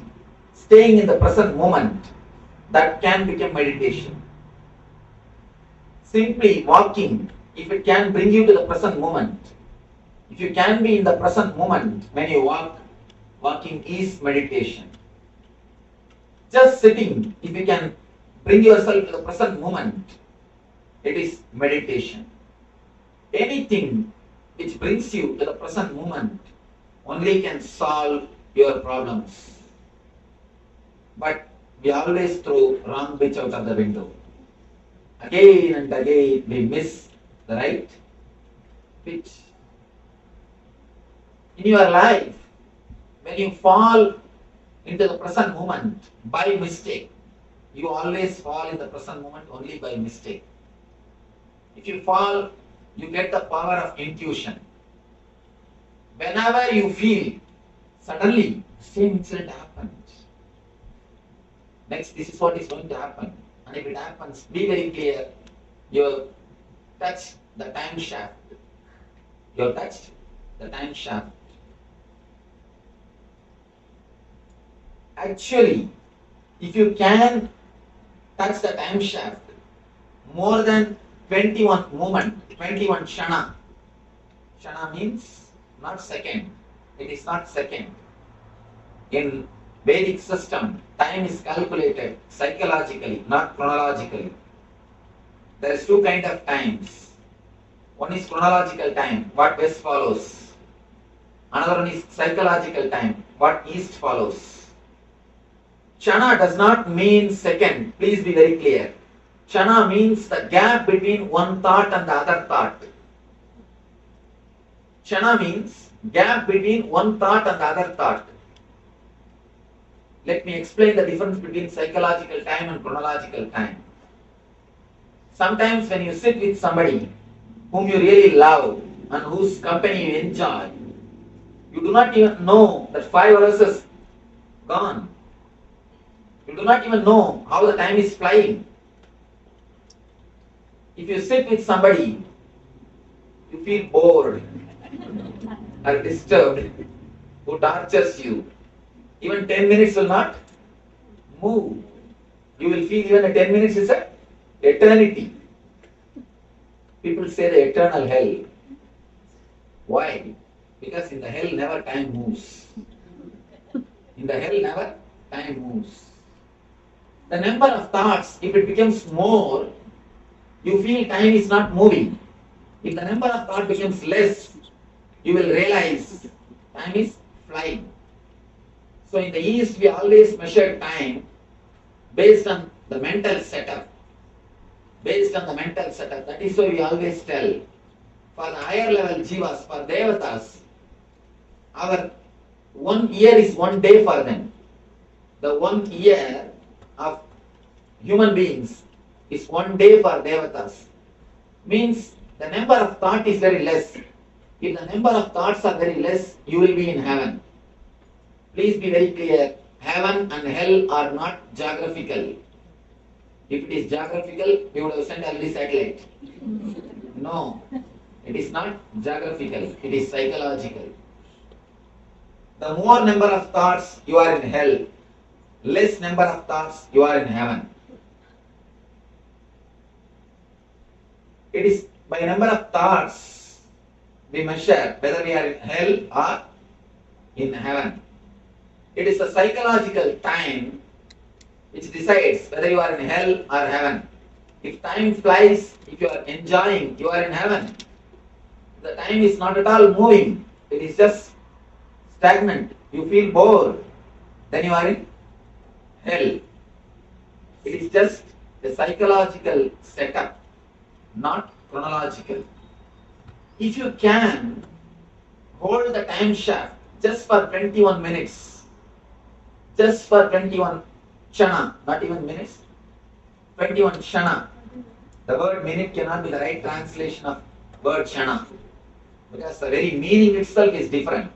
staying in the present moment, that can become meditation. Simply walking, if it can bring you to the present moment, if you can be in the present moment when you walk, walking is meditation. Just sitting, if you can bring yourself to the present moment, it is meditation. Anything which brings you to the present moment only can solve your problems. But we always throw wrong bitch out of the window. Again and again we miss the right pitch. In your life, when you fall into the present moment by mistake, you always fall in the present moment only by mistake. If you fall, you get the power of intuition. Whenever you feel, suddenly, same incident happens. Next, this is what is going to happen. And if it happens, be very clear. You touch the time shaft. You touched the time shaft. Actually, if you can touch the time shaft, more than 21 moment, 21 shana. Shana means not second. It is not second. In Vedic system, time is calculated psychologically, not chronologically. There is two kinds of times. One is chronological time, what west follows. Another one is psychological time, what east follows. Chana does not mean second, please be very clear. Chana means the gap between one thought and the other thought. Chana means gap between one thought and the other thought. Let me explain the difference between psychological time and chronological time. Sometimes when you sit with somebody whom you really love and whose company you enjoy, you do not even know that 5 hours is gone. You do not even know how the time is flying. If you sit with somebody, you feel bored or disturbed, who tortures you, even 10 minutes will not move. You will feel even 10 minutes is an eternity. People say the eternal hell. Why? Because in the hell never time moves. In the hell never time moves. The number of thoughts, if it becomes more, you feel time is not moving. If the number of thoughts becomes less, you will realize time is flying. So in the East, we always measure time based on the mental setup. Based on the mental setup. That is why we always tell, for the higher level jivas, for devatas, our 1 year is 1 day for them. The 1 year of human beings is 1 day for devatas. Means the number of thought is very less. If the number of thoughts are very less, you will be in heaven. Please be very clear, heaven and hell are not geographical. If it is geographical, we would have sent early satellite. No, it is not geographical, it is psychological. The more number of thoughts you are in hell, less number of thoughts you are in heaven. It is by number of thoughts we measure whether we are in hell or in heaven. It is the psychological time which decides whether you are in hell or heaven. If time flies, if you are enjoying, you are in heaven. The time is not at all moving, it is just stagnant. You feel bored, then you are in hell. It is just a psychological setup, not chronological. If you can hold the time shaft just for 21 minutes, just for 21 shana, not even minutes, 21 shana. The word minute cannot be the right translation of word shana, because the very meaning itself is different.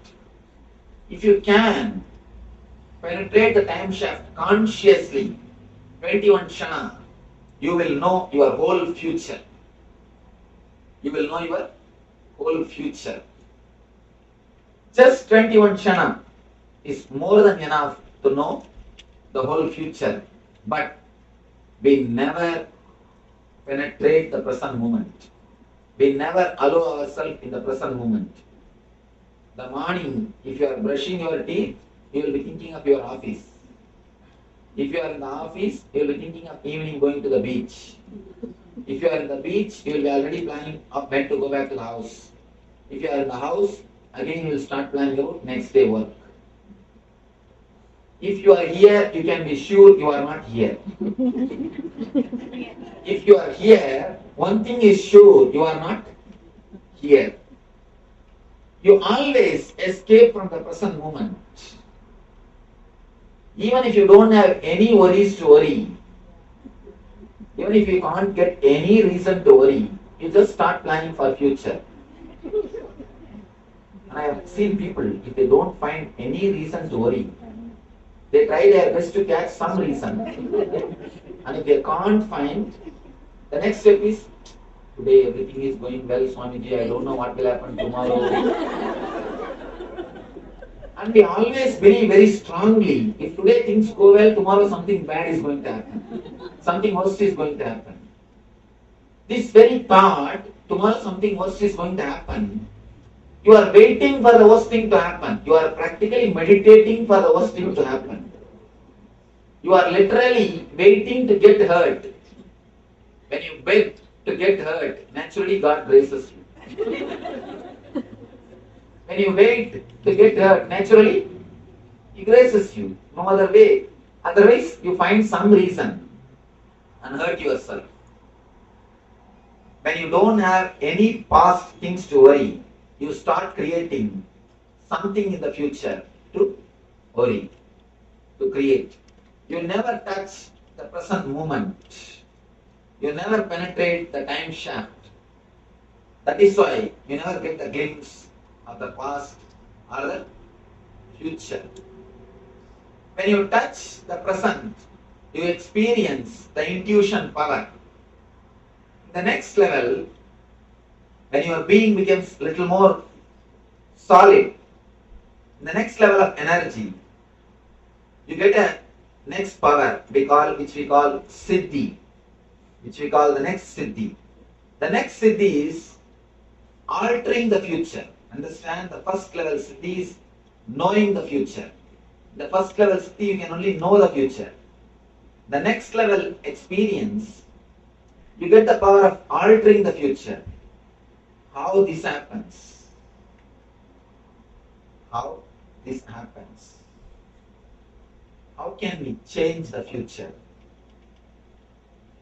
If you can penetrate the time shaft consciously, 21 shana, you will know your whole future. You will know your whole future. Just 21 shana is more than enough to know the whole future, but we never penetrate the present moment. We never allow ourselves in the present moment. The morning, if you are brushing your teeth, you will be thinking of your office. If you are in the office, you will be thinking of evening going to the beach. If you are in the beach, you will be already planning of when to go back to the house. If you are in the house, again you will start planning about next day work. If you are here, you can be sure you are not here. If you are here, one thing is sure, you are not here. You always escape from the present moment. Even if you don't have any worries to worry, even if you can't get any reason to worry, you just start planning for future. And I have seen people, if they don't find any reason to worry, they try their best to catch some reason. And if they can't find, the next step is, today everything is going well, Swamiji, I don't know what will happen tomorrow. And we always believe very strongly, if today things go well, tomorrow something bad is going to happen. Something worse is going to happen. This very thought, tomorrow something worse is going to happen. You are waiting for the worst thing to happen. You are practically meditating for the worst thing to happen. You are literally waiting to get hurt. When you beg to get hurt, naturally God graces you. When you wait to get hurt, naturally He graces you. No other way. Otherwise, you find some reason and hurt yourself. When you don't have any past things to worry, you start creating something in the future to worry, to create. You never touch the present moment. You never penetrate the time shaft. That is why you never get a glimpse of the past or the future. When you touch the present, you experience the intuition power. The next level, when your being becomes a little more solid, the next level of energy, you get a next power which we call Siddhi, which we call the next Siddhi. The next Siddhi is altering the future. Understand, the first level Siddhi is knowing the future. The first level Siddhi, you can only know the future. The next level experience, you get the power of altering the future. How this happens? How this happens? How can we change the future?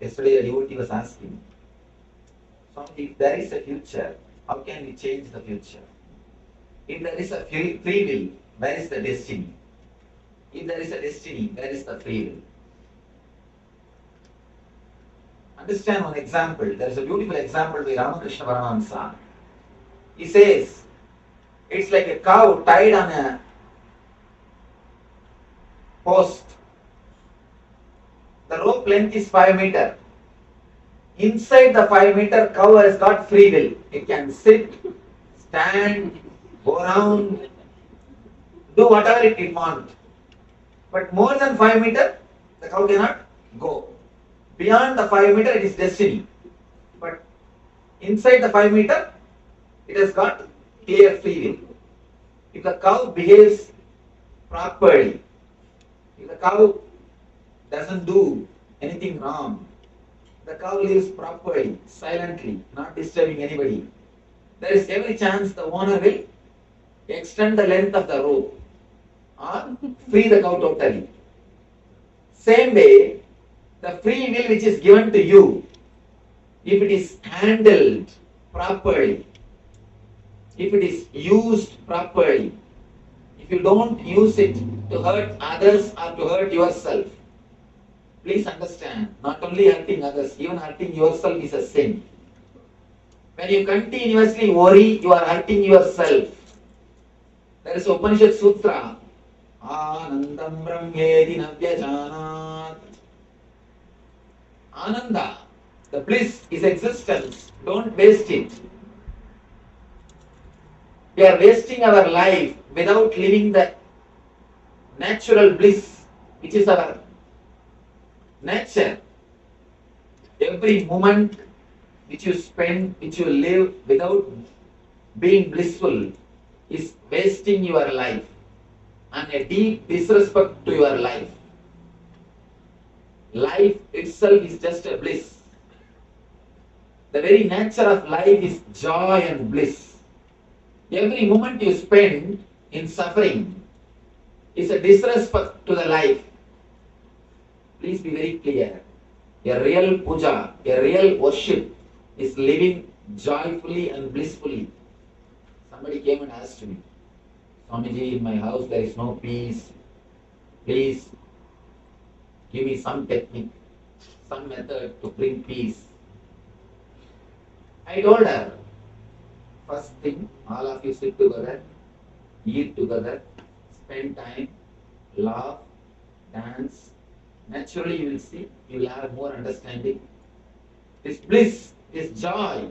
Yesterday a devotee was asking, so if there is a future, how can we change the future? If there is a free will, where is the destiny? If there is a destiny, where is the free will? Understand one example. There is a beautiful example by Ramakrishna Paramahamsa. He says, it's like a cow tied on a post. The rope length is 5 meters. Inside the 5 meter, cow has got free will. It can sit, stand, go around, do whatever it wants. But more than 5 meters, the cow cannot go. Beyond the 5 meter, it is destiny. But inside the 5 meter, it has got clear free will. If the cow behaves properly, if the cow doesn't do anything wrong, the cow lives properly, silently, not disturbing anybody, there is every chance the owner will extend the length of the rope or free the cow totally. Same way, the free will which is given to you, if it is handled properly, if it is used properly, if you don't use it to hurt others or to hurt yourself, please understand, not only hurting others, even hurting yourself is a sin. When you continuously worry, you are hurting yourself. There is Upanishad Sutra, Anandam Brahmedi Navyajanat. Ananda, the bliss is existence. Don't waste it. We are wasting our life without living the natural bliss, which is our nature. Every moment which you spend, which you live without being blissful, is wasting your life and a deep disrespect to your life. Life itself is just a bliss. The very nature of life is joy and bliss. Every moment you spend in suffering is a disrespect to the life. Please be very clear. A real puja, a real worship is living joyfully and blissfully. Somebody came and asked me, Swamiji, in my house there is no peace. Please give me some technique, some method to bring peace. I told her, first thing, all of you sit together, eat together, spend time, laugh, dance. Naturally you will see, you will have more understanding. This bliss, this joy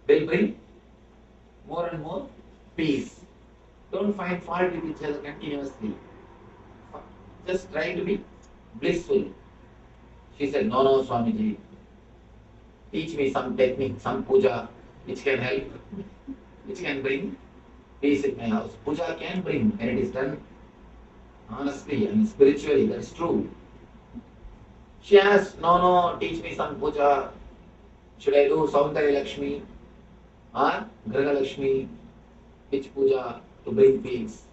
will bring more and more peace. Don't find fault with each other continuously. Just try to be blissful. She said, no, Swamiji. teach me some technique, some puja, which can help, which can bring peace in my house. Puja can bring, when it is done honestly and spiritually, that's true. She asked, no, teach me some puja. Should I do Saundari Lakshmi or Graha Lakshmi? Which puja to bring peace?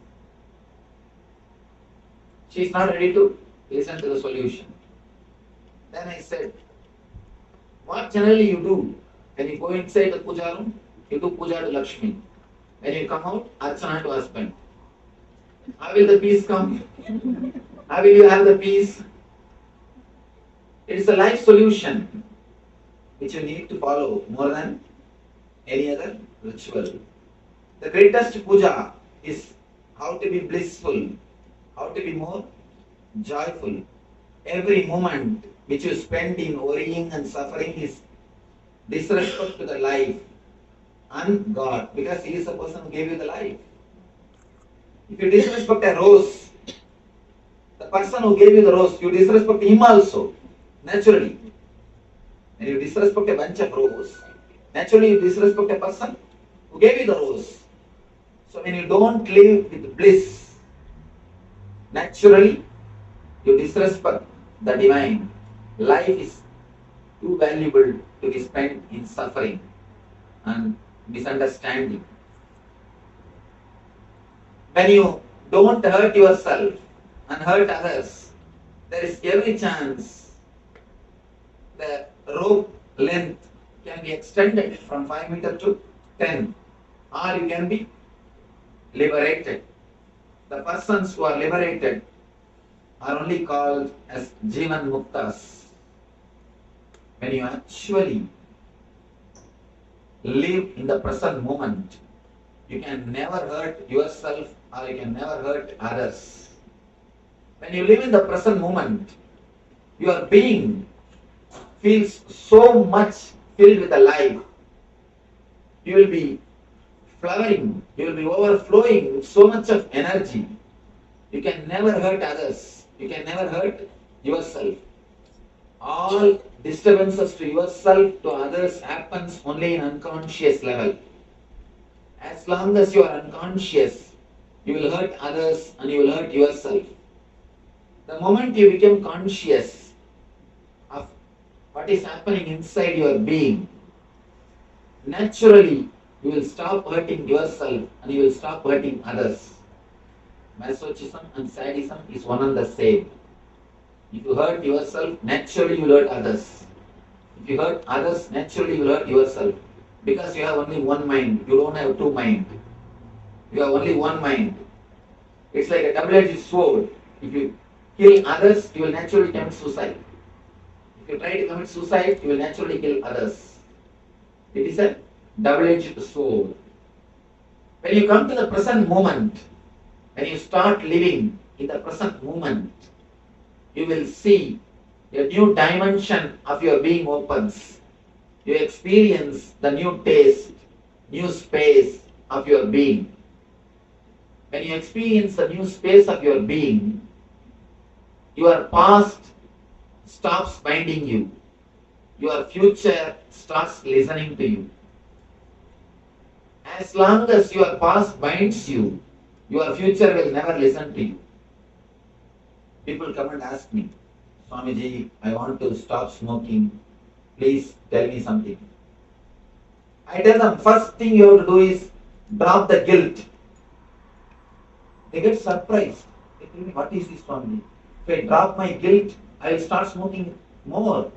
She is not ready to listen to the solution. Then I said, what generally you do? When you go inside the puja room, you do puja to Lakshmi. When you come out, Archana to husband. How will the peace come? How will you have the peace? It is a life solution which you need to follow more than any other ritual. The greatest puja is how to be blissful, how to be more joyful. Every moment which you spend in worrying and suffering is disrespect to the life and God, because He is the person who gave you the life. If you disrespect a rose, the person who gave you the rose, you disrespect him also, naturally. When you disrespect a bunch of rose, naturally you disrespect a person who gave you the rose. So when you don't live with bliss, naturally you disrespect the divine. Life is too valuable to be spent in suffering and misunderstanding. When you don't hurt yourself and hurt others, there is every chance the rope length can be extended from 5 meters to 10, or you can be liberated. The persons who are liberated are only called as Jivan Muktas. When you actually live in the present moment, you can never hurt yourself or you can never hurt others. When you live in the present moment, your being feels so much filled with the life. You will be flowering, you will be overflowing with so much of energy. You can never hurt others. You can never hurt yourself. All disturbances to yourself, to others happens only in unconscious level. As long as you are unconscious, you will hurt others and you will hurt yourself. The moment you become conscious of what is happening inside your being, naturally you will stop hurting yourself and you will stop hurting others. Masochism and sadism is one and the same. If you hurt yourself, naturally you will hurt others. If you hurt others, naturally you will hurt yourself. Because you have only one mind, you don't have two minds. You have only one mind. It's like a double-edged sword. If you kill others, you will naturally commit suicide. If you try to commit suicide, you will naturally kill others. It is a double-edged sword. When you come to the present moment, when you start living in the present moment, you will see a new dimension of your being opens. You experience the new taste, new space of your being. When you experience the new space of your being, your past stops binding you. Your future starts listening to you. As long as your past binds you, your future will never listen to you. People come and ask me, Swamiji, I want to stop smoking. Please tell me something. I tell them, first thing you have to do is drop the guilt. They get surprised. They tell me, what is this, Swamiji? If I drop my guilt, I will start smoking more.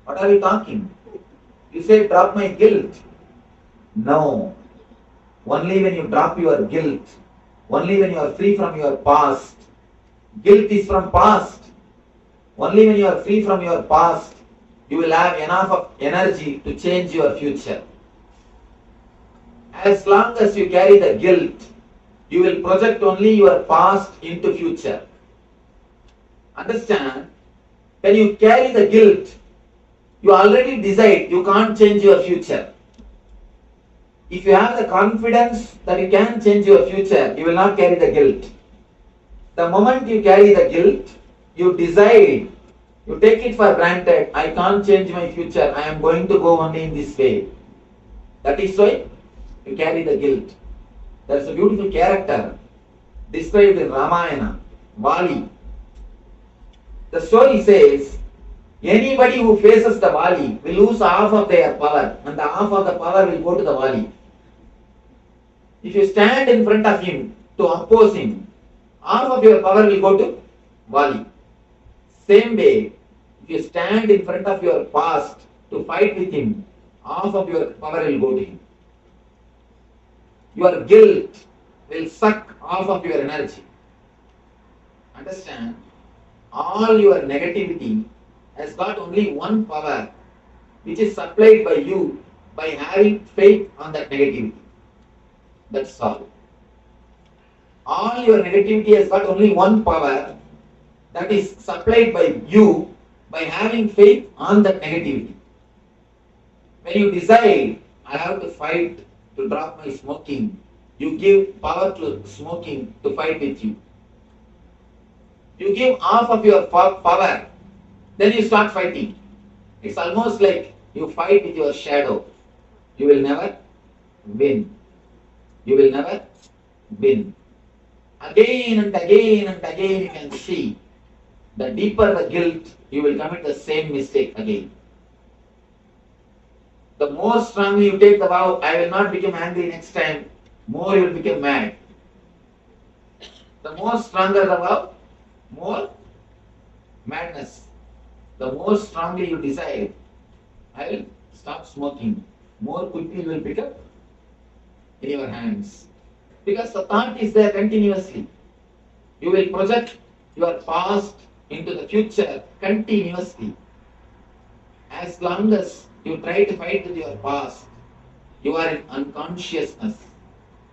What are you talking? You say, drop my guilt. No. Only when you drop your guilt, only when you are free from your past. Guilt is from past. Only when you are free from your past, you will have enough of energy to change your future. As long as you carry the guilt, you will project only your past into future. Understand? When you carry the guilt, you already decide you can't change your future. If you have the confidence that you can change your future, you will not carry the guilt. The moment you carry the guilt, you decide You take it for granted, I can't change my future, I am going to go only in this way. That is why you carry the guilt. There's a beautiful character described in Ramayana, Vali. The story says, anybody who faces the Vali will lose half of their power, and the half of the power will go to the Vali. If you stand in front of him to oppose him, half of your power will go to Vali. Same way, if you stand in front of your past to fight with him, half of your power will go to him. Your guilt will suck half of your energy. Understand? All your negativity has got only one power, which is supplied by you by having faith on that negativity. That's all. All your negativity has got only one power, that is supplied by you by having faith on that negativity. When you decide, I have to fight to drop my smoking, you give power to smoking to fight with you. You give half of your power, then you start fighting. It's almost like you fight with your shadow. You will never win. You will never win. Again and again and again you can see, the deeper the guilt, you will commit the same mistake again. The more strongly you take the vow, I will not become angry next time, more you will become mad. The more stronger the vow, more madness. The more strongly you decide, I will stop smoking, more quickly you will pick up in your hands. Because the thought is there continuously. You will project your past into the future continuously. As long as you try to fight with your past, you are in unconsciousness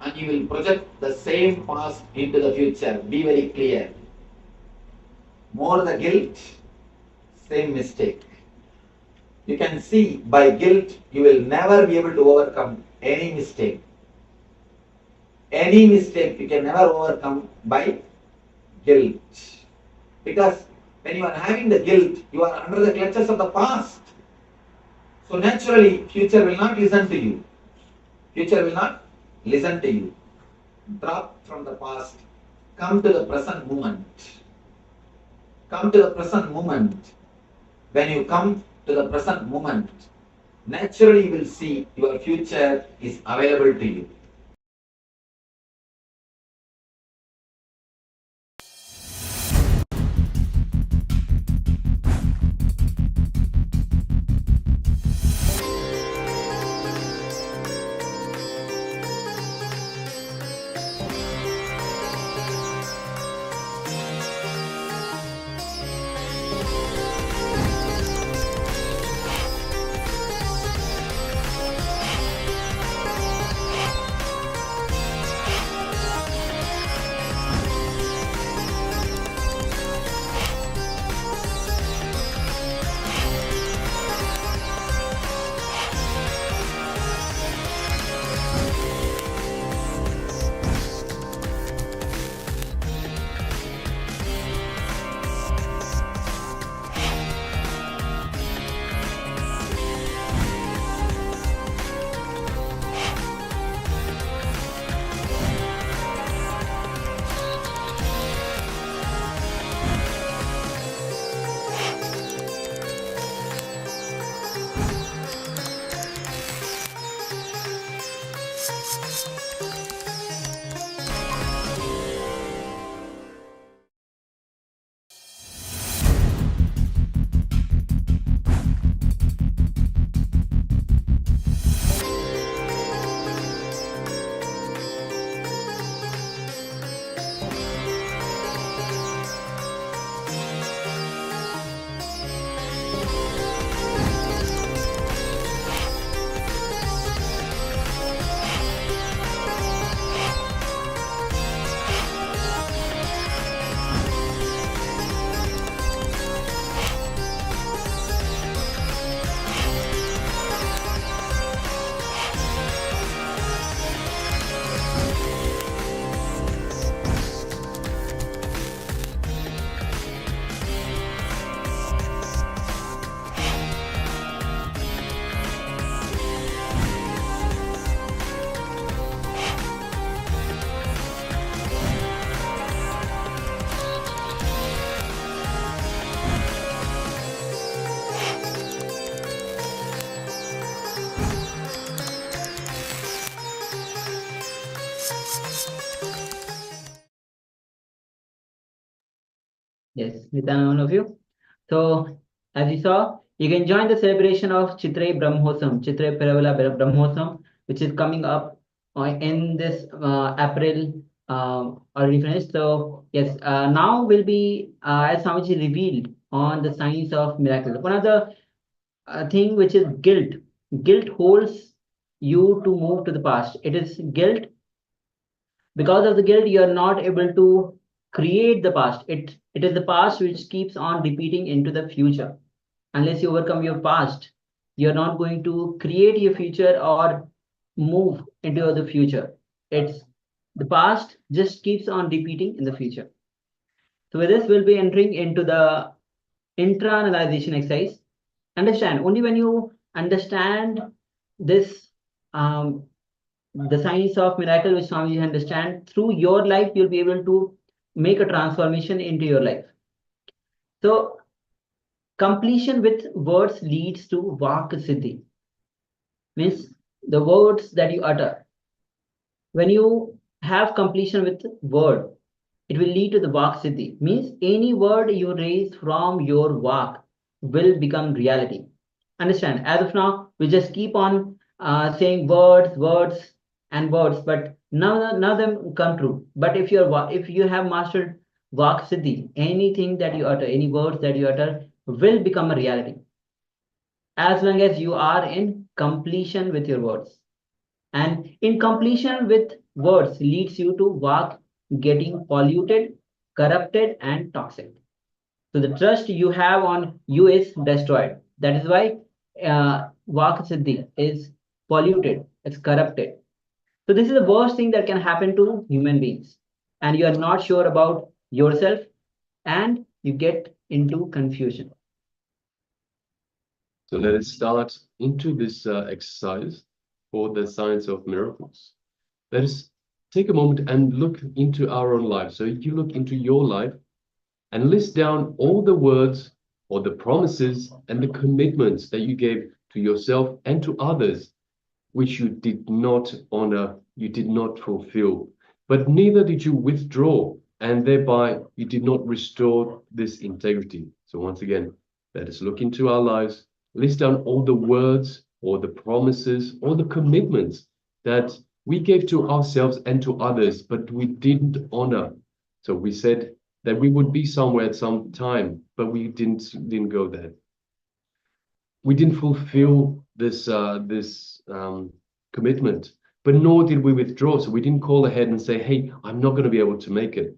and you will project the same past into the future. Be very clear. More the guilt, same mistake. You can see by guilt you will never be able to overcome any mistake. Any mistake you can never overcome by guilt. Because when you are having the guilt, you are under the clutches of the past. So naturally, future will not listen to you. Future will not listen to you. Drop from the past. Come to the present moment. Come to the present moment. When you come to the present moment, naturally you will see your future is available to you. Yes, Nithyananda, all of you. So, as you saw, you can join the celebration of Chitre Brahmosam, Chitre Paravala Brahmosam, which is coming up in this April already finished. So, yes, now will be, as Swamiji revealed, on the signs of miracles. One of the thing which is guilt. Guilt holds you to move to the past. It is guilt. Because of the guilt, you are not able to create the past. It is the past which keeps on repeating into the future. Unless you overcome your past, you're not going to create your future or move into the future. It's the past just keeps on repeating in the future. So with this, we'll be entering into the intra-analyzation exercise. Understand, only when you understand this, the science of miracle which Swamiji understand through your life, you'll be able to make a transformation into your life. So completion with words leads to Vak Siddhi. Means the words that you utter. When you have completion with word, it will lead to the Vak Siddhi. Means any word you raise from your Vak will become reality. Understand, as of now, we just keep on saying words, and words, but none of them come true. But if you have mastered Vak Siddhi, anything that you utter, any words that you utter will become a reality. As long as you are in completion with your words. And in completion with words leads you to Vak getting polluted, corrupted, and toxic. So the trust you have on you is destroyed. That is why Vak Siddhi is polluted, it's corrupted. So this is the worst thing that can happen to human beings. And you are not sure about yourself and you get into confusion. So let us start into this exercise for the science of miracles. Let us take a moment and look into our own lives. So you look into your life and list down all the words or the promises and the commitments that you gave to yourself and to others, which you did not honor, you did not fulfill, but neither did you withdraw, and thereby you did not restore this integrity. So once again, let us look into our lives, list down all the words or the promises or the commitments that we gave to ourselves and to others, but we didn't honor. So we said that we would be somewhere at some time, but we didn't go there. We didn't fulfill this commitment, but nor did we withdraw. So we didn't call ahead and say, hey, I'm not going to be able to make it.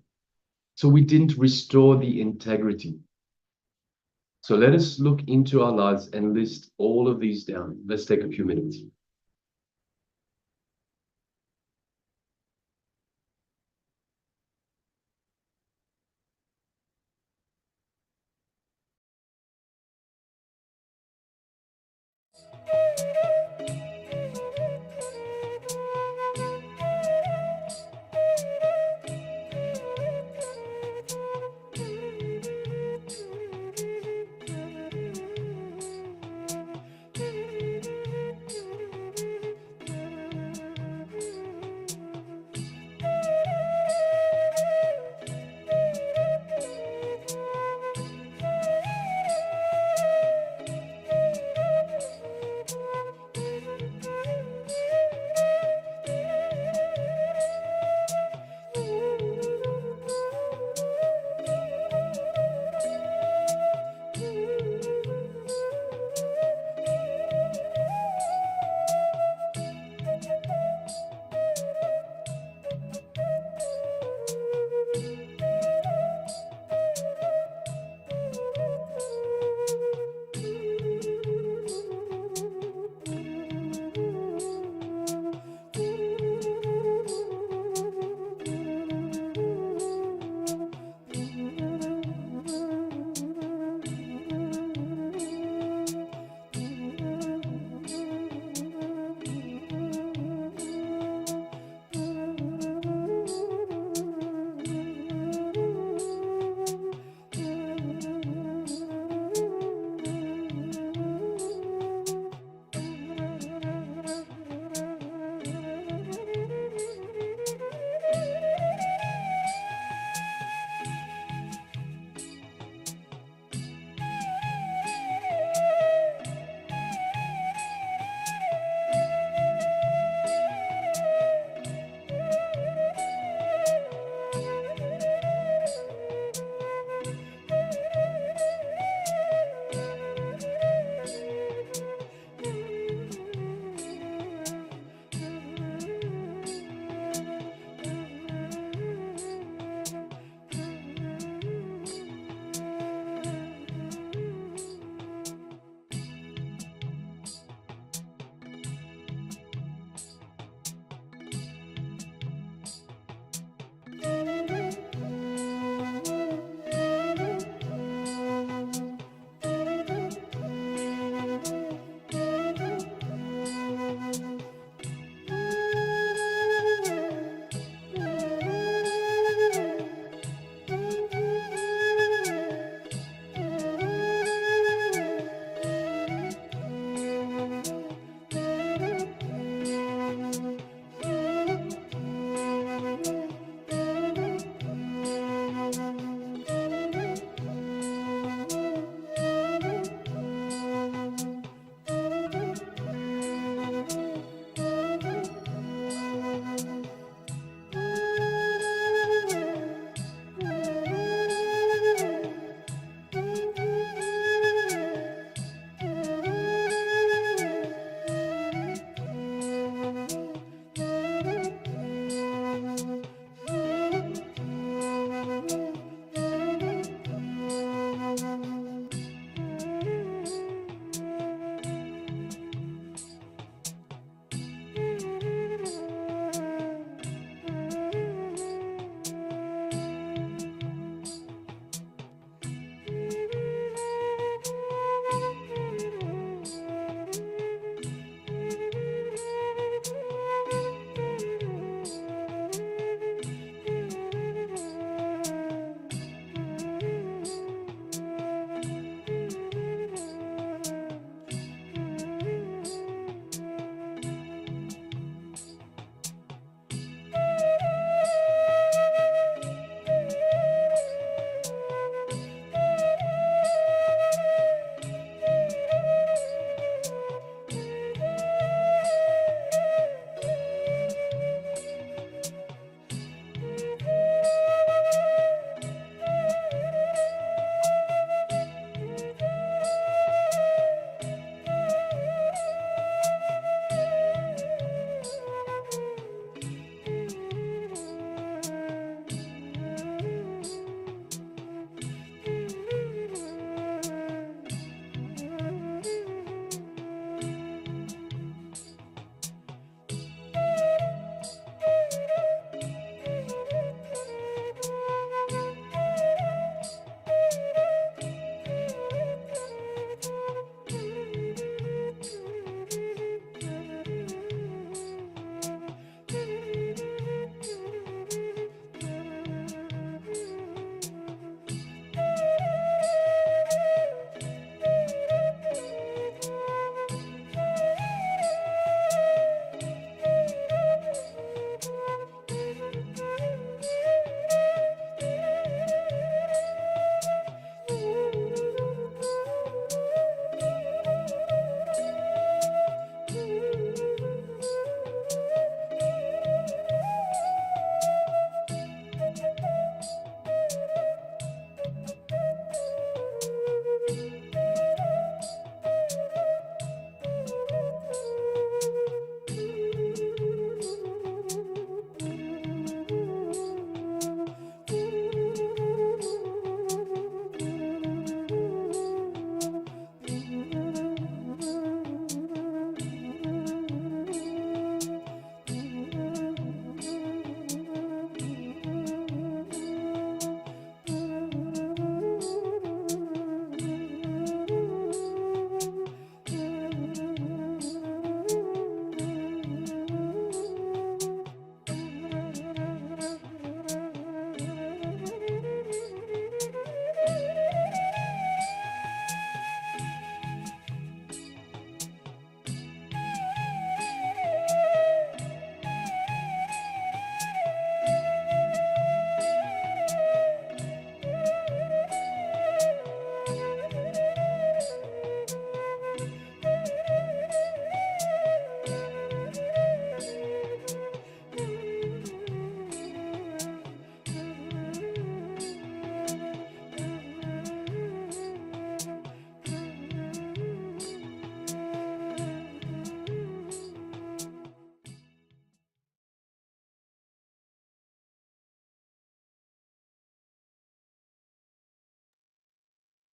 So we didn't restore the integrity. So let us look into our lives and list all of these down. Let's take a few minutes.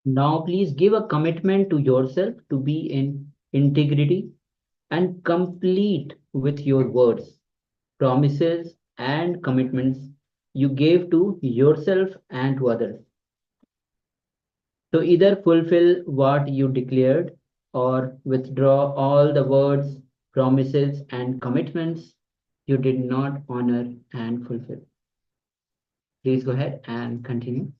Now, please give a commitment to yourself to be in integrity and complete with your words, promises, and commitments you gave to yourself and to others. So either fulfill what you declared or withdraw all the words, promises, and commitments you did not honor and fulfill. Please go ahead and continue.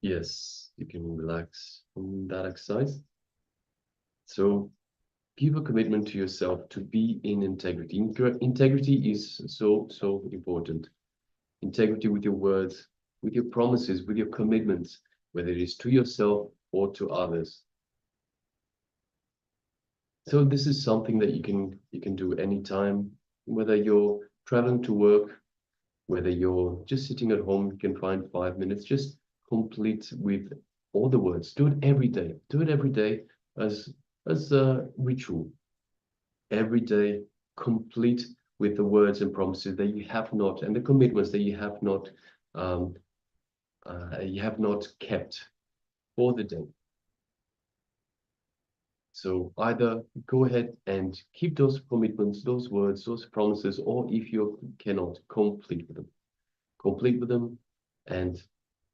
Yes, you can relax from that exercise. So give a commitment to yourself to be in integrity. Integrity is so important. Integrity with your words, with your promises, with your commitments, whether it is to yourself or to others. So this is something that you can do anytime, whether you're traveling to work, whether you're just sitting at home, you can find 5 minutes, just complete with all the words. Do it every day. Do it every day as a ritual. Every day, complete with the words and promises that you have not, and the commitments that you have not kept for the day. So either go ahead and keep those commitments, those words, those promises, or if you cannot, complete with them. Complete with them and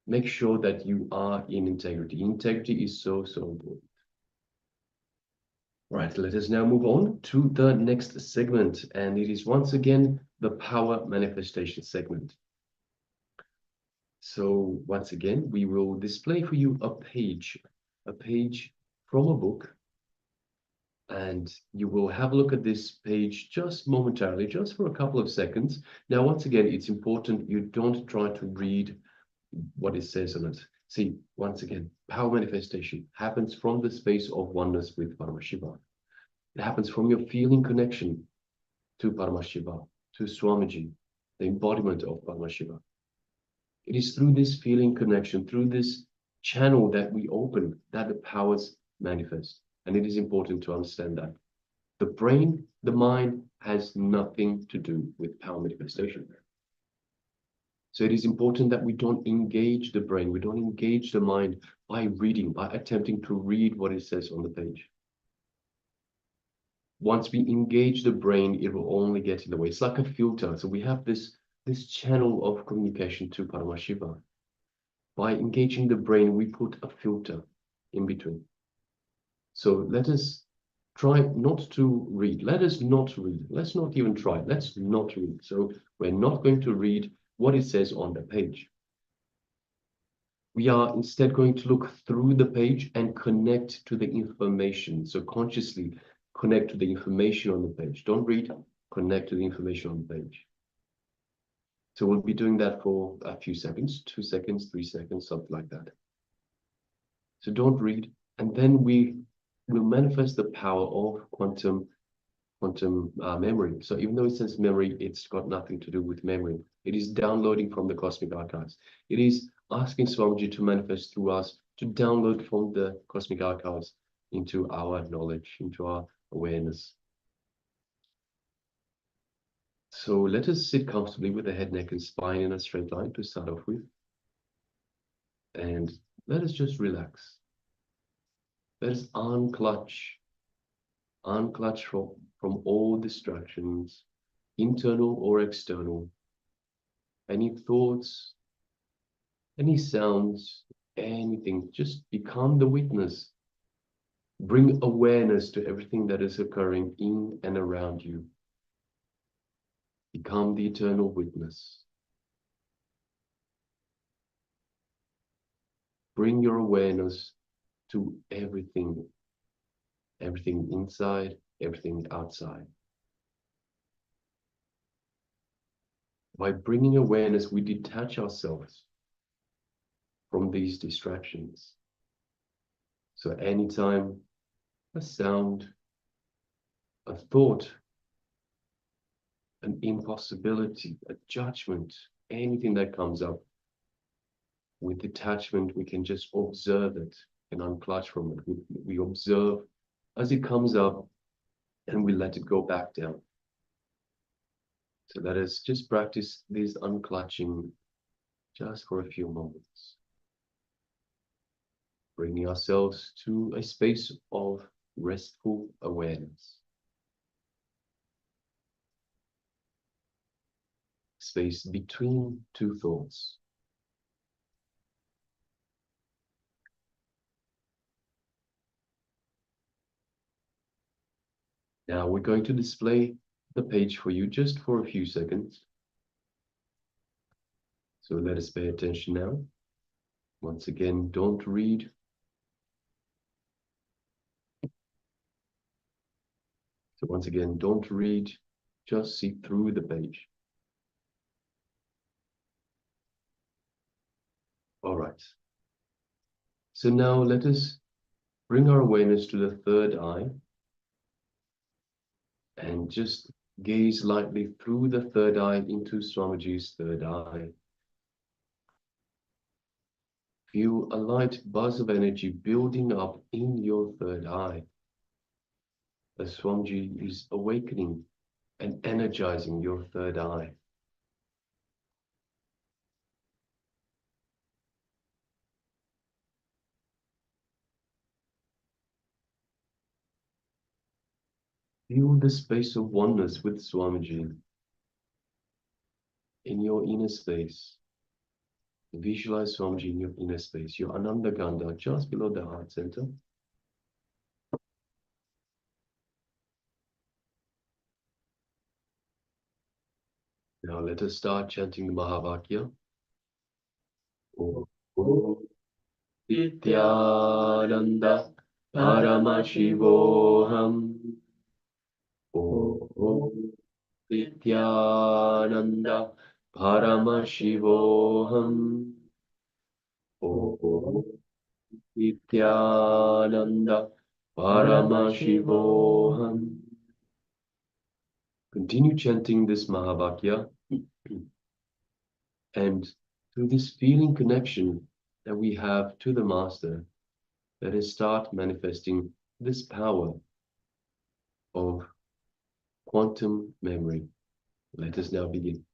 make sure that you are in integrity. Integrity is so important. Right, let us now move on to the next segment, and it is once again the power manifestation segment. So once again, we will display for you a page from a book, and you will have a look at this page just momentarily, just for a couple of seconds. Now, once again, it's important you don't try to read what it says on it. See, once again, power manifestation happens from the space of oneness with Paramashiva. It happens from your feeling connection to Paramashiva, to Swamiji, the embodiment of Paramashiva. It is through this feeling connection, through this channel that we open, that the powers manifest. And it is important to understand that. The brain, the mind, has nothing to do with power manifestation. So it is important that we don't engage the brain, we don't engage the mind by reading, by attempting to read what it says on the page. Once we engage the brain, it will only get in the way. It's like a filter. So we have this channel of communication to Paramashiva. By engaging the brain, we put a filter in between. So let us try not to read. Let us not read. Let's not even try. Let's not read. So we're not going to read what it says on the page. We are instead going to look through the page and connect to the information. So consciously connect to the information on the page. Don't read, connect to the information on the page. So we'll be doing that for a few seconds, 2 seconds, 3 seconds, something like that. So don't read, and then we will manifest the power of quantum memory. So even though it says memory, it's got nothing to do with memory. It is downloading from the cosmic archives. It is asking Swamiji to manifest through us, to download from the cosmic archives into our knowledge, into our awareness. So let us sit comfortably with the head, neck, and spine in a straight line to start off with. And let us just relax. Let us unclutch from all distractions, internal or external. Any thoughts, any sounds, anything, just become the witness. Bring awareness to everything that is occurring in and around you. Become the eternal witness. Bring your awareness to everything. Everything inside, everything outside. By bringing awareness, we detach ourselves from these distractions. So anytime a sound, a thought, an impossibility, a judgment, anything that comes up, with detachment, we can just observe it and unclutch from it. We observe as it comes up and we let it go back down. So let us just practice this unclutching just for a few moments. Bringing ourselves to a space of restful awareness. Space between two thoughts. Now we're going to display the page for you just for a few seconds. So let us pay attention now. Once again, don't read. So once again, don't read, just see through the page. All right. So now let us bring our awareness to the third eye and just gaze lightly through the third eye into Swamiji's third eye. Feel a light buzz of energy building up in your third eye as Swamiji is awakening and energizing your third eye. Feel the space of oneness with Swamiji in your inner space. Visualize Swamiji in your inner space, your Ananda Gandha just below the heart center. Now let us start chanting the Mahavakya. Om Nithyananda Paramashivoham. Om Nithyananda Paramashivoham. Om Nithyananda Paramashivoham. Continue chanting this Mahavakya, and through this feeling connection that we have to the Master, let us start manifesting this power of quantum memory. Let us now begin.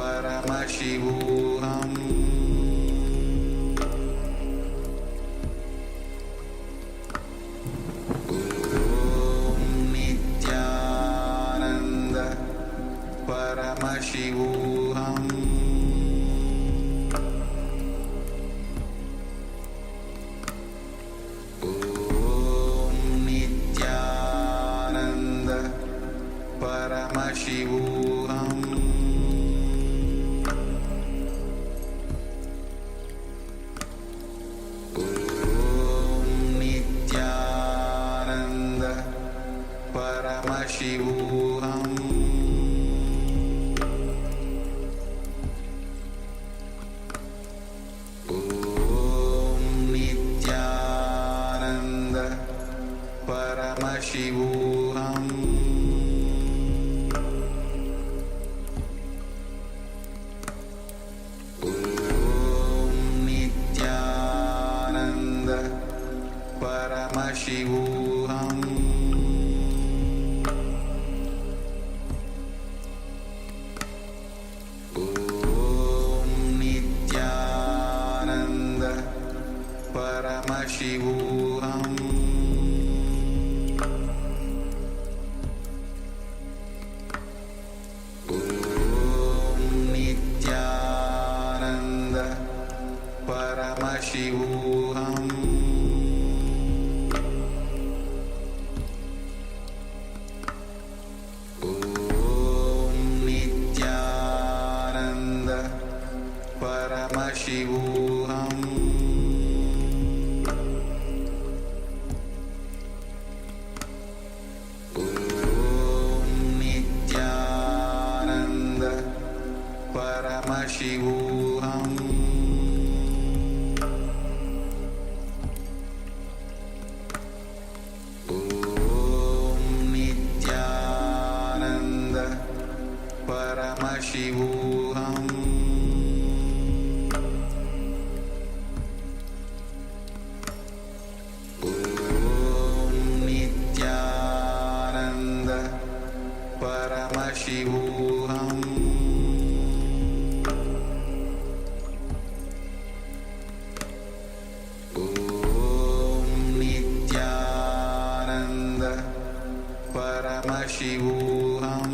Paramashivoham. Om Nithyananda Paramashivoham. Om Nithyananda Paramashivoham. Paramashivoham. Om Nithyananda Paramashivoham. Om Nithyananda Paramashivoham. Paramashivoham. Om Nithyananda Paramashivoham. Om Nithyananda Paramashivoham. Paramashivoham. Om Nithyananda Paramashivoham. Om Nithyananda Paramashivoham. Paramashivoham.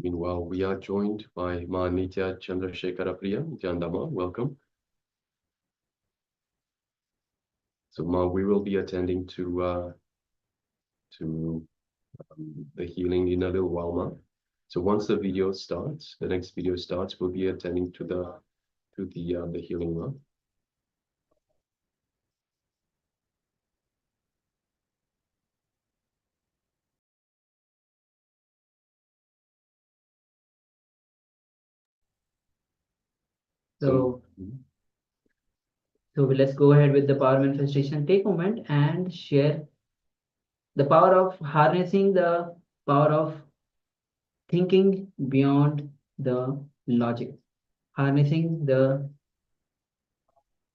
Meanwhile, we are joined by Ma Nitya Chandrasekhara Priya. Nithyananda, welcome. So Ma, we will be attending to the healing in a little while, Ma. So once the video starts, the next video starts, we'll be attending to the healing, Ma. So let's go ahead with the power manifestation. Take a moment and share the power of harnessing the power of thinking beyond the logic, harnessing the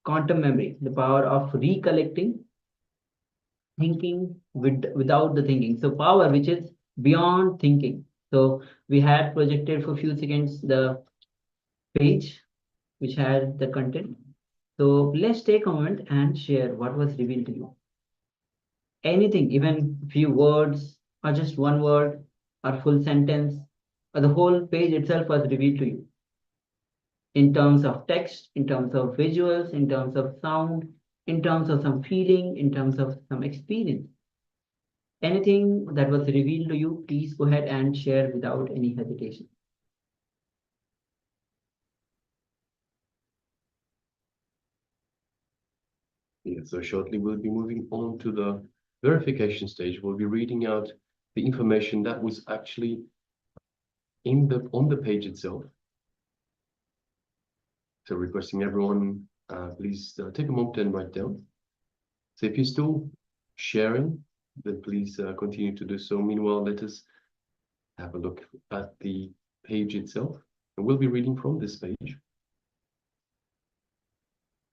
quantum memory, the power of recollecting thinking without the thinking. So power which is beyond thinking. So we had projected for a few seconds the page which had the content. So let's take a moment and share what was revealed to you. Anything, even few words or just one word or full sentence or the whole page itself was revealed to you. In terms of text, in terms of visuals, in terms of sound, in terms of some feeling, in terms of some experience. Anything that was revealed to you, please go ahead and share without any hesitation. Yeah, so shortly we'll be moving on to the verification stage. We'll be reading out the information that was actually on the page itself. So requesting everyone, please take a moment and write down. So if you're still sharing, then please continue to do so. Meanwhile, let us have a look at the page itself. And we'll be reading from this page.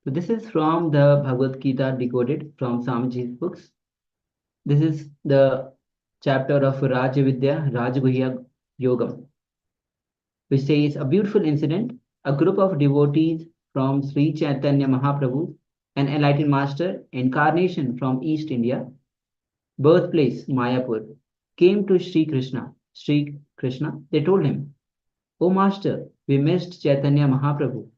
So this is from the Bhagavad Gita decoded from Swamiji's books. This is the chapter of Rajavidya, Rajaguhya Yogam, which says a beautiful incident. A group of devotees from Sri Chaitanya Mahaprabhu, an enlightened master, incarnation from East India, birthplace Mayapur, came to Sri Krishna. They told him, "O Master, we missed Chaitanya Mahaprabhu.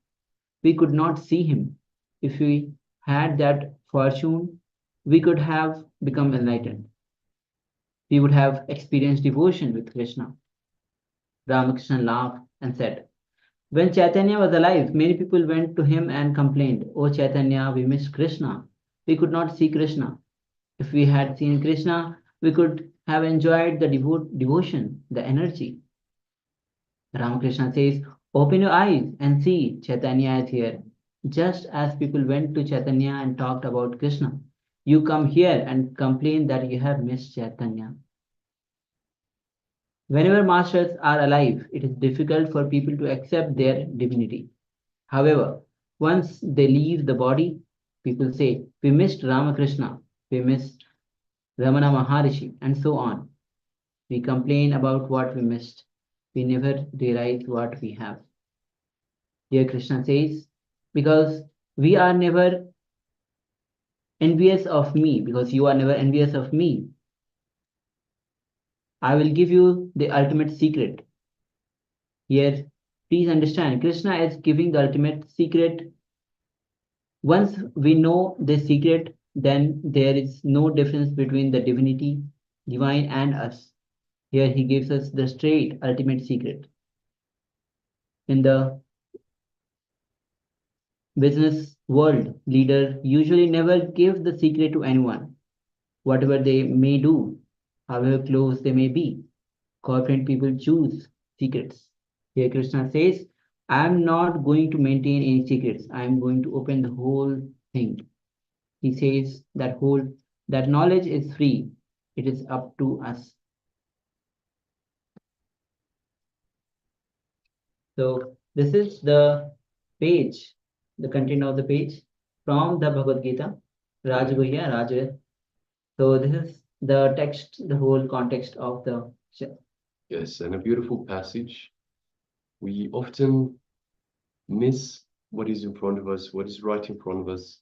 We could not see him. If we had that fortune, we could have become enlightened. We would have experienced devotion with Krishna." Ramakrishna laughed and said, "When Chaitanya was alive, many people went to him and complained, 'O Chaitanya, we missed Krishna. We could not see Krishna. If we had seen Krishna, we could have enjoyed the devotion, the energy.'" Ramakrishna says, "Open your eyes and see, Chaitanya is here. Just as people went to Chaitanya and talked about Krishna, you come here and complain that you have missed Chaitanya." Whenever masters are alive, it is difficult for people to accept their divinity. However, once they leave the body, people say, "We missed Ramakrishna, we missed Ramana Maharishi," and so on. We complain about what we missed. We never realize what we have. Dear Krishna says, because we are never envious of me, because you are never envious of me, I will give you the ultimate secret. Here, please understand, Krishna is giving the ultimate secret. Once we know this secret, then there is no difference between the divinity, divine, and us. Here he gives us the straight ultimate secret. In the business world, leader usually never give the secret to anyone. Whatever they may do, however close they may be, corporate people choose secrets. Here Krishna says, "I am not going to maintain any secrets. I am going to open the whole thing." He says that knowledge is free. It is up to us. So this is the page, the content of the page from the Bhagavad Gita, Rajaguhya, Raja. So this is the text, the whole context of the. Yes, and a beautiful passage. We often miss what is in front of us, what is right in front of us,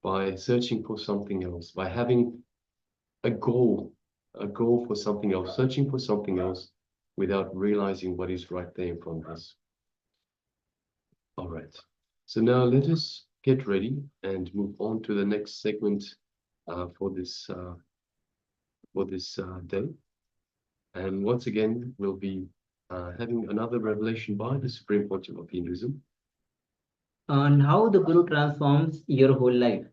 by searching for something else, by having a goal for something else, searching for something else, without realizing what is right there in front of us. All right. So now let us get ready and move on to the next segment for this day. And once again, we'll be having another revelation by the Supreme Pontiff of Hinduism on how the Guru transforms your whole life.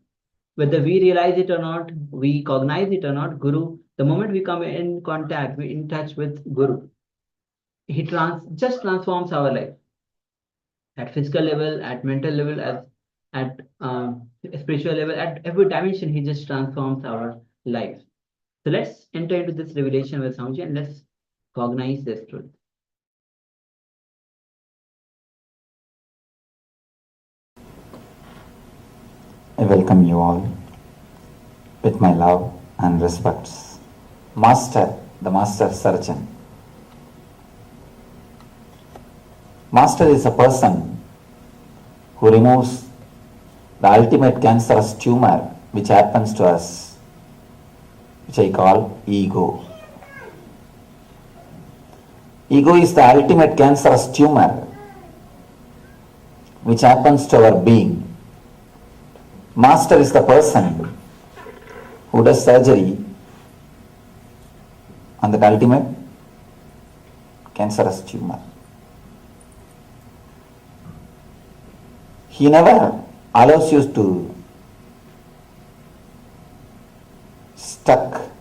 Whether we realize it or not, we cognize it or not, Guru, the moment we come in contact, we in touch with Guru, he just transforms our life. At physical level, at mental level, at spiritual level, at every dimension, he just transforms our life. So let's enter into this revelation with Swamiji and let's cognize this truth. I welcome you all with my love and respects. Master, the Master Surgeon. Master is a person who removes the ultimate cancerous tumor which happens to us, which I call ego. Ego is the ultimate cancerous tumor which happens to our being. Master is the person who does surgery on that ultimate cancerous tumor. He never allows you to stuck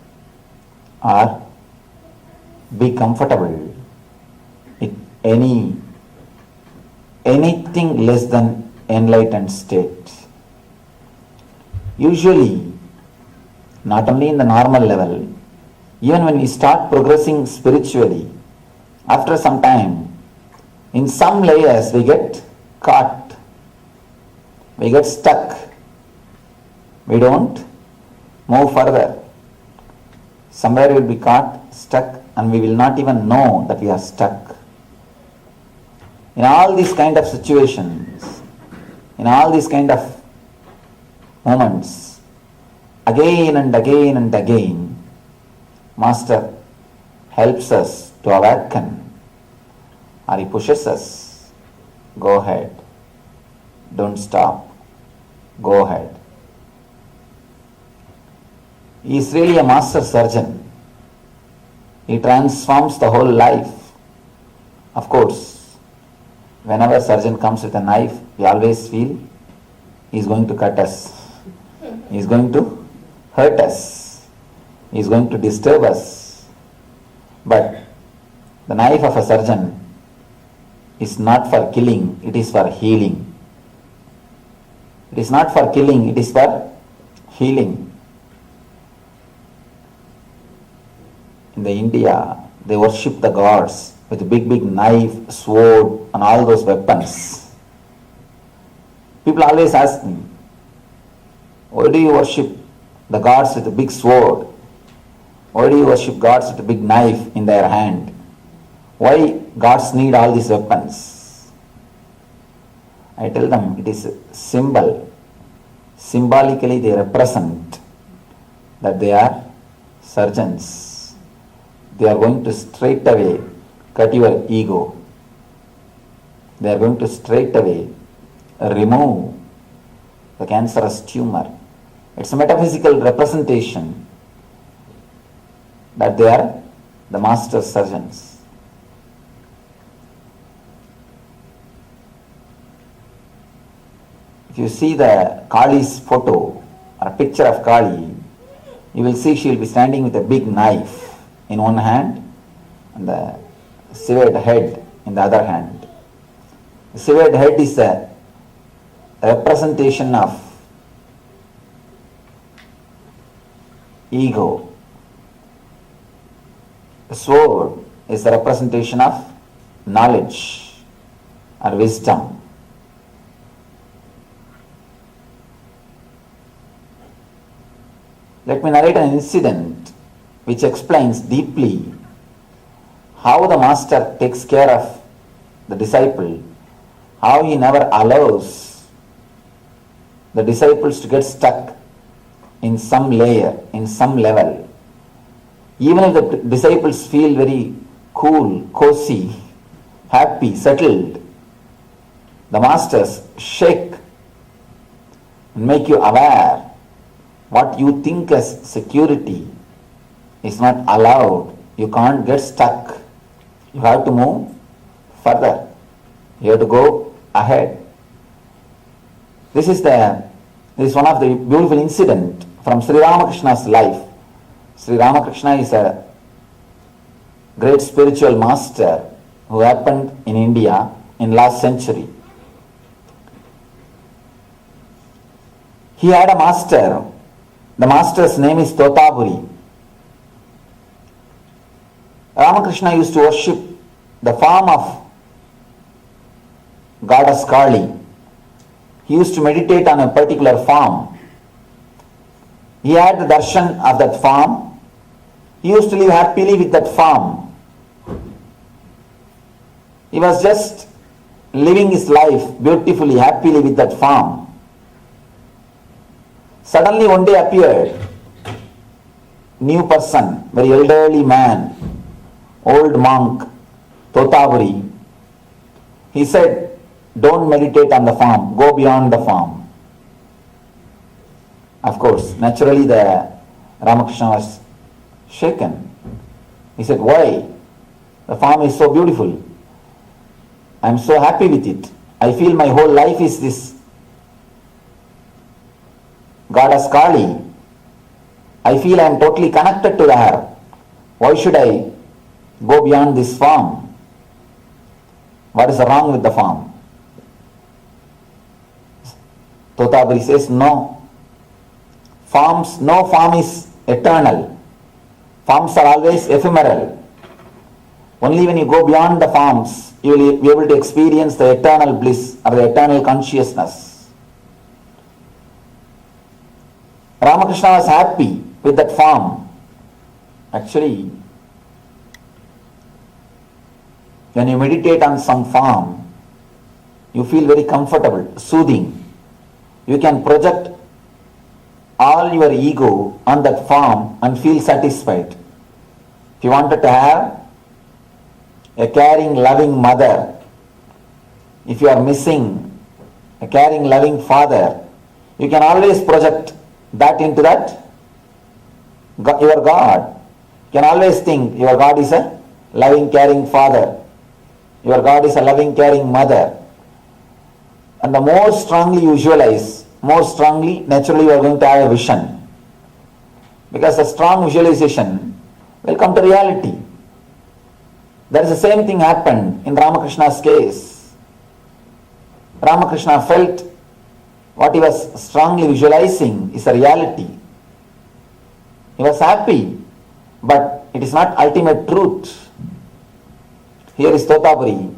or be comfortable in anything less than enlightened state. Usually, not only in the normal level, even when we start progressing spiritually, after some time, in some layers we get caught, we get stuck, we don't move further. Somewhere we will be caught, stuck, and we will not even know that we are stuck. In all these kind of situations, in all these kind of moments, again and again and again, Master helps us to awaken, or he pushes us, go ahead, don't stop, go ahead. He is really a master surgeon. He transforms the whole life. Of course, whenever a surgeon comes with a knife, we always feel he is going to cut us. He is going to hurt us. He is going to disturb us. But the knife of a surgeon is not for killing, it is for healing. It is not for killing, it is for healing. In the India, they worship the gods with a big knife, sword, and all those weapons. People always ask me, why do you worship the gods with a big sword? Why do you worship gods with a big knife in their hand? Why gods need all these weapons? I tell them it is a symbol. Symbolically they represent that they are surgeons. They are going to straight away cut your ego. They are going to straight away remove the cancerous tumor. It's a metaphysical representation that they are the master surgeons. If you see the Kali's photo or a picture of Kali, you will see she will be standing with a big knife in one hand and the severed head in the other hand. The severed head is a representation of ego. The sword is a representation of knowledge or wisdom. Let me narrate an incident which explains deeply how the master takes care of the disciple, how he never allows the disciples to get stuck in some layer, in some level. Even if the disciples feel very cool, cozy, happy, settled, the masters shake and make you aware what you think as security is not allowed. You can't get stuck. You have to move further. You have to go ahead. This is one of the beautiful incident from Sri Ramakrishna's life. Sri Ramakrishna is a great spiritual master who happened in India in last century. He had a master. The master's name is Totapuri. Ramakrishna used to worship the form of goddess Kali. He used to meditate on a particular form. He had the darshan of that form. He used to live happily with that form. He was just living his life beautifully, happily with that form. Suddenly one day appeared new person, very elderly man, old monk, Totapuri. He said, don't meditate on the form, go beyond the form. Of course, naturally the Ramakrishna was shaken. He said, why? The form is so beautiful. I am so happy with it. I feel my whole life is this goddess Kali. I feel I am totally connected to her. Why should I go beyond this form? What is wrong with the form? Totapuri says, no. No form is eternal. Forms are always ephemeral. Only when you go beyond the forms, you will be able to experience the eternal bliss or the eternal consciousness. Ramakrishna was happy with that form. Actually, when you meditate on some form, you feel very comfortable, soothing. You can project all your ego on that form and feel satisfied. If you wanted to have a caring, loving mother, if you are missing a caring, loving father, you can always project that into that, your God. You can always think your God is a loving, caring father. Your God is a loving, caring mother. And the more strongly you visualize, more strongly, naturally you are going to have a vision. Because a strong visualization will come to reality. There is the same thing happened in Ramakrishna's case. Ramakrishna felt what he was strongly visualizing is a reality. He was happy, but it is not ultimate truth. Here is Totapuri,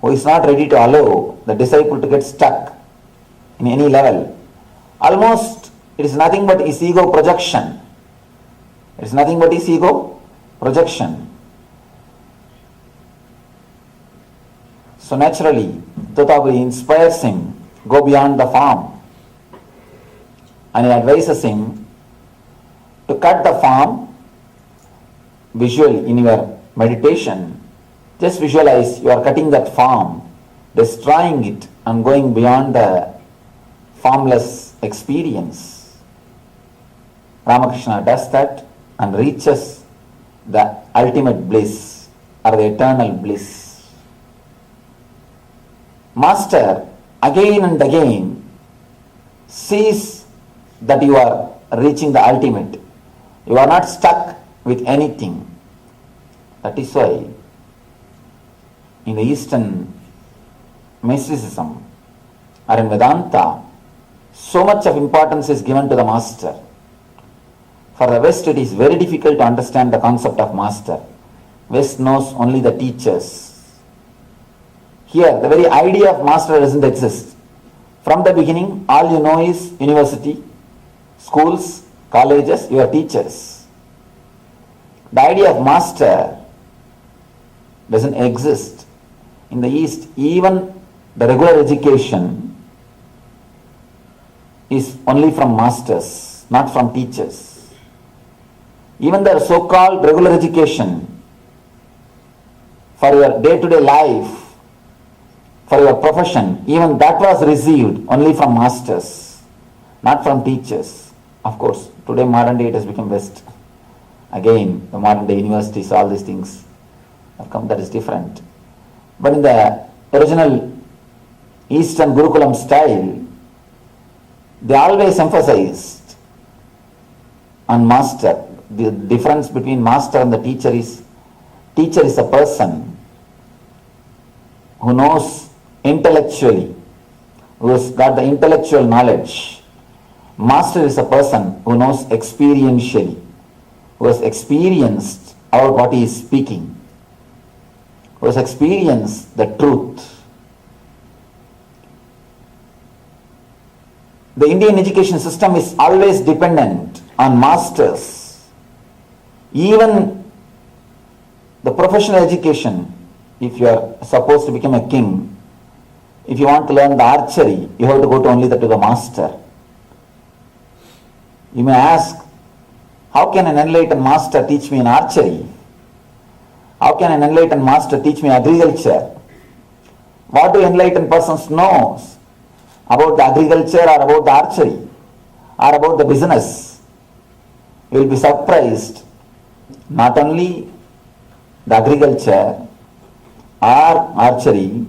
who is not ready to allow the disciple to get stuck in any level. Almost it is nothing but his ego projection. It is nothing but his ego projection. So naturally, Totapuri inspires him, go beyond the form. And he advises him to cut the form visually in your meditation. Just visualize you are cutting that form, destroying it and going beyond the formless experience. Ramakrishna does that and reaches the ultimate bliss or the eternal bliss. Master again and again sees that you are reaching the ultimate. You are not stuck with anything. That is why in the Eastern mysticism or in Vedanta, so much of importance is given to the master. For the West, it is very difficult to understand the concept of master. West knows only the teachers. Here, the very idea of master doesn't exist. From the beginning, all you know is university, schools, colleges, your teachers. The idea of master doesn't exist. In the East, even the regular education is only from masters, not from teachers. Even the so-called regular education for your day-to-day life, for your profession, even that was received only from masters, not from teachers. Of course, today modern day it has become West. Again, the modern day universities, all these things have come, that is different. But in the original Eastern Gurukulam style, they always emphasized on master. The difference between master and the teacher is a person who knows intellectually, who has got the intellectual knowledge. Master is a person who knows experientially, who has experienced about what he is speaking, who has experienced the truth. The Indian education system is always dependent on masters. Even the professional education, if you are supposed to become a king, if you want to learn the archery, you have to go to only to the master. You may ask, how can an enlightened master teach me an archery? How can an enlightened master teach me agriculture? What do enlightened persons know about the agriculture or about the archery or about the business? You will be surprised. Not only the agriculture or archery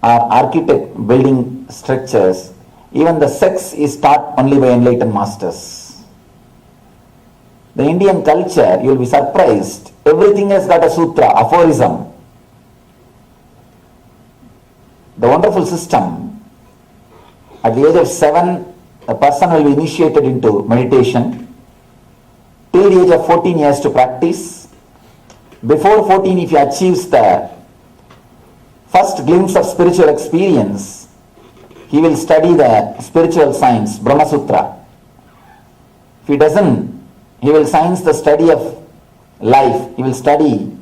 or architect building structures, even the sex is taught only by enlightened masters. The Indian culture, you will be surprised, everything has got a sutra, aphorism. The wonderful system, at the age of 7, a person will be initiated into meditation. Till the age of 14 he has to practice. Before 14, if he achieves the first glimpse of spiritual experience, he will study the spiritual science, Brahma Sutra. If he doesn't, he will science the study of life. He will study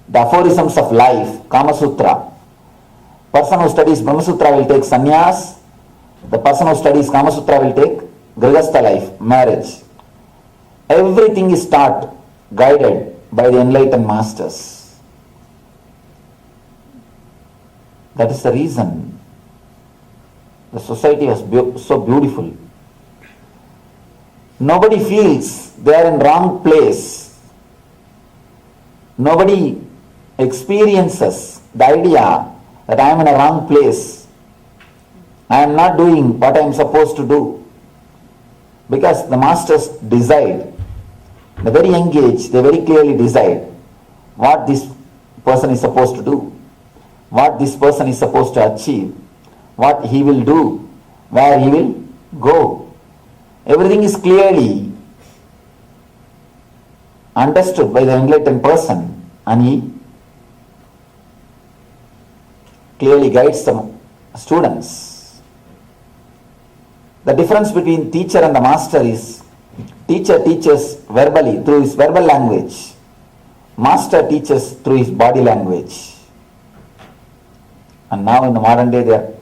the aphorisms of life, Kama Sutra. Person who studies Brahma Sutra will take sannyas. The person who studies Kama Sutra will take Grihastha life, marriage. Everything is taught, guided by the enlightened masters. That is the reason the society was so beautiful. Nobody feels they are in wrong place. Nobody experiences the idea that I am in a wrong place. I am not doing what I am supposed to do. Because the masters decide, the very young age, they very clearly decide what this person is supposed to do, what this person is supposed to achieve, what he will do, where he will go. Everything is clearly understood by the enlightened person, and he clearly guides the students. The difference between teacher and the master is, teacher teaches verbally through his verbal language. Master teaches through his body language. And now in the modern day,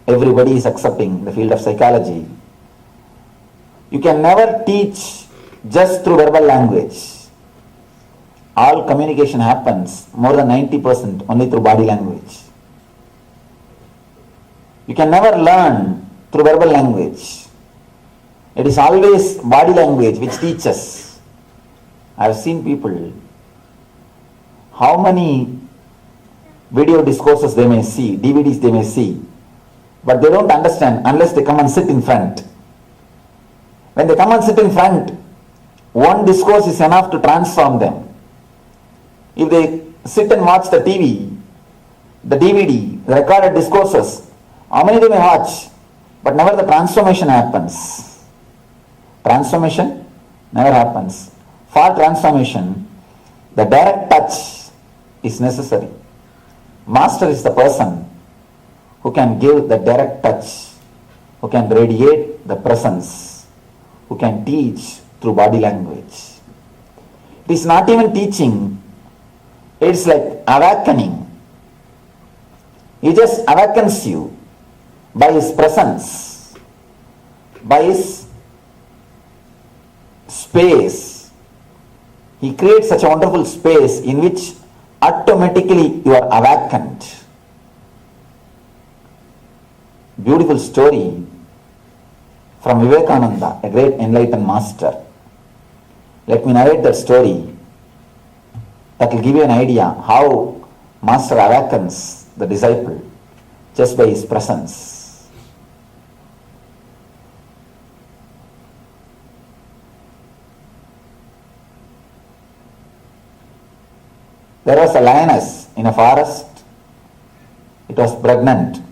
everybody is accepting the field of psychology. You can never teach just through verbal language. All communication happens, more than 90%, only through body language. You can never learn through verbal language. It is always body language which teaches. I have seen people, how many video discourses they may see, DVDs they may see, but they don't understand unless they come and sit in front. When they come and sit in front, one discourse is enough to transform them. If they sit and watch the TV, the DVD, the recorded discourses, how many they may watch, but never the transformation happens. Transformation never happens. For transformation, the direct touch is necessary. Master is the person who can give the direct touch, who can radiate the presence, who can teach through body language. It is not even teaching, it's like awakening. He just awakens you by his presence, by his space. He creates such a wonderful space in which automatically you are awakened. Beautiful story from Vivekananda, a great enlightened master. Let me narrate that story. That will give you an idea how Master awakens the disciple just by his presence. There was a lioness in a forest. It was pregnant,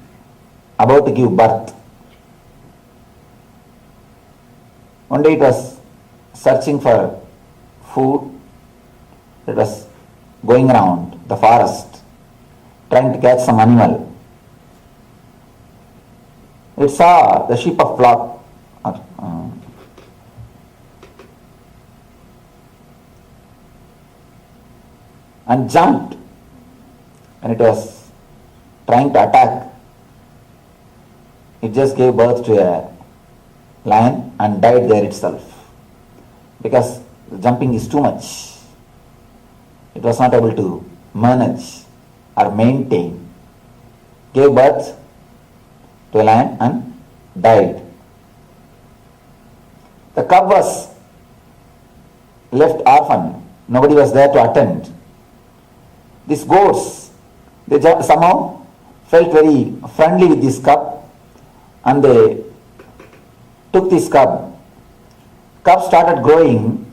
about to give birth. One day it was searching for food. It was going around the forest, trying to catch some animal. It saw the sheep of flock and jumped, and it was trying to attack. It just gave birth to a lion and died there itself because the jumping is too much. It was not able to manage or maintain. Gave birth to a lion and died. The cub was left orphan. Nobody was there to attend. These goats, they somehow felt very friendly with this cub, and they took this cub. Cub started growing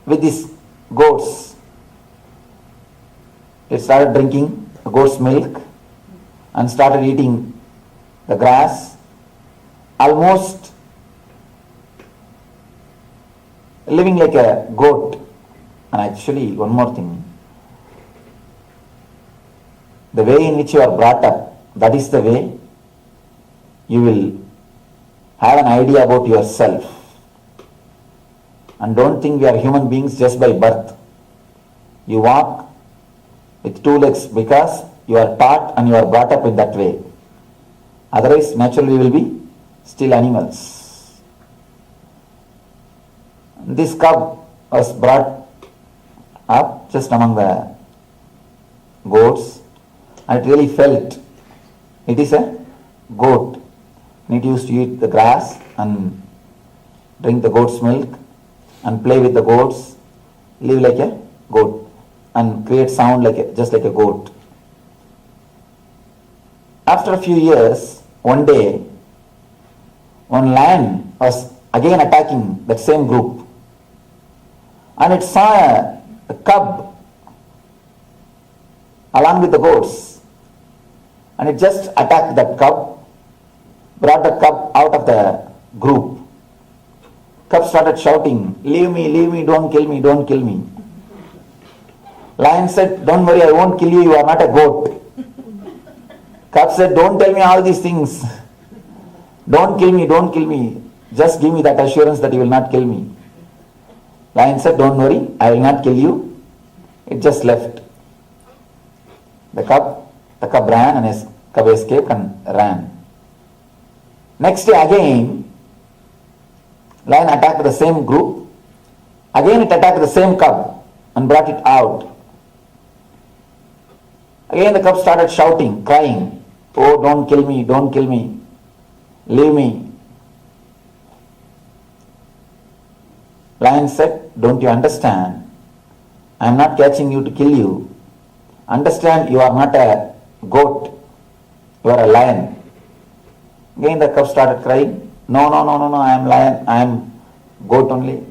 with these goats. It started drinking the goat's milk and started eating the grass, almost living like a goat. And actually, one more thing, the way in which you are brought up, that is the way you will have an idea about yourself. And don't think we are human beings just by birth. You walk with two legs because you are taught and you are brought up in that way. Otherwise, naturally, we will be still animals. This cub was brought up just among the goats, and it really felt it is a goat. It used to eat the grass and drink the goat's milk and play with the goats, live like a goat and create sound like just like a goat. After a few years, one day, one lion was again attacking that same group, and it saw a cub along with the goats, and it just attacked that cub, brought the cub out of the group. Cub started shouting, leave me, don't kill me, don't kill me. Lion said, don't worry, I won't kill you, you are not a goat. Cub said, don't tell me all these things. Don't kill me, just give me that assurance that you will not kill me. Lion said, don't worry, I will not kill you. It just left. The cub ran, and his cub escaped and ran. Next day again, lion attacked the same group. Again it attacked the same cub and brought it out. Again the cub started shouting, crying, oh, don't kill me, leave me. Lion said, don't you understand? I am not catching you to kill you. Understand, you are not a goat, you are a lion. Again the cub started crying, no, I am lion, I am goat only.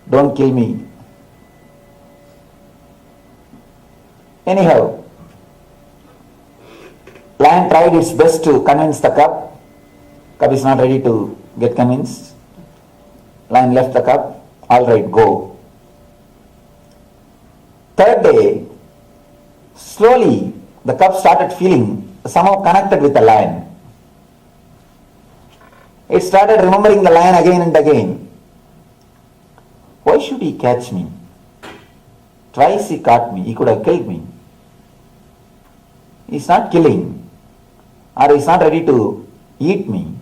Don't kill me. Anyhow, lion tried its best to convince the cub. Cub is not ready to get convinced. Lion left the cub. All right, go. Third day, slowly the cub started feeling somehow connected with the lion. It started remembering the lion again and again. Why should he catch me? Twice he caught me, he could have killed me. He's not killing, or he's not ready to eat me.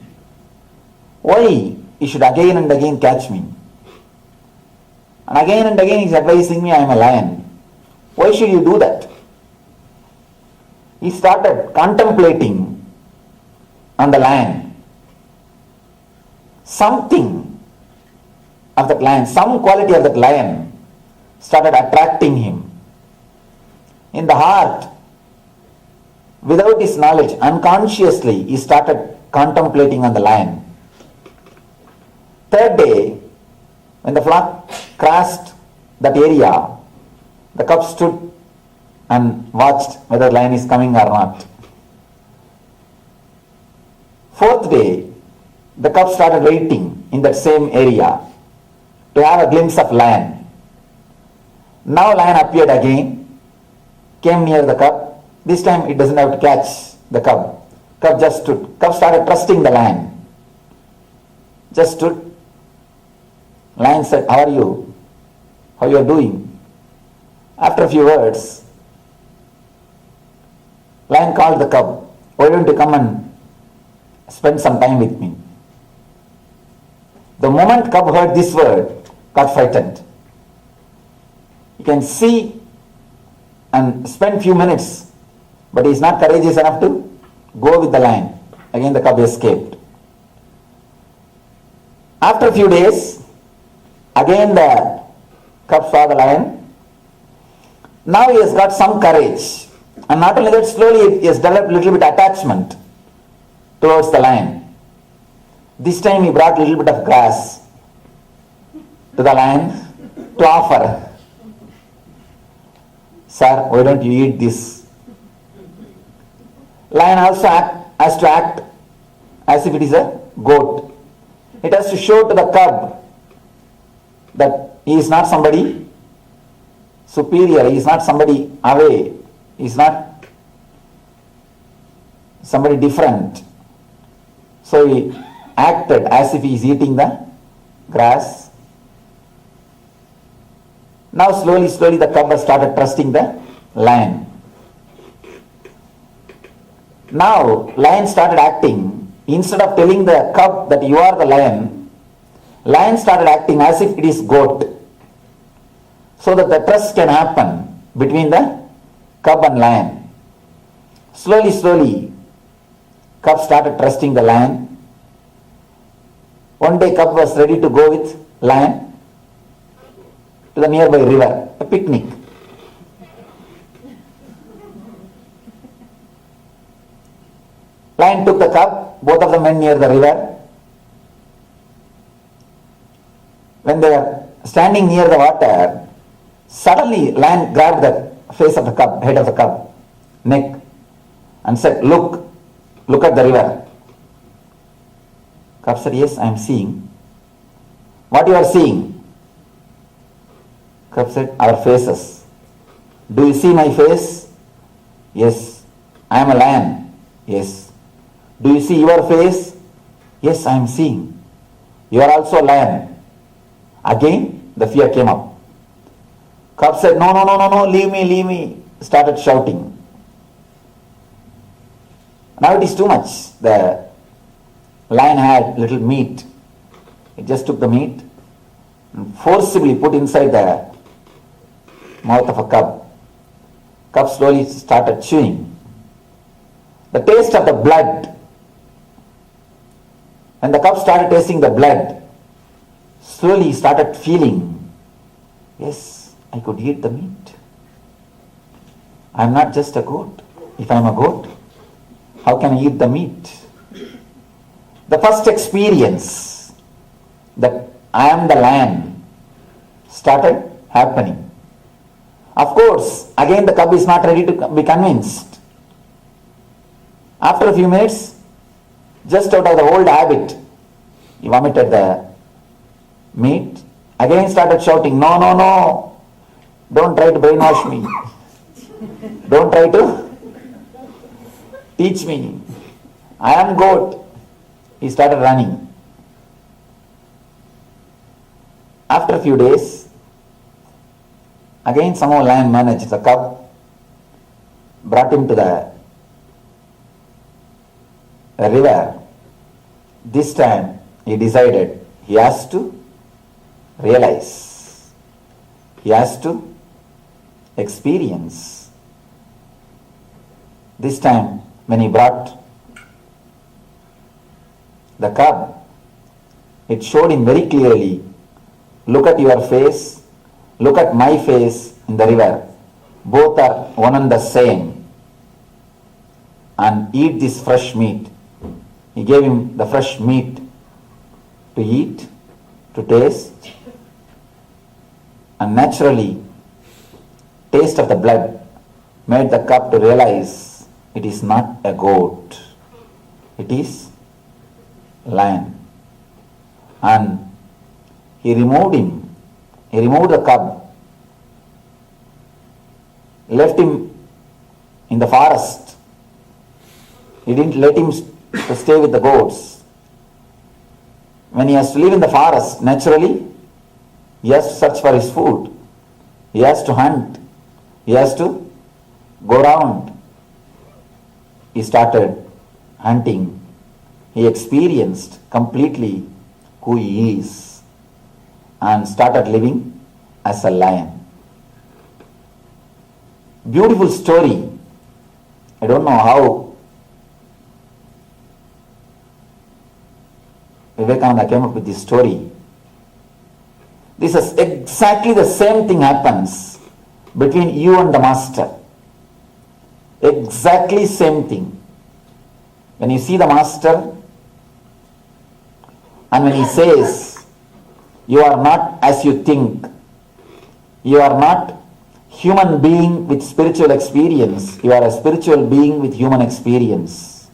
Why he should again and again catch me? And again he's advising me I am a lion. Why should you do that? He started contemplating on the lion. Something of that lion, some quality of that lion started attracting him. In the heart, without his knowledge, unconsciously, he started contemplating on the lion. Third day, when the flock crossed that area, the cub stood and watched whether the lion is coming or not. Fourth day, the cub started waiting in that same area to have a glimpse of lion. Now lion appeared again, came near the cub. This time it doesn't have to catch the cub. Cub just stood. Cub started trusting the lion. Just stood. Lion said, "How are you? How you are doing?" After a few words, lion called the cub, "Why don't you come and spend some time with me?" The moment cub heard this word, got frightened. You can see and spend few minutes, but he is not courageous enough to go with the lion. Again the cub escaped. After a few days, again the cub saw the lion. Now he has got some courage, and not only that, slowly he has developed a little bit attachment towards the lion. This time he brought a little bit of grass to the lion to offer. "Sir, why don't you eat this?" Lion also has to act as if it is a goat. It has to show to the cub that he is not somebody superior, he is not somebody away, he is not somebody different. So he acted as if he is eating the grass. Now slowly the cub has started trusting the lion. Now lion started acting, instead of telling the cub that you are the lion, lion started acting as if it is goat, so that the trust can happen between the cub and lion. Slowly, cub started trusting the lion. One day cub was ready to go with lion to the nearby river, a picnic. Lion took the cub, both of them went near the river. When they were standing near the water, suddenly lion grabbed the face of the cub, head of the cub, neck, and said, look at the river." Cub said, "Yes, I am seeing." "What you are seeing?" Cub said, "Our faces." "Do you see my face?" "Yes." "I am a lion." "Yes." "Do you see your face?" "Yes, I am seeing." "You are also a lion." Again the fear came up. Cub said, no, leave me, started shouting. Now it is too much. The lion had little meat. It just took the meat and forcibly put inside the mouth of a cub. Cub slowly started chewing. The taste of the blood. When the cub started tasting the blood, slowly he started feeling, yes, I could eat the meat. I am not just a goat. If I am a goat, how can I eat the meat? The first experience that I am the lion started happening. Of course, again the cub is not ready to be convinced. After a few minutes, just out of the old habit, he vomited the meat, again started shouting, no, don't try to brainwash me. Don't try to teach me. I am goat. He started running. After a few days, again somehow lion managed the cub, brought him to the river. This time he decided he has to realize, he has to experience. This time, when he brought the cub, it showed him very clearly, look at your face, look at my face in the river. Both are one and the same. And eat this fresh meat. He gave him the fresh meat to eat, to taste. And naturally, taste of the blood made the cub to realize it is not a goat. It is lion. And he removed him. He removed the cub, left him in the forest. He didn't let him to stay with the goats. When he has to live in the forest, naturally, he has to search for his food. He has to hunt. He has to go around. He started hunting. He experienced completely who he is and started living as a lion. Beautiful story. I don't know how Vivekananda came up with this story. This is exactly the same thing happens between you and the master. Exactly same thing. When you see the master and when he says, you are not as you think, you are not human being with spiritual experience, you are a spiritual being with human experience.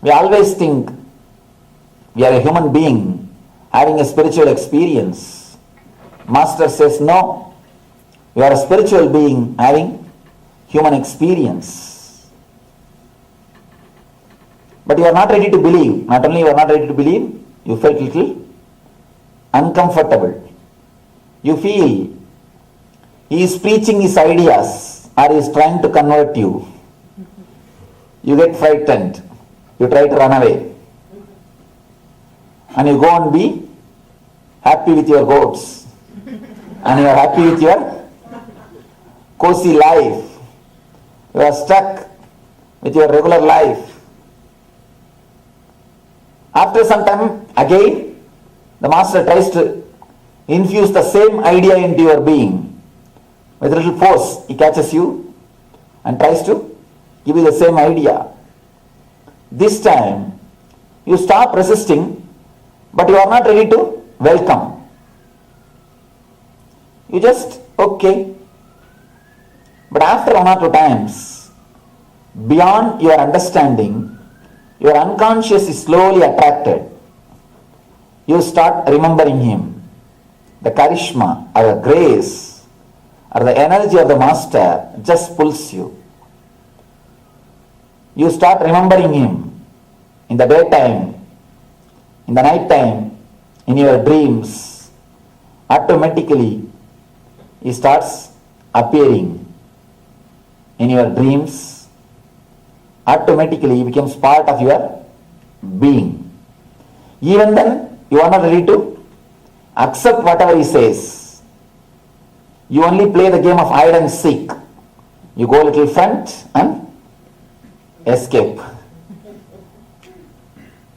We always think we are a human being having a spiritual experience. Master says, no, you are a spiritual being having human experience. But you are not ready to believe. Not only you are not ready to believe, you felt little uncomfortable. You feel he is preaching his ideas or he is trying to convert you. You get frightened. You try to run away. And you go and be happy with your goats. And you are happy with your cozy life. You are stuck with your regular life. After some time, again, the master tries to infuse the same idea into your being. With a little force, he catches you and tries to give you the same idea. This time, you stop resisting, but you are not ready to welcome. You just, okay. But after one or two times, beyond your understanding, your unconscious is slowly attracted. You start remembering him. The charisma or the grace or the energy of the master just pulls you. You start remembering him in the daytime, in the night time, in your dreams. Automatically, he starts appearing in your dreams. Automatically, he becomes part of your being. Even then, you are not ready to accept whatever he says. You only play the game of hide and seek. You go a little front and escape.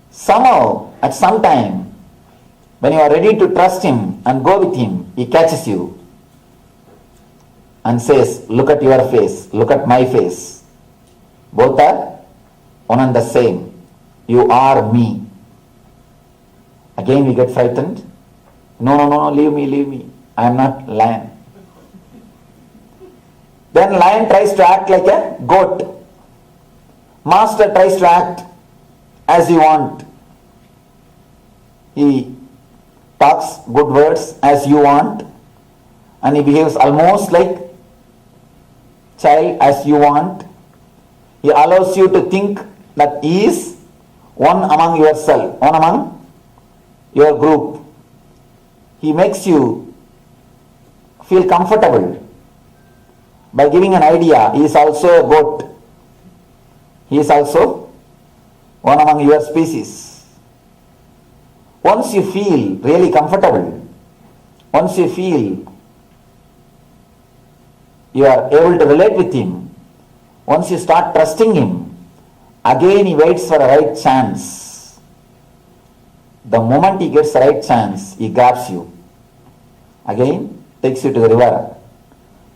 Somehow, at some time, when you are ready to trust him and go with him, he catches you and says, look at your face, look at my face. Both are one and the same. You are me. Again we get frightened. No, leave me. I am not lion. Then lion tries to act like a goat. Master tries to act as you want. He talks good words as you want, and he behaves almost like child as you want. He allows you to think that he is one among yourself, one among your group. He makes you feel comfortable by giving an idea. He is also a goat. He is also one among your species. Once you feel really comfortable, once you feel you are able to relate with him, once you start trusting him, again he waits for a right chance. The moment he gets the right chance, he grabs you. Again, takes you to the river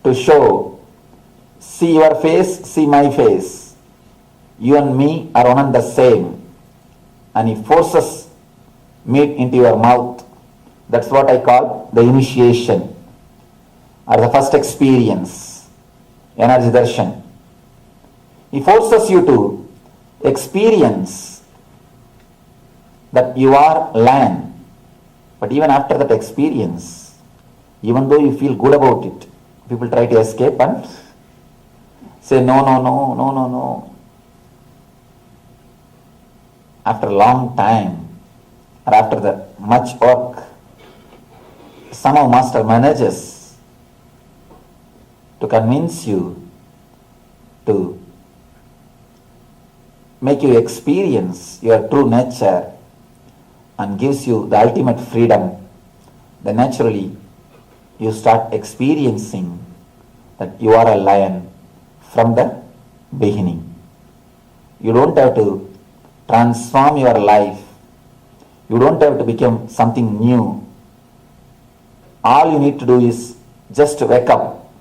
to show, see your face, see my face. You and me are one and the same. And he forces meat into your mouth. That's what I call the initiation or the first experience, energy darshan. He forces you to experience that you are lion. But even after that experience, even though you feel good about it, people try to escape and say no, no, no, no, no, no. After a long time, or after the much work, somehow Master manages to convince you to make you experience your true nature and gives you the ultimate freedom. Then naturally you start experiencing that you are a lion from the beginning. You don't have to transform your life. You don't have to become something new. All you need to do is just wake up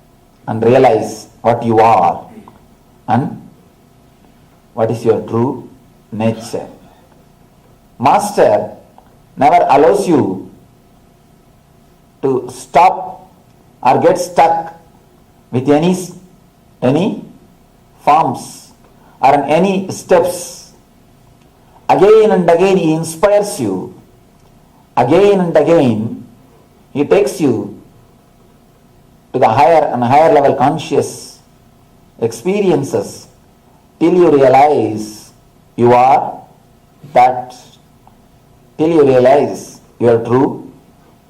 and realize what you are and what is your true nature. Master never allows you to stop or get stuck with any forms or any steps. Again and again he inspires you. Again and again he takes you to the higher and higher level conscious experiences till you realize you are that, till you realize your true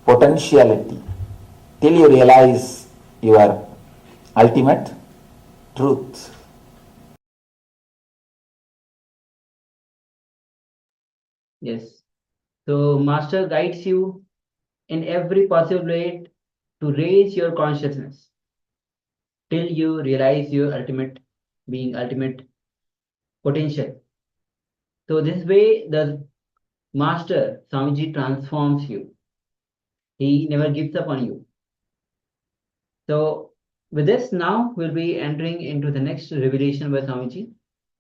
potentiality, till you realize your ultimate truth. Yes. So Master guides you in every possible way to raise your consciousness till you realize your ultimate being, ultimate potential. So this way the Master Swamiji transforms you. He never gives up on you. So with this, now we'll be entering into the next revelation by Swamiji,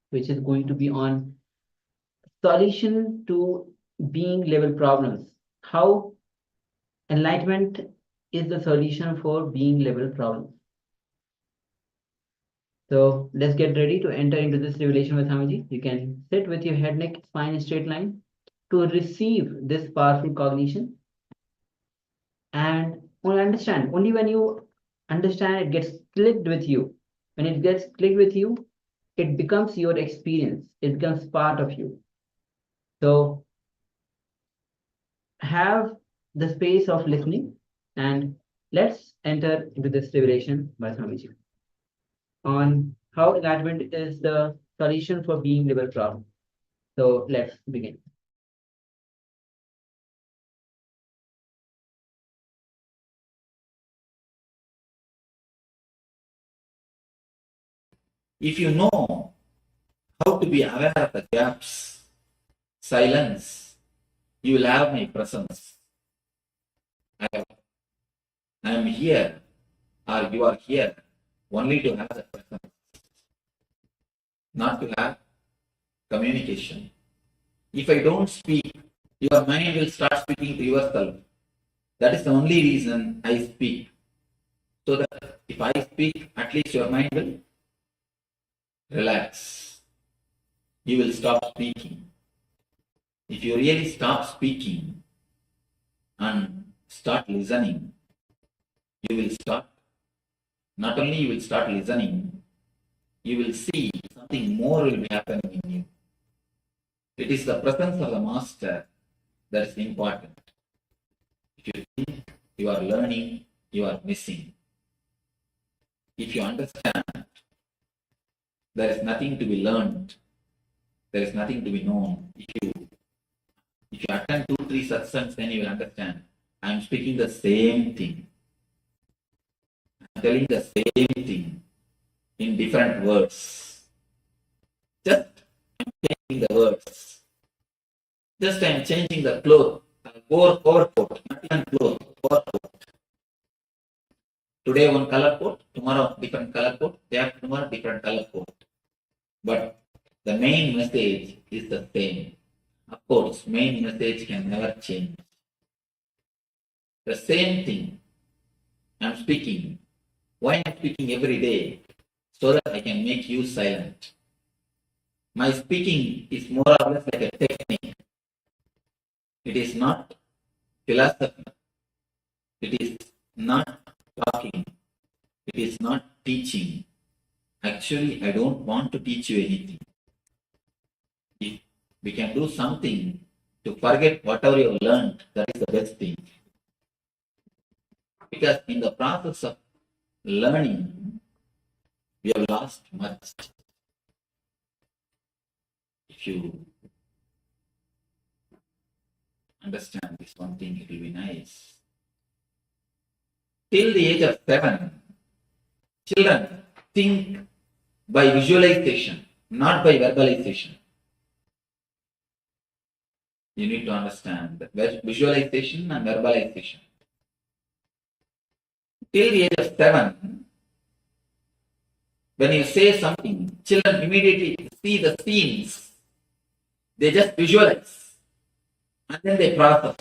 which is going to be on solution to being level problems. How enlightenment is the solution for being level problems. So let's get ready to enter into this revelation with Swamiji. You can sit with your head, neck, spine in straight line to receive this powerful cognition. And only when you understand, it gets clicked with you. When it gets clicked with you, it becomes your experience. It becomes part of you. So have the space of listening and let's enter into this revelation by Swamiji on how enlightenment is the solution for being level problem. So let's begin. If you know how to be aware of the gaps, silence, you will have my presence. I am here, or you are here, only to have the presence, not to have communication. If I don't speak, your mind will start speaking to yourself. That is the only reason I speak. So that if I speak, at least your mind will relax. You will stop speaking. If you really stop speaking and start listening, you will start, not only you will start listening, you will see something more will be happening in you. It is the presence of the Master that is important. If you think you are learning, you are missing. If you understand, there is nothing to be learned, there is nothing to be known. If you attend 2-3 satsangs, then you will understand. I am speaking the same thing. I telling the same thing in different words. Just I'm changing the words. Just I'm changing the cloth, overcoat, not even cloth, overcoat. Today one color coat, tomorrow different color coat, day after tomorrow different color coat. But the main message is the same. Of course, main message can never change. The same thing I'm speaking. Why I'm speaking every day? So that I can make you silent. My speaking is more or less like a technique. It is not philosophy. It is not talking. It is not teaching. Actually, I don't want to teach you anything. If we can do something to forget whatever you have learned, that is the best thing. Because in the process of learning, we have lost much. If you understand this one thing, it will be nice. Till the age of 7, children think by visualization, not by verbalization. You need to understand that visualization and verbalization. Till the age of 7, when you say something, children immediately see the scenes. They just visualize and then they process.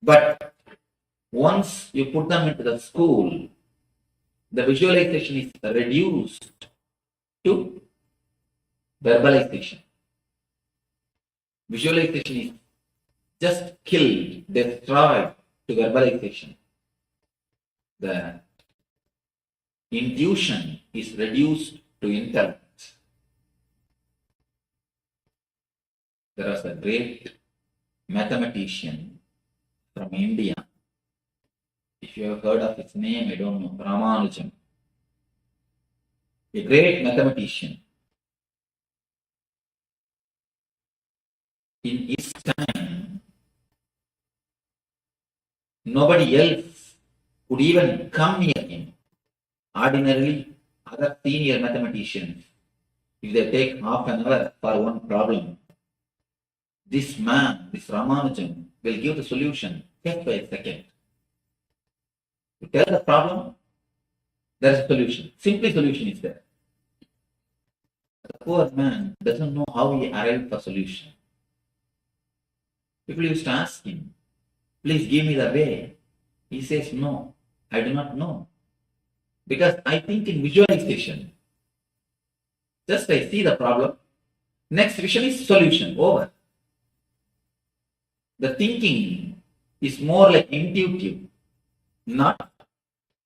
But once you put them into the school, the visualization is reduced to verbalization. Visualization is just killed, destroyed to verbalization. The intuition is reduced to intellect. There was a great mathematician from India. If you have heard of his name, I don't know, Ramanujam. A great mathematician. In his time, nobody else could even come near him. Ordinarily, other senior mathematicians, if they take half an hour for one problem, this man, this Ramanujam, will give the solution just by a second. You tell the problem, there is a solution. Simply solution is there. The poor man doesn't know how he arrived for solution. People used to ask him, please give me the way. He says, no, I do not know. Because I think in visualization. Just I see the problem. Next vision is solution. Over. The thinking is more like intuitive, not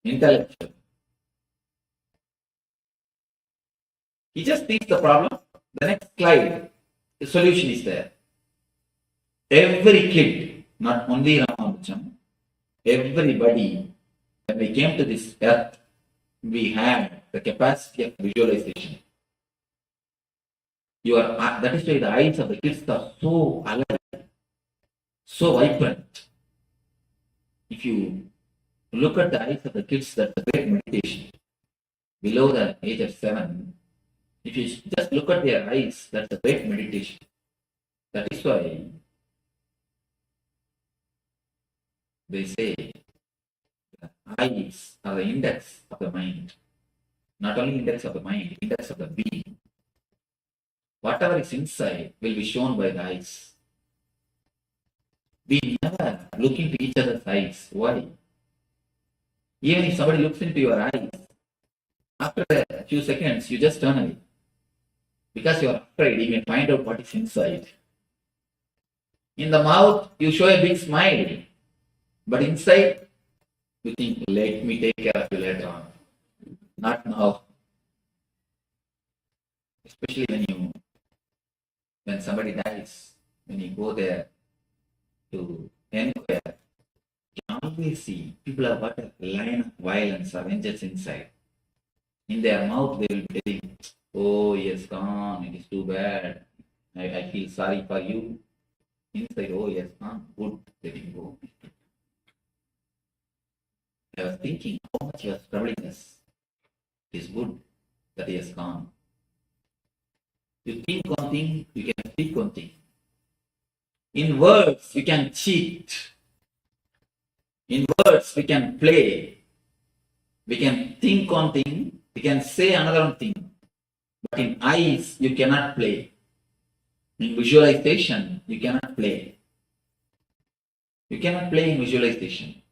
intellectual. He just sees the problem. The next slide, the solution is there. Every kid, not only Ramanujam, everybody, when we came to this earth, we had the capacity of visualization. That is why the eyes of the kids are so alive, so vibrant. If you look at the eyes of the kids, that's a great meditation. Below the age of 7, if you just look at their eyes, that's a great meditation. That is why they say the eyes are the index of the mind. Not only index of the mind, index of the being. Whatever is inside will be shown by the eyes. We never look into each other's eyes. Why? Even if somebody looks into your eyes, after a few seconds, you just turn away. Because you are afraid you may find out what is inside. In the mouth, you show a big smile. But inside, you think, let me take care of you later on. Not now. Especially when somebody dies, when you go there to inquire, you can always see people have got a line of violence or vengeance inside. In their mouth, they will be telling, oh, he has gone, it is too bad. I feel sorry for you. Inside, oh, he has gone, good, let him go. I was thinking how much he was troubling us. It is good that he has gone. You think one thing, you can speak one thing. In words, you can cheat. In words, we can play. We can think one thing, we can say another one thing. But in eyes, you cannot play. In visualization, you cannot play. You cannot play in visualization.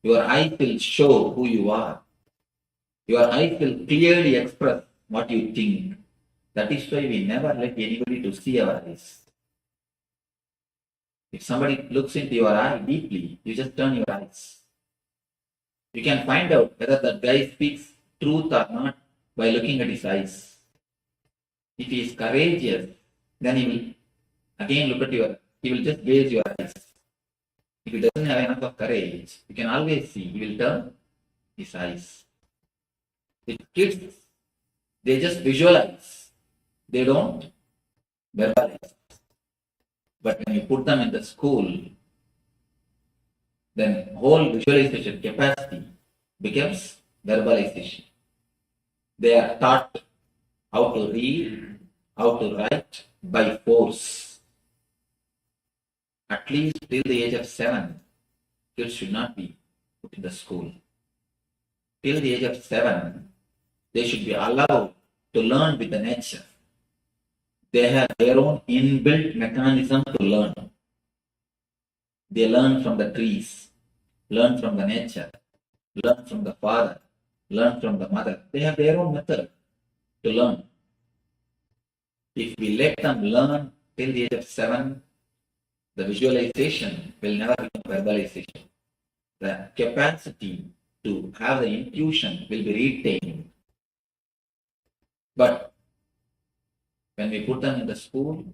Your eyes will show who you are. Your eyes will clearly express what you think. That is why we never let anybody to see our eyes. If somebody looks into your eye deeply, you just turn your eyes. You can find out whether that guy speaks truth or not by looking at his eyes. If he is courageous, then he will again look at he will just gaze your eyes. If he doesn't have enough of courage, you can always see, he will turn his eyes. With kids, they just visualize. They don't verbalize. But when you put them in the school, then whole visualization capacity becomes verbalization. They are taught how to read, how to write by force. At least till the age of 7, kids should not be put in the school. Till the age of 7, they should be allowed to learn with the nature. They have their own inbuilt mechanism to learn. They learn from the trees, learn from the nature, learn from the father, learn from the mother. They have their own method to learn. If we let them learn till the age of 7, the visualization will never become verbalization. The capacity to have the intuition will be retained. But when we put them in the school,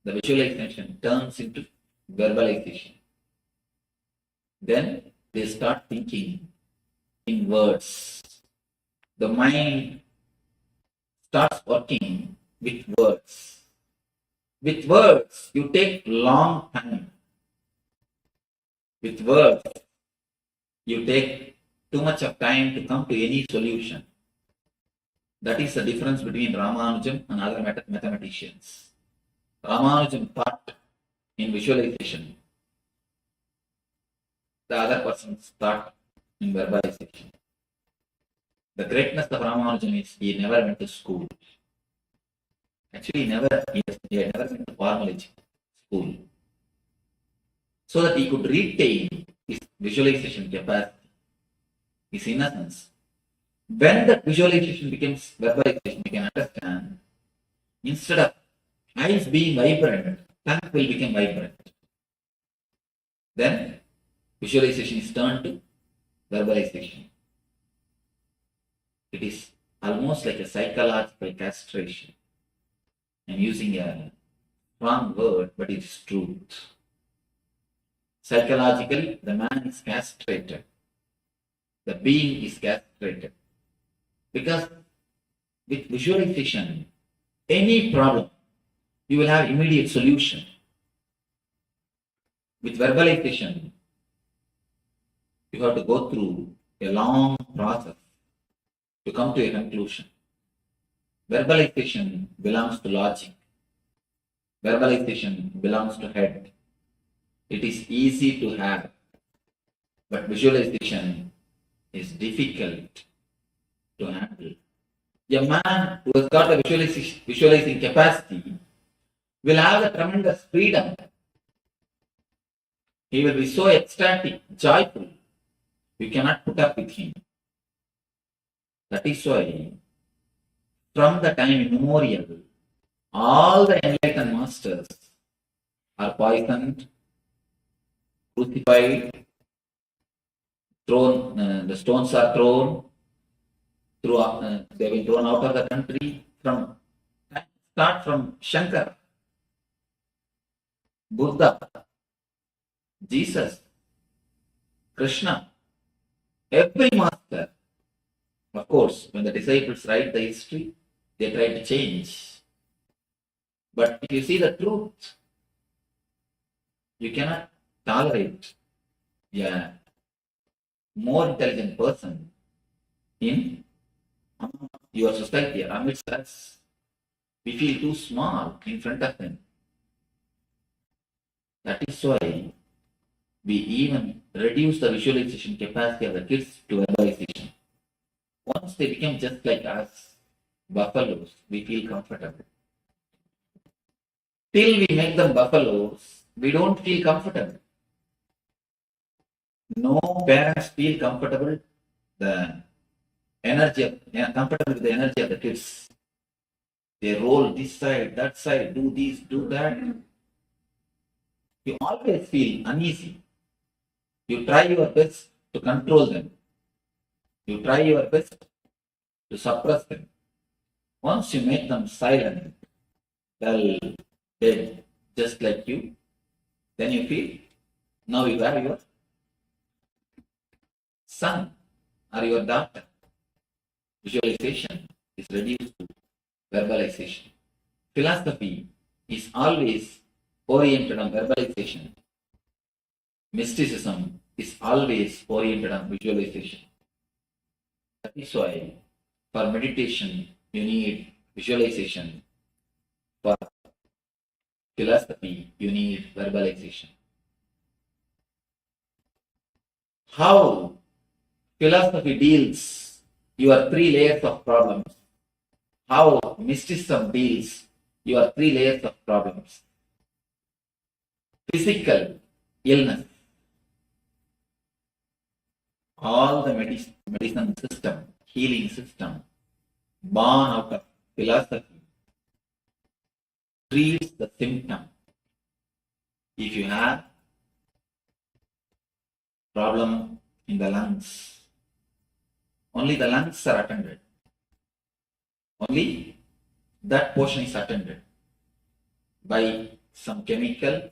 the visualization turns into verbalization. Then they start thinking in words. The mind starts working with words. With words, you take long time. With words, you take too much of time to come to any solution. That is the difference between Ramanujam and other mathematicians. Ramanujam thought in visualization. The other persons thought in verbalization. The greatness of Ramanujam is he never went to school. Actually, he had never went to formal school. So that he could retain his visualization capacity, his innocence. When that visualization becomes verbalization, you can understand, instead of eyes being vibrant, tongue will become vibrant. Then visualization is turned to verbalization. It is almost like a psychological castration. I'm using a strong word, but it's truth. Psychologically, the man is castrated. The being is castrated. Because with visualization, any problem, you will have immediate solution. With verbalization, you have to go through a long process to come to a conclusion. Verbalization belongs to logic. Verbalization belongs to head. It is easy to have, but visualization is difficult to handle. A man who has got a visualizing capacity will have a tremendous freedom. He will be so ecstatic, joyful. You cannot put up with him. That is why, from the time immemorial, all the enlightened masters are poisoned, crucified, thrown. The stones are thrown. They've been thrown out of the country. Start from Shankar, Buddha, Jesus, Krishna, every master. Of course, when the disciples write the history, they try to change. But if you see the truth, you cannot tolerate more intelligent person in your society amidst us. We feel too small in front of them. That is why we even reduce the visualization capacity of the kids to verbalization. Once they become just like us, buffaloes, we feel comfortable. Till we make them buffaloes, we don't feel comfortable. No parents feel comfortable comfortable with the energy of the kids. They roll this side, that side, do this, do that. You always feel uneasy. You try your best to control them. You try your best to suppress them. Once you make them silent, dull, dead, just like you, then you feel now you have your son or your daughter. Visualization is reduced to verbalization. Philosophy is always oriented on verbalization. Mysticism is always oriented on visualization. That is why for meditation you need visualization. For philosophy you need verbalization. How philosophy deals your 3 layers of problems. How mysticism deals your 3 layers of problems. Physical illness. All the medicine system, healing system, born out of philosophy, treats the symptom. If you have problem in the lungs, only the lungs are attended. Only that portion is attended by some chemical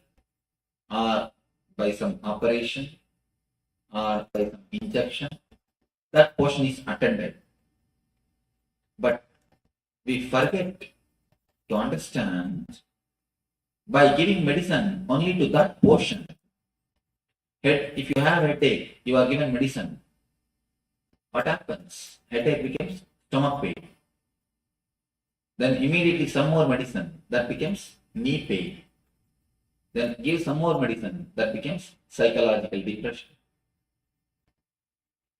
or by some operation or by some injection. That portion is attended. But we forget to understand by giving medicine only to that portion. If you have headache, you are given medicine. What happens? Headache becomes stomach pain. Then immediately some more medicine, that becomes knee pain. Then give some more medicine, that becomes psychological depression.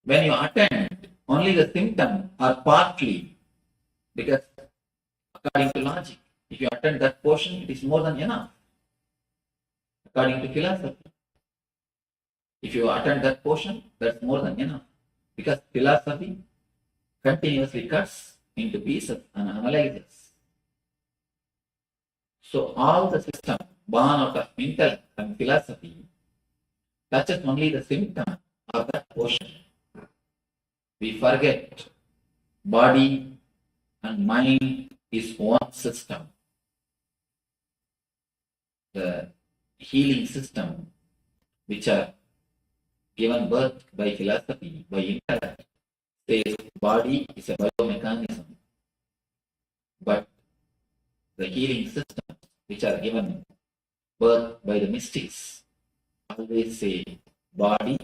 When you attend only the symptom or partly, because according to logic, if you attend that portion, it is more than enough. According to philosophy, if you attend that portion, that's more than enough. Because philosophy continuously cuts into pieces and analyzes. So all the system born out of intellect and philosophy touches only the symptom of that portion. We forget body and mind is one system. The healing system, which are given birth by philosophy, by intellect, says body is a biomechanism. But the healing systems, which are given birth by the mystics, always say body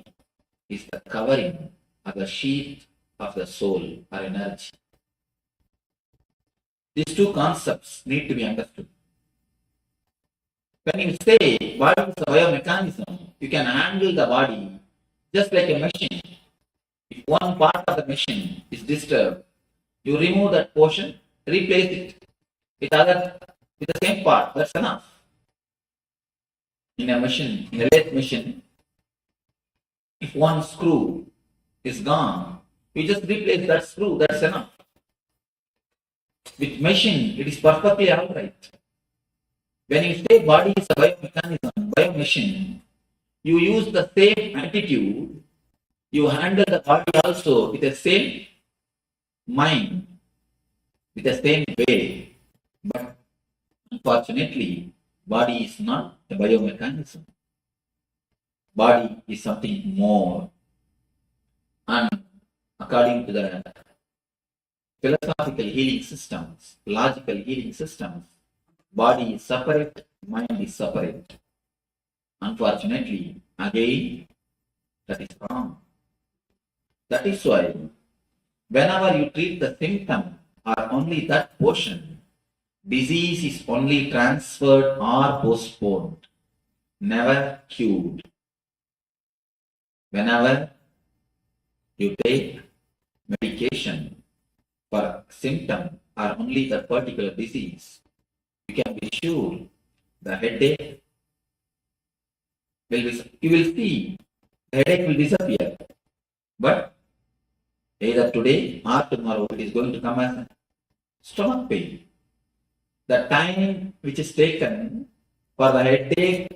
is the covering or the sheath of the soul or energy. These 2 concepts need to be understood. When you say body is a biomechanism, you can handle the body just like a machine. If one part of the machine is disturbed, you remove that portion, replace it with the same part. That's enough. In a machine, in a lathe machine, if one screw is gone, you just replace that screw. That's enough. With machine, it is perfectly all right. When you say body is a biomechanism, biomachine, you use the same attitude, you handle the body also with the same mind, with the same way. But unfortunately, body is not a biomechanism. Body is something more. And according to the philosophical healing systems, logical healing systems, body is separate, mind is separate. Unfortunately, again, that is wrong. That is why whenever you treat the symptom or only that portion, disease is only transferred or postponed, never cured. Whenever you take medication for symptom or only that particular disease, you can be sure the headache will be, you will see the headache will disappear. But either today or tomorrow it is going to come as stomach pain. The time which is taken for the headache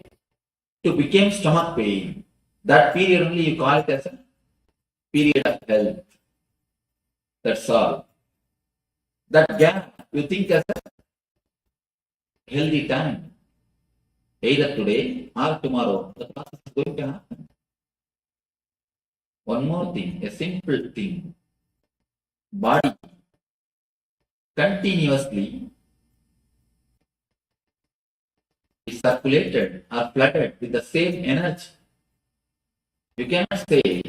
to become stomach pain, that period only you call it as a period of health. That's all. That gap you think as a healthy time. Either today or tomorrow, the process is going to happen. One more thing, a simple thing. Body continuously is circulated or flooded with the same energy. You cannot say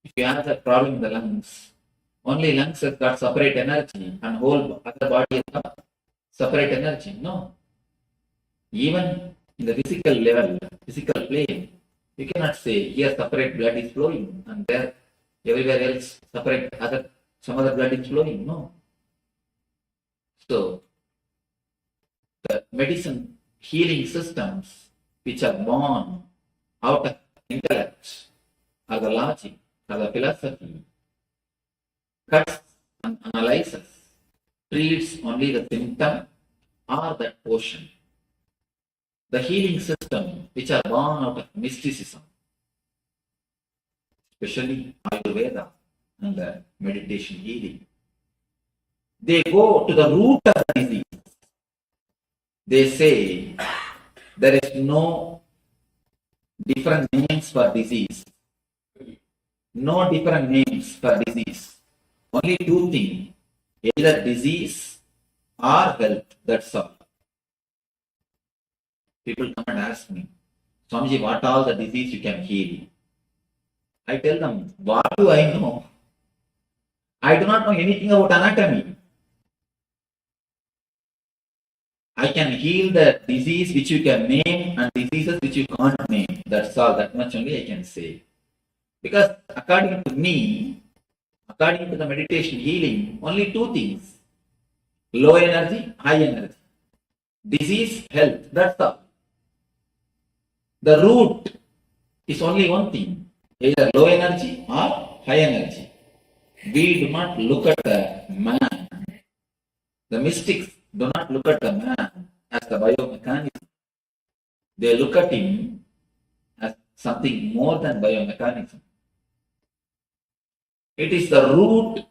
if you have a problem in the lungs, only lungs have got separate energy and whole other body has got separate energy. No. Even in the physical level, physical plane, you cannot say here separate blood is flowing and there everywhere else separate some other blood is flowing. No. So the medicine healing systems which are born out of intellect or the logic or the philosophy cuts and analyzes, treats only the symptom or that portion. The healing system which are born out of mysticism, especially Ayurveda and the meditation healing, they go to the root of the disease. They say there is no different names for disease. No different names for disease. Only two things, either disease or health, that's all. People come and ask me, Swamiji, what all the disease you can heal? I tell them, what do I know? I do not know anything about anatomy. I can heal the disease which you can name and diseases which you can't name. That's all, that much only I can say. Because according to me, according to the meditation healing, only two things. Low energy, high energy. Disease, health, that's all. The root is only one thing, either low energy or high energy. We do not look at the man. The mystics do not look at the man as the biomechanism. They look at him as something more than biomechanism. It is the root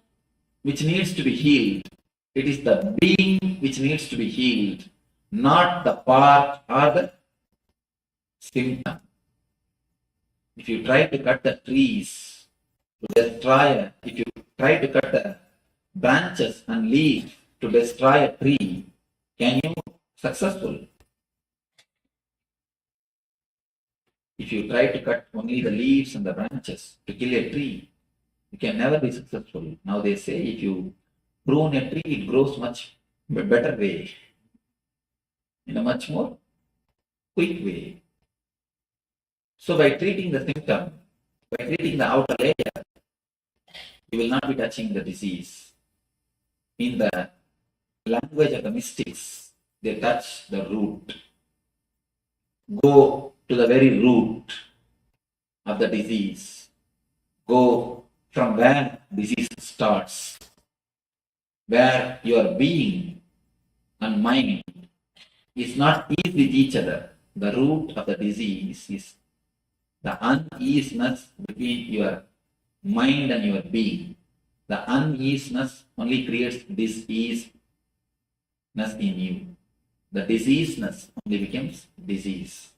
which needs to be healed. It is the being which needs to be healed, not the part or the symptom. If you try to cut the trees to destroy, if you try to cut the branches and leaves to destroy a tree, can you successful? If you try to cut only the leaves and the branches to kill a tree, you can never be successful. Now they say if you prune a tree, it grows much better way, in a much more quick way. So by treating the symptom, by treating the outer layer, you will not be touching the disease. In the language of the mystics, they touch the root. Go to the very root of the disease. Go from where disease starts, where your being and mind is not ease with each other. The root of the disease is the uneasiness between your mind and your being. The uneasiness only creates diseaseness in you. The diseaseness only becomes disease.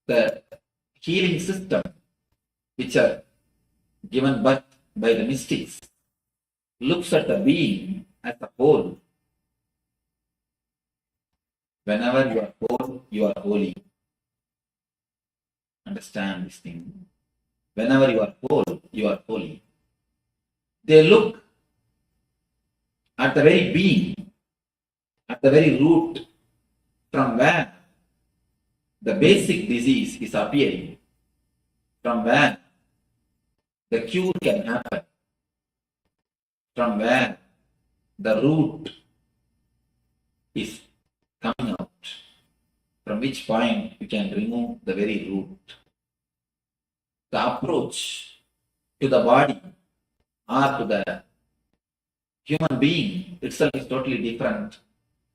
The healing system which are given birth by the mystics looks at the being as a whole. Whenever you are whole, you are holy. Understand this thing. Whenever you are whole, you are holy. They look at the very being, at the very root from where the basic disease is appearing, from where the cure can happen, from where the root is coming out, from which point you can remove the very root. The approach to the body or to the human being itself is totally different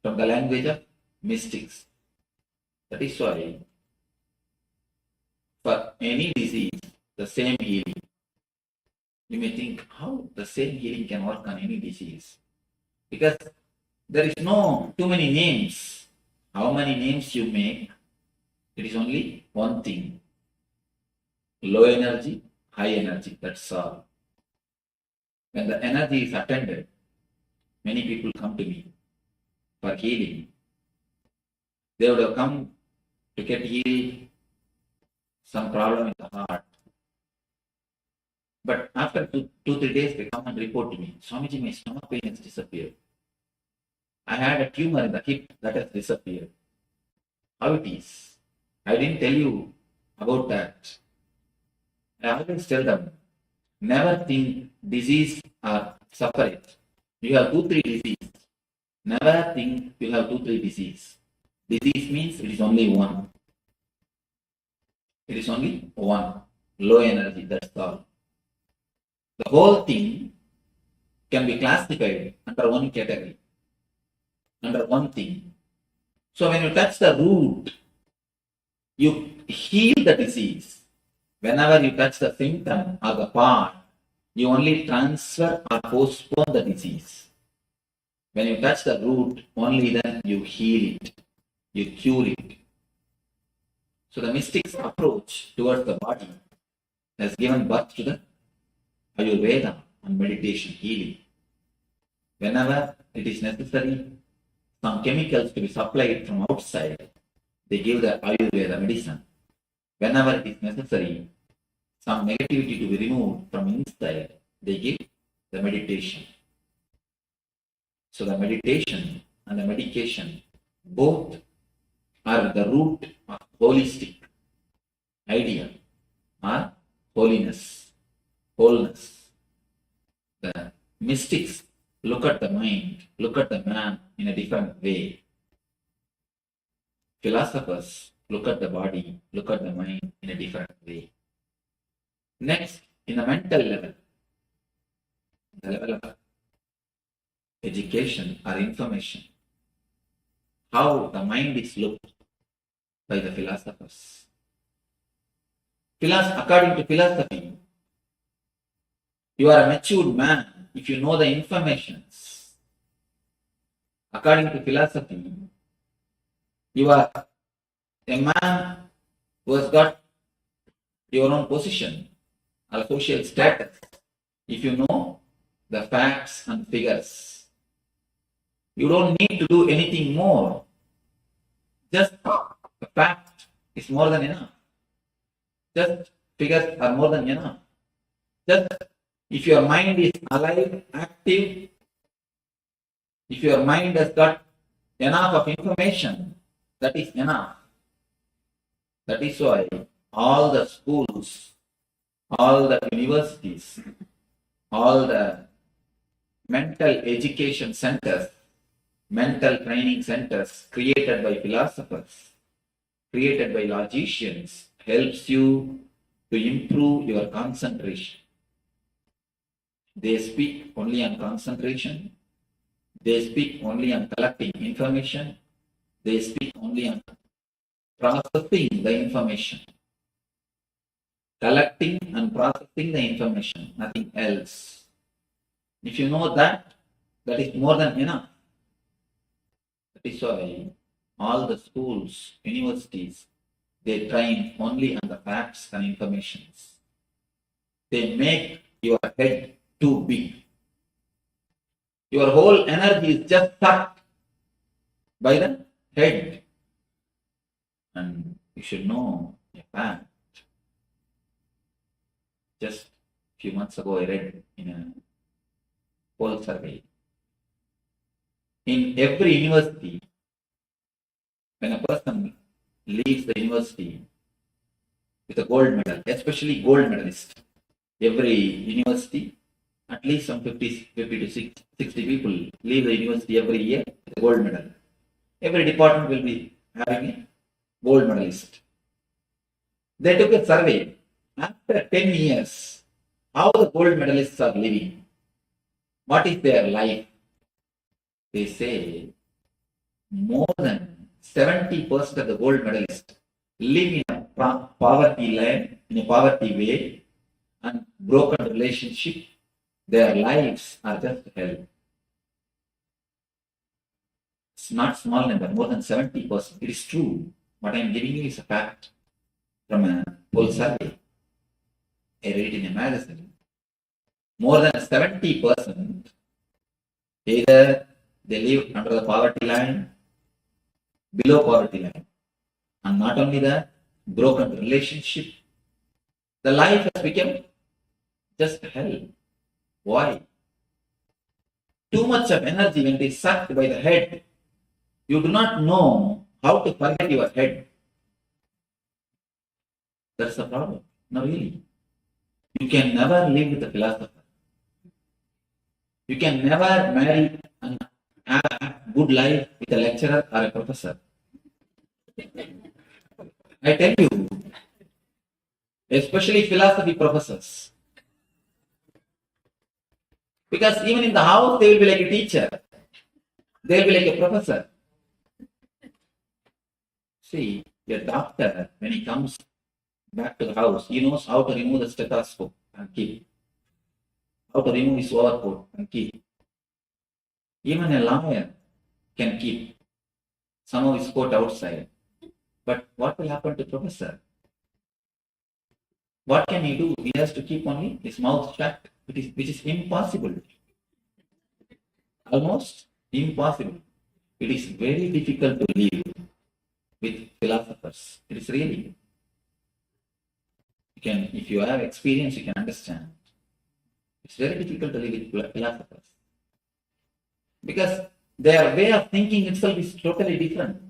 from the language of mystics. That is why for any disease, the same healing. You may think how the same healing can work on any disease. Because there is no too many names. How many names you make, it is only one thing. Low energy, high energy, that's all. When the energy is attended, many people come to me for healing. They would have come to get healed some problem in the heart. But after 2-3 days, they come and report to me, Swamiji, my stomach pain has disappeared. I had a tumor in the hip that has disappeared. How it is? I didn't tell you about that. I always tell them, never think disease are separate. You have 2-3 diseases. Never think you have 2-3 disease. Disease means it is only one. It is only one. Low energy, that's all. The whole thing can be classified under one category, under one thing. So when you touch the root, you heal the disease. Whenever you touch the symptom or the part, you only transfer or postpone the disease. When you touch the root, only then you heal it, you cure it. So the mystic's approach towards the body has given birth to the Ayurveda and meditation healing. Whenever it is necessary, some chemicals to be supplied from outside, they give the Ayurveda medicine. Whenever it is necessary, some negativity to be removed from inside, they give the meditation. So the meditation and the medication both are the root of holistic idea or holiness, wholeness. The mystics look at the mind, look at the man in a different way. Philosophers look at the body, look at the mind in a different way. Next, in the mental level, the level of education or information, how the mind is looked by the philosophers. According to philosophy, you are a matured man if you know the informations. According to philosophy, you are a man who has got your own position or social status if you know the facts and figures. You don't need to do anything more. Just the fact is more than enough. Just figures are more than enough. Just if your mind is alive, active, if your mind has got enough of information, that is enough. That is why all the schools, all the universities, all the mental education centers, mental training centers created by philosophers, created by logicians, helps you to improve your concentration. They speak only on concentration. They speak only on collecting information. They speak only on processing the information. Collecting and processing the information, nothing else. If you know that, that is more than enough. That is why all the schools, universities, they train only on the facts and informations. They make your head too big. Your whole energy is just sucked by the head. And you should know a fact. Just few months ago, I read in a poll survey. In every university, when a person leaves the university with a gold medal, especially gold medalist, every university, at least some 50 to 60 people leave the university every year with a gold medal. Every department will be having a gold medalist. They took a survey after 10 years, how the gold medalists are living. What is their life? They say more than 70% of the gold medalists live in a poverty land, in a poverty way, and broken relationship. Their lives are just hell. It's not small number, more than 70%. It is true. What I am giving you is a fact from a poll survey. I read in a magazine. More than 70% either they live under the poverty line, below poverty line. And not only that, broken relationship. The life has become just hell. Why? Too much of energy when it is sucked by the head. You do not know how to forget your head. That's the problem. No, really. You can never live with a philosopher. You can never marry and have a good life with a lecturer or a professor. I tell you, especially philosophy professors. Because even in the house, they will be like a teacher. They will be like a professor. See, a doctor, when he comes back to the house, he knows how to remove the stethoscope and keep. How to remove his overcoat and keep. Even a lawyer can keep some of his coat outside. But what will happen to professor? What can he do? He has to keep only his mouth shut, which is impossible. Almost impossible. It is very difficult to live with philosophers. It is really. If you have experience, you can understand. It's very difficult to live with philosophers. Because their way of thinking itself is totally different.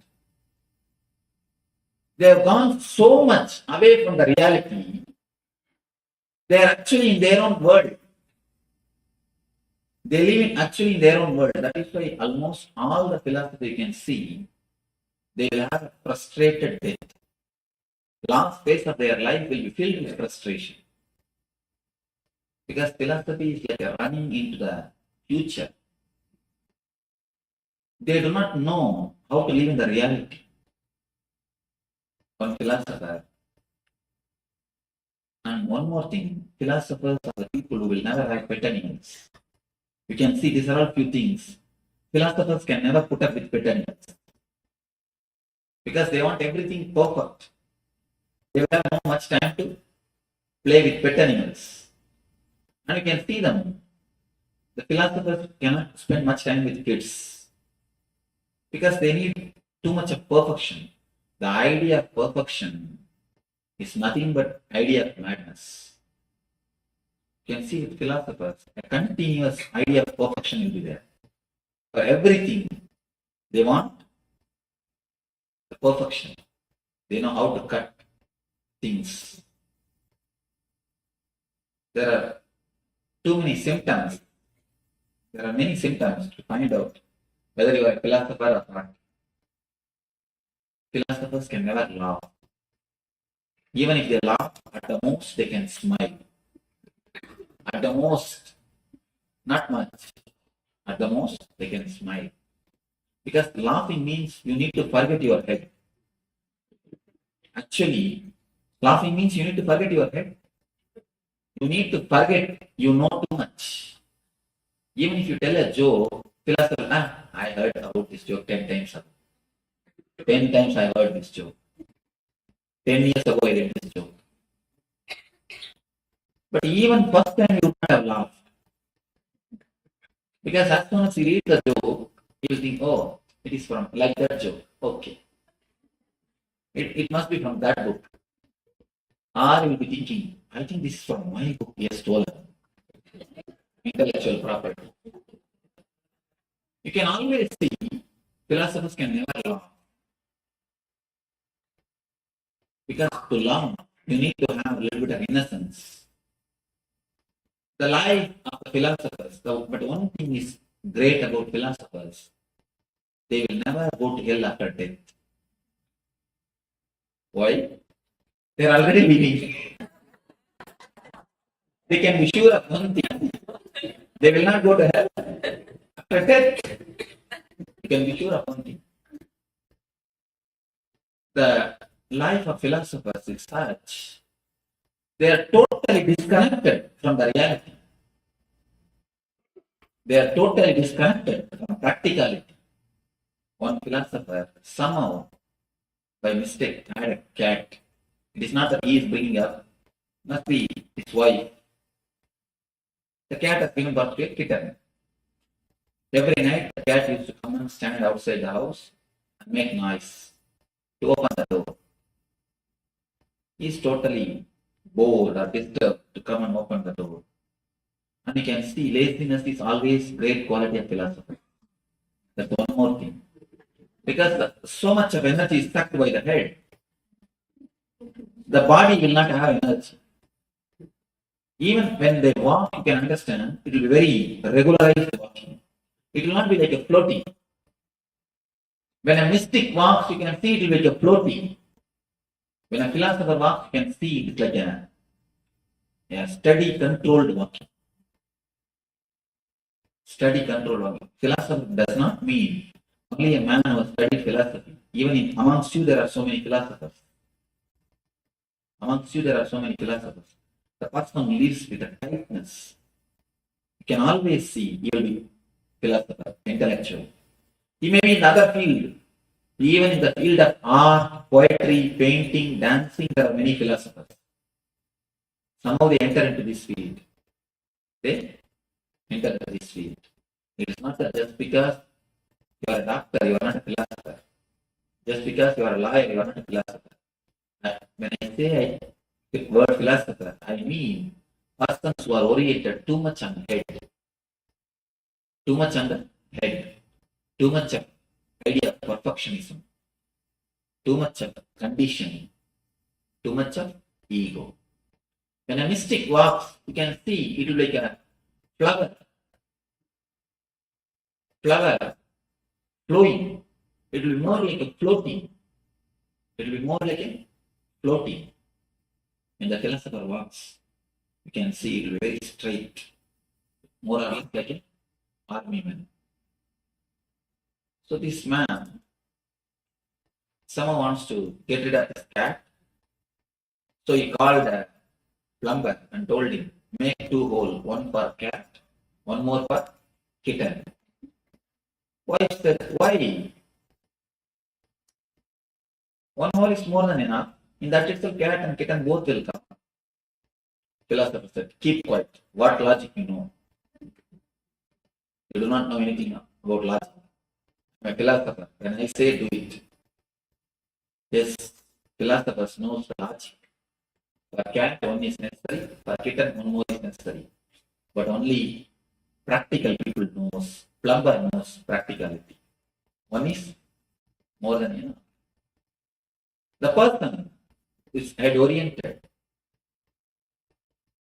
They have gone so much away from the reality. They are actually in their own world. They live actually in their own world. That is why almost all the philosophers you can see, they will have a frustrated death. Last phase of their life will be filled with frustration. Because philosophy is like running into the future. They do not know how to live in the reality. One philosopher. And one more thing, philosophers are the people who will never have pet animals. You can see these are all few things. Philosophers can never put up with pet animals. Because they want everything perfect. They will have not much time to play with pet animals. And you can see them. The philosophers cannot spend much time with kids. Because they need too much of perfection. The idea of perfection is nothing but idea of madness. You can see with philosophers, a continuous idea of perfection will be there. For everything, they want the perfection. They know how to cut things. There are too many symptoms. There are many symptoms to find out whether you are a philosopher or not. Philosophers can never laugh. Even if they laugh, at the most they can smile. At the most, not much. At the most, they can smile. Because laughing means you need to forget your head. Actually, laughing means you need to forget your head. You need to forget you know too much. Even if you tell a joke, philosopher, I heard about this joke 10 times. 10 times I heard this joke. 10 years ago I read this joke. But even first time you would not have laughed. Because as soon as you read the joke, you will think, oh, it is from like that joke. Okay. It must be from that book. Or you will be thinking, I think this is from my book, he has stolen. Intellectual property. You can always see philosophers can never learn. Because to learn, you need to have a little bit of innocence. The life of the philosophers, but one thing is great about philosophers, they will never go to hell after death. Why? They are already living. They can be sure of one thing. They will not go to hell. After death, you can be sure of one thing. The life of philosophers is such. They are totally disconnected from the reality. They are totally disconnected from practicality. One philosopher somehow, by mistake, had a cat. It is not that he is bringing up, must be his wife. The cat has given birth to a kitten. Every night, the cat used to come and stand outside the house and make noise to open the door. He is totally bored or disturbed to come and open the door. And you can see laziness is always great quality of philosophy. That's one more thing. Because so much of energy is sucked by the head. The body will not have energy. Even when they walk, you can understand, it will be very regularized walking. It will not be like a floating. When a mystic walks, you can see it will be like a floating. When a philosopher walks, you can see it is like a steady, controlled walking. Steady, controlled walking. Philosophy does not mean only a man who has studied philosophy. Even amongst you, there are so many philosophers. Amongst you, there are so many philosophers. The person lives with a tightness. You can always see he will be philosopher, intellectual. He may be in other field. Even in the field of art, poetry, painting, dancing, there are many philosophers. Somehow they enter into this field. They enter into this field. It is not that just because you are a doctor, you are not a philosopher. Just because you are a lawyer, you are not a philosopher. When I say the word philosopher, I mean persons who are oriented too much on the head. Too much on the head. Too much of idea of perfectionism. Too much of conditioning. Too much of ego. When a mystic walks, you can see it will be like a flower. Flower flowing. It will be more like a floating. It will be more like a floating. When the philosopher walks, you can see it will be very straight. More or less like an army man. So this man, someone wants to get rid of his cat. So he called a plumber and told him, make 2 holes, one for cat, one more for kitten. Wife said, why? One hole is more than enough. In that itself, cat and kitten both will come. Philosopher said, keep quiet. What logic you know? You do not know anything about logic. I'm a philosopher. When I say do it. Yes, philosophers know the logic. For cat, one is necessary. For kitten, one more is necessary. But only practical people knows. Plumber knows practicality. One is more than enough. The person who is head oriented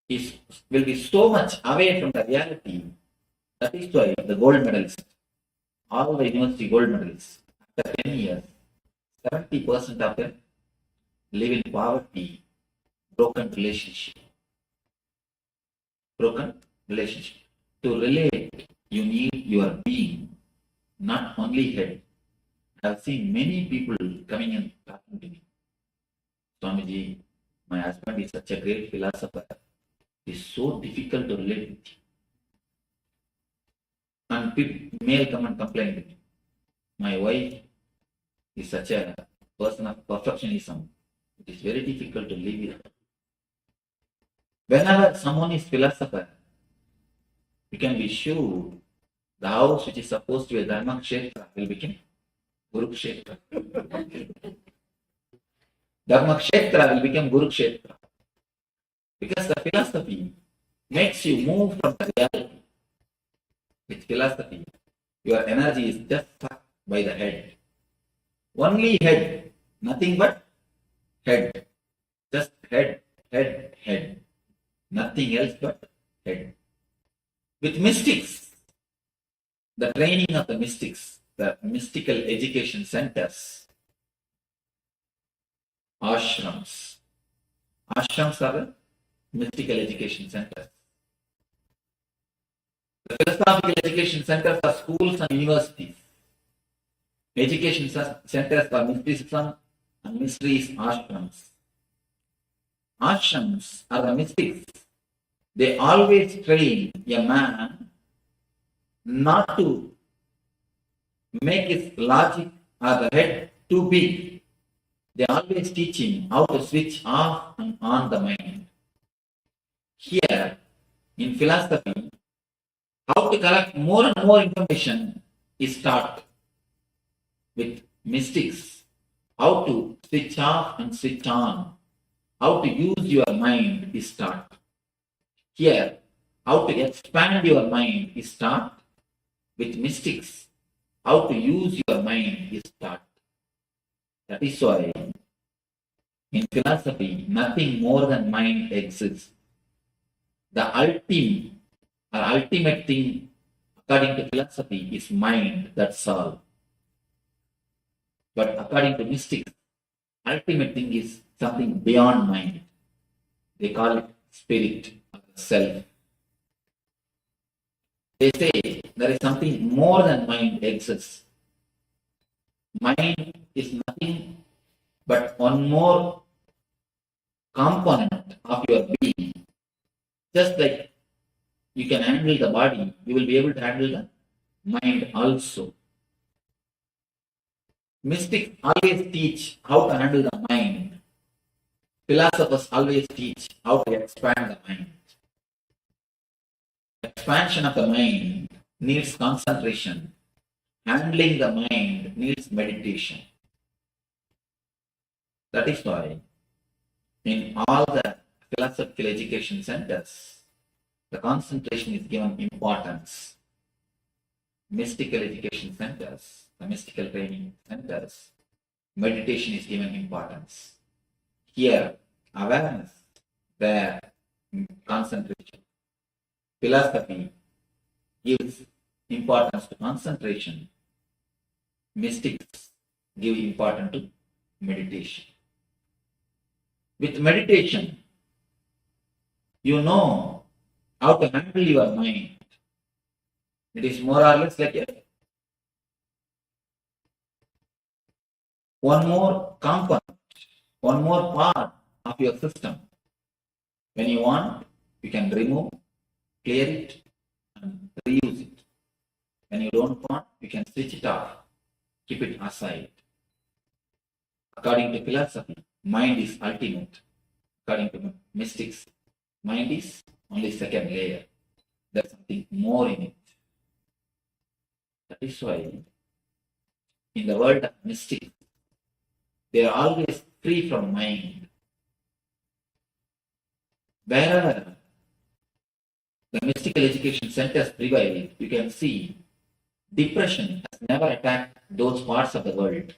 will be so much away from the reality. That is why the gold medalists, all the university gold medalists, after 10 years, 70% of them live in poverty, broken relationship. Broken relationship. To relate, you need your being, not only head. I have seen many people coming and talking to me. Swamiji, my husband is such a great philosopher. It is so difficult to relate with him. And people may come and complain to me. My wife is such a person of perfectionism. It is very difficult to live with her. Whenever someone is philosopher, you can be sure the house which is supposed to be a Dharma Kshetra will become Guru Kshetra. Dharma Kshetra will become Guru Kshetra. Because the philosophy makes you move from the reality. With philosophy, your energy is just sucked by the head. Only head, nothing but head. Just head, head, head. Nothing else but head. With mystics, the training of the mystics, the mystical education centers, ashrams. Ashrams are the mystical education centers. The philosophical education centers are schools and universities. Education centers for mysticism and mysteries, ashrams. Ashrams are the mystics. They always train a man not to make his logic or the head too big. They always teach him how to switch off and on the mind. Here, in philosophy, how to collect more and more information is taught. With mystics, how to switch off and switch on, how to use your mind is taught. Here, how to expand your mind is taught. With mystics, how to use your mind is taught. That is why in philosophy, nothing more than mind exists. The ultimate thing, according to philosophy, is mind, that's all. But according to mystics, ultimate thing is something beyond mind. They call it spirit, or self. They say there is something more than mind exists. Mind is nothing but one more component of your being. Just like you can handle the body, you will be able to handle the mind also. Mystics always teach how to handle the mind. Philosophers always teach how to expand the mind. Expansion of the mind needs concentration. Handling the mind needs meditation. That is why in all the philosophical education centers, the concentration is given importance. Mystical education centers, the mystical training centers, meditation is given importance. Here, awareness, there, concentration. Philosophy gives importance to concentration. Mystics give importance to meditation. With meditation, you know how to handle your mind. It is more or less like one more component, one more part of your system. When you want, you can remove, clear it, and reuse it. When you don't want, you can switch it off, keep it aside. According to philosophy, mind is ultimate. According to mystics, mind is only second layer. There's something more in it. That is why in the world of mystics, they are always free from mind. Wherever the mystical education centers prevail, you can see depression has never attacked those parts of the world.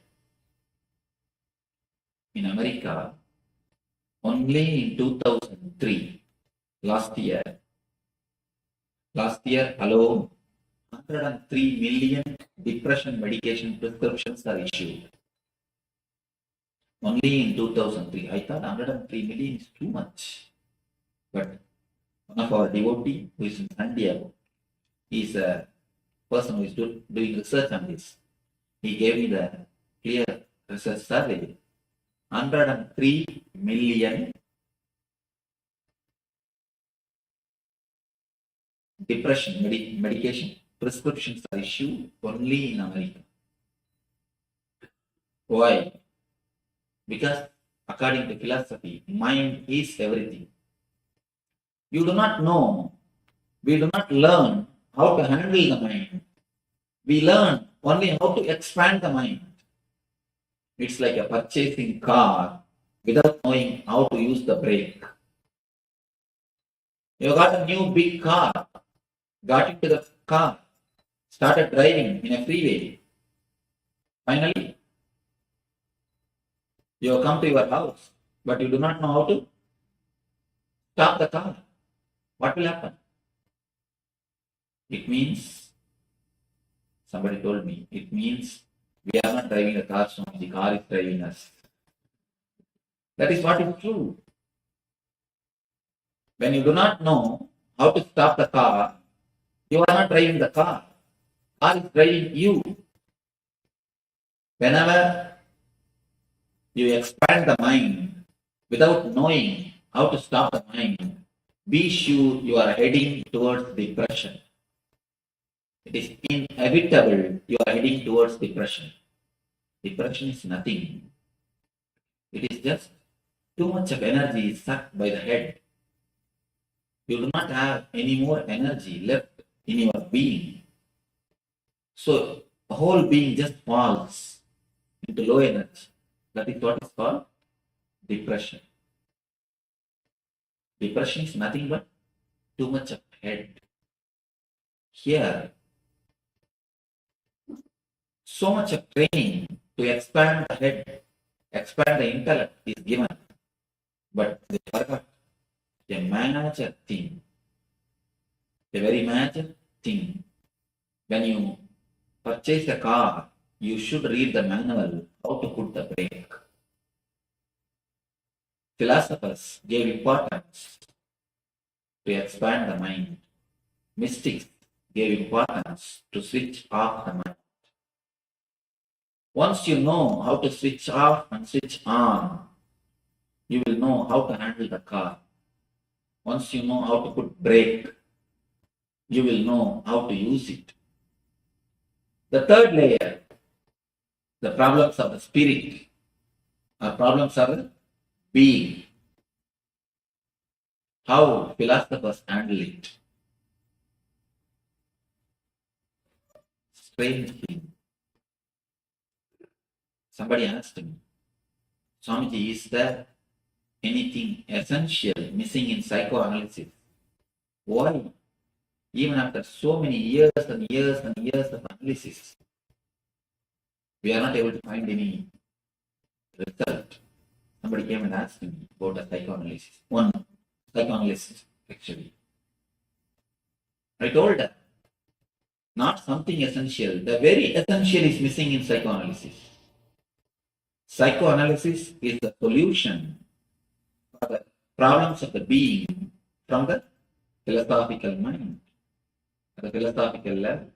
In America, only in 2003, last year alone, 103 million depression medication prescriptions are issued. Only in 2003. I thought 103 million is too much. But one of our devotee who is in San Diego, he is a person who is doing research on this. He gave me the clear research survey. 103 million depression medication prescriptions are issued only in America. Why? Because according to philosophy, mind is everything. You do not know, we do not learn how to handle the mind. We learn only how to expand the mind. It's like a purchasing car without knowing how to use the brake. You got a new big car, got into the car, started driving in a freeway. Finally, you have come to your house, but you do not know how to stop the car. What will happen? It means, somebody told me, it means we are not driving the car, so the car is driving us. That is what is true. When you do not know how to stop the car, you are not driving the car. Car is driving you. Whenever you expand the mind without knowing how to stop the mind, be sure you are heading towards depression. It is inevitable you are heading towards depression. Depression is nothing. It is just too much of energy is sucked by the head. You do not have any more energy left in your being. So the whole being just falls into low energy. That is what is called depression. Depression is nothing but too much of head. Here, so much of training to expand the head, expand the intellect is given. But they forgot a major thing, a very major thing. When you purchase a car, you should read the manual how to put the brake. Philosophers gave importance to expand the mind. Mystics gave importance to switch off the mind. Once you know how to switch off and switch on, you will know how to handle the car. Once you know how to put brake, you will know how to use it. The third layer, the problems of the spirit, are problems of the being. How philosophers handle it. Strange thing. Somebody asked me, Swamiji, is there anything essential missing in psychoanalysis? Why? Even after so many years and years and years of analysis, we are not able to find any result. Somebody came and asked me about a psychoanalysis. One psychoanalyst, actually. I told her, not something essential. The very essential is missing in psychoanalysis. Psychoanalysis is the solution for the problems of the being from the philosophical mind, at the philosophical level.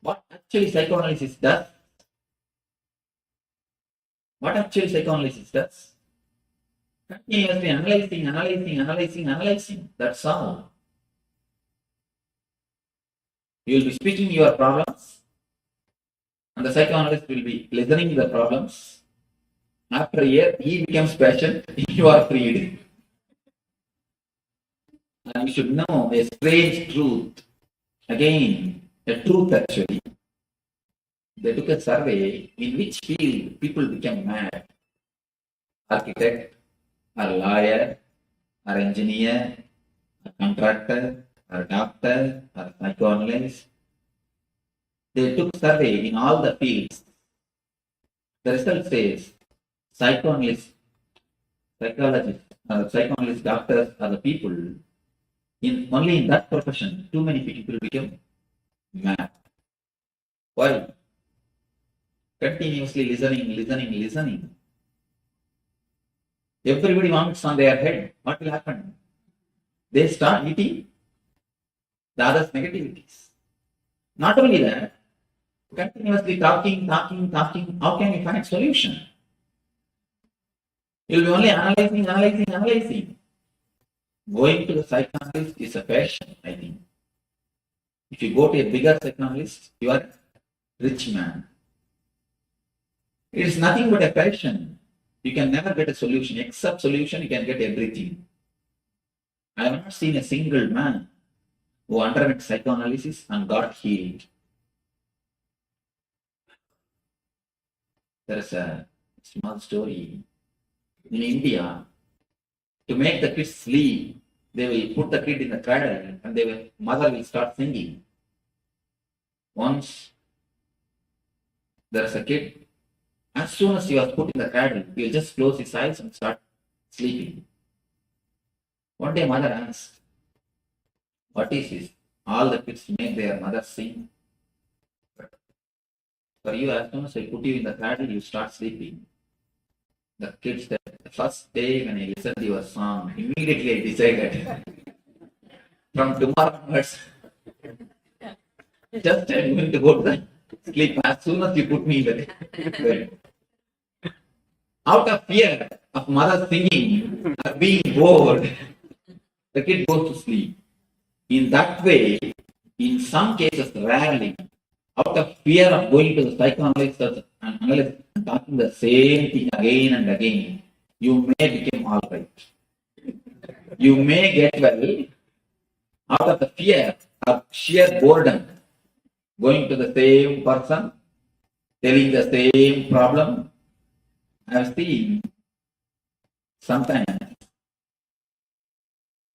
What actually psychoanalysis does? What actually psychoanalysis does? Continuously analyzing. That's all. You will be speaking your problems, and the psychoanalyst will be listening to the problems. After a year, he becomes patient, you are freed. And you should know a strange truth. Again, a truth actually. They took a survey in which field people became mad. Architect, or lawyer, or engineer, or contractor, or doctor, or psychoanalyst. They took survey in all the fields. The result says psychoanalysts, psychoanalysts, doctors are the people. Only in that profession, too many people become mad. Why? Continuously listening. Everybody wants on their head. What will happen? They start eating the other's negativities. Not only that, continuously talking. How can you find solution? You'll be only analyzing. Going to the psychoanalyst is a passion, I think. If you go to a bigger psychoanalyst, you are a rich man. It is nothing but a passion. You can never get a solution. Except solution, you can get everything. I have not seen a single man who underwent psychoanalysis and got healed. There is a small story. In India, to make the kids sleep, they will put the kid in the cradle and mother will start singing. Once there is a kid, as soon as he was put in the cradle, he will just close his eyes and start sleeping. One day mother asked, "What is this? All the kids make their mother sing. But for you, as soon as I put you in the cradle, you start sleeping." The kid said, "The first day when I listened to your song, immediately I decided from tomorrow onwards, just I'm going to go to the sleep as soon as you put me in the bed." Out of fear of mother singing or being bored, the kid goes to sleep. In that way, in some cases, rarely, out of fear of going to the psychoanalyst and analyst and talking the same thing again and again, you may become all right. You may get well out of the fear of sheer boredom, going to the same person, telling the same problem. I have seen sometimes,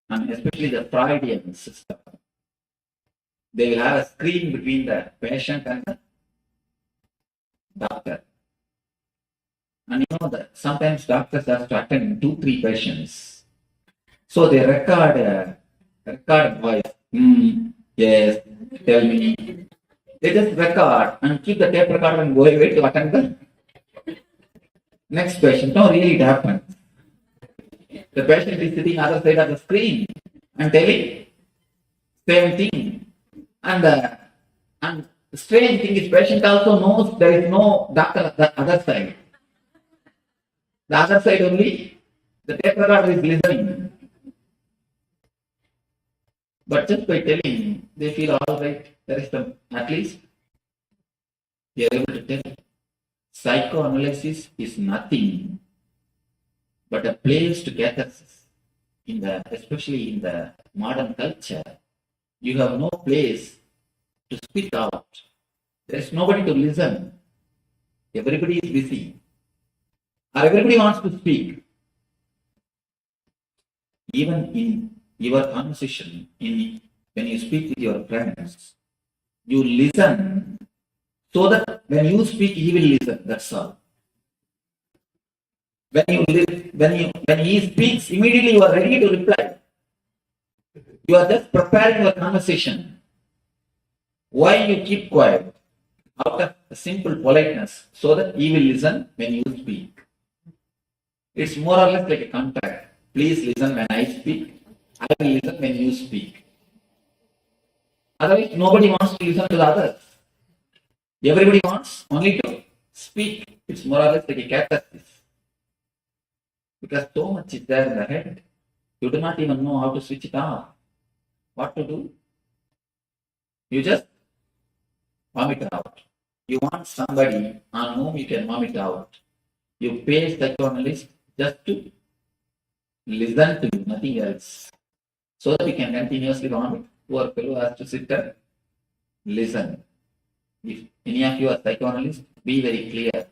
and especially the Freudian system, they will have a screen between the patient and the doctor. And you know that sometimes doctors have to attend 2-3 patients. So they record voice. Yes, tell me. They just record and keep the tape recorder and go away to attend the next patient. No, really it happens. The patient is sitting other side of the screen and telling same thing. And the strange thing is patient also knows there is no doctor at the other side. The other side only, the tape recorder is listening. But just by telling, they feel all right. There is at least they are able to tell. Psychoanalysis is nothing but a place to catharsis. Especially in the modern culture, you have no place to speak out. There is nobody to listen. Everybody is busy. Or everybody wants to speak. Even in your conversation, when you speak with your friends, you listen so that when you speak, he will listen. That's all. When he speaks, immediately you are ready to reply. You are just preparing your conversation. Why you keep quiet? Out of simple politeness, so that he will listen when you speak. It's more or less like a contract. Please listen when I speak. I will listen when you speak. Otherwise, nobody wants to listen to the others. Everybody wants only to speak. It's more or less like a catharsis. Because so much is there in the head, you do not even know how to switch it off. What to do? You just vomit out. You want somebody on whom you can vomit out. You pay psychoanalyst just to listen to you, nothing else. So that you can continuously vomit. Poor fellow has to sit and listen. If any of you are psychoanalysts, be very clear.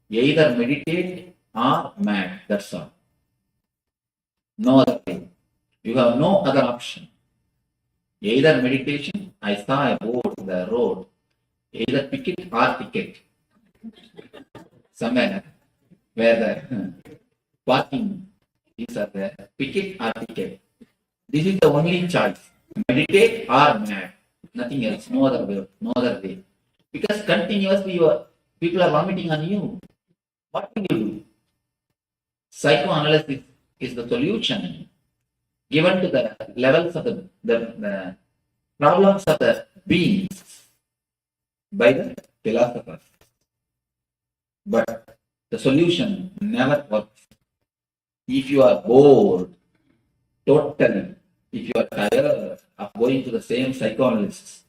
Either meditate or mad, that's all. No other way. You have no other option. Either meditation, I saw a board in the road, either picket or ticket. Somewhere where the parking is at the picket or ticket. This is the only choice. Meditate or mad. Nothing else. No other way. No other way. Because continuously people are vomiting on you. What will you do? Psychoanalysis is the solution given to the levels of the problems of the beings by the philosophers. But the solution never works. If you are bored, totally, if you are tired of going to the same psychoanalysts,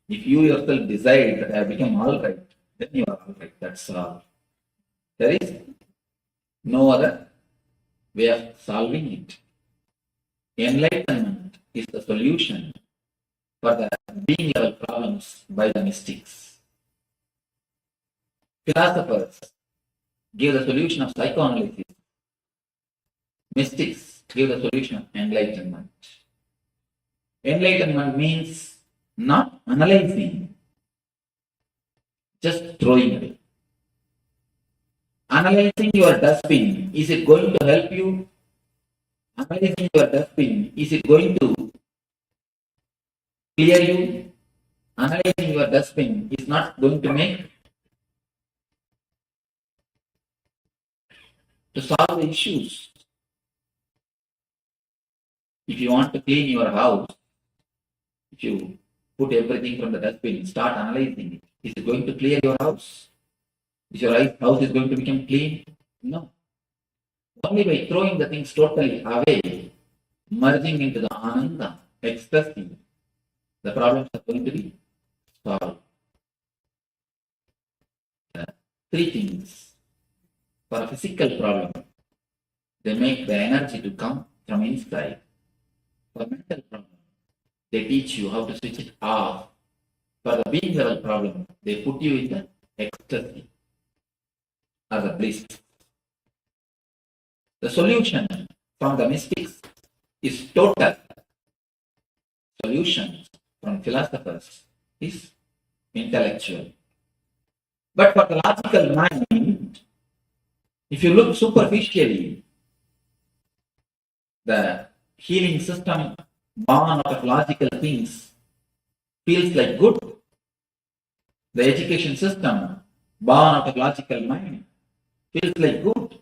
if you yourself decide that I have become all right, then you are all right. That's all. There is no other way of solving it. Enlightenment is the solution for the being level problems by the mystics. Philosophers give the solution of psychoanalysis. Mystics give the solution of enlightenment. Enlightenment means not analyzing, just throwing away. Analyzing your dustbin, is it going to help you? Analyzing your dustbin, is it going to clear you? Analyzing your dustbin is not going to make to solve the issues. If you want to clean your house, if you put everything from the dustbin, start analyzing it. Is it going to clear your house? Is your house is going to become clean? No. Only by throwing the things totally away, merging into the ananda, ecstasy, the problems are going to be solved. Three things. For a physical problem, they make the energy to come from inside. For mental problem, they teach you how to switch it off. For the being level problem, they put you in the ecstasy as a bliss. The solution from the mystics is total. Solution from philosophers is intellectual. But for the logical mind, if you look superficially, the healing system born out of logical things feels like good. The education system born out of logical mind feels like good.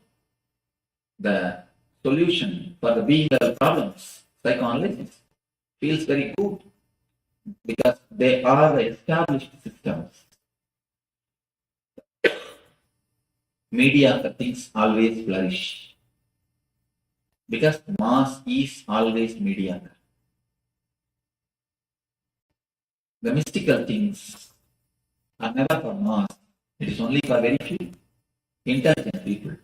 The solution for the being level problems, psychoanalysis, feels very good because they are the established systems. Mediocre things always flourish because mass is always mediocre. The mystical things are never for mass, it is only for very few intelligent people.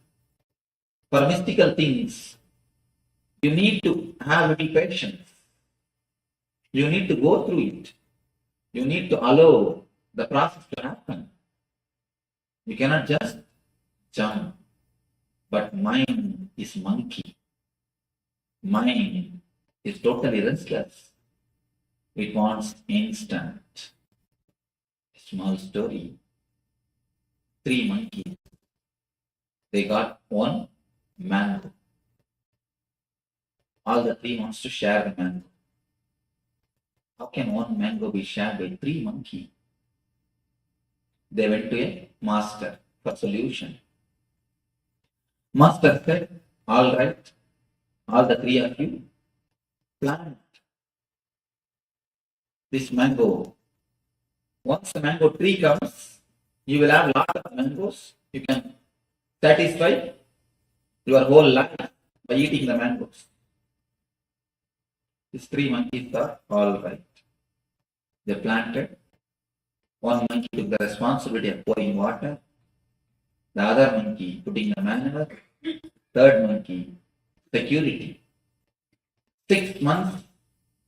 For mystical things, you need to have little patience. You need to go through it. You need to allow the process to happen. You cannot just jump. But mind is monkey. Mind is totally restless. It wants instant. A small story. 3 monkeys. They got 1 mango. All the 3 wants to share the mango. How can 1 mango be shared by 3 monkeys? They went to a master for solution. Master said, all right, all the 3 of you, plant this mango. Once the mango tree comes, you will have lot of mangoes. You can satisfy your whole life by eating the mangoes. These 3 monkeys are all right. They planted. 1 monkey took the responsibility of pouring water. The other monkey putting the manure. 3rd monkey, security. 6 months,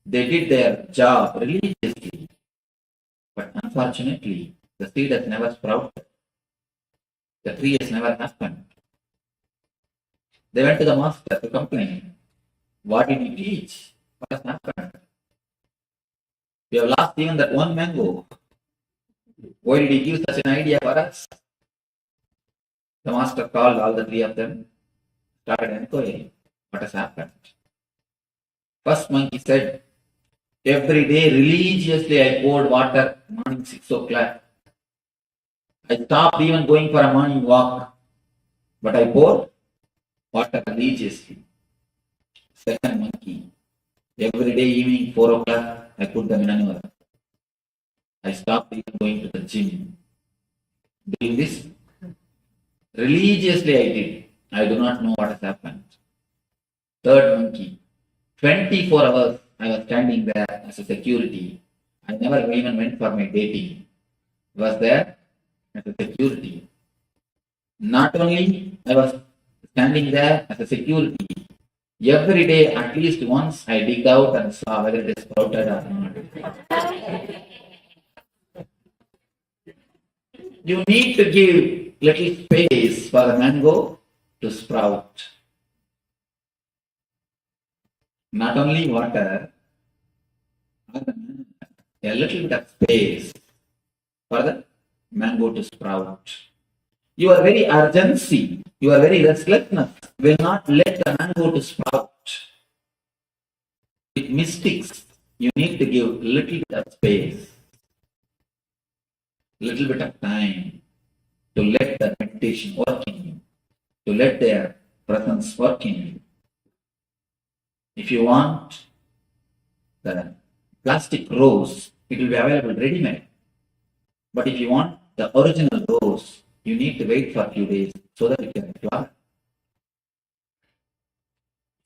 they did their job religiously. But unfortunately, the seed has never sprouted. The tree has never happened. They went to the master to complain. What did you teach? What has happened? We have lost even that 1 mango. Why did he give such an idea for us? The master called all the 3 of them, started inquiring what has happened. First monkey said, every day religiously I poured water morning 6 o'clock. I stopped even going for a morning walk, but I poured water religiously. Second monkey, every day evening 4 o'clock I put the manure. I stopped even going to the gym. Doing this religiously I did. I do not know what has happened. Third monkey, 24 hours I was standing there as a security. I never even went for my dating. I was there as a security. Not only I was standing there as a security, every day at least once I digged out and saw whether it is sprouted or not. You need to give little space for the mango to sprout. Not only water, a little bit of space for the mango to sprout. Your very urgency, your very restlessness will not let the mango to sprout. With mystics, you need to give little bit of space, little bit of time to let the meditation work in you, to let their presence work in you. If you want the plastic rose, it will be available ready-made. But if you want the original rose, you need to wait for a few days so that it can flower.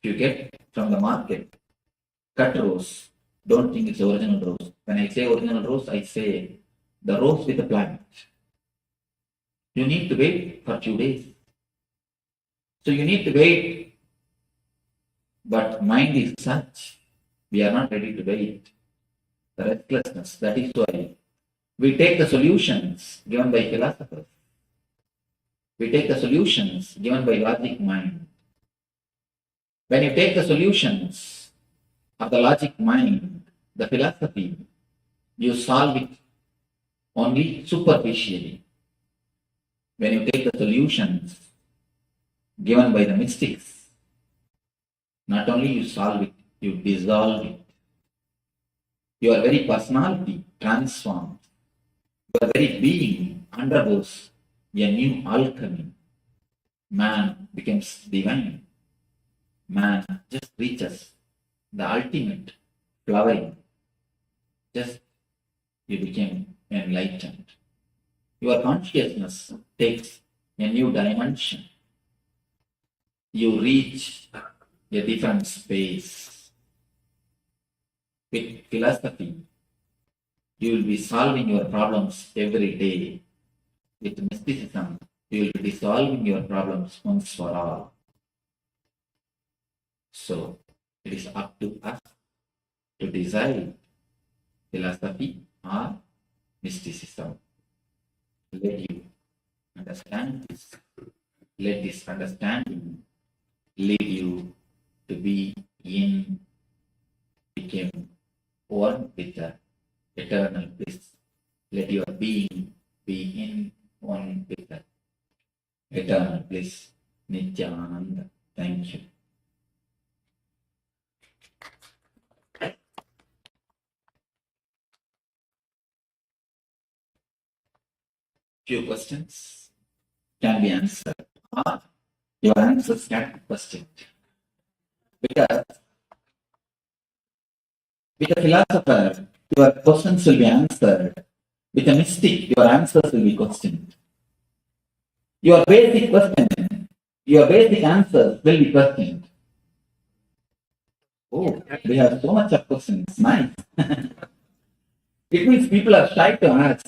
If you get from the market cut rose, don't think it's original rose. When I say original rose, I say the rose with the plant. You need to wait for a few days. So you need to wait. But mind is such, we are not ready to wait. The restlessness, that is why we take the solutions given by philosophers. We take the solutions given by logic mind. When you take the solutions of the logic mind, the philosophy, you solve it only superficially. When you take the solutions given by the mystics, not only you solve it, you dissolve it. Your very personality transforms. Your very being undergoes a new alchemy. Man becomes divine. Man just reaches the ultimate flowering. Just you became enlightened. Your consciousness takes a new dimension. You reach a different space. With philosophy, you will be solving your problems every day. With mysticism, you will be solving your problems once for all. So, it is up to us to decide philosophy or mysticism. Let you understand this. Let this understanding lead you to be became one with the eternal bliss. Let your being be in one with the eternal bliss. Nithyananda. Thank you. Few questions can be answered. Your answers can be questioned. Because with a philosopher, your questions will be answered. With a mystic, your answers will be questioned. Your basic question, your basic answers will be questioned. Oh, we have so much of questions. Nice. It means people are shy to ask.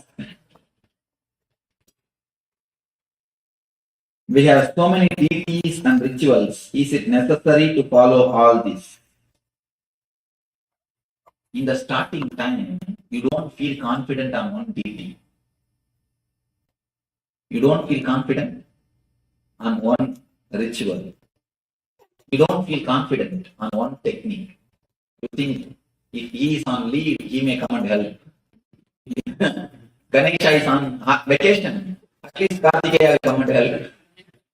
We have so many deities and rituals. Is it necessary to follow all this? In the starting time, you don't feel confident on one deity. You don't feel confident on one ritual. You don't feel confident on one technique. You think if he is on leave, he may come and help. Ganesha is on vacation, at least Kartikeya will come and help.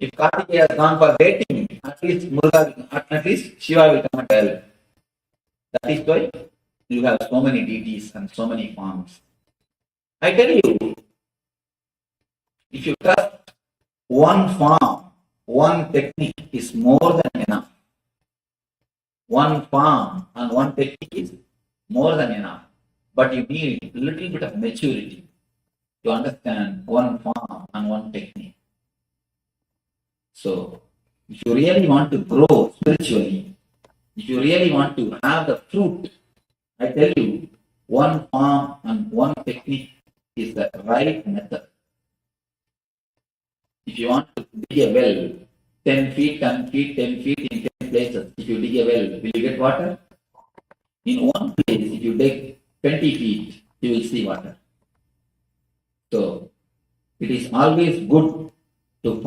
If Kartikeya has gone for dating, at least Shiva will come and help. That is why you have so many deities and so many forms. I tell you, if you trust one form, one technique is more than enough. One form and one technique is more than enough. But you need a little bit of maturity to understand one form and one technique. So, if you really want to grow spiritually, if you really want to have the fruit, I tell you, one form and one technique is the right method. If you want to dig a well, 10 feet, 10 feet, 10 feet in 10 places, if you dig a well, will you get water? In one place, if you dig 20 feet, you will see water. So, it is always good to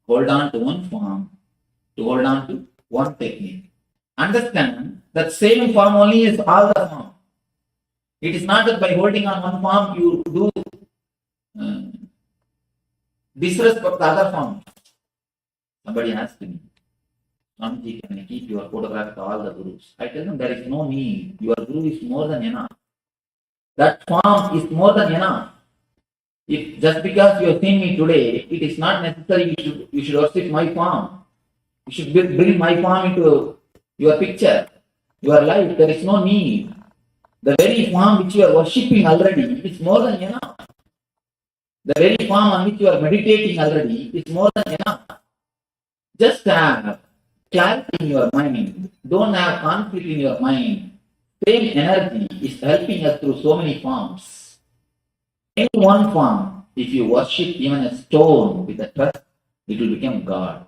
hold on to one form, to hold on to one technique. Understand that same form only is all the form. It is not that by holding on one form you do disrespect the other form. Somebody asked me, Swamiji, can I keep your photograph to all the gurus? I tell them there is no need. Your guru is more than enough. That form is more than enough. If just because you have seen me today, it is not necessary you should worship my form. You should bring my form into your picture, your life. There is no need. The very form which you are worshipping already is more than enough. The very form on which you are meditating already is more than enough. Just have clarity in your mind. Don't have conflict in your mind. Same energy is helping us through so many forms. In one form, if you worship even a stone with a trust, it will become God.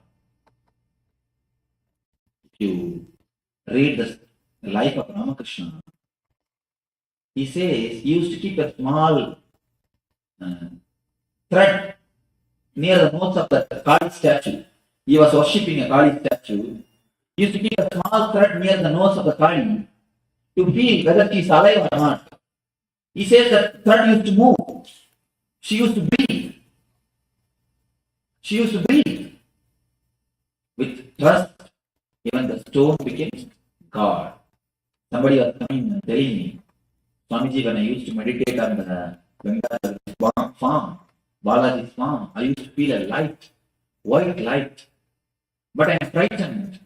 If you read the life of Ramakrishna, he says he used to keep a small thread near the nose of the Kali statue. He was worshipping a Kali statue. He used to keep a small thread near the nose of the Kali to feel whether she is alive or not. He says that thread used to move. She used to breathe. She used to breathe. With trust, even the stone became God. Somebody was coming and telling me, Swamiji, when I used to meditate on the Gangadhara farm, Balaji's farm, I used to feel a light, white light. But I am frightened.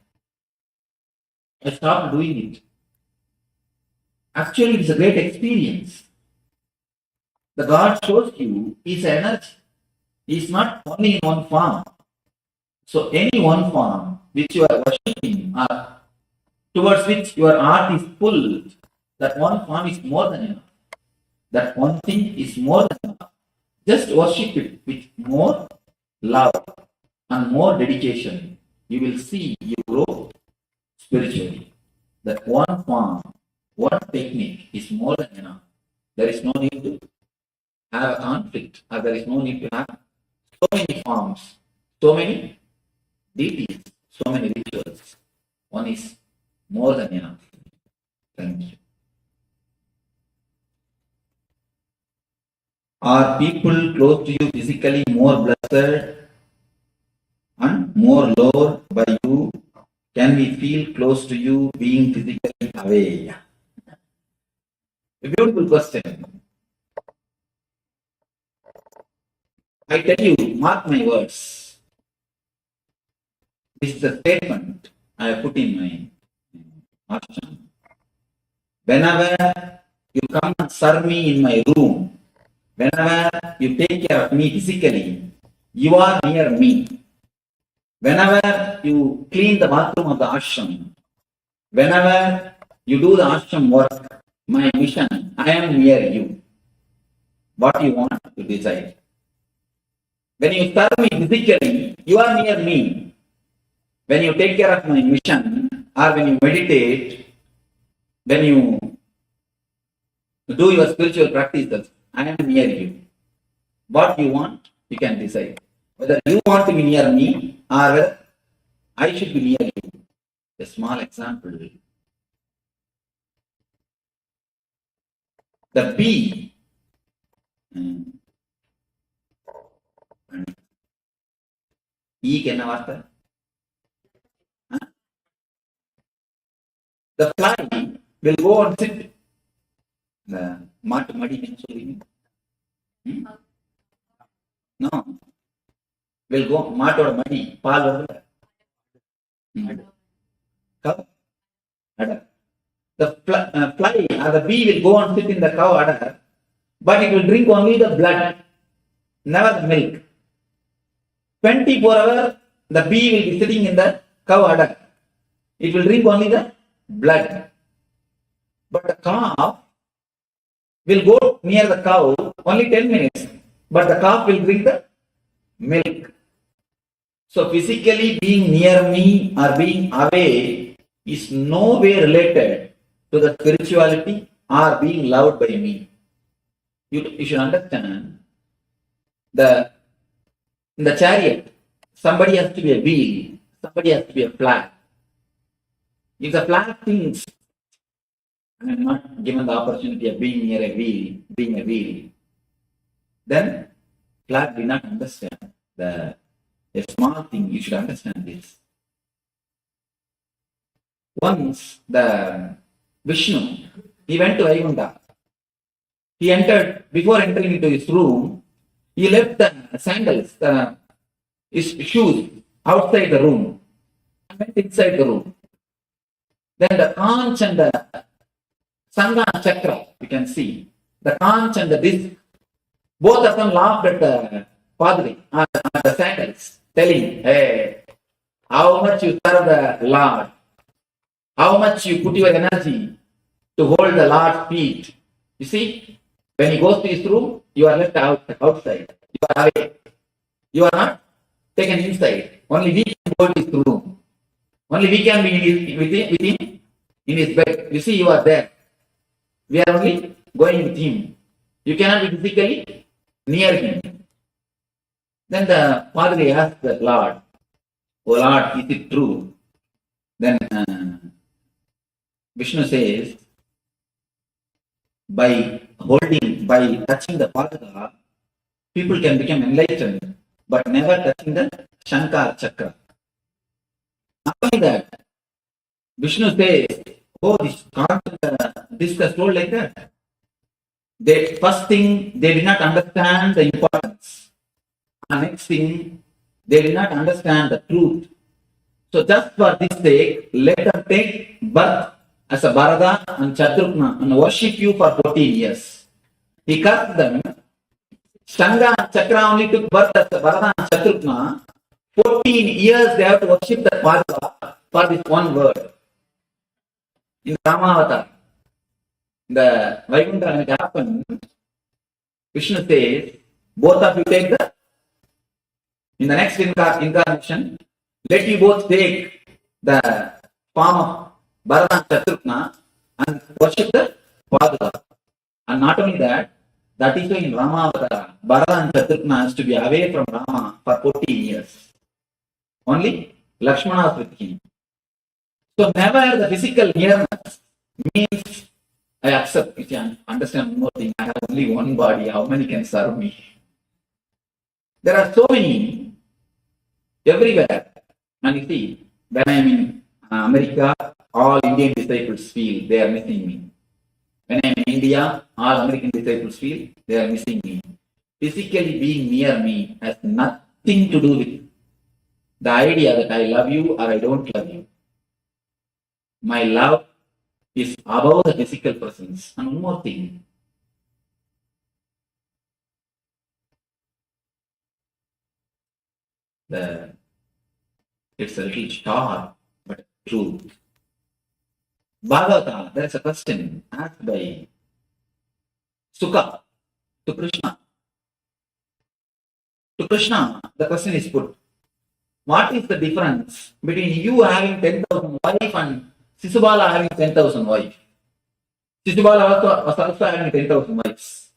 I stopped doing it. Actually, it's a great experience. The God shows you is energy. He is not only in one form. So any one form which you are worshipping or towards which your heart is pulled, that one form is more than enough. That one thing is more than enough. Just worship it with more love and more dedication. You will see you grow spiritually. That one form, one technique is more than enough. There is no need to have a conflict, or there is no need to have so many forms, so many deities, so many rituals. One is more than enough. Thank you. Are people close to you physically more blessed and more loved by you? Can we feel close to you being physically away? A beautiful question. I tell you, mark my words. This is a statement I have put in my ashram. Whenever you come and serve me in my room, whenever you take care of me physically, you are near me. Whenever you clean the bathroom of the ashram, whenever you do the ashram work, my mission, I am near you. What you want to decide. When you serve me physically, you are near me. When you take care of my mission, or when you meditate, when you do your spiritual practices, I am near you. What you want, you can decide. Whether you want to be near me or whether I should be near you. A small example. The bee என்ன வார்த்தை? The fly will go and sit. The மாட்டு மடி என்ன சொல்றீங்க? No. Will go மாட்டோட மடி பால் வருதுல. The fly or the bee will go and sit in the cow udder, but it will drink only the blood, never the milk. 24 hours, the bee will be sitting in the cow udder. It will drink only the blood. But the calf will go near the cow only 10 minutes, but the calf will drink the milk. So physically being near me or being away is no way related to the spirituality or being loved by me. You should understand in the chariot, somebody has to be a wheel, somebody has to be a flag. If the flag thinks and I'm not given the opportunity of being near a wheel, then Clark did not understand a small thing. You should understand this. Once the Vishnu, he went to Vaikuntha. He entered, before entering into his room, he left the sandals, his shoes outside the room and went inside the room. Then the conch and the Sangha chakra, you can see, the conch and the disc, both of them laughed at the Padri, at the sandals, telling, hey, how much you serve the Lord, how much you put your energy to hold the Lord's feet. You see, when he goes to his room, you are left outside. You are away. You are not taken inside. Only we can go to his room. Only we can be with him in his bed. You see, you are there. We are only going with him. You cannot be physically near him. Then the Padre asked the Lord, "Oh Lord, is it true?" Then Vishnu says, by touching the Padre, people can become enlightened, but never touching the Shankar chakra. Not only that, Vishnu says, oh, this was told like that. First thing, they did not understand the importance. And next thing, they did not understand the truth. So just for this sake, let them take birth as a Bharata and Chatrukna and worship you for 14 years. He cursed them. Shanga and Chakra only took birth as a Bharata and Chatrukna. 14 years they have to worship the Bharata for this one word. In Ramavatar, the Vaikuntha, when it happened, Vishnu says, both of you take in the next incarnation, let you both take the form of Bharata and Chatrukna and worship the Padma. And not only that, that is why in Ramavatar, Bharata and Chatrukna has to be away from Rama for 14 years. Only Lakshmana is with him. So never the physical nearness means I accept. You can understand one more thing. I have only one body. How many can serve me? There are so many everywhere. And you see, when I am in America, all Indian disciples feel they are missing me. When I am in India, all American disciples feel they are missing me. Physically being near me has nothing to do with the idea that I love you or I don't love you. My love is above the physical presence. And one more thing. It's a little sharp, but true. Bhagavata, there is a question asked by Sukha to Krishna. To Krishna, the question is put. What is the difference between you having 10,000 wives and Sisubala having 10,000 wives? Sisubala was also having 10,000 wives.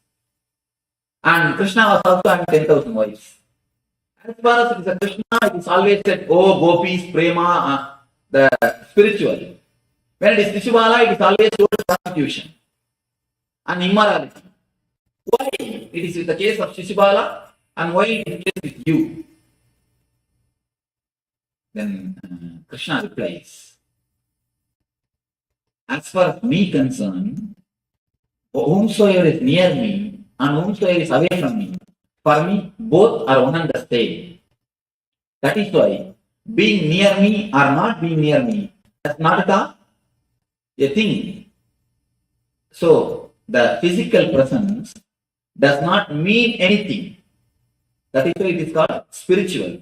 And Krishna was also having 10,000 wives. As far as it is a Krishna, it is always said, oh, gopis, prema, the spiritual. When it is Sisubala, it is always told prostitution and immorality. Why it is with the case of Sisubala and why it is the case with you? Then Krishna replies, as far as me concerned, whomsoever is near me and whomsoever is away from me, for me, both are one and the same. That is why being near me or not being near me is not a thing. So, the physical presence does not mean anything. That is why it is called spiritual.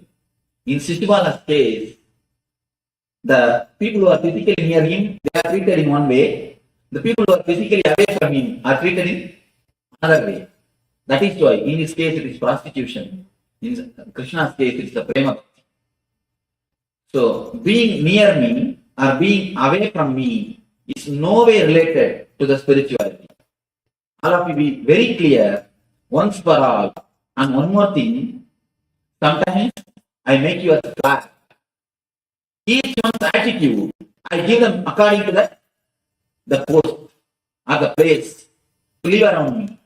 In Sisubala's case, the people who are physically near him, they are treated in one way. The people who are physically away from him are treated in another way. That is why in his case it is prostitution. In Krishna's case it is the prema bhakti. So being near me or being away from me is no way related to the spirituality. All of you be very clear once for all. And one more thing, sometimes I make you as class. Each one's attitude, I give them according to the post. are the place to live around me,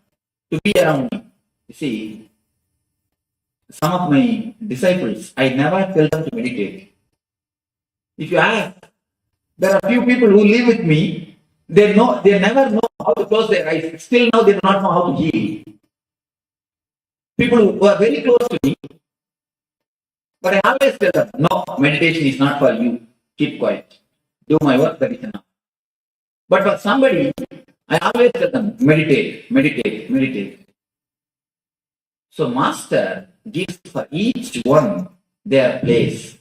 to be around me. You see, some of my disciples, I never tell them to meditate. If you ask, there are few people who live with me, they never know how to close their eyes. Still now they do not know how to heal. People who are very close to me, but I always tell them, no, meditation is not for you. Keep quiet. Do my work, that is enough. But for somebody, I always tell them, meditate, meditate, meditate. So Master gives for each one their place,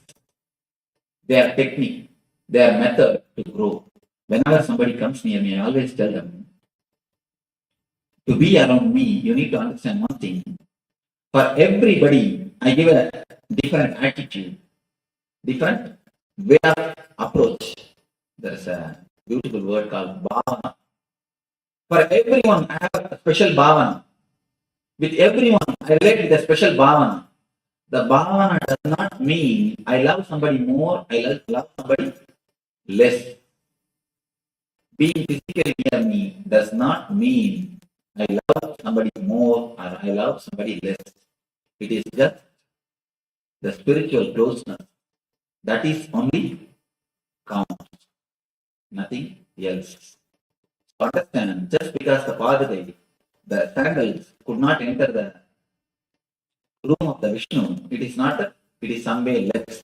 their technique, their method to grow. Whenever somebody comes near me, I always tell them, to be around me, you need to understand one thing. For everybody, I give a different attitude, different way of approach. There's a beautiful word called bhavana. For everyone, I have a special bhavana. With everyone, I relate with a special bhavana. The bhavana does not mean I love somebody more, I love somebody less. Being physically near me does not mean I love somebody more or I love somebody less. It is just the spiritual closeness. That is only count. Nothing else. Understand, just because the Padre, the sandals could not enter the room of the Vishnu, it is not that it is some way less.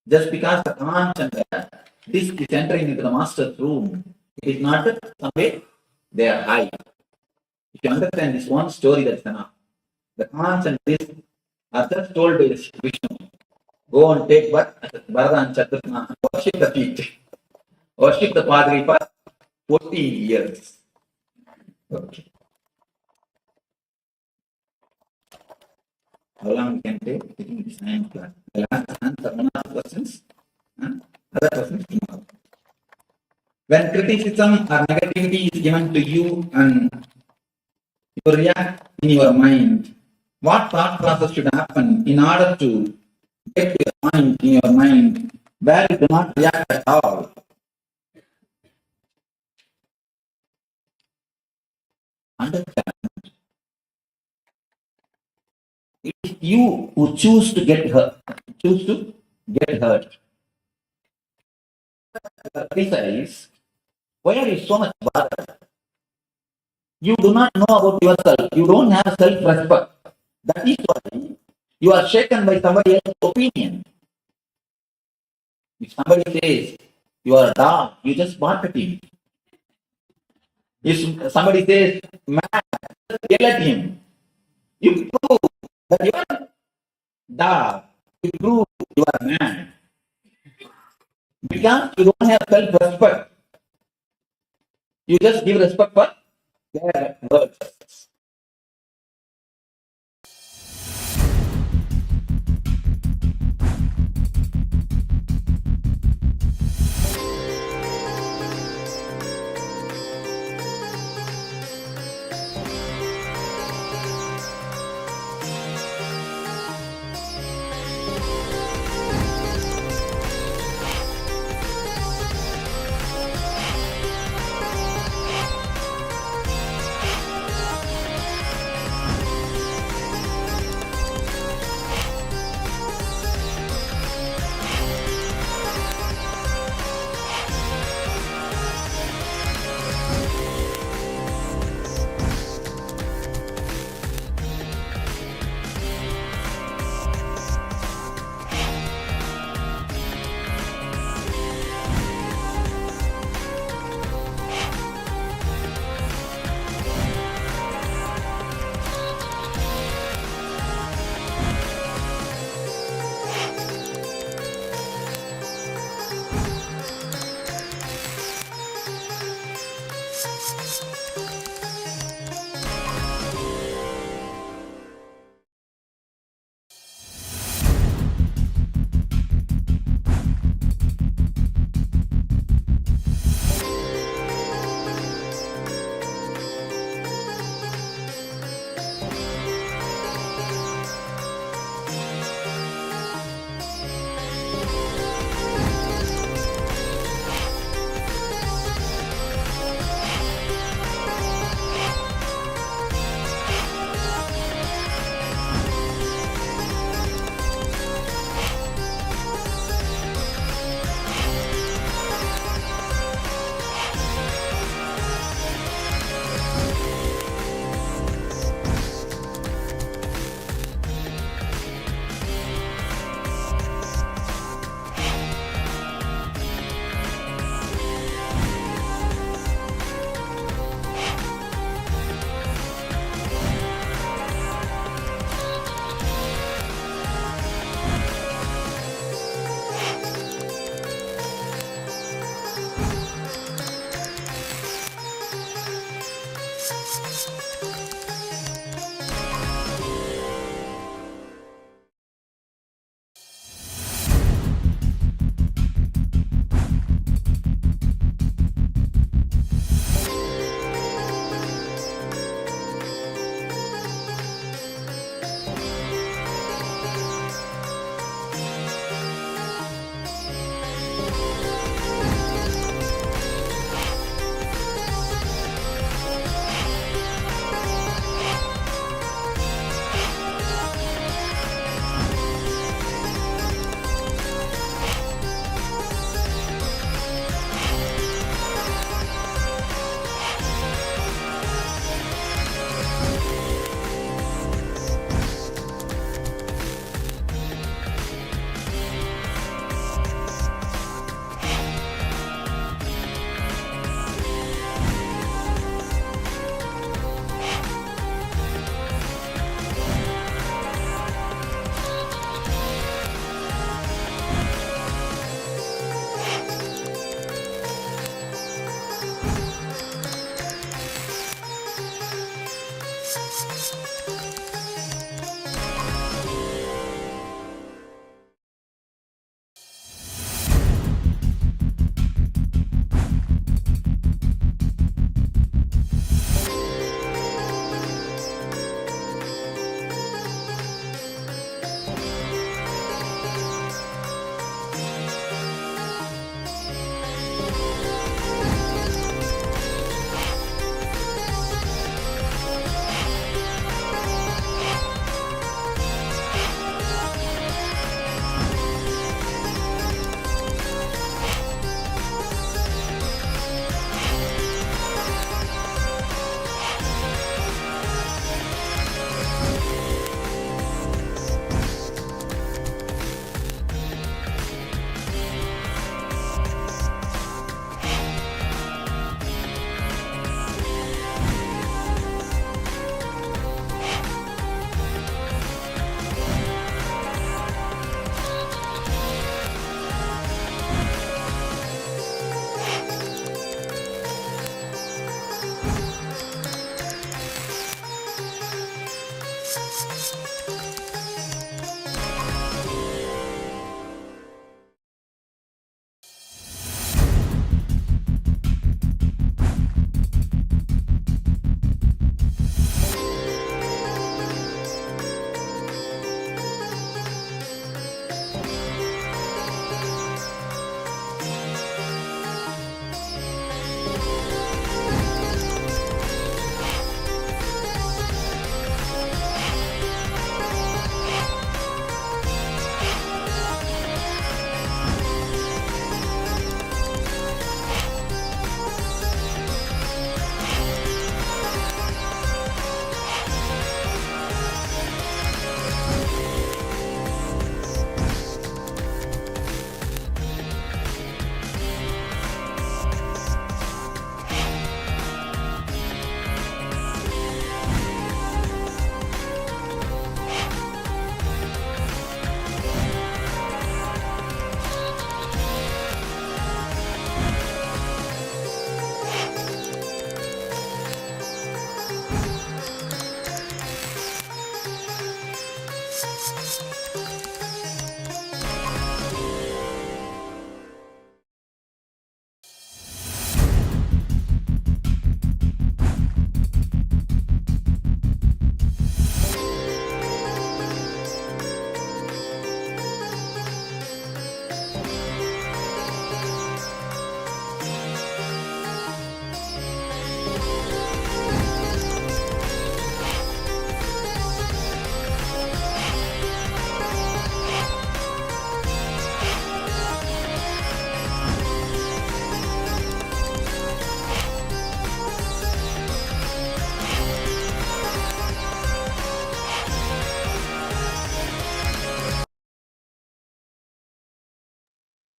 Just because the conch and the disc is entering into the master's room, it is not that some way they are high. If you understand this one story, that's enough. The conch and disc are just told by Vishnu, go and take Bharata and Chaturna and worship the feet. Worship the Padre for 14 years. Okay. How long we can take? I think it is 9 o'clock. I'll answer one of the questions. Other questions tomorrow. When criticism or negativity is given to you and you react in your mind, what thought process should happen in order to get to a point in your mind where you do not react at all? Understand. It is you who choose to get hurt. Precise. Why are you so much bothered? You do not know about yourself. You don't have self-respect. That is why you are shaken by somebody else's opinion. If somebody says you are dark, you just bark at him. If somebody says mad, just yell at him. You prove that you are dark. You prove you are mad. Because you don't have self-respect. You just give respect for their words.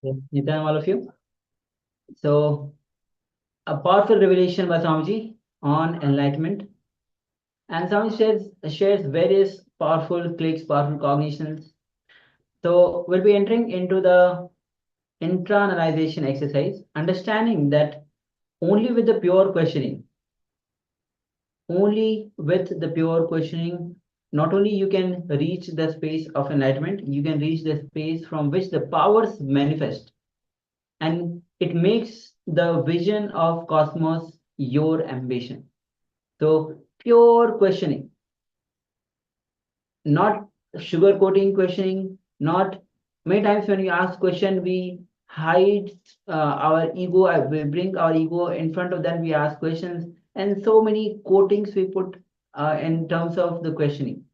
Nithyananda, all of you. So, a powerful revelation by Swamiji on enlightenment. And Swamiji shares various powerful clicks, powerful cognitions. So, we'll be entering into the intra-analyzation exercise, understanding that only with the pure questioning, not only you can reach the space of enlightenment, you can reach the space from which the powers manifest. And it makes the vision of cosmos your ambition. So pure questioning, not sugarcoating questioning, not many times when we ask question, we hide our ego, we bring our ego in front of that, we ask questions, and so many coatings we put in terms of the questioning.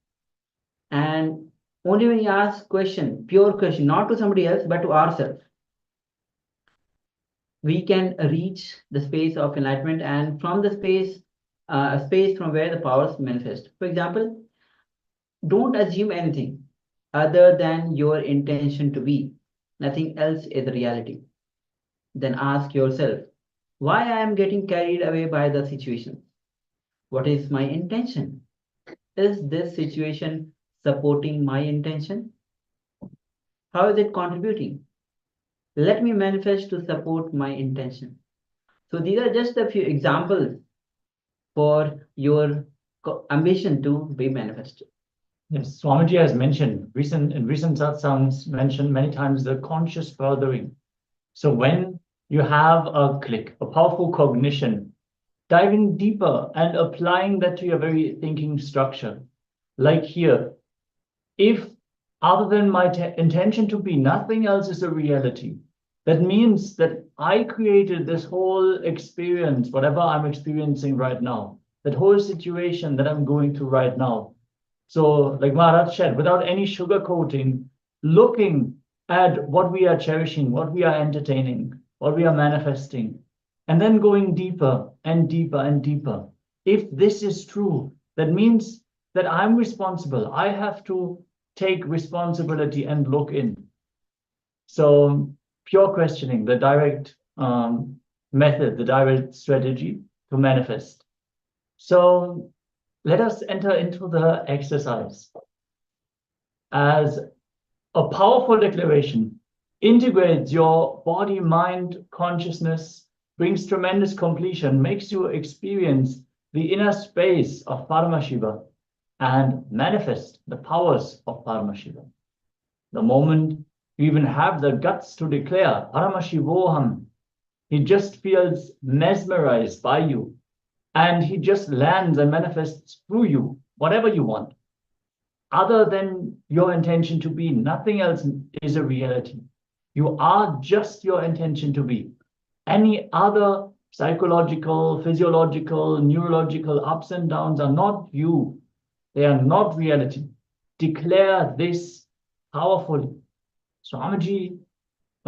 And only when you ask question, pure question, not to somebody else, but to ourselves, we can reach the space of enlightenment, and from the space, a space from where the powers manifest. For example, don't assume anything other than your intention to be. Nothing else is reality. Then ask yourself, why I am getting carried away by the situation? What is my intention? Is this situation supporting my intention? How is it contributing? Let me manifest to support my intention. So these are just a few examples for your ambition to be manifested. Yes, Swamiji has mentioned, in recent satsangs, mentioned many times the conscious furthering. So when you have a click, a powerful cognition, diving deeper and applying that to your very thinking structure. Like here, if other than my intention to be, nothing else is a reality, that means that I created this whole experience, whatever I'm experiencing right now, that whole situation that I'm going through right now. So like Maharaj said, without any sugarcoating, looking at what we are cherishing, what we are entertaining, what we are manifesting, and then going deeper and deeper and deeper. If this is true, that means that I'm responsible. I have to take responsibility and look in. So pure questioning, the direct method, the direct strategy to manifest. So let us enter into the exercise. As a powerful declaration integrates your body, mind, consciousness, brings tremendous completion, makes you experience the inner space of Paramashiva and manifest the powers of Paramashiva. The moment you even have the guts to declare Paramashivoham, he just feels mesmerized by you. And he just lands and manifests through you, whatever you want. Other than your intention to be, nothing else is a reality. You are just your intention to be. Any other psychological, physiological, neurological ups and downs are not you. They are not reality. Declare this powerfully. Swamiji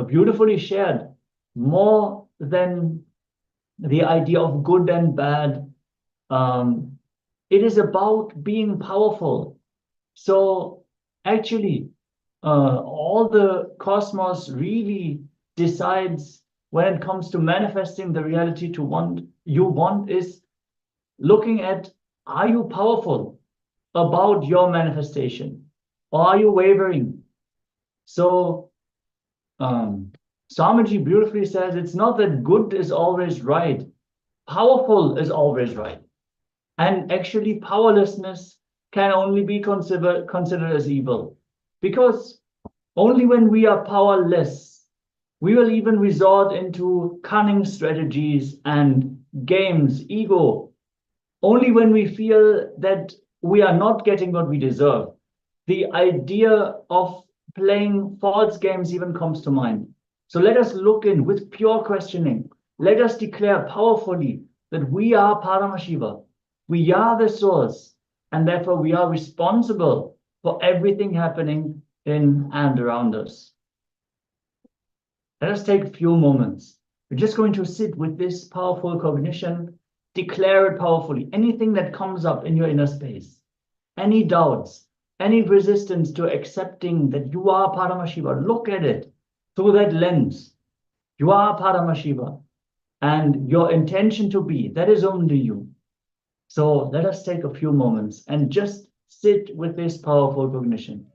beautifully shared more than the idea of good and bad. It is about being powerful. So actually, all the cosmos really decides when it comes to manifesting the reality you want is looking at, are you powerful about your manifestation? Or are you wavering? So Swamiji beautifully says, it's not that good is always right. Powerful is always right. And actually powerlessness can only be considered as evil. Because only when we are powerless, we will even resort into cunning strategies and games, ego. Only when we feel that we are not getting what we deserve, the idea of playing false games even comes to mind. So let us look in with pure questioning. Let us declare powerfully that we are Paramashiva. We are the source, and therefore we are responsible for everything happening in and around us. Let us take a few moments. We're just going to sit with this powerful cognition, declare it powerfully. Anything that comes up in your inner space, any doubts, any resistance to accepting that you are Paramashiva, look at it through that lens. You are Paramashiva, and your intention to be, that is only you. So let us take a few moments and just sit with this powerful cognition.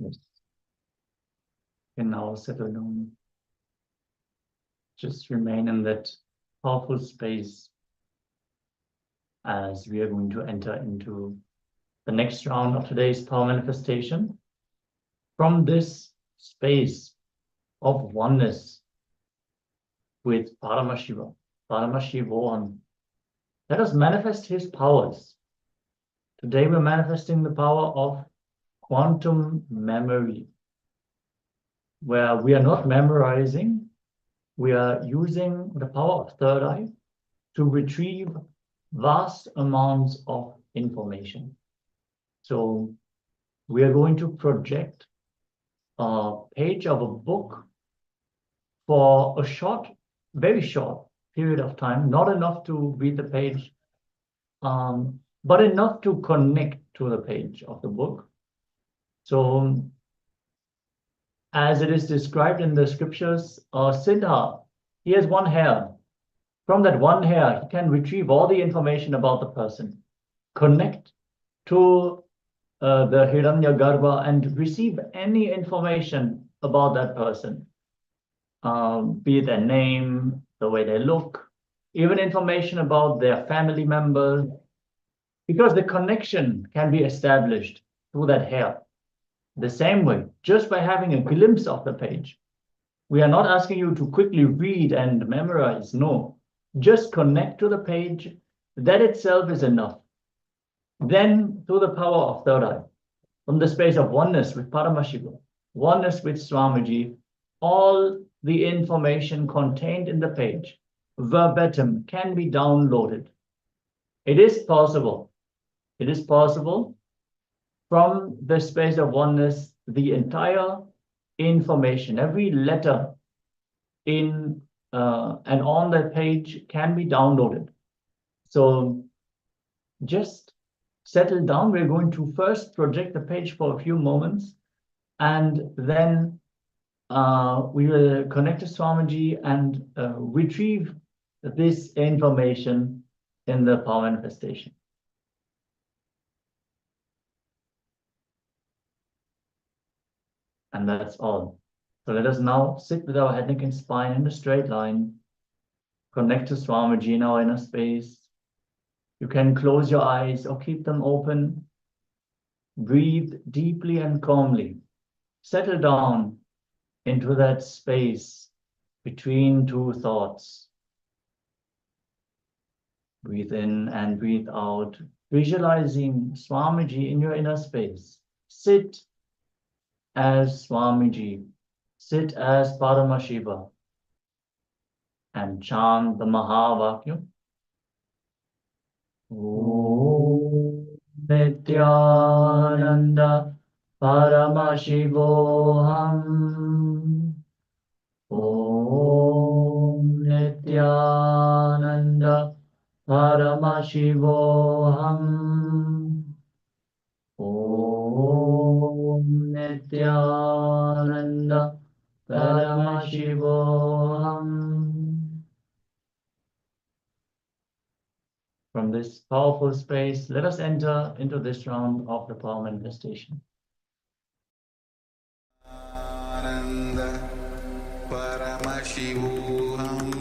Yes. Can now settle down. Just remain in that powerful space as we are going to enter into the next round of today's power manifestation. From this space of oneness with Paramashivoham, let us manifest his powers. Today we're manifesting the power of quantum memory, where we are not memorizing, we are using the power of third eye to retrieve vast amounts of information. So we are going to project a page of a book for a short, very short period of time, not enough to read the page, but enough to connect to the page of the book. So as it is described in the scriptures, Siddha, he has one hair. From that one hair, he can retrieve all the information about the person, connect to the Hiranyagarbha and receive any information about that person, be it their name, the way they look, even information about their family members, because the connection can be established through that hair. The same way, just by having a glimpse of the page. We are not asking you to quickly read and memorize, no. Just connect to the page. That itself is enough. Then, through the power of third eye, from the space of oneness with Paramashiva, oneness with Swamiji, all the information contained in the page, verbatim, can be downloaded. It is possible. It is possible. From the space of oneness, the entire information, every letter in and on that page can be downloaded. So just settle down. We're going to first project the page for a few moments, and then we will connect to Swamiji and retrieve this information in the power manifestation. And that's all. So let us now sit with our head, neck, and spine in a straight line. Connect to Swamiji in our inner space. You can close your eyes or keep them open. Breathe deeply and calmly. Settle down into that space between two thoughts. Breathe in and breathe out, visualizing Swamiji in your inner space. Sit as Swamiji, sit as Paramashiva, and chant the Mahavakya. Om Nithyananda Paramashivoham. Om Nithyananda Paramashivoham. Om Nithyananda Paramashivoham. From this powerful space, let us enter into this round of the power manifestation. Ananda Paramashivoham.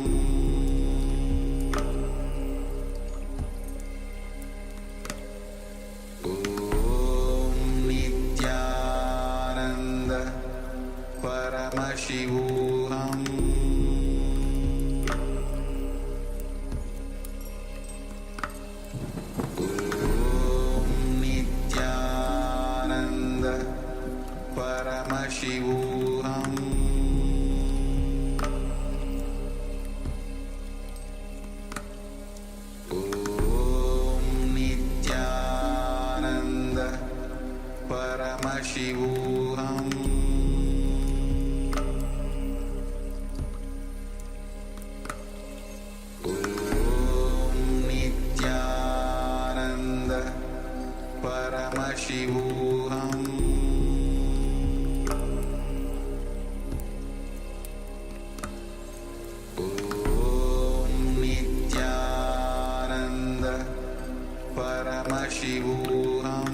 Om Nithyananda Paramashivoham. Om Nithyananda Paramashivoham. Om Nithyananda Paramashivoham. Om Nithyananda Paramashivoham. Om Nithyananda Paramashivoham.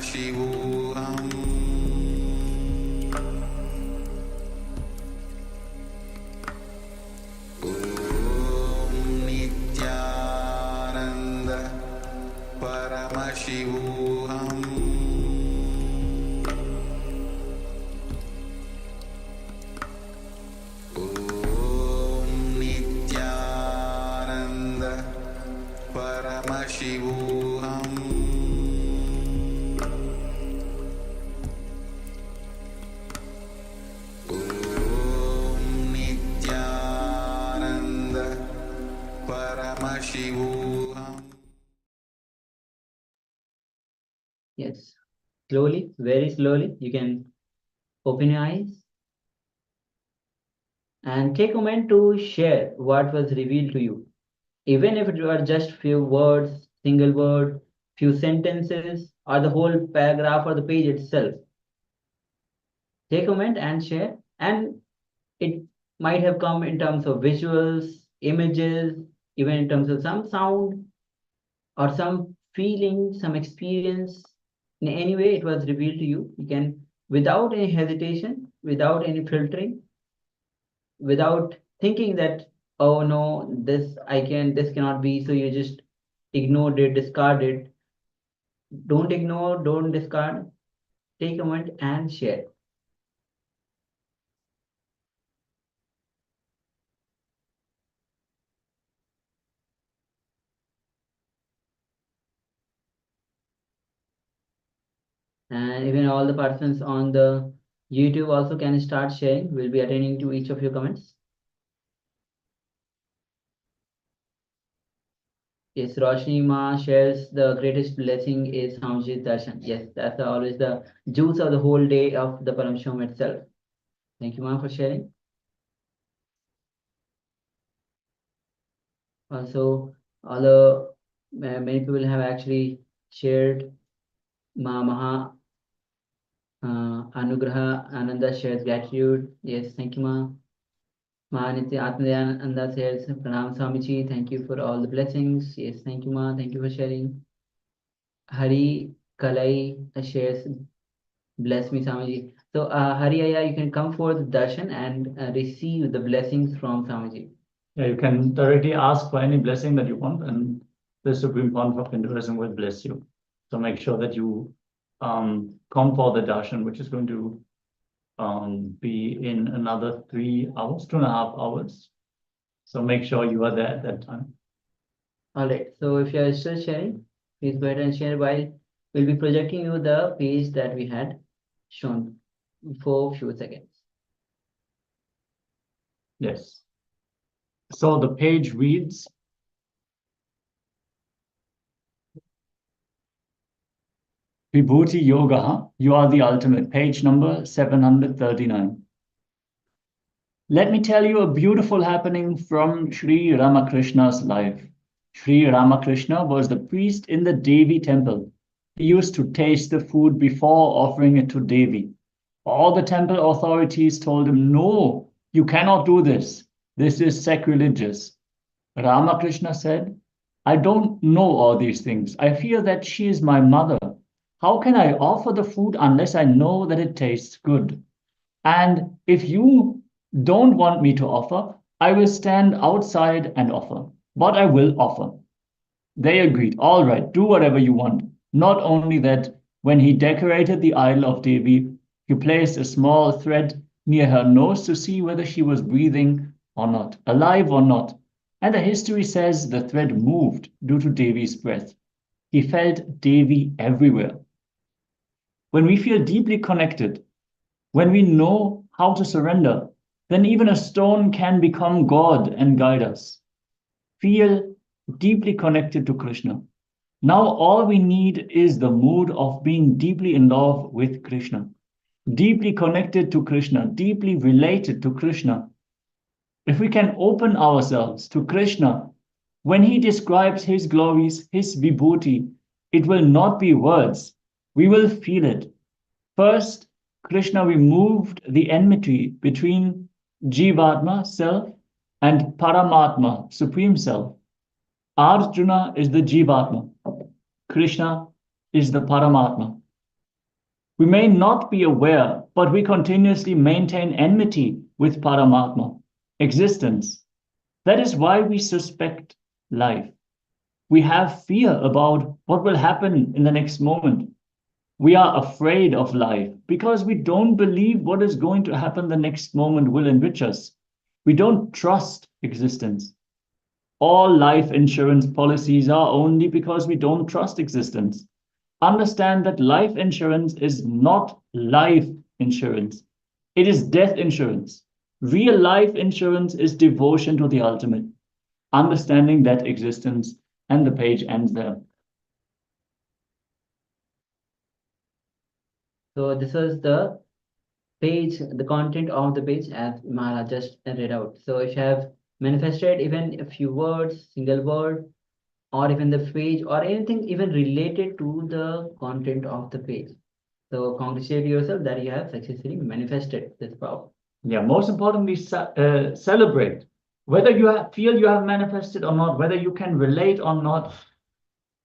Paramashivoham Om Nithyananda Paramashivoham Om Nithyananda Paramashivoham Om Nithyananda Paramashivoham. Yes. Slowly, very slowly, you can open your eyes and take a moment to share what was revealed to you. Even if it were just few words, single word, few sentences, or the whole paragraph or the page itself. Take a moment and share. And it might have come in terms of visuals, images, even in terms of some sound or some feeling, some experience. In any way it was revealed to you, you can, without any hesitation, without any filtering, without thinking that, oh no, this cannot be, so you just ignored it, discard it. Don't ignore, don't discard. Take a moment and share. And even all the participants on the YouTube also can start sharing. We'll be attending to each of your comments. Yes, Roshni Ma shares the greatest blessing is Swamiji Darshan. Yes, that's always the juice of the whole day of the Paramashivoham itself. Thank you, Ma, for sharing. Also, although many people have actually shared, Ma Maha Anugraha Ananda shares gratitude. Yes, thank you, Ma. Ma Nithyananda says, Pranam Swamiji, thank you for all the blessings. Yes, thank you, Ma. Thank you for sharing. Hari Kalai shares, bless me, Swamiji. So, Hari Aya, you can come for the darshan and receive the blessings from Swamiji. Yeah, you can directly ask for any blessing that you want, and the Supreme Pontiff of Hinduism will bless you. So make sure that you come for the darshan, which is going to be in another 3 hours, 2.5 hours. So make sure you are there at that time. All right. So if you are still sharing, please go ahead and share while we'll be projecting you the page that we had shown for a few seconds. Yes. So the page reads, Vibhuti Yoga, you are the ultimate, page number 739. Let me tell you a beautiful happening from Sri Ramakrishna's life. Sri Ramakrishna was the priest in the Devi temple. He used to taste the food before offering it to Devi. All the temple authorities told him, no, you cannot do this. This is sacrilegious. Ramakrishna said, I don't know all these things. I feel that she is my mother. How can I offer the food unless I know that it tastes good? And if you don't want me to offer, I will stand outside and offer. But I will offer. They agreed, all right, do whatever you want. Not only that, when he decorated the idol of Devi, he placed a small thread near her nose to see whether she was breathing or not, alive or not. And the history says the thread moved due to Devi's breath. He felt Devi everywhere. When we feel deeply connected, when we know how to surrender, then even a stone can become God and guide us. Feel deeply connected to Krishna. Now all we need is the mood of being deeply in love with Krishna, deeply connected to Krishna, deeply related to Krishna. If we can open ourselves to Krishna, when he describes his glories, his vibhuti, it will not be words. We will feel it. First, Krishna removed the enmity between Jivatma, self, and Paramatma, Supreme Self. Arjuna is the Jivatma. Krishna is the Paramatma. We may not be aware, but we continuously maintain enmity with Paramatma, existence. That is why we suspect life. We have fear about what will happen in the next moment. We are afraid of life because we don't believe what is going to happen the next moment will enrich us. We don't trust existence. All life insurance policies are only because we don't trust existence. Understand that life insurance is not life insurance. It is death insurance. Real life insurance is devotion to the ultimate. Understanding that existence, and the page ends there. So this was the page, the content of the page as Maharaj just read out. So if you have manifested even a few words, single word, or even the page, or anything even related to the content of the page. So congratulate yourself that you have successfully manifested this power. Yeah, most importantly, celebrate. Whether you feel you have manifested or not, whether you can relate or not,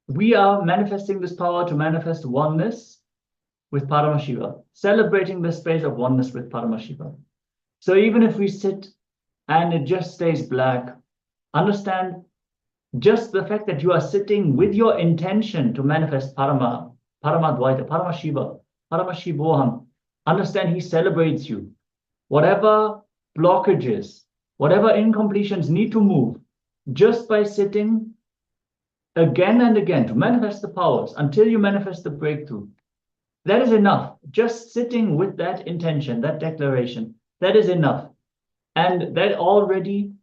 we are manifesting this power to manifest oneness with Paramashiva, celebrating the space of oneness with Paramashiva. So even if we sit and it just stays black, understand just the fact that you are sitting with your intention to manifest Paramadvaita, Paramashiva, Paramashivoham. Understand he celebrates you. Whatever blockages, whatever incompletions need to move, just by sitting again and again to manifest the powers until you manifest the breakthrough. That is enough. Just sitting with that intention, that declaration, that is enough. And that already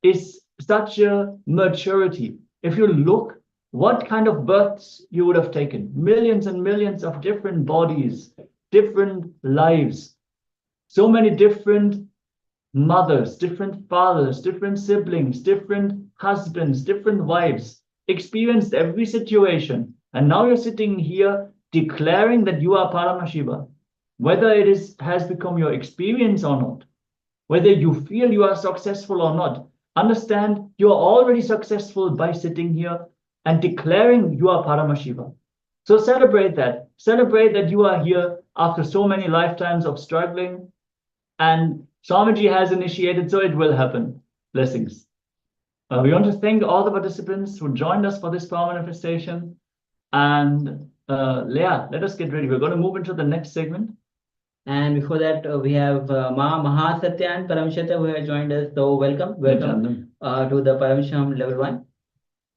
is such a maturity. If you look what kind of births you would have taken, millions and millions of different bodies, different lives, so many different mothers, different fathers, different siblings, different husbands, different wives, experienced every situation. And now you're sitting here declaring that you are Paramashiva, whether it has become your experience or not, whether you feel you are successful or not. Understand you are already successful by sitting here and declaring you are Paramashiva. So celebrate that. Celebrate that you are here after so many lifetimes of struggling. And Swamiji has initiated, so it will happen. Blessings. We want to thank all the participants who joined us for this power manifestation. And Leah, let us get ready. We're going to move into the next segment. And before that, we have Mahasatya and Paramshata who have joined us. So welcome to the Paramashivoham Level 1.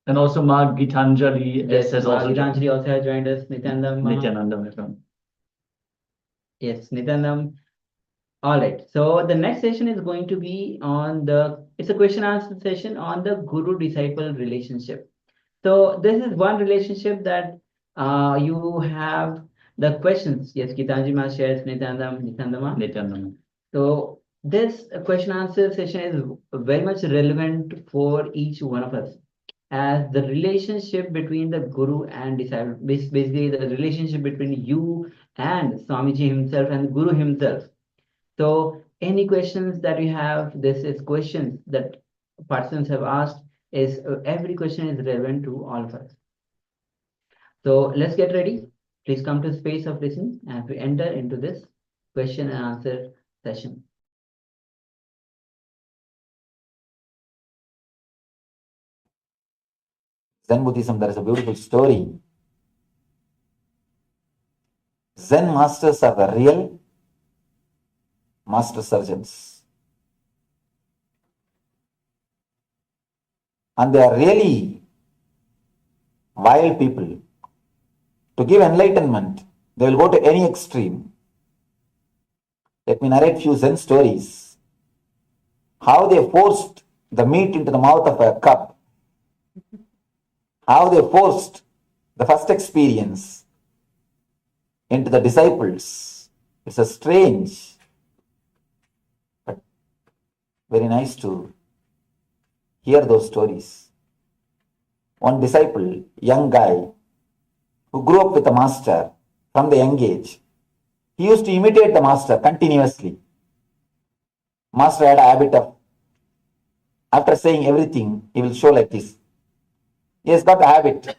And also Ma Gitanjali has also Gitanjali also has joined us. Nithyananda, welcome. Yes, Nithyananda. All right. So the next session is going to be on it's a question answer session on the guru-disciple relationship. So this is one relationship that you have the questions. Yes, Gitanjali Ma shares, Nithyananda. So this question answer session is very much relevant for each one of us, as the relationship between the guru and disciple, basically the relationship between you and Swamiji himself and the guru himself. So any questions that you have, this is questions that persons have asked, is every question is relevant to all of us. So let's get ready. Please come to space of listening as we enter into this question and answer session. Zen Buddhism, there is a beautiful story. Zen masters are the real master surgeons. And they are really wild people. To give enlightenment, they will go to any extreme. Let me narrate few Zen stories. How they forced the meat into the mouth of a cub. How they forced the first experience into the disciples. It's a strange, but very nice to hear those stories. One disciple, young guy, who grew up with the master from the young age, he used to imitate the master continuously. Master had a habit of, after saying everything, he will show like this. He has got a habit.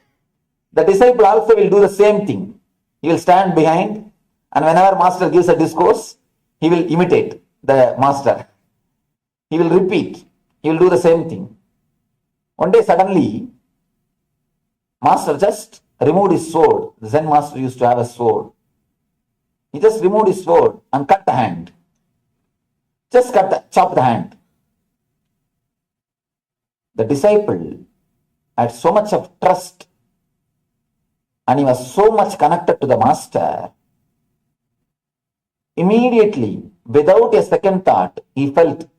The disciple also will do the same thing. He will stand behind And whenever master gives a discourse, he will imitate the master. He will repeat. He will do the same thing. One day suddenly, master just removed his sword. The Zen master used to have a sword. He just removed his sword and cut the hand. Just chop the hand. The disciple had so much of trust and he was so much connected to the master. Immediately, without a second thought, he felt,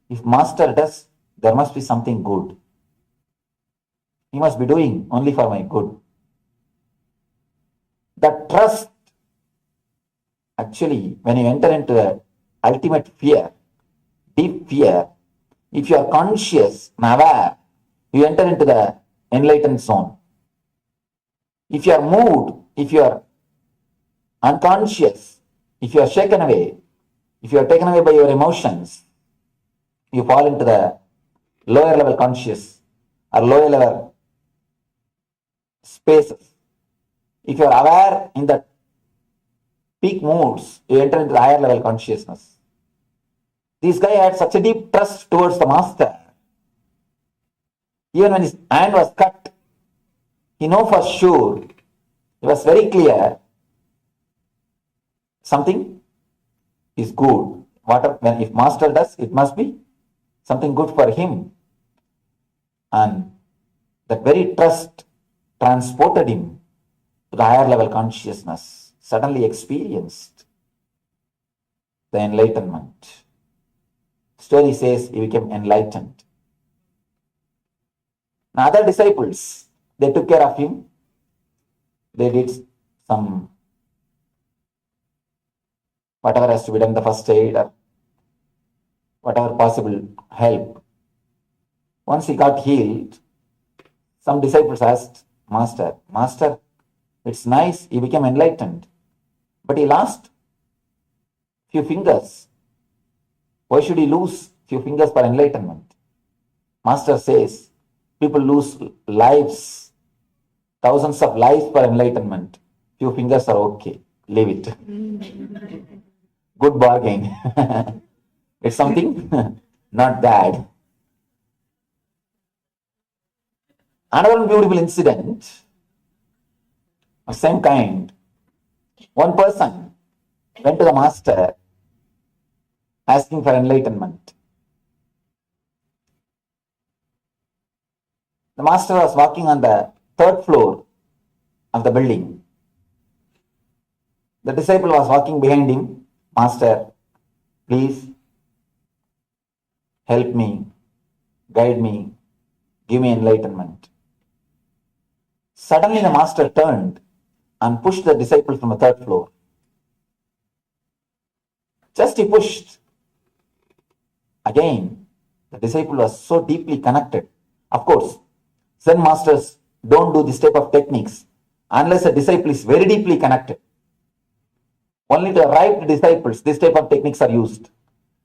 if master does, there must be something good. He must be doing only for my good. That trust, actually, when you enter into the ultimate fear, deep fear, if you are conscious and aware, you enter into the enlightened zone. If you are moved, if you are unconscious, if you are shaken away, if you are taken away by your emotions, you fall into the lower level conscious or lower level spaces. If you are aware in the peak moods, you enter into the higher level consciousness. This guy had such a deep trust towards the master. Even when his hand was cut, he knew for sure, it was very clear, something is good. If master does, it must be something good for him. And that very trust transported him to the higher level consciousness, suddenly experienced the enlightenment. Story says he became enlightened. Now other disciples, they took care of him. They did some whatever has to be done, the first aid or whatever possible help. Once he got healed, some disciples asked Master, it's nice, he became enlightened, but he lost few fingers. Why should he lose few fingers for enlightenment? Master says, people lose lives, thousands of lives for enlightenment. Few fingers are okay, leave it. Good bargain. It's something not bad. Another beautiful incident of same kind. One person went to the master asking for enlightenment. The master was walking on the third floor of the building. The disciple was walking behind him. Master, please help me, guide me, give me enlightenment. Suddenly the master turned and pushed the disciple from the third floor. Just he pushed. Again, the disciple was so deeply connected. Of course, Zen masters don't do this type of techniques unless a disciple is very deeply connected. Only the right disciples, this type of techniques are used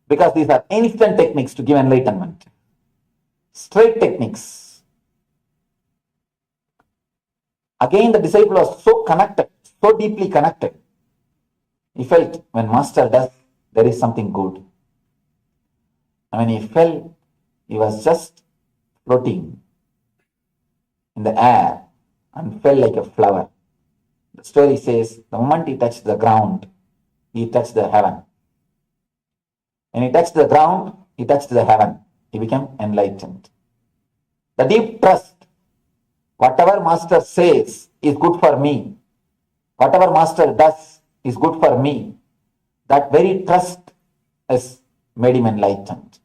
because these are instant techniques to give enlightenment. Straight techniques. Again, the disciple was so connected, so deeply connected. He felt when master does, there is something good. And when he fell, he was just floating in the air and fell like a flower. The story says the moment he touched the ground, he touched the heaven. When he touched the ground, he touched the heaven. He became enlightened. The deep trust, whatever master says is good for me, whatever master does is good for me, that very trust has made him enlightened.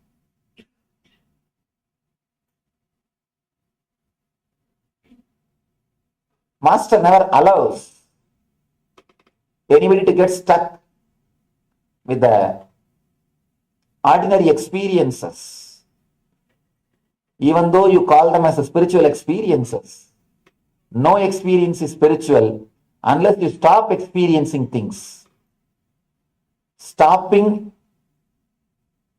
Master never allows anybody to get stuck with the ordinary experiences. Even though you call them as spiritual experiences, no experience is spiritual unless you stop experiencing things. Stopping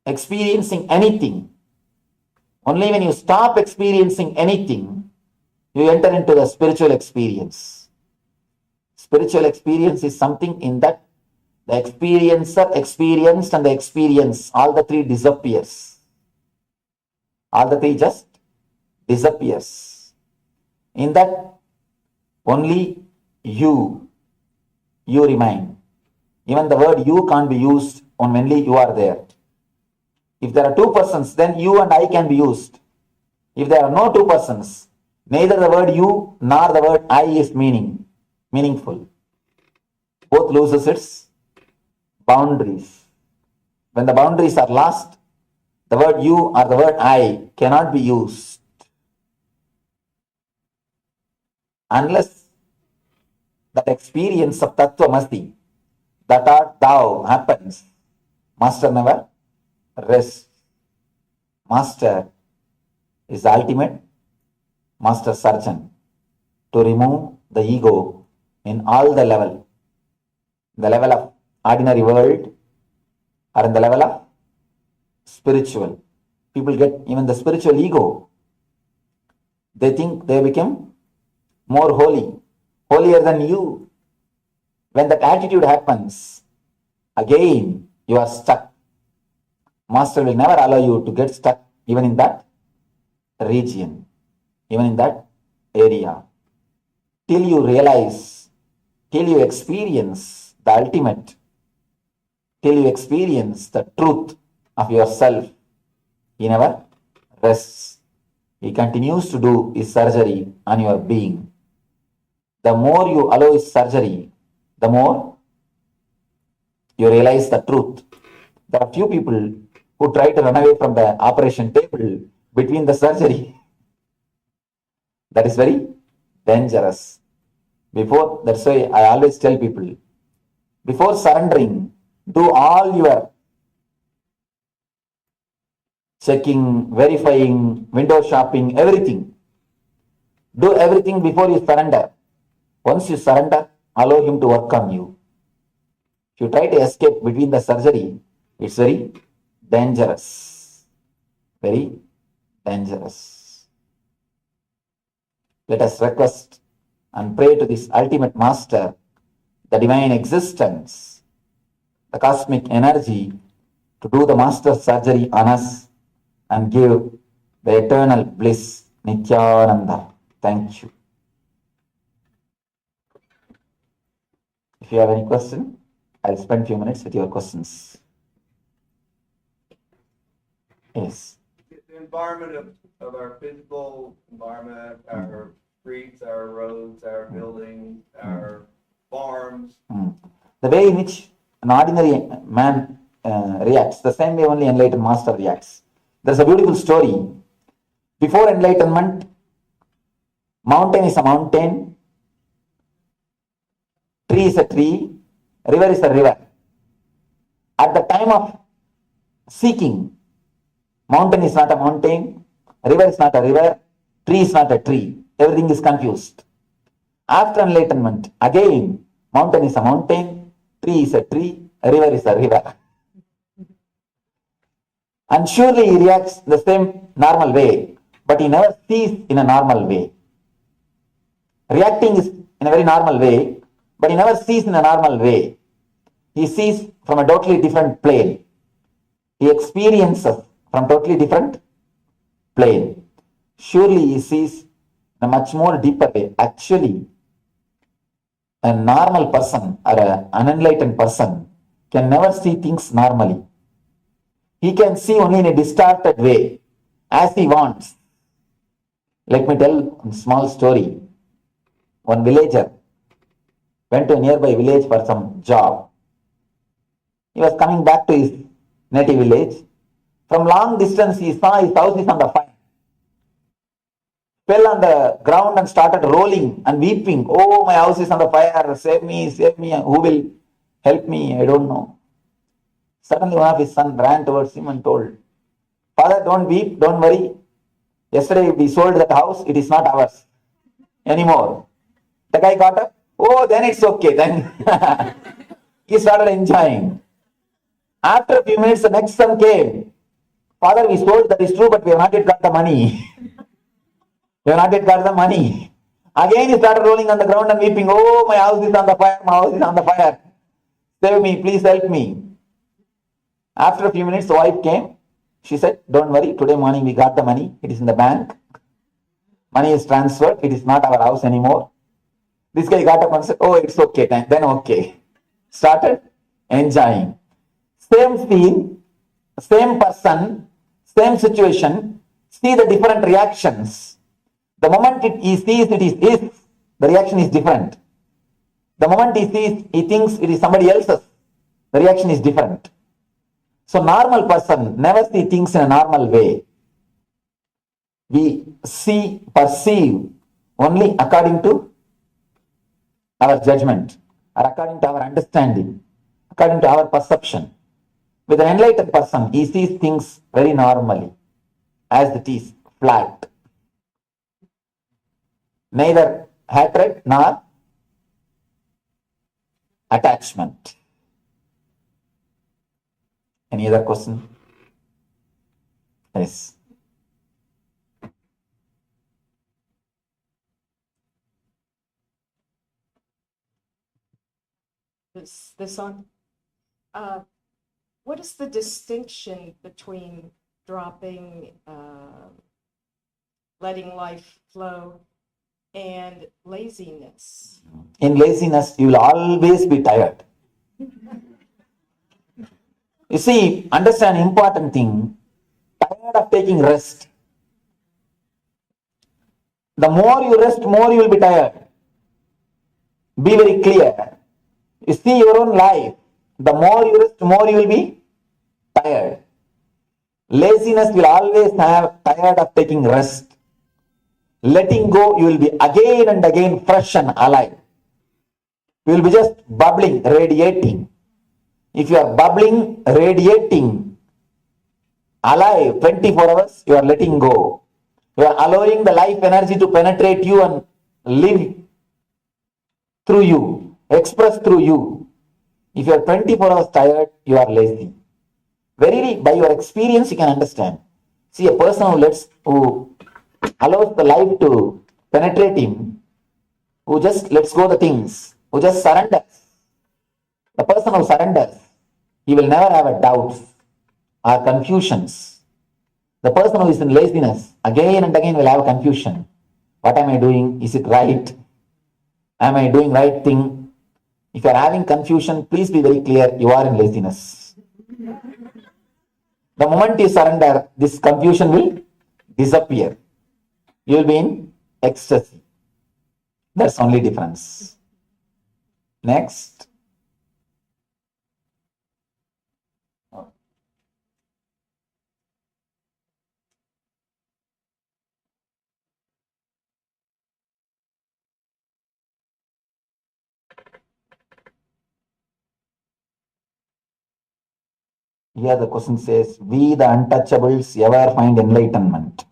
experiencing anything. Only when you stop experiencing anything, you enter into the spiritual experience. Spiritual experience is something in that The experiencer, experienced, and the experience, all the three disappears. All the three just disappears. In that, only you remain. Even the word you can't be used on only you are there. If there are two persons, then you and I can be used. If there are no two persons, neither the word you nor the word I is meaningful. Both loses its boundaries. When the boundaries are lost, the word you or the word I cannot be used. Unless that experience of Tattvamasi, that art thou happens, Master never rests. Master is the ultimate master surgeon to remove the ego in all the level. The level of ordinary world or in the level of spiritual. People get even the spiritual ego. They think they become more holy, holier than you. When that attitude happens, again you are stuck. Master will never allow you to get stuck even in that region, even in that area. Till you realize, till you experience the ultimate, till you experience the truth of yourself, he never rests. He continues to do his surgery on your being. The more you allow his surgery, the more you realize the truth. There are few people who try to run away from the operation table between the surgery. That is very dangerous. That's why I always tell people, before surrendering, do all your checking, verifying, window shopping, everything. Do everything before you surrender. Once you surrender, allow him to work on you. If you try to escape between the surgery, it's very dangerous. Very dangerous. Let us request and pray to this ultimate master, the divine existence, the cosmic energy, to do the master surgery on us and give the eternal bliss, Nithyananda. Thank you. If you have any question, I'll spend a few minutes with your questions. Yes. The environment of our physical environment, our streets, our roads, our buildings, our farms. The way in which an ordinary man reacts, the same way only enlightened master reacts. There's a beautiful story. Before enlightenment, mountain is a mountain, tree is a tree, river is a river. At the time of seeking, mountain is not a mountain, river is not a river, tree is not a tree. Everything is confused. After enlightenment, again, mountain is a mountain, tree is a tree, a river is a river. And surely he reacts the same normal way, but he never sees in a normal way. Reacting is in a very normal way, but he never sees in a normal way. He sees from a totally different plane. He experiences from totally different plane. Surely he sees in a much more deeper way. Actually, a normal person or an unenlightened person can never see things normally. He can see only in a distorted way, as he wants. Let me tell a small story. One villager went to a nearby village for some job. He was coming back to his native village. From long distance, he saw his house is on the fire. Fell on the ground and started rolling and weeping. Oh, my house is on the fire. Save me, save me. Who will help me? I don't know. Suddenly one of his sons ran towards him and told, Father, don't weep, don't worry. Yesterday we sold that house, it is not ours anymore. The guy got up, oh, then it's okay. Then he started enjoying. After a few minutes, the next son came. Father, we sold, that is true, but we have not yet got the money. We have not yet got the money. Again he started rolling on the ground and weeping, oh, my house is on the fire, my house is on the fire. Save me, please help me. After a few minutes, the wife came. She said, don't worry, today morning we got the money. It is in the bank. Money is transferred. It is not our house anymore. This guy got up and said, oh, it's okay. Then okay. Started enjoying. Same scene, same person, same situation. See the different reactions. The moment he sees it is his, the reaction is different. The moment he thinks it is somebody else's, the reaction is different. So normal person never see things in a normal way. We perceive only according to our judgment or according to our understanding, according to our perception. With an enlightened person, he sees things very normally, as it is, flat. Neither hatred nor attachment. Any other question? Yes. This on. What is the distinction between dropping, letting life flow, and laziness? In laziness, you will always be tired. You see, understand important thing, tired of taking rest. The more you rest, more you will be tired. Be very clear. You see your own life. The more you rest, more you will be tired. Laziness will always have tired of taking rest. Letting go, you will be again and again fresh and alive. You will be just bubbling, radiating. If you are bubbling, radiating, alive 24 hours, you are letting go. You are allowing the life energy to penetrate you and live through you, express through you. If you are 24 hours tired, you are lazy. Verily, by your experience, you can understand. See, a person who allows the life to penetrate him, who just lets go the things, who just surrenders. The person who surrenders, he will never have a doubts or confusions. The person who is in laziness, again and again will have confusion. What am I doing? Is it right? Am I doing right thing? If you are having confusion, please be very clear, you are in laziness. The moment you surrender, this confusion will disappear. You will be in ecstasy. That's only difference. Next. Here the question says, we the untouchables ever find enlightenment?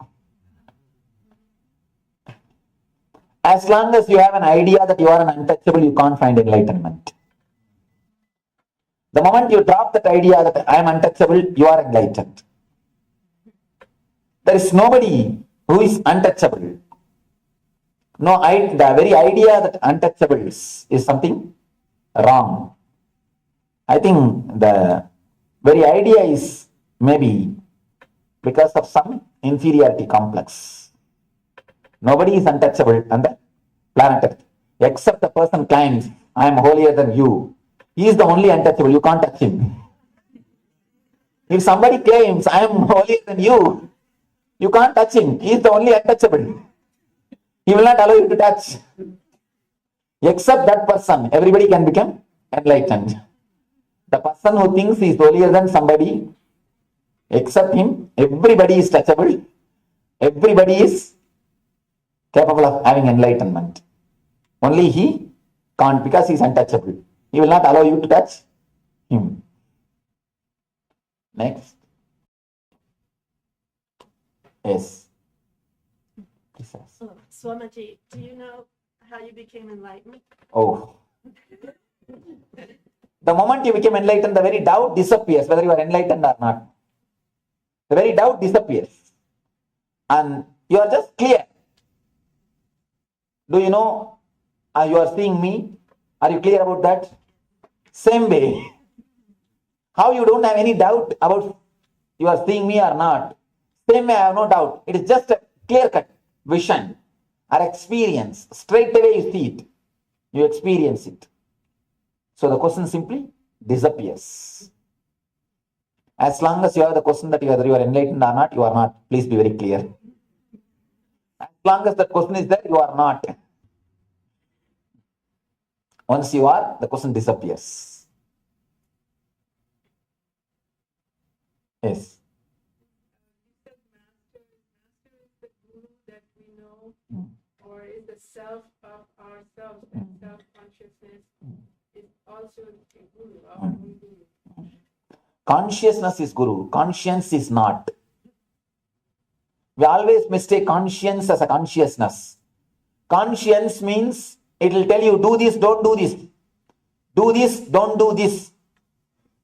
As long as you have an idea that you are an untouchable, you can't find enlightenment. The moment you drop that idea that I am untouchable, you are enlightened. There is nobody who is untouchable. No, the very idea that untouchables is something wrong. I think the very idea is maybe because of some inferiority complex. Nobody is untouchable on the planet Earth, except the person claims, I am holier than you. He is the only untouchable, you can't touch him. If somebody claims, I am holier than you, you can't touch him. He is the only untouchable. He will not allow you to touch. Except that person, everybody can become enlightened. The person who thinks he is holier than somebody, except him, everybody is touchable. Everybody is capable of having enlightenment. Only he can't because he is untouchable. He will not allow you to touch him. Next. Yes. Please ask. Swamiji, do you know how you became enlightened? Oh. The moment you become enlightened, the very doubt disappears, whether you are enlightened or not. The very doubt disappears. And you are just clear. Do you know you are seeing me? Are you clear about that? Same way. How you don't have any doubt about you are seeing me or not. Same way I have no doubt. It is just a clear-cut vision or experience. Straight away you see it. You experience it. So the question simply disappears. As long as you have the question that whether you are enlightened or not, you are not. Please be very clear. As long as that question is there, you are not. Once you are, the question disappears. Yes. Or is the self of ourselves, that self-consciousness is also a guru, our own guru. Consciousness is guru. Conscience is not. We always mistake conscience as a consciousness. Conscience means it will tell you, do this, don't do this. Do this, don't do this.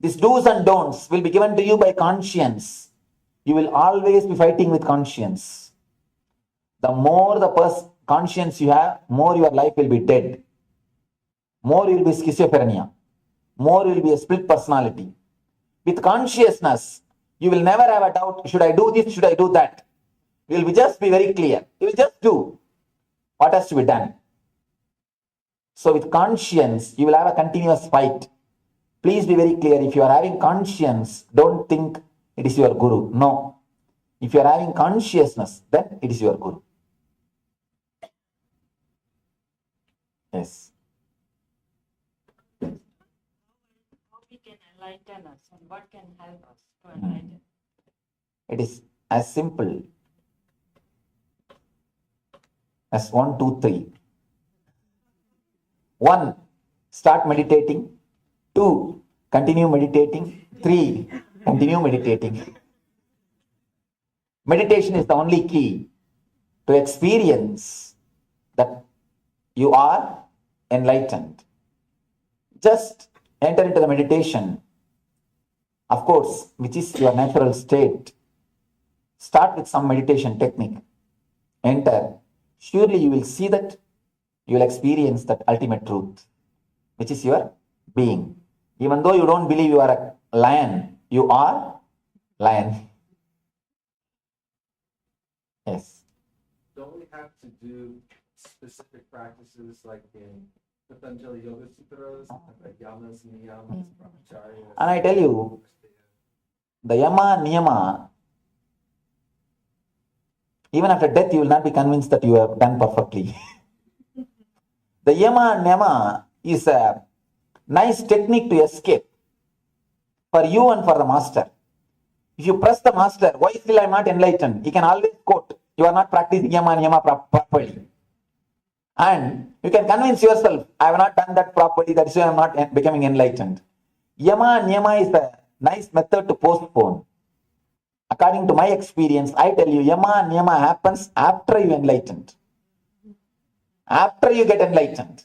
These do's and don'ts will be given to you by conscience. You will always be fighting with conscience. The more the conscience you have, more your life will be dead. More you will be schizophrenia. More you will be a split personality. With consciousness, you will never have a doubt, should I do this, should I do that? You will just be very clear. You will just do what has to be done. So with conscience, you will have a continuous fight. Please be very clear. If you are having conscience, don't think it is your guru. No. If you are having consciousness, then it is your guru. Yes. How we can enlighten us and what can help us to enlighten? It is as simple as 1, 2, 3. 1, start meditating. 2, continue meditating. 3, continue meditating. Meditation is the only key to experience that you are enlightened. Just enter into the meditation, of course, which is your natural state. Start with some meditation technique. Enter. Surely you will see that you will experience that ultimate truth, which is your being. Even though you don't believe you are a lion, you are lion. Yes. Don't we have to do specific practices like in Patanjali Yoga Sutras, like yamas, niyamas, brahmacharya? And I tell you, the yama, niyama, even after death, you will not be convinced that you have done perfectly. The yama, niyama is a nice technique to escape for you and for the master. If you press the master, why still I am not enlightened? He can always quote, you are not practicing yama, niyama properly. And you can convince yourself, I have not done that properly, that's why I am not becoming enlightened. Yama, niyama is a nice method to postpone. According to my experience, I tell you, yama, niyama happens after you enlightened. After you get enlightened.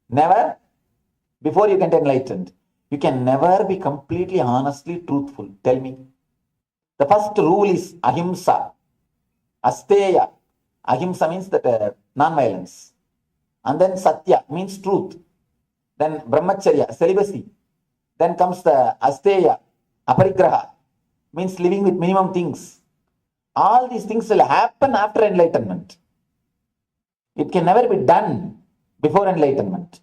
Never before you get enlightened. You can never be completely, honestly truthful. Tell me. The first rule is ahimsa. Asteya. Ahimsa means that non-violence. And then satya means truth. Then brahmacharya, celibacy. Then comes the asteya, aparigraha, means living with minimum things. All these things will happen after enlightenment. It can never be done before enlightenment.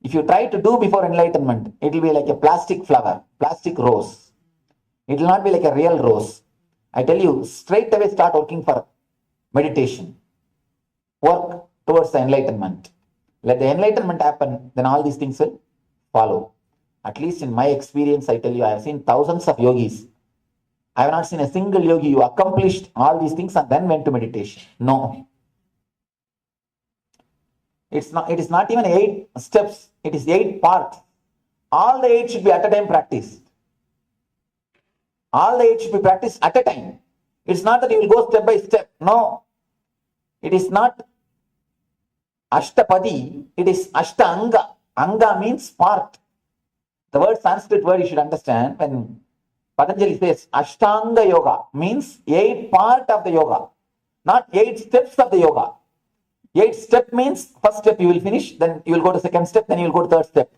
If you try to do before enlightenment, it will be like a plastic flower, plastic rose. It will not be like a real rose. I tell you, straight away start working for meditation. Work towards the enlightenment. Let the enlightenment happen, then all these things will follow. At least in my experience, I tell you, I have seen thousands of yogis. I have not seen a single yogi who accomplished all these things and then went to meditation. No. It is not even 8 steps. It is 8 parts. All the 8 should be at a time practiced. All the 8 should be practiced at a time. It's not that you will go step by step. No. It is not Ashtapadi. It is Ashtanga. Anga means part. The word Sanskrit word you should understand when Patanjali says Ashtanga Yoga means 8 part of the yoga. Not 8 steps of the yoga. 8 step means first step you will finish, then you will go to second step, then you will go to third step.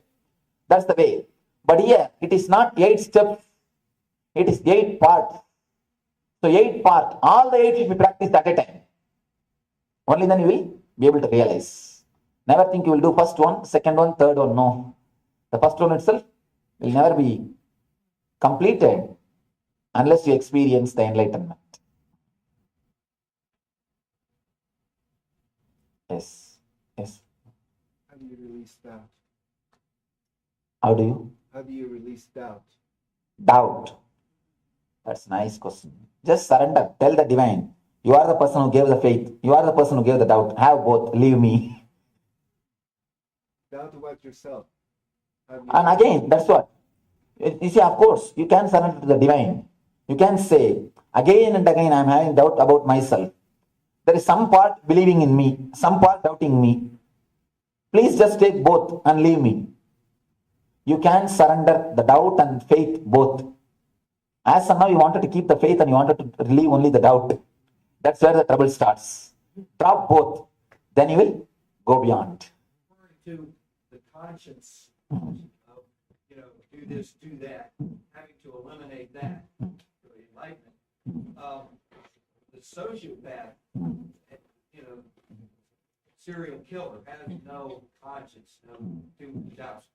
That's the way. But here, it is not 8 steps, it is 8 parts. So 8 parts, all the 8 should be practiced at a time. Only then you will be able to realize. Never think you will do first one, second one, third one. No. The first one itself will never be completed unless you experience the enlightenment. Yes. Yes. How do you release doubt? How do you? How do you release doubt? Doubt. That's a nice question. Just surrender. Tell the divine. You are the person who gave the faith. You are the person who gave the doubt. Have both. Leave me. Doubt about yourself. And again, that's what. You see, of course, you can surrender to the divine. You can say, again and again, I am having doubt about myself. There is some part believing in me, some part doubting me. Please just take both and leave me. You can surrender the doubt and faith both. As somehow you wanted to keep the faith and you wanted to relieve only the doubt. That's where the trouble starts. Drop both. Then you will go beyond. To the conscience of, do this, do that, having to eliminate that, to enlightenment. The sociopath, serial killer has no conscience, no doubts.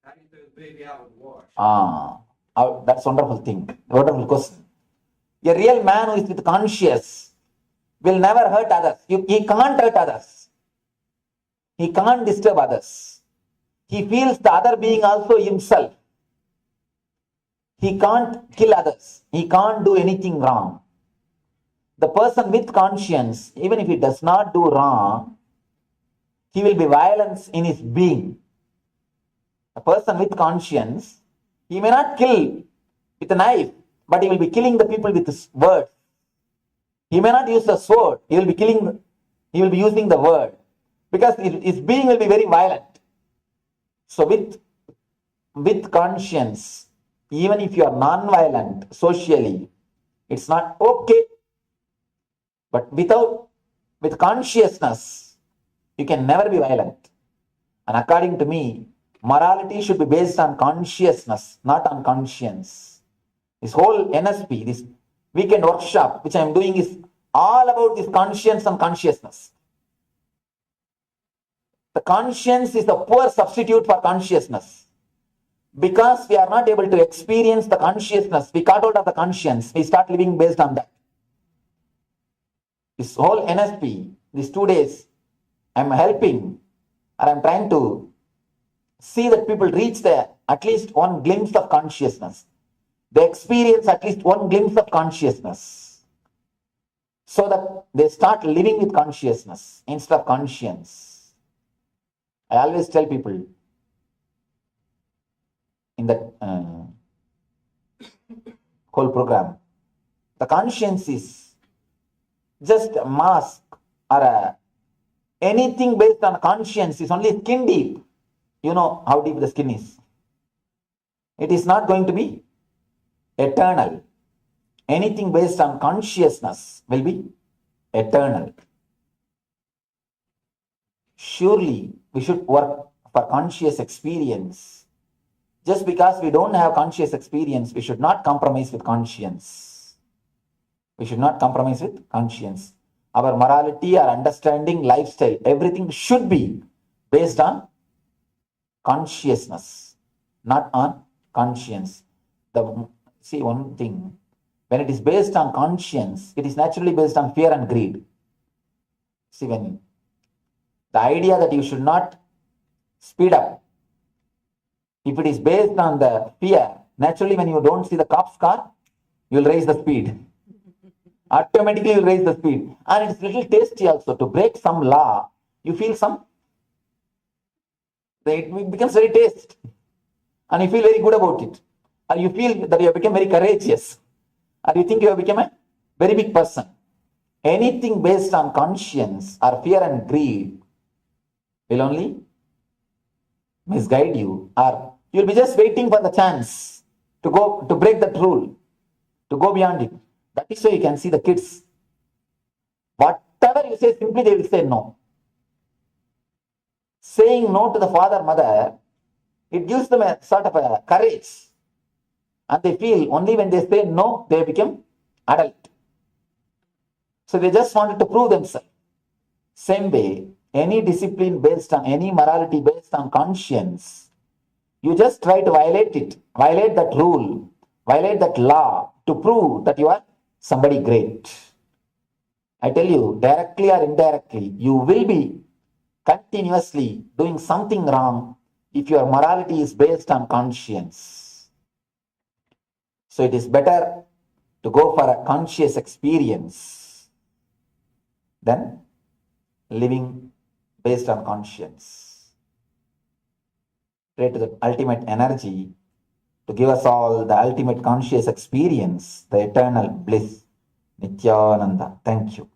How do you throw the baby out with the wash? That's wonderful thing. Wonderful question. A real man who is with conscious will never hurt others. He can't hurt others. He can't disturb others. He feels the other being also himself. He can't kill others. He can't do anything wrong. The person with conscience, even if he does not do wrong, he will be violence in his being. A person with conscience, he may not kill with a knife, but he will be killing the people with his word. He may not use the sword, he will be using the word, because his being will be very violent. So with conscience, even if you are non-violent socially, it's not okay. But with consciousness, you can never be violent. And according to me, morality should be based on consciousness, not on conscience. This whole NSP, this weekend workshop, which I am doing, is all about this conscience and consciousness. The conscience is the poor substitute for consciousness. Because we are not able to experience the consciousness, we cut out of the conscience, we start living based on that. This whole NSP, these 2 days, I am helping, or I am trying to see that people reach there at least one glimpse of consciousness. They experience at least one glimpse of consciousness, so that they start living with consciousness instead of conscience. I always tell people in that whole program, the conscience is just a mask, or anything based on conscience is only skin deep. You know how deep the skin is. It is not going to be eternal. Anything based on consciousness will be eternal. Surely we should work for conscious experience. Just because we don't have conscious experience, we should not compromise with conscience. We should not compromise with conscience. Our morality, our understanding, lifestyle, everything should be based on consciousness, not on conscience. See one thing, when it is based on conscience, it is naturally based on fear and greed. See, when the idea that you should not speed up, if it is based on the fear, naturally when you don't see the cop's car, you will raise the speed. Automatically you will raise the speed. And it's little tasty also. To break some law, you feel it becomes very tasty. And you feel very good about it. Or you feel that you have become very courageous. Or you think you have become a very big person. Anything based on conscience or fear and greed will only misguide you, or you'll be just waiting for the chance to break that rule, to go beyond it. That is why you can see the kids. Whatever you say, simply they will say no. Saying no to the father, mother It gives them a sort of a courage. And they feel only when they say no, they become adult. So they just wanted to prove themselves. Same way, any discipline based on, any morality based on conscience, you just try to violate it, violate that rule, violate that law to prove that you are somebody great. I tell you, directly or indirectly, you will be continuously doing something wrong if your morality is based on conscience. So it is better to go for a conscious experience than living based on conscience. Pray to the ultimate energy to give us all the ultimate conscious experience, the eternal bliss. Nithyananda. Thank you.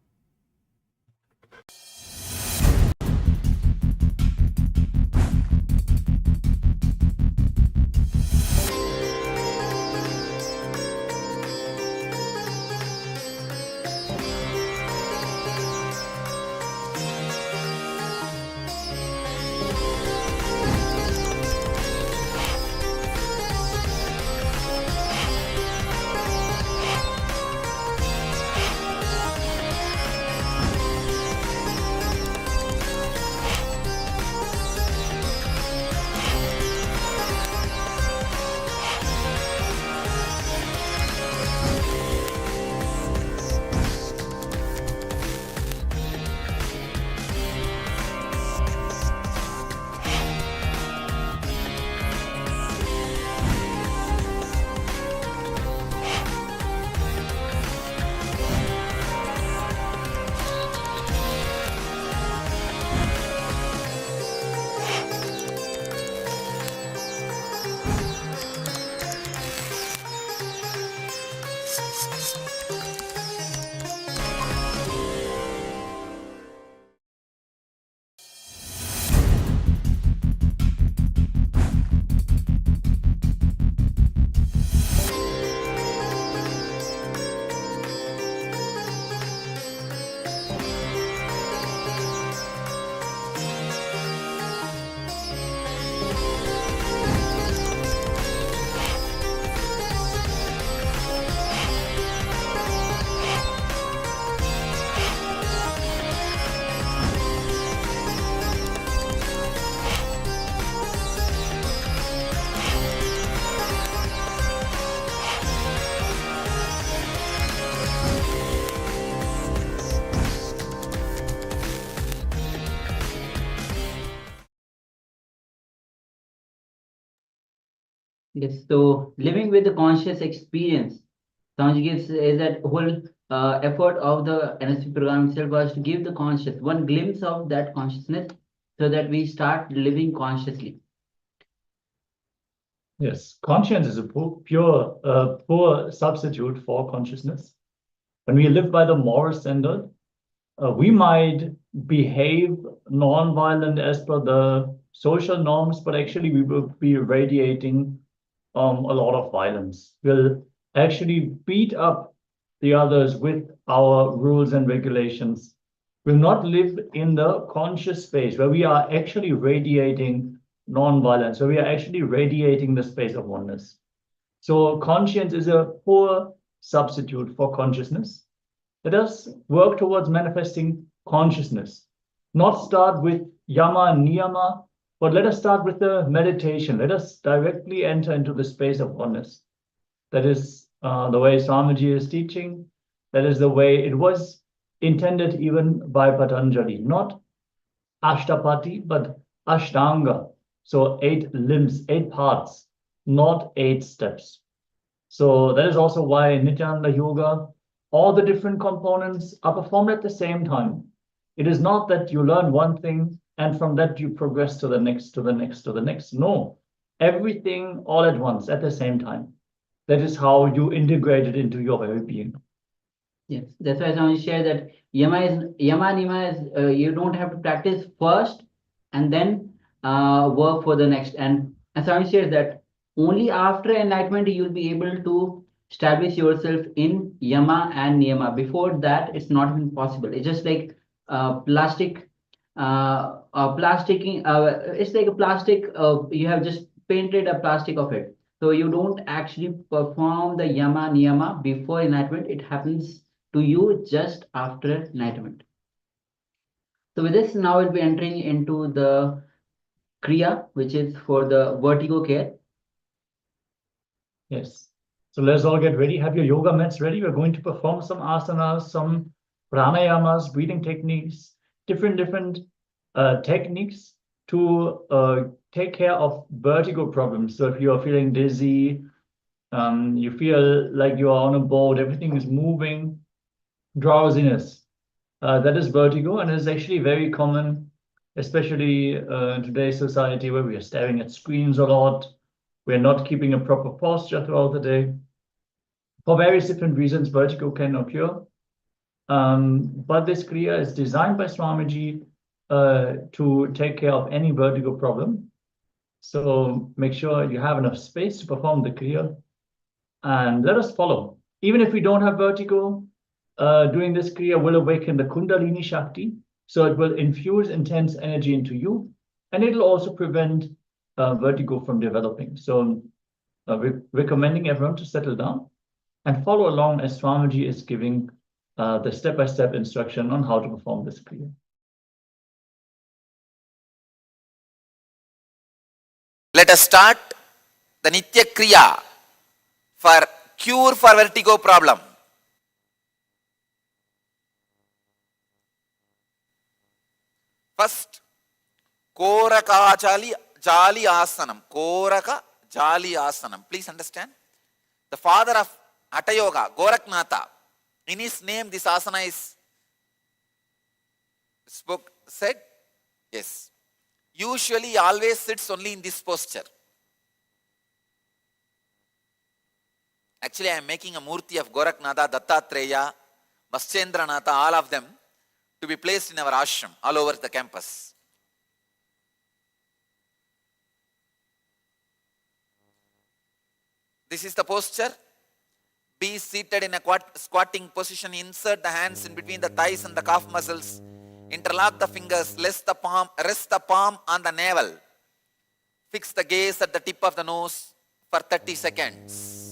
Yes, so living with the conscious experience, Swamiji gives is that whole effort of the NSP program itself was to give the conscious one glimpse of that consciousness so that we start living consciously. Yes, conscience is a poor substitute for consciousness. When we live by the moral standard, we might behave non-violent as per the social norms, but actually we will be radiating a lot of violence. We'll actually beat up the others with our rules and regulations. We'll not live in the conscious space where we are actually radiating non-violence, where we are actually radiating the space of oneness. So conscience is a poor substitute for consciousness. Let us work towards manifesting consciousness. Not start with yama and niyama, but let us start with the meditation. Let us directly enter into the space of oneness. That is the way Swamiji is teaching. That is the way it was intended even by Patanjali. Not Ashtapati, but Ashtanga. So 8 limbs, 8 parts, not 8 steps. So that is also why Nithyananda Yoga, all the different components are performed at the same time. It is not that you learn one thing and from that you progress to the next, to the next, to the next. No, everything all at once at the same time. That is how you integrate it into your very being. Yes, that's why I share that yama nima is you don't have to practice first and then work for the next. And Swami shares that only after enlightenment you'll be able to establish yourself in yama and niyama. Before that, it's not even possible. It's just like plastic. It's like a plastic. You have just painted a plastic of it. So you don't actually perform the yama niyama before enlightenment. It happens to you just after enlightenment. So with this, now we'll be entering into the kriya, which is for the vertigo care. Yes. So let's all get ready. Have your yoga mats ready. We're going to perform some asanas, some pranayamas, breathing techniques, different techniques to take care of vertigo problems. So if you are feeling dizzy, you feel like you are on a boat, everything is moving, drowsiness, that is vertigo, and is actually very common, especially in today's society where we are staring at screens a lot. We're not keeping a proper posture throughout the day. For various different reasons, vertigo can occur. But this kriya is designed by Swamiji to take care of any vertigo problem. So make sure you have enough space to perform the kriya, and let us follow. Even if we don't have vertigo, doing this kriya will awaken the Kundalini Shakti. So it will infuse intense energy into you, and it'll also prevent vertigo from developing. So we're recommending everyone to settle down and follow along as Swamiji is giving the step-by-step instruction on how to perform this kriya. Let us start the Nitya Kriya for cure for vertigo problem. First, Koraka Jali Asanam. Koraka Jali Asanam. Please understand. The father of Hatha Yoga, Goraknatha, in his name this asana is said. Yes. Usually he always sits only in this posture. Actually I am making a murti of Goraknatha, Dattatreya, Vaschendranatha, all of them to be placed in our ashram all over the campus. This is the posture. Be seated in a squatting position. Insert the hands in between the thighs and the calf muscles. Interlock the fingers. Rest the palm on the navel. Fix the gaze at the tip of the nose for 30 seconds.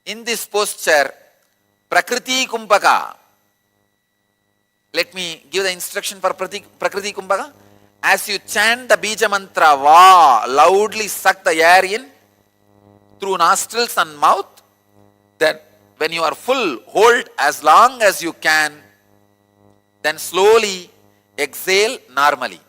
In this posture, Prakriti Kumbhaka, Let me give the instruction for Prakriti Kumbhaka. As you chant the Bija Mantra, Va, loudly suck the air in through nostrils and mouth. Then when you are full, hold as long as you can. Then slowly exhale normally.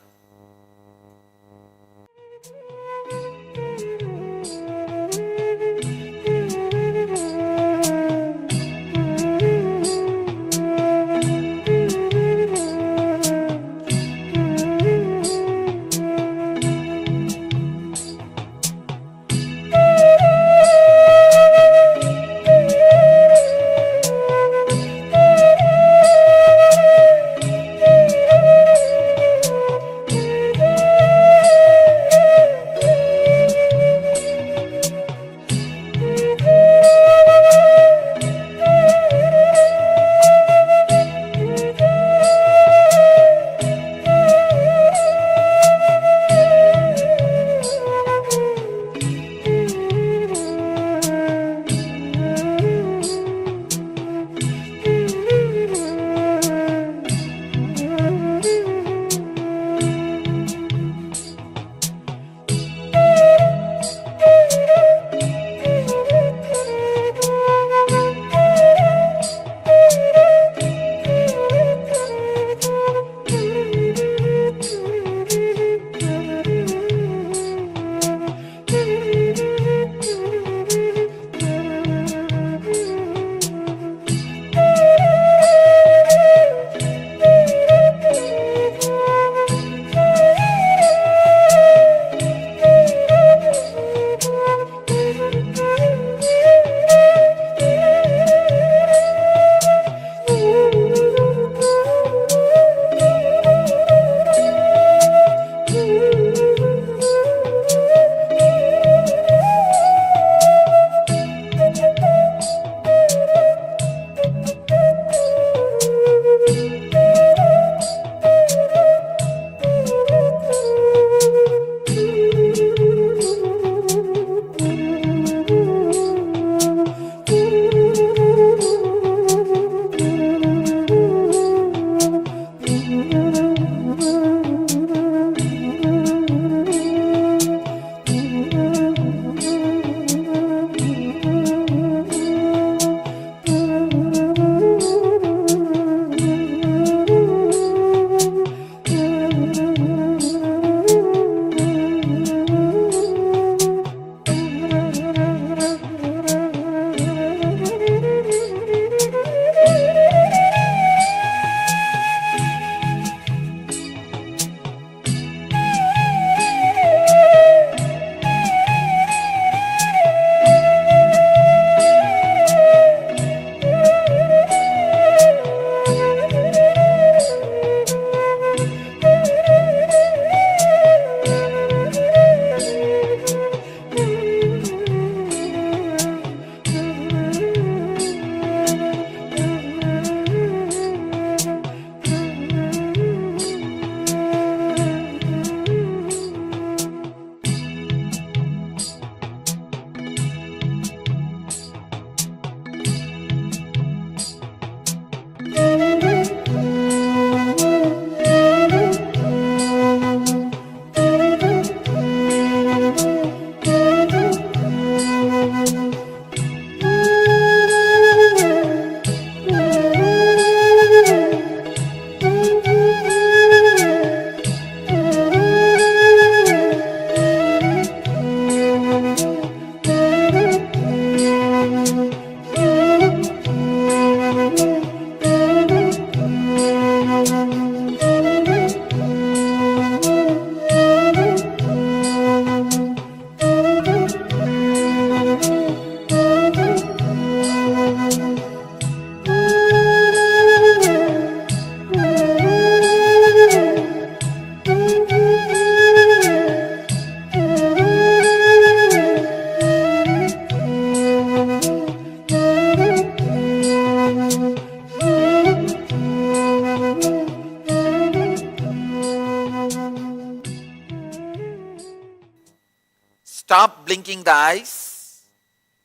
Stop blinking the eyes.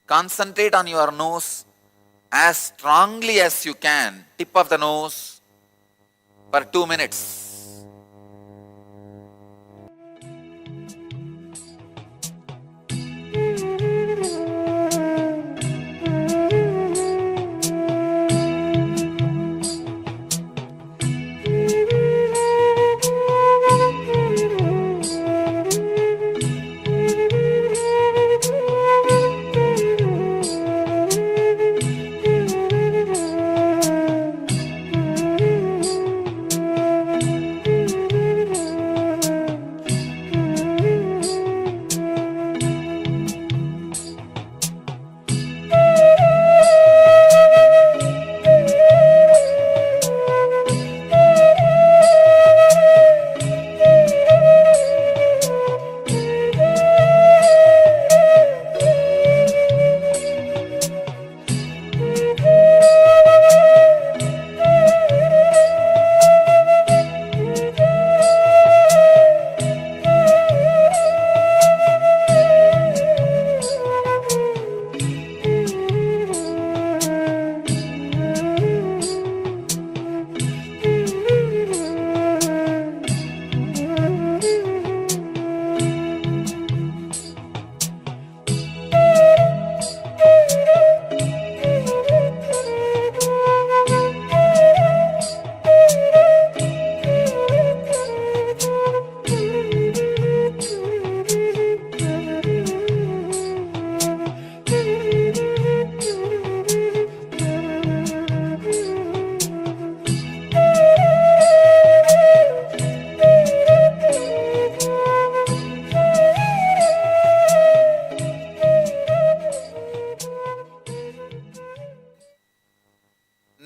Concentrate on your nose as strongly as you can. Tip of the nose. for 2 minutes.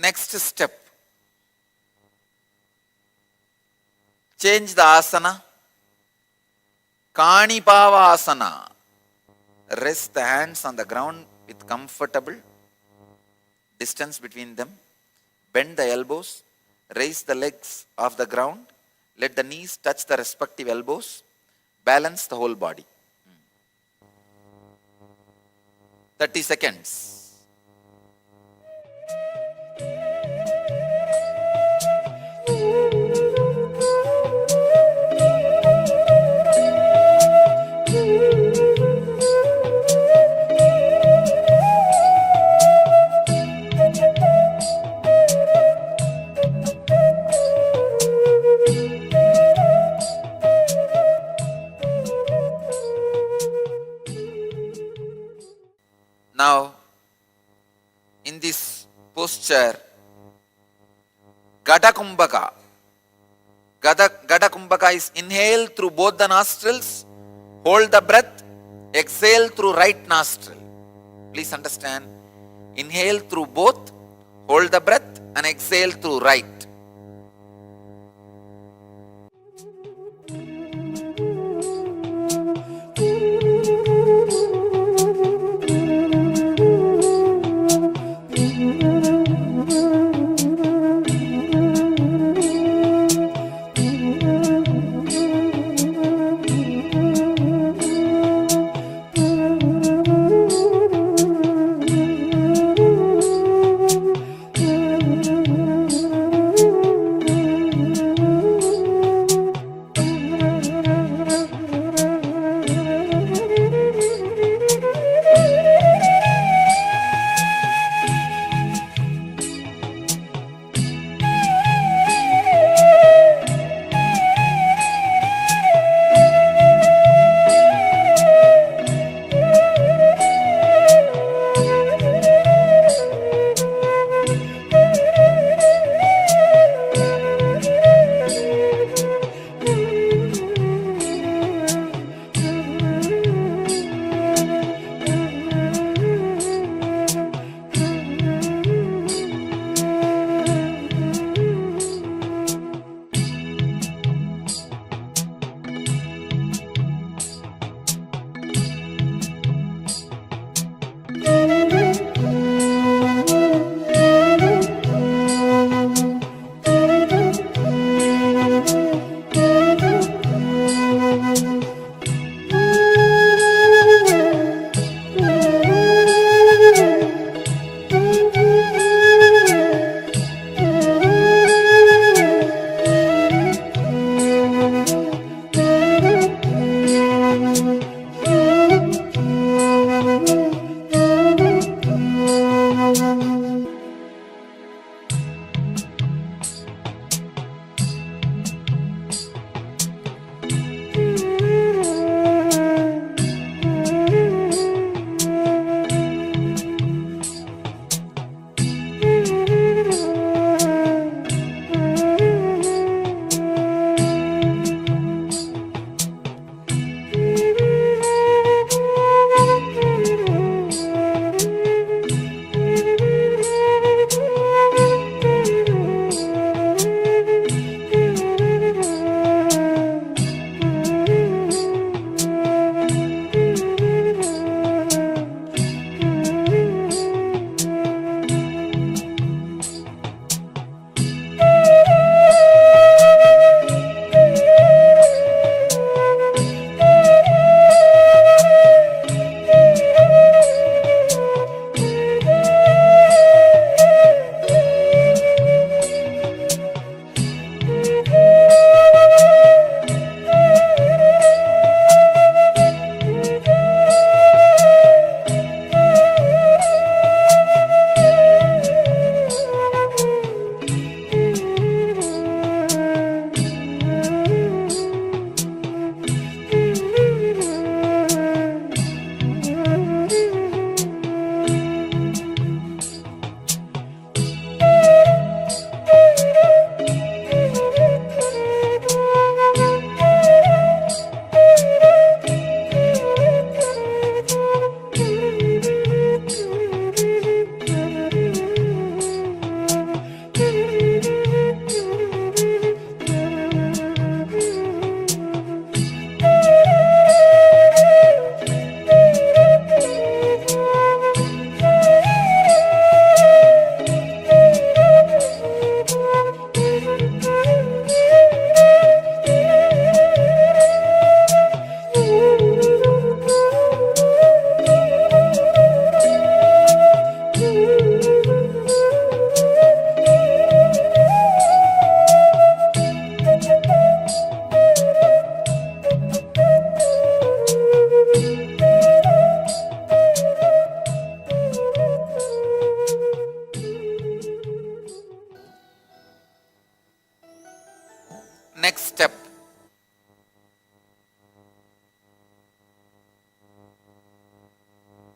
Next step, change the asana. Kanipava asana. Rest the hands on the ground with comfortable distance between them. Bend the elbows. Raise the legs off the ground. Let the knees touch the respective elbows. Balance the whole body. 30 seconds. Now, in this posture, Gada Kumbhaka. Gada Kumbhaka is inhale through both the nostrils, hold the breath, exhale through right nostril. Please understand, inhale through both, hold the breath and exhale through right.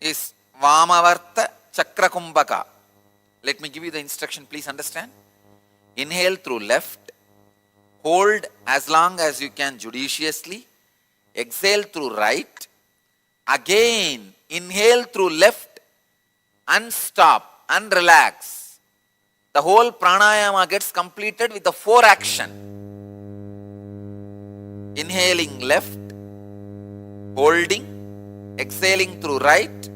is Vamavarta Chakrakumbhaka. Let me give you the instruction, please understand. Inhale through left, hold as long as you can judiciously, exhale through right, again inhale through left and stop and relax. The whole pranayama gets completed with the 4 action. Inhaling left, holding, exhaling through right,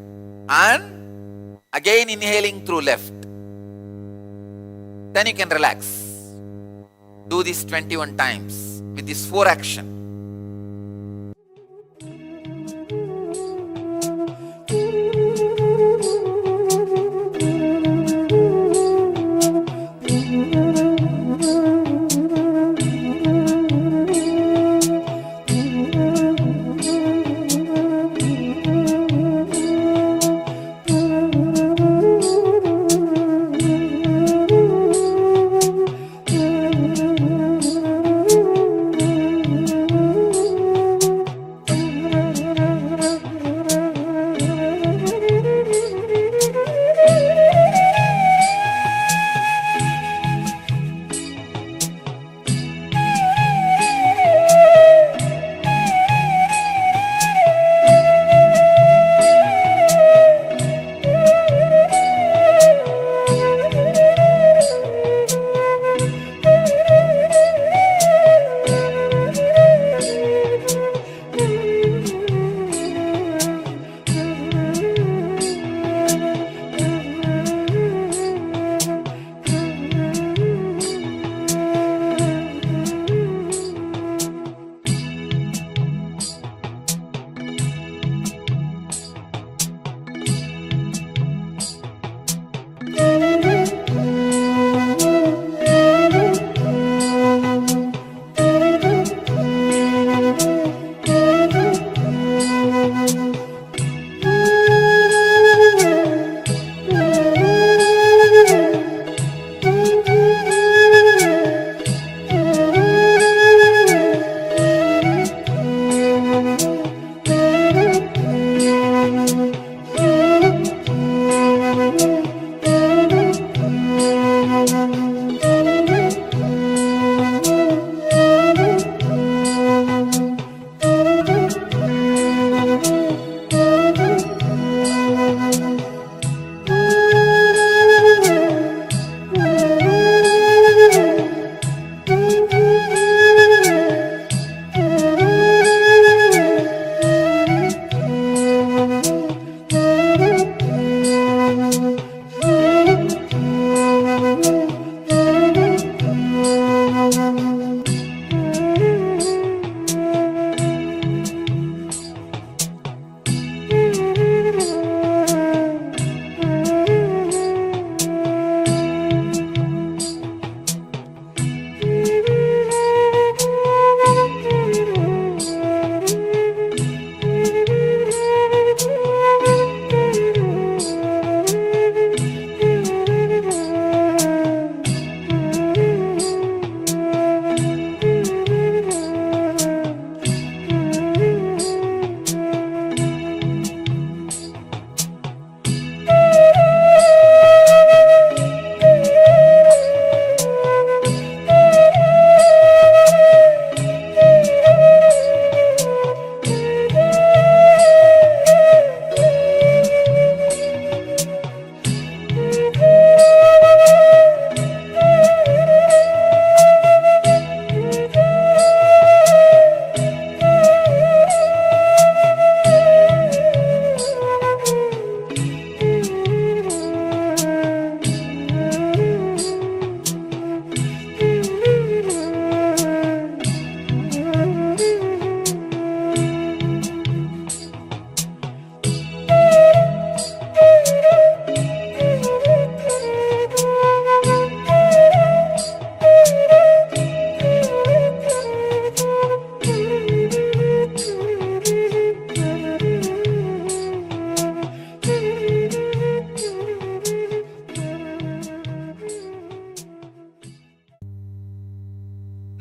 and again inhaling through left. Then you can relax. Do this 21 times with this 4 action.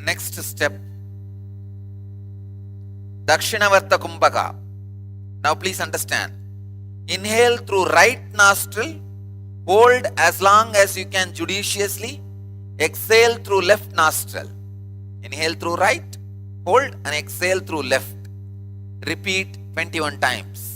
Next step, Dakshinavarta Kumbhaka. Now please understand, Inhale through right nostril. Hold as long as you can judiciously. Exhale through left nostril. Inhale through right. Hold and exhale through left. Repeat 21 times.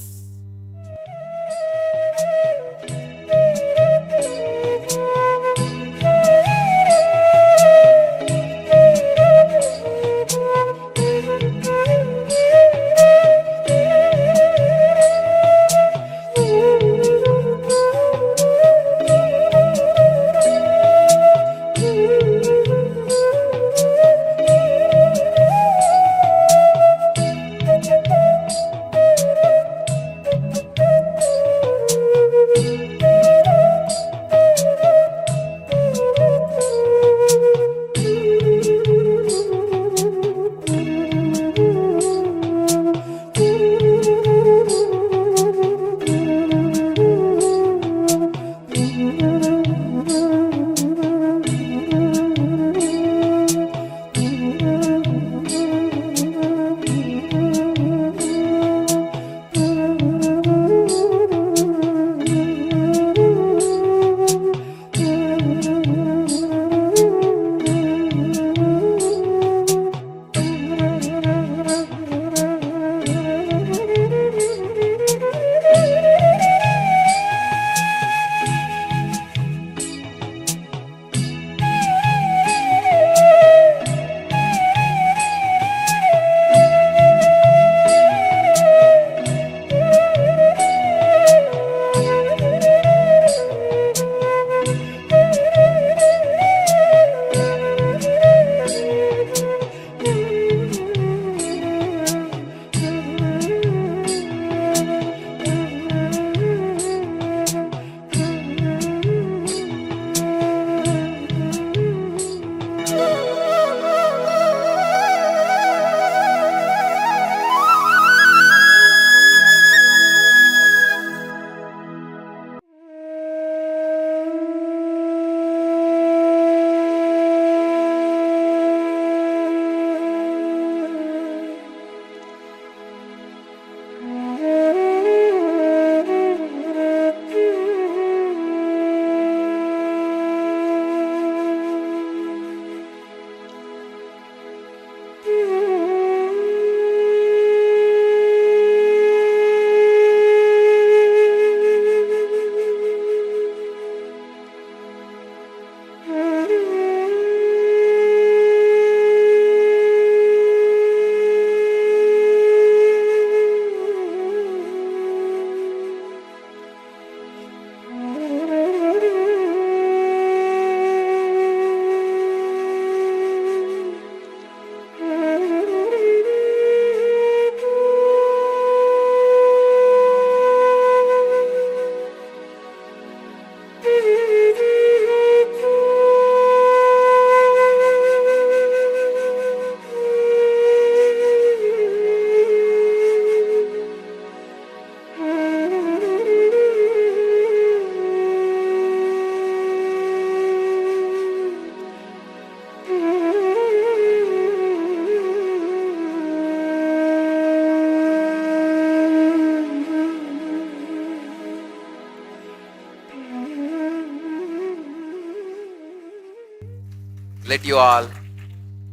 Let you all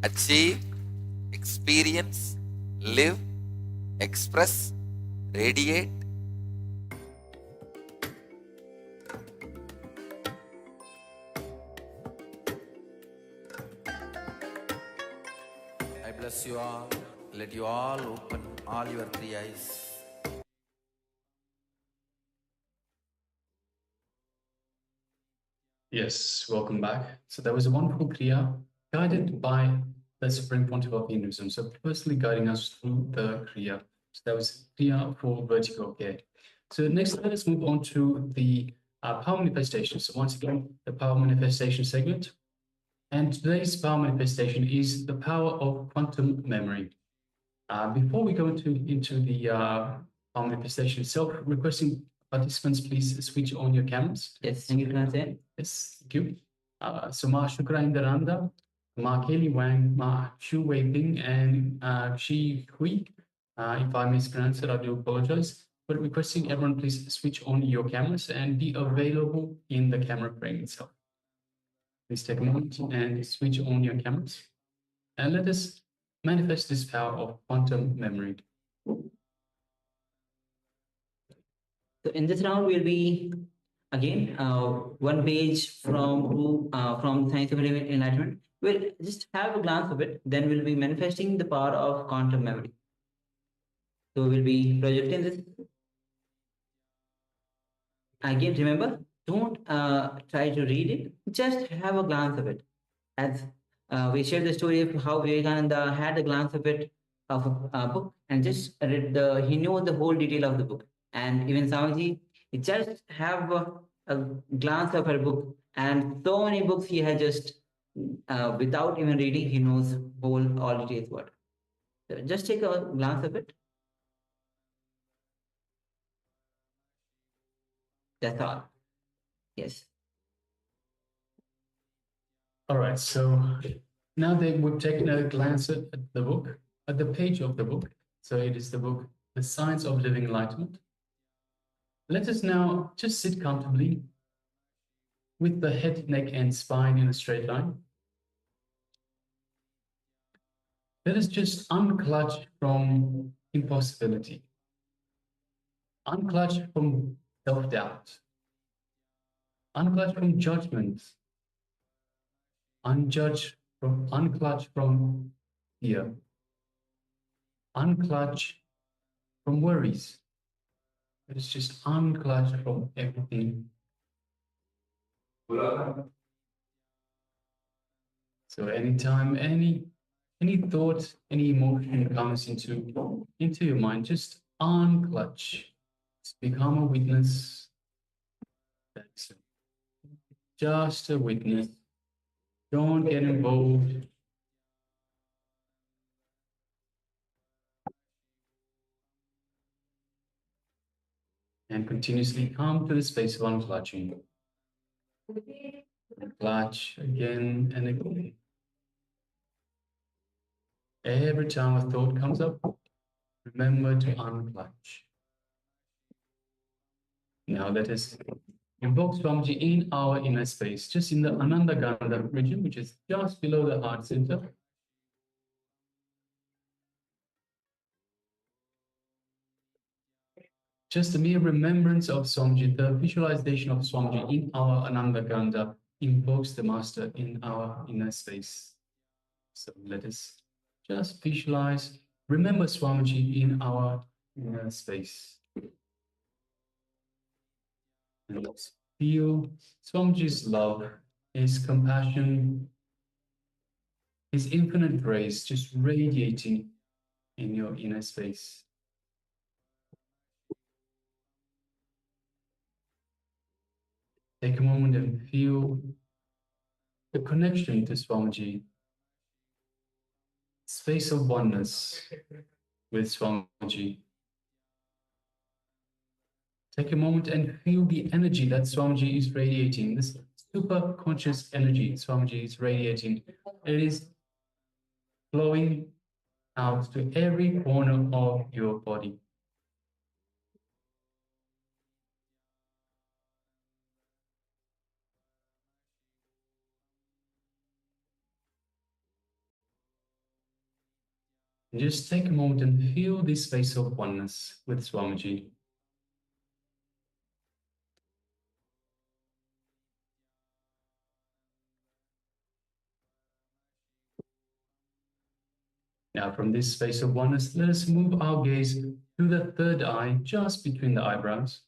achieve, experience, live, express, radiate. I bless you all. Let you all open all your three eyes. Yes, welcome back. So that was a wonderful Kriya guided by the Supreme Pontiff of Hinduism. So personally guiding us through the Kriya. So that was Kriya for vertigo. Okay. So next, let us move on to the power manifestation. So once again, the power manifestation segment. And today's power manifestation is the power of quantum memory. Before we go into the power manifestation itself, requesting participants please switch on your cameras. Yes, thank you, Transcend. Yes, thank you. So Ma Shukra Indaranda, Ma Kelly Wang, Ma Shu Wei Bing, and Shi Hui. If I mispronounce it, I do apologize. but requesting everyone please switch on your cameras and be available in the camera frame itself. Please take a moment and switch on your cameras. And let us manifest this power of quantum memory. So in this round, we'll be again one page from Science of Enlightenment. We'll just have a glance of it. Then we'll be manifesting the power of quantum memory. So we'll be projecting this. Again, remember, don't try to read it. Just have a glance of it. As we shared the story of how Vivekananda had a glance of it of a book and just read he knew the whole detail of the book. And even Swamiji, he just have a glance of her book, and so many books he had just without even reading, he knows all details what. So just take a glance of it. That's all. Yes. All right, so now that we've taken a glance at the book, at the page of the book. So it is the book, The Science of Living Enlightenment. Let us now just sit comfortably with the head, neck, and spine in a straight line. Let us just unclutch from impossibility, unclutch from self-doubt, unclutch from judgment, unclutch from fear, unclutch from worries. Let us just unclutch from everything. So anytime any thought, any emotion comes into your mind, just unclutch. Just become a witness. That's it. Just a witness. Don't get involved. And continuously come to the space of unclutching. Clutch again and again. Every time a thought comes up, remember to unclutch. Now let us invoke Swamiji in our inner space, just in the Ananda Gandha region, which is just below the heart center. Just a mere remembrance of Swamiji, the visualization of Swamiji in our Ananda Gandha invokes the Master in our inner space. So let us just visualize, remember Swamiji in our inner space. And let's feel Swamiji's love, his compassion, his infinite grace just radiating in your inner space. Take a moment and feel the connection to Swamiji, space of oneness with Swamiji. Take a moment and feel the energy that Swamiji is radiating, this super conscious energy Swamiji is radiating. It is flowing out to every corner of your body. And just take a moment and feel this space of oneness with Swamiji. Now from this space of oneness, let us move our gaze to the third eye, just between the eyebrows.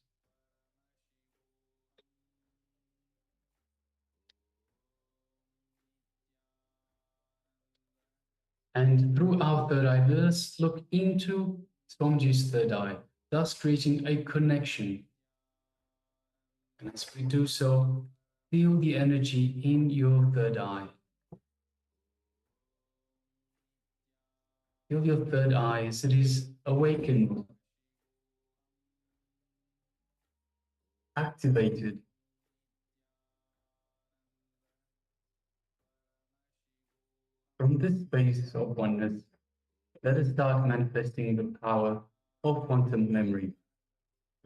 And through our third eye, let us look into Swamiji's third eye, thus creating a connection. And as we do so, feel the energy in your third eye. Feel your third eye as it is awakened, activated. From this space of oneness, let us start manifesting the power of quantum memory.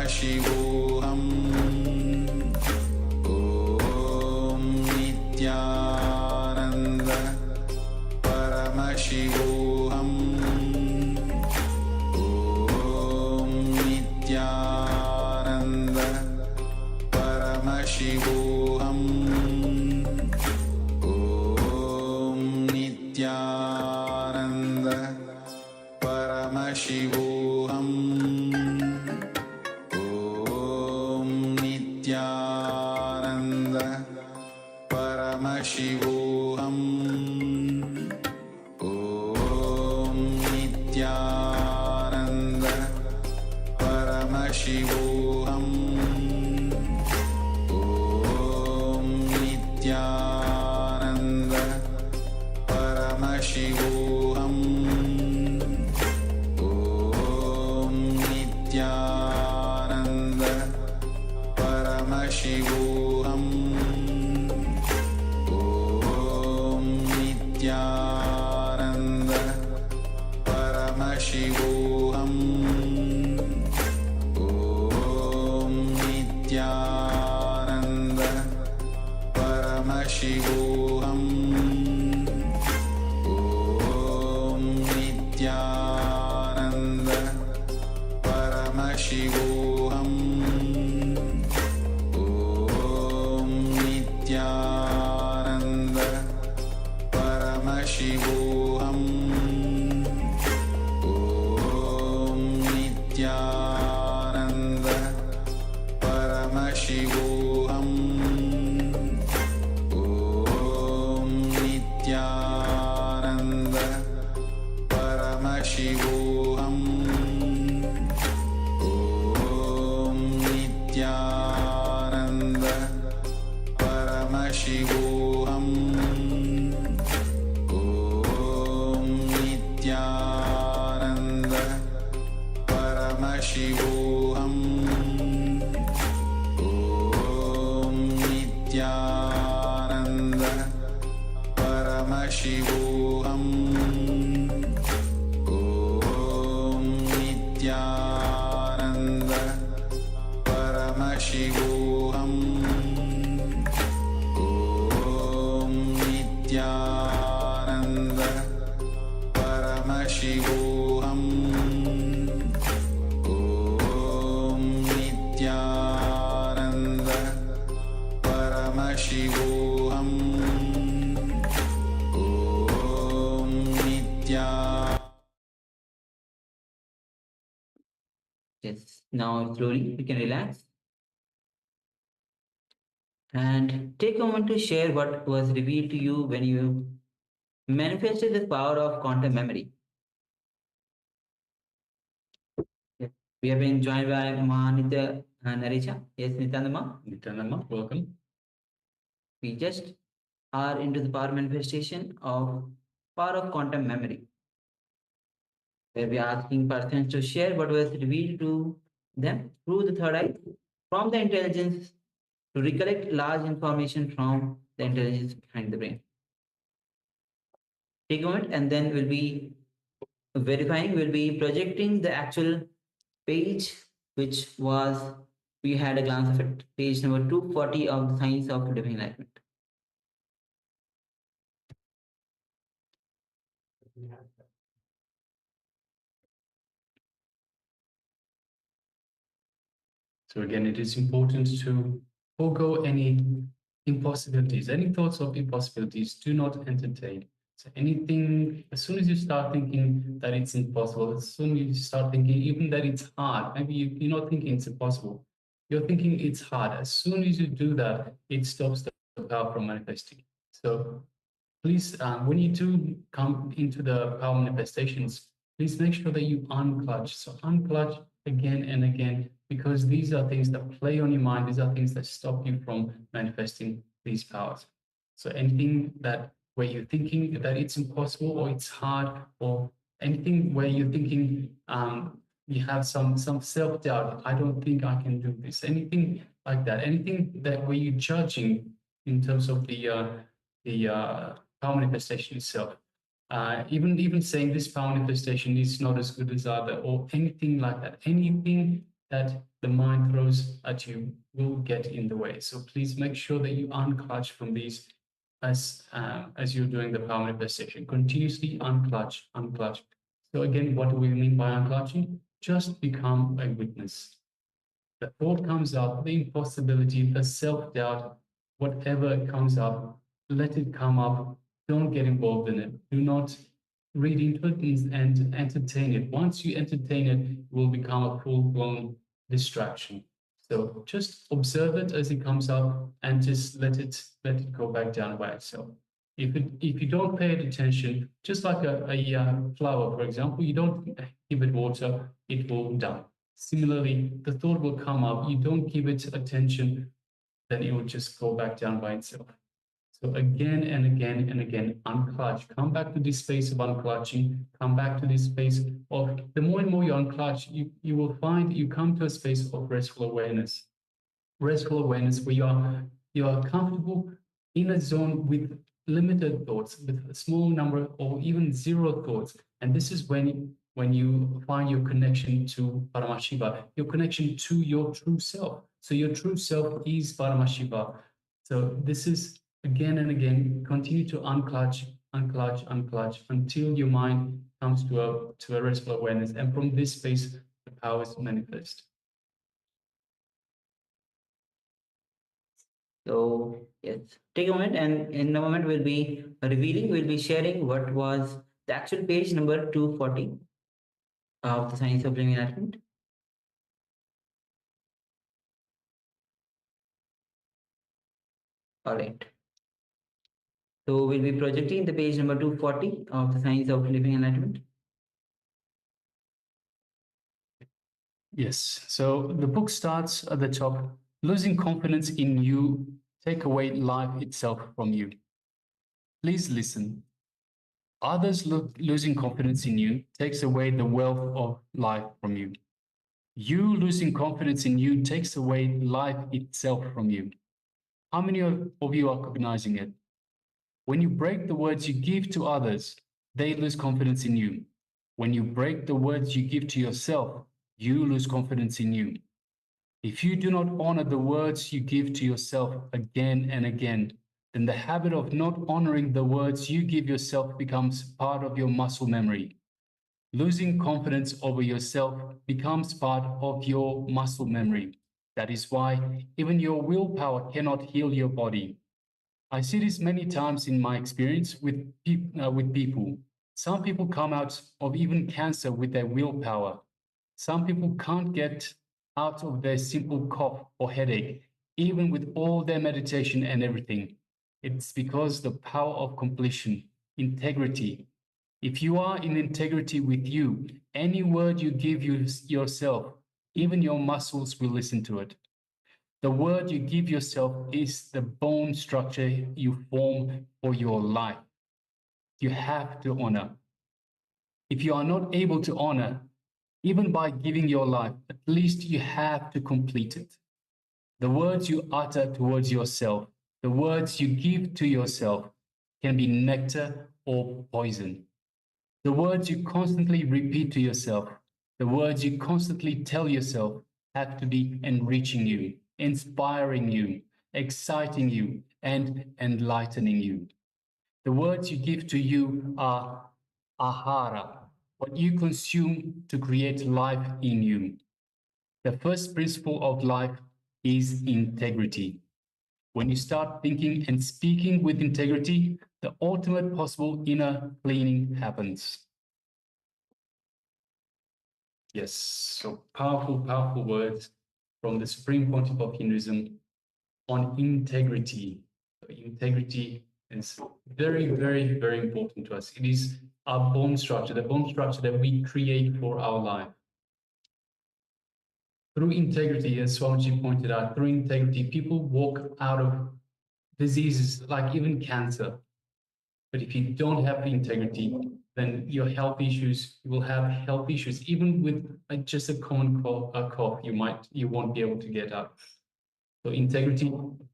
Paramashivoham Om Nithyananda Paramashivoham Om Nithyananda Paramashivoham Om Nithyananda Paramashivoham Om Nithyananda Paramashivoham Om Nithyananda Paramashivoham Om Nithyananda Paramashivoham Om Nithyananda Paramashivoham Om Nithyananda Paramashivoham Om Nithyananda Paramashivoham Om Nithyananda Paramashivoham Om Nithyananda Paramashivoham Om Nithyananda Paramashivoham Om Nithyananda Paramashivoham Om Nithyananda Paramashivoham Om Nithyananda Paramashivoham Om Nithyananda Paramashivoham Om Nithyananda Paramashivoham Om Nithyananda Paramashivoham Om Nithyananda Paramashivoham Om Nithyananda. Yes. Now slowly you can relax and take a moment to share what was revealed to you when you manifested the power of quantum memory. Yes. We have been joined by Mahanitya Narecha. Yes, Nithyananda, welcome. We just are into the power manifestation of power of quantum memory, where we are asking persons to share what was revealed to them through the third eye from the intelligence to recollect large information from the intelligence behind the brain. Take a moment and then we'll be verifying, we'll be projecting the actual page, which was, we had a glance of it, page number 240 of the Science of Living Enlightenment. So again, it is important to forego any impossibilities, any thoughts of impossibilities, do not entertain. So anything, as soon as you start thinking that it's impossible, as soon as you start thinking even that it's hard, maybe you're not thinking it's impossible, you're thinking it's hard. As soon as you do that, it stops the power from manifesting. So please, when you do come into the power manifestations, please make sure that you unclutch. So unclutch again and again, because these are things that play on your mind. These are things that stop you from manifesting these powers. So anything that where you're thinking that it's impossible or it's hard, or anything where you're thinking you have some self-doubt, I don't think I can do this, anything like that, anything that where you're judging in terms of the power manifestation itself. Even saying this power manifestation is not as good as other, or anything like that, anything that the mind throws at you will get in the way. So please make sure that you unclutch from these as you're doing the power manifestation. Continuously unclutch, unclutch. So again, what do we mean by unclutching? Just become a witness. The thought comes up, the impossibility, the self-doubt, whatever comes up, let it come up. Don't get involved in it. Do not read into it and entertain it. Once you entertain it, it will become a full-blown distraction. So just observe it as it comes up and just let it go back down by itself. If you don't pay it attention, just like a flower, for example, you don't give it water, it will die. Similarly, the thought will come up, you don't give it attention, then it will just go back down by itself. So again and again and again, unclutch. Come back to this space of unclutching. Come back to this space of, the more and more you unclutch, you will find you come to a space of restful awareness. Restful awareness where you are comfortable in a zone with limited thoughts, with a small number or even zero thoughts. And this is when you find your connection to Paramashiva, your connection to your true self. So your true self is Paramashiva. So this is again and again, continue to unclutch, unclutch, unclutch until your mind comes to a restful awareness. And from this space, the powers manifest. So yes, take a moment, and in a moment we'll be revealing, we'll be sharing what was the actual page number 240 of the Science of Living Enlightenment. All right. So we'll be projecting the page number 240 of the Science of Living Enlightenment. Yes, so the book starts at the top. Losing confidence in you take away life itself from you. Please listen. Others losing confidence in you takes away the wealth of life from you. You losing confidence in you takes away life itself from you. How many of you are recognizing it? When you break the words you give to others, they lose confidence in you. When you break the words you give to yourself, you lose confidence in you. If you do not honor the words you give to yourself again and again, then the habit of not honoring the words you give yourself becomes part of your muscle memory. Losing confidence over yourself becomes part of your muscle memory. That is why even your willpower cannot heal your body. I see this many times in my experience with people. Some people come out of even cancer with their willpower. Some people can't get out of their simple cough or headache, even with all their meditation and everything. It's because the power of completion, integrity. If you are in integrity with you, any word you give yourself, even your muscles will listen to it. The word you give yourself is the bone structure you form for your life. You have to honor. If you are not able to honor, even by giving your life, at least you have to complete it. The words you utter towards yourself, the words you give to yourself, can be nectar or poison. The words you constantly repeat to yourself, the words you constantly tell yourself have to be enriching you, inspiring you, exciting you, and enlightening you. The words you give to you are ahara, what you consume to create life in you. The first principle of life is integrity. When you start thinking and speaking with integrity, the ultimate possible inner cleaning happens. Yes, so powerful, powerful words from the Supreme Pontiff of Hinduism on integrity. Integrity is very, very, very important to us. It is our bone structure, the bone structure that we create for our life. Through integrity, as Swamiji pointed out, through integrity, people walk out of diseases like even cancer. But if you don't have the integrity, then your health issues, you will have health issues. Even with just a common cough, you won't be able to get out. So integrity,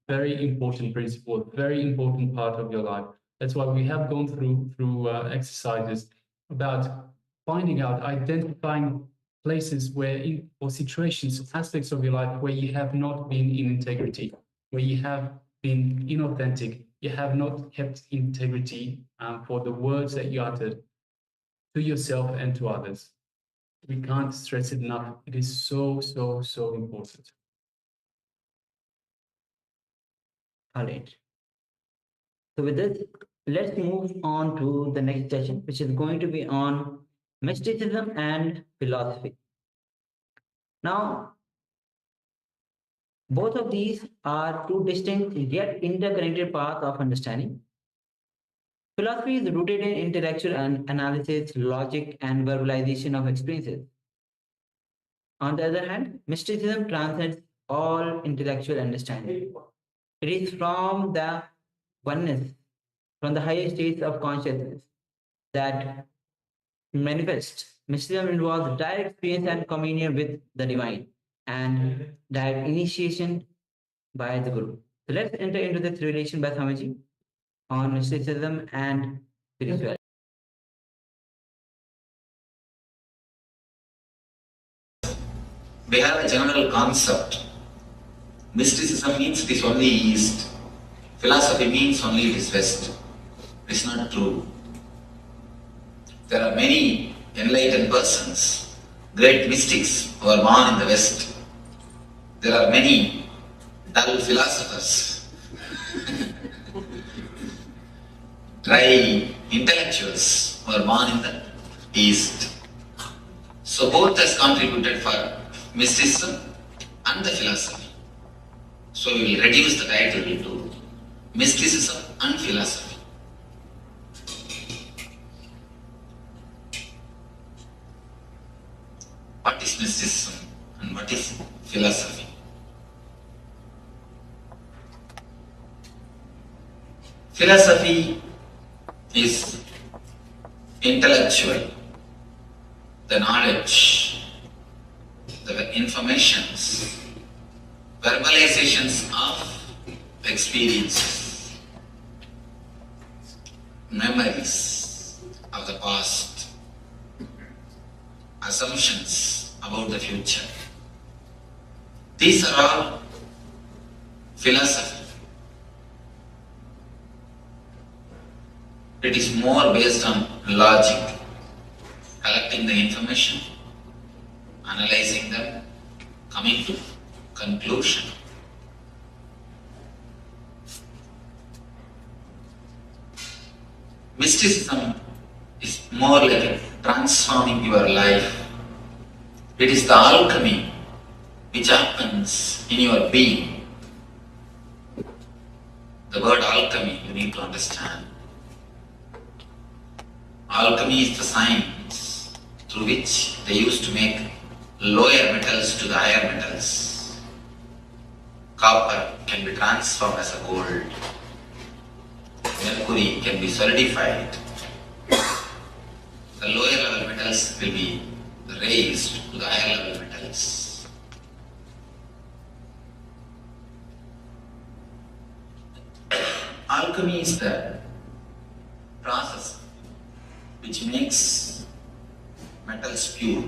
very important principle, very important part of your life. That's why we have gone through exercises about finding out, identifying places where, or situations, aspects of your life where you have not been in integrity, where you have been inauthentic, you have not kept integrity for the words that you uttered to yourself and to others. We can't stress it enough. It is so, so, so important. All right. So with this, let's move on to the next session, which is going to be on mysticism and philosophy. Now, both of these are two distinct yet interconnected paths of understanding. Philosophy is rooted in intellectual analysis, logic, and verbalization of experiences. On the other hand, mysticism transcends all intellectual understanding. It is from the oneness, from the higher states of consciousness that manifest. Mysticism involves direct experience and communion with the divine and direct initiation by the Guru. So let's enter into this relation by Swamiji on mysticism and spirituality. We have a general concept. Mysticism means it is only East. Philosophy means only it is West. It's not true. There are many enlightened persons, great mystics who are born in the West. There are many dull philosophers, dry intellectuals who are born in the East. So both has contributed for mysticism and the philosophy. So we will reduce the title to mysticism and philosophy. What is mysticism and what is philosophy? Philosophy is intellectual, the knowledge, the informations, verbalizations of experiences, memories of the past, assumptions about the future. These are all philosophy. It is more based on logic, collecting the information, analyzing them, coming to conclusion. Mysticism is more like transforming your life. It is the alchemy which happens in your being. The word alchemy you need to understand. Alchemy is the science through which they used to make lower metals to the higher metals. Copper can be transformed as a gold. Mercury can be solidified. The lower level metals will be raised to the higher level metals. Alchemy is the process which makes metals pure.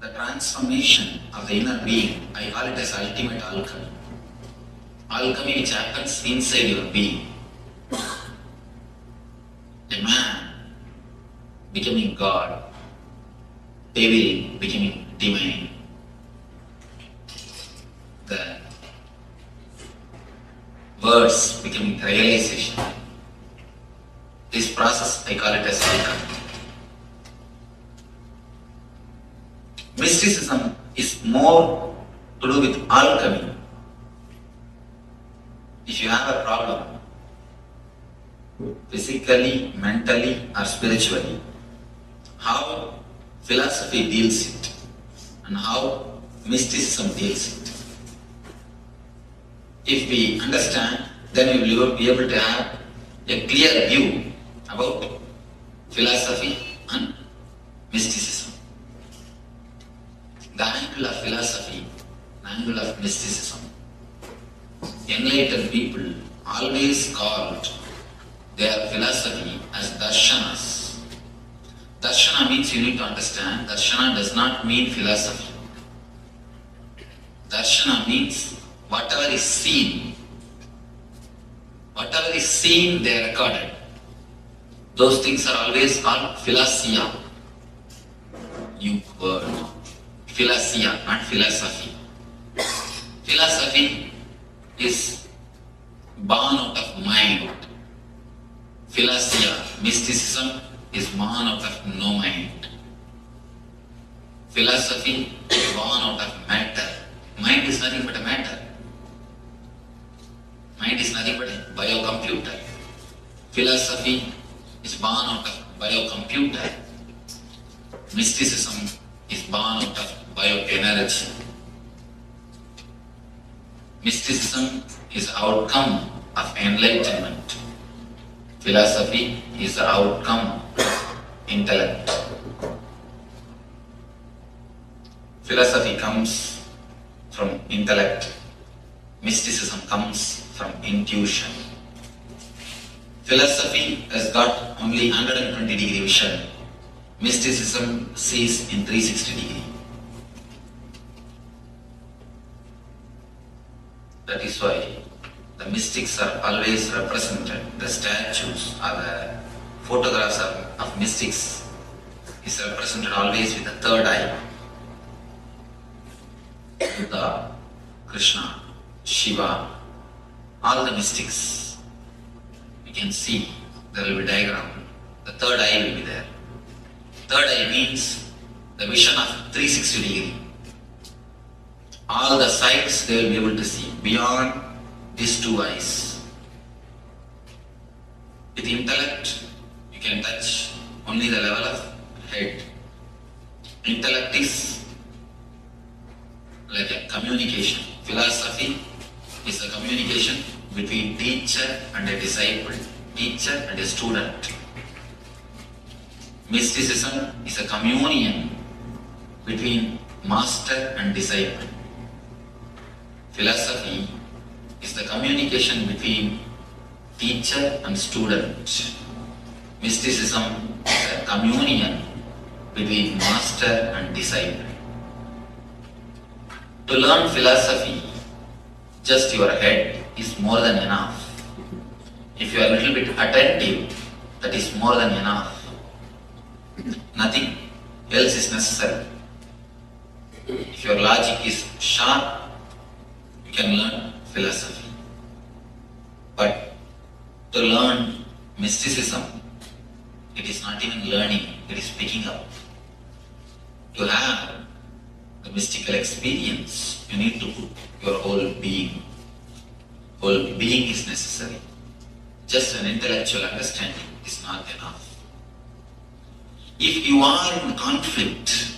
The transformation of the inner being, I call it as ultimate alchemy. Alchemy which happens inside your being. A man becoming God, devil becoming divine. The words becoming realization. This process, I call it as alchemy. Mysticism is more to do with alchemy. If you have a problem, physically, mentally, or spiritually, how philosophy deals it and how mysticism deals it. If we understand, then we will be able to have a clear view about philosophy and mysticism. The angle of philosophy, the angle of mysticism. Enlightened people always called their philosophy as darshanas. Darshana means you need to understand, Darshana does not mean philosophy. Darshana means whatever is seen. Whatever is seen, they are recorded. Those things are always called philosia. New word. Philosia, not philosophy. Philosophy is born out of mind. Philosia, mysticism, is born out of no mind. Philosophy is born out of matter. Mind is nothing but a matter. Mind is nothing but a biocomputer. Philosophy is born out of biocomputer. Mysticism is born out of bioenergy. Mysticism is outcome of enlightenment. Philosophy is the outcome of intellect. Philosophy comes from intellect. Mysticism comes from intuition. Philosophy has got only 120 degree vision. Mysticism sees in 360 degree. That is why the mystics are always represented. The statues or the photographs of mystics is represented always with the third eye. Buddha, Krishna, Shiva, all the mystics, you can see there will be diagram. The third eye will be there. Third eye means the vision of 360 degree. All the sides they will be able to see beyond these two eyes. With intellect, you can touch only the level of head. Intellect is like a communication. Philosophy is a communication between teacher and a disciple, teacher and a student. Mysticism is a communion between master and disciple. Philosophy is the communication between teacher and student. Mysticism is a communion between master and disciple. To learn philosophy, just your head is more than enough. If you are a little bit attentive, that is more than enough. Nothing else is necessary. If your logic is sharp, you can learn philosophy. But to learn mysticism, it is not even learning, it is picking up. To have the mystical experience, you need to put your whole being. Whole being is necessary. Just an intellectual understanding is not enough. If you are in conflict,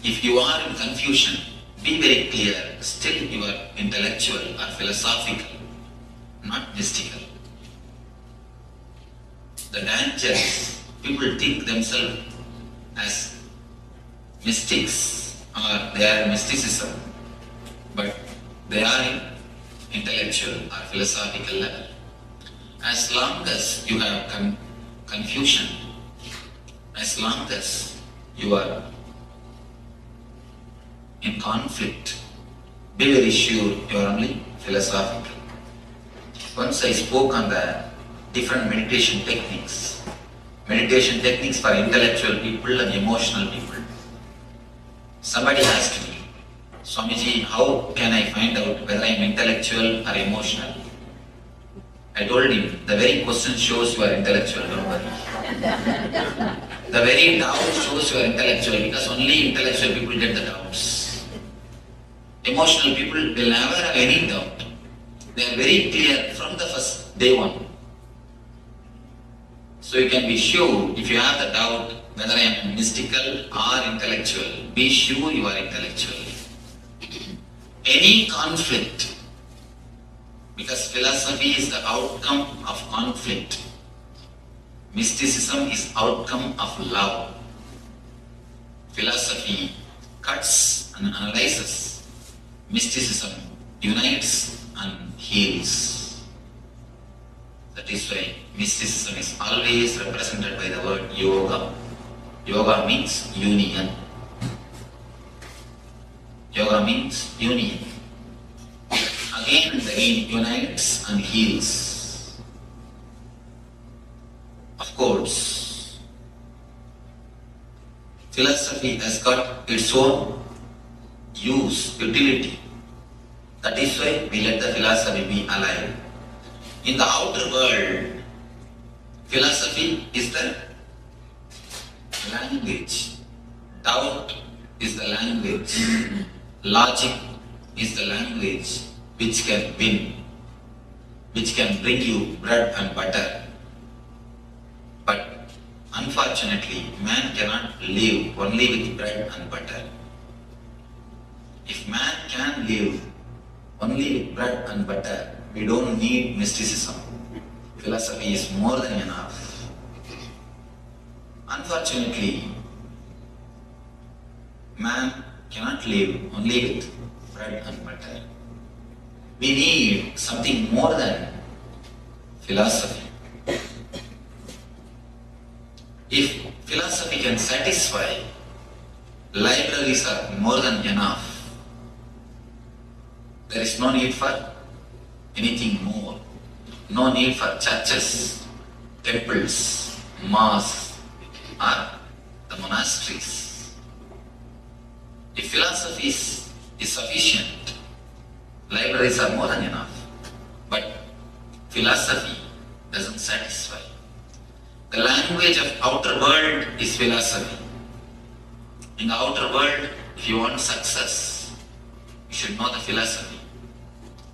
if you are in confusion, be very clear, still you are intellectual or philosophical, not mystical. The danger is people think themselves as mystics or they are mysticism, but they are in intellectual or philosophical level. As long as you have confusion, as long as you are in conflict, be very sure you are only philosophical. Once I spoke on the different meditation techniques for intellectual people and emotional people. Somebody asked me, Swamiji, how can I find out whether I am intellectual or emotional? I told him, the very question shows you are intellectual, don't worry. The very doubt shows you are intellectual, because only intellectual people get the doubts. Emotional people will never have any doubt. They are very clear from the first day one. So you can be sure, if you have the doubt whether I am mystical or intellectual, be sure you are intellectual. Any conflict, because philosophy is the outcome of conflict. Mysticism is outcome of love. Philosophy cuts and analyzes. Mysticism unites and heals. That is why mysticism is always represented by the word yoga. Yoga means union. Yoga means union. Again and again unites and heals. Of course, philosophy has got its own use, utility. That is why we let the philosophy be alive. In the outer world, philosophy is the language. Doubt is the language. Logic is the language which can win, which can bring you bread and butter. But unfortunately, man cannot live only with bread and butter. If man can live only with bread and butter, we don't need mysticism. Philosophy is more than enough. Unfortunately, man cannot live only with bread and butter. We need something more than philosophy. If philosophy can satisfy, libraries are more than enough. There is no need for anything more. No need for churches, temples, mosques, or the monasteries. If philosophy is sufficient, libraries are more than enough. But philosophy doesn't satisfy. The language of outer world is philosophy. In the outer world, if you want success, you should know the philosophy,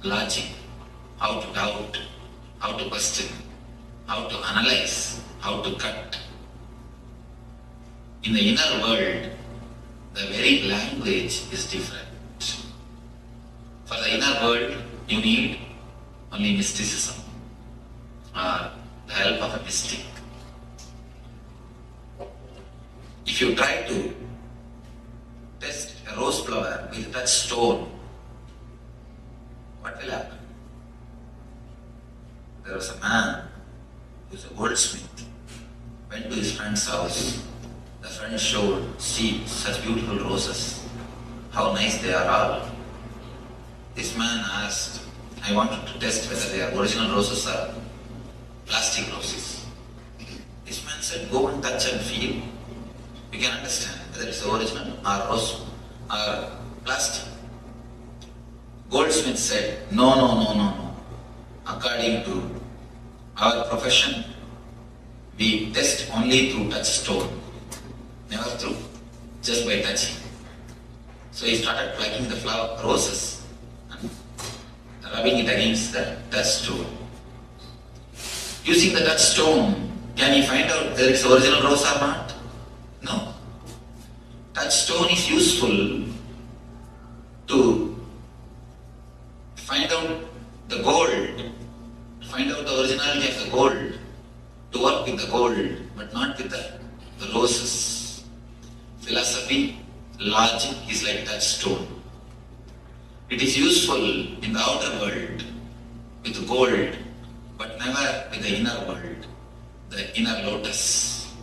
logic, how to doubt, how to question, how to analyze, how to cut. In the inner world, the very language is different. For the inner world, you need only mysticism or the help of a mystic. If you try to test a rose flower with a touchstone, what will happen? There was a man who was a goldsmith, went to his friend's house. The friend showed, see such beautiful roses, how nice they are all. This man asked, I wanted to test whether they are original roses or plastic roses. This man said, go and touch and feel. You can understand whether it's original or rose or plastic. Goldsmith said, no. According to our profession, we test only through touchstone, never through, just by touching. So he started plucking the roses and rubbing it against the touchstone. Using the touchstone, can he find out whether it's original rose or not? No. Touchstone is useful to find out the gold, find out the originality of the gold, to work with the gold, but not with the roses. Philosophy, logic is like touchstone. It is useful in the outer world with gold, but never with the inner world, the inner lotus.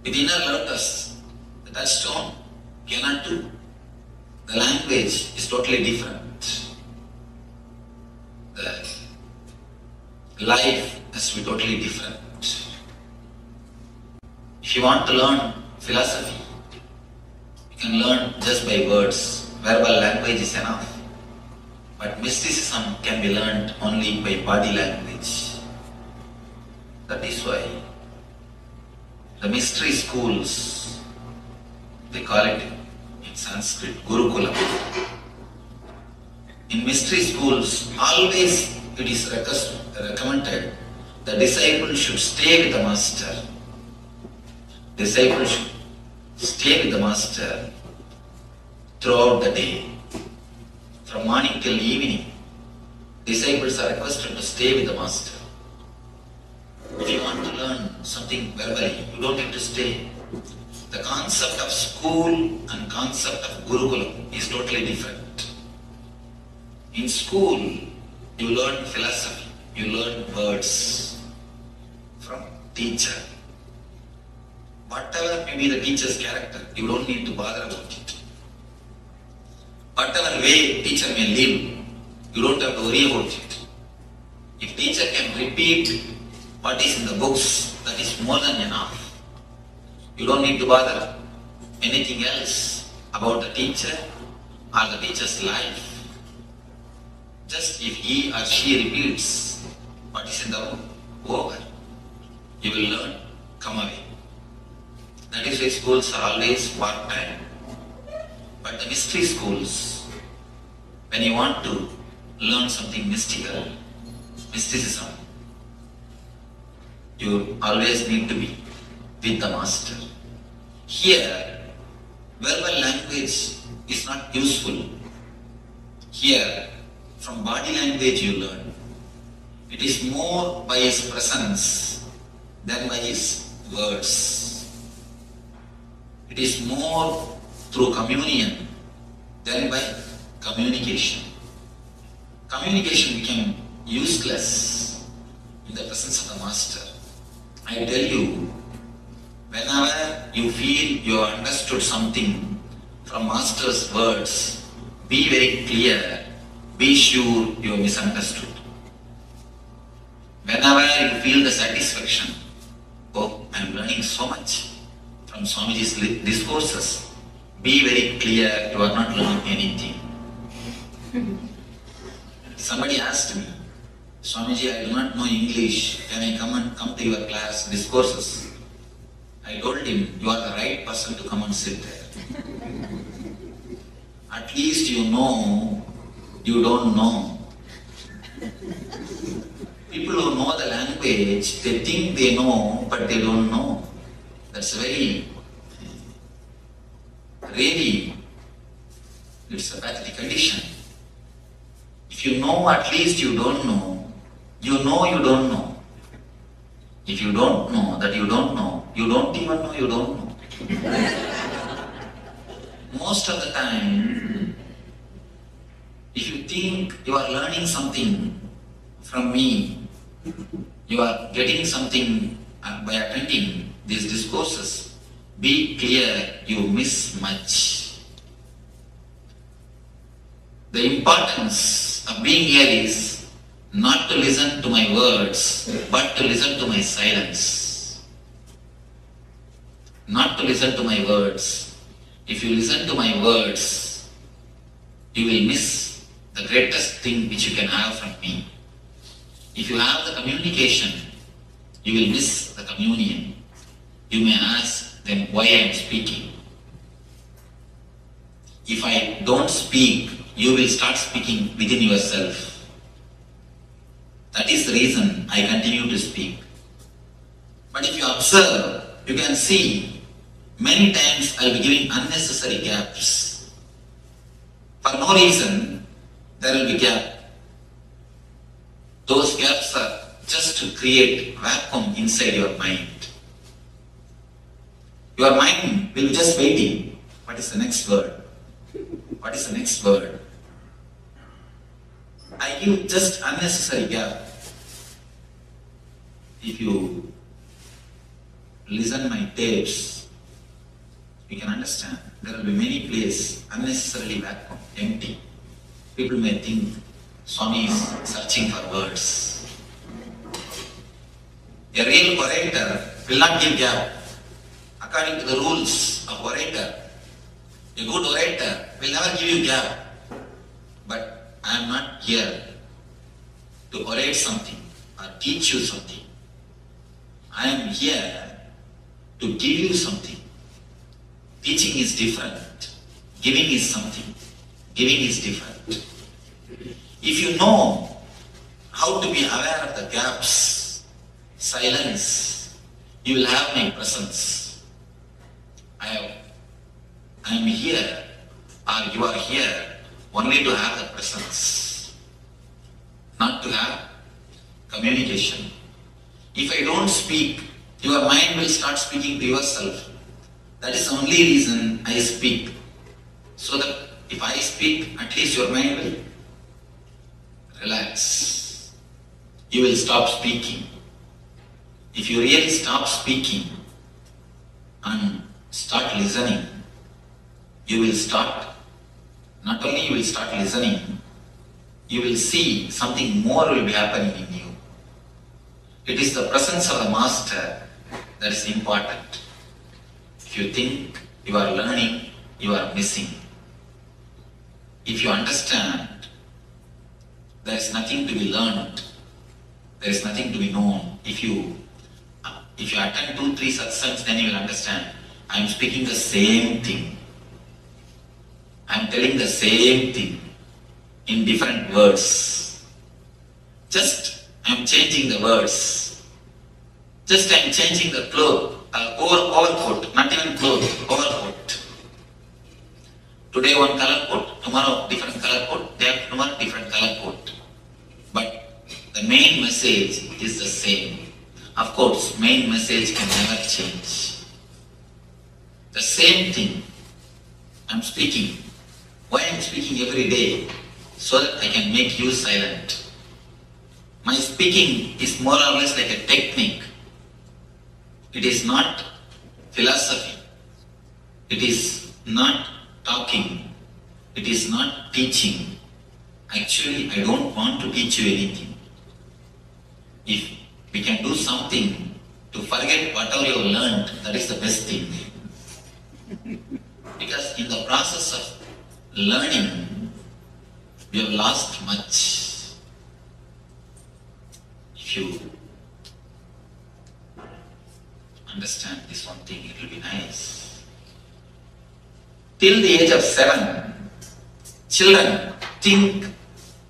With inner lotus, the touchstone cannot do. The language is totally different. The life has to be totally different. If you want to learn philosophy, you can learn just by words. Verbal language is enough. But mysticism can be learned only by body language. That is why the mystery schools, they call it in Sanskrit, Gurukulam. In mystery schools, always it is recommended the disciple should stay with the master. Disciple should stay with the master throughout the day. From morning till evening, disciples are requested to stay with the master. If you want to learn something verbally, you don't need to stay. The concept of school and concept of Gurukulam is totally different. In school, you learn philosophy, you learn words from teacher. whatever may be the teacher's character, you don't need to bother about it. Whatever way teacher may live, you don't have to worry about it. If teacher can repeat what is in the books, that is more than enough. You don't need to bother anything else about the teacher or the teacher's life. Just if he or she repeats what is in the book, over. You will learn, come away. That is why schools are always part-time. But the mystery schools, when you want to learn something mystical, mysticism, you always need to be with the master. Here, verbal language is not useful. Here, from body language you learn. It is more by his presence than by his words. It is more through communion than by communication. Communication became useless in the presence of the master. I tell you, whenever you feel you have understood something from master's words, be very clear, be sure you have misunderstood. Whenever you feel the satisfaction, oh, I am learning so much from Swamiji's discourses, be very clear you are not learning anything. Somebody asked me, Swamiji, I do not know English, can I come to your class discourses? I told him, you are the right person to come and sit there. At least you know, you don't know. People who know the language, they think they know, but they don't know. That's really, it's a pathetic condition. If you know, at least you don't know. You know you don't know. If you don't know that you don't know, you don't even know you don't know. Most of the time, if you think you are learning something from me, you are getting something by attending these discourses, be clear you miss much. The importance of being here is not to listen to my words, but to listen to my silence. Not to listen to my words. If you listen to my words, you will miss the greatest thing which you can have from me. If you have the communication, you will miss the communion. You may ask, then why I am speaking? If I don't speak, you will start speaking within yourself. That is the reason I continue to speak. But if you observe, you can see many times I will be giving unnecessary gaps. For no reason, there will be gap. Those gaps are just to create vacuum inside your mind. Your mind will be just waiting. What is the next word? What is the next word? I give just unnecessary gap. If you listen my tapes, you can understand. There will be many places unnecessarily vacuum, empty. People may think Swami is searching for words. A real orator will not give gap. According to the rules of orator, a good orator will never give you gap. But I am not here to orate something or teach you something. I am here to give you something. Teaching is different. Giving is something. Giving is different. If you know how to be aware of the gaps, silence, you will have my presence. I am here, or you are here, only to have the presence, not to have communication. If I don't speak, your mind will start speaking to yourself. That is the only reason I speak. So that if I speak, at least your mind will relax. You will stop speaking. If you really stop speaking, and start listening, you will start, not only you will start listening, you will see something more will be happening in you. It is the presence of the Master that is important. If you think you are learning, you are missing. If you understand, there is nothing to be learned, there is nothing to be known. If you attend 2-3 satsangs, then you will understand. I am speaking the same thing. I am telling the same thing in different words. Just I am changing the words. Just I am changing the cloth, overcoat, not even cloth, overcoat. Today one color coat, tomorrow different color coat, day after tomorrow different color coat. But the main message is the same. Of course, main message can never change. The same thing I am speaking. Why I am speaking every day? So that I can make you silent. My speaking is more or less like a technique. It is not philosophy. It is not talking. It is not teaching. Actually, I don't want to teach you anything. If we can do something to forget whatever you have learned, that is the best thing. Because in the process of learning, we have lost much. If you understand this one thing, it will be nice. Till the age of 7, children think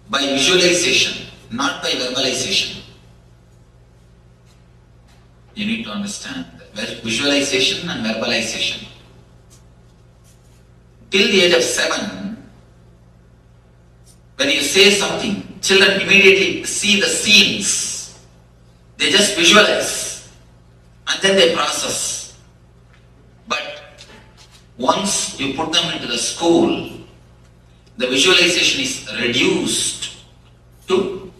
by visualization, not by verbalization. You need to understand visualization and verbalization. Till the age of 7, when you say something, children immediately see the scenes. They just visualize and then they process. But once you put them into the school, the visualization is reduced to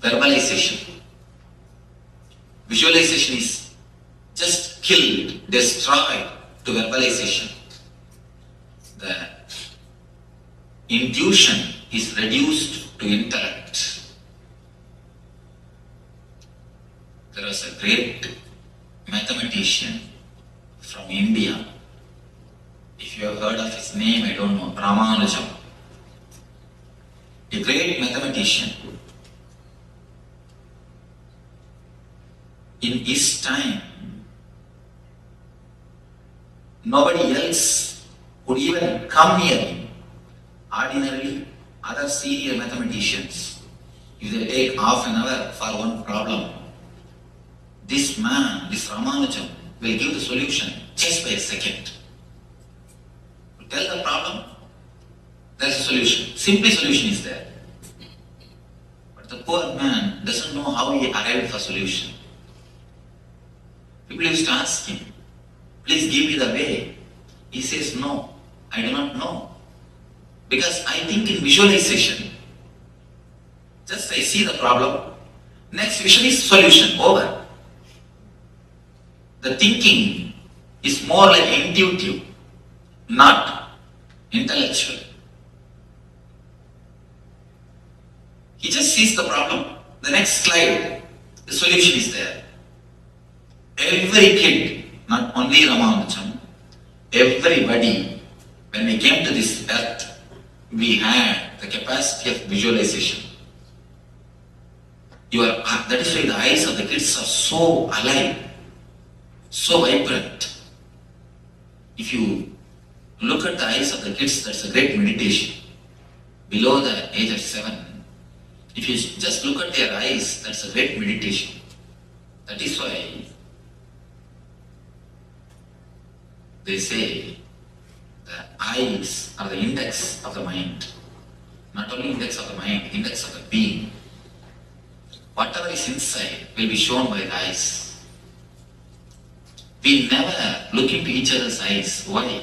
verbalization. Visualization is just killed, destroyed to verbalization. The intuition is reduced to intellect. There was a great mathematician from India. If you have heard of his name, I don't know, Paramashivoham. A great mathematician. In his time, nobody else would even come near him. Ordinarily, other senior mathematicians, if they take half an hour for one problem, this man, this Ramanujan, will give the solution just by a second. Tell the problem, there is a solution. Simply solution is there. But the poor man doesn't know how he arrived for solution. People used to ask him, please give me the way. He says, no, I do not know. Because I think in visualization. Just I see the problem, next vision is solution, over. The thinking is more like intuitive, not intellectual. He just sees the problem, the next slide, the solution is there. Every kid, not only Ramanujan, everybody, when we came to this earth, we had the capacity of visualization. That is why the eyes of the kids are so alive, so vibrant. If you look at the eyes of the kids, that's a great meditation. Below the age of 7, if you just look at their eyes, that's a great meditation. That is why they say the eyes are the index of the mind. Not only index of the mind, index of the being. Whatever is inside will be shown by the eyes. We never look into each other's eyes. Why?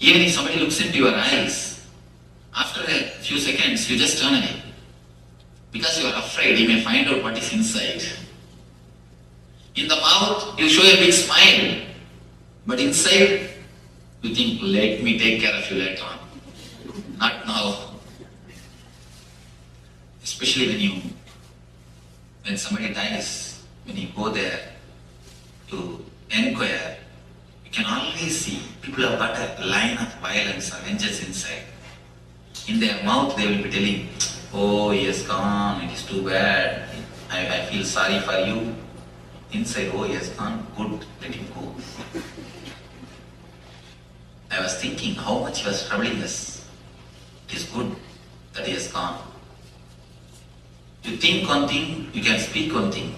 Even if somebody looks into your eyes, after a few seconds you just turn away. Because you are afraid he may find out what is inside. In the mouth, you show a big smile, but inside, you think, let me take care of you later on. Not now. Especially when somebody dies, when you go there to inquire, you can always see people have got a line of violence or vengeance inside. In their mouth, they will be telling, oh, he has gone, it is too bad, I feel sorry for you. Inside, oh, he has gone, good, let him go. I was thinking how much he was troubling us. It is good that he has gone. You think one thing, you can speak one thing.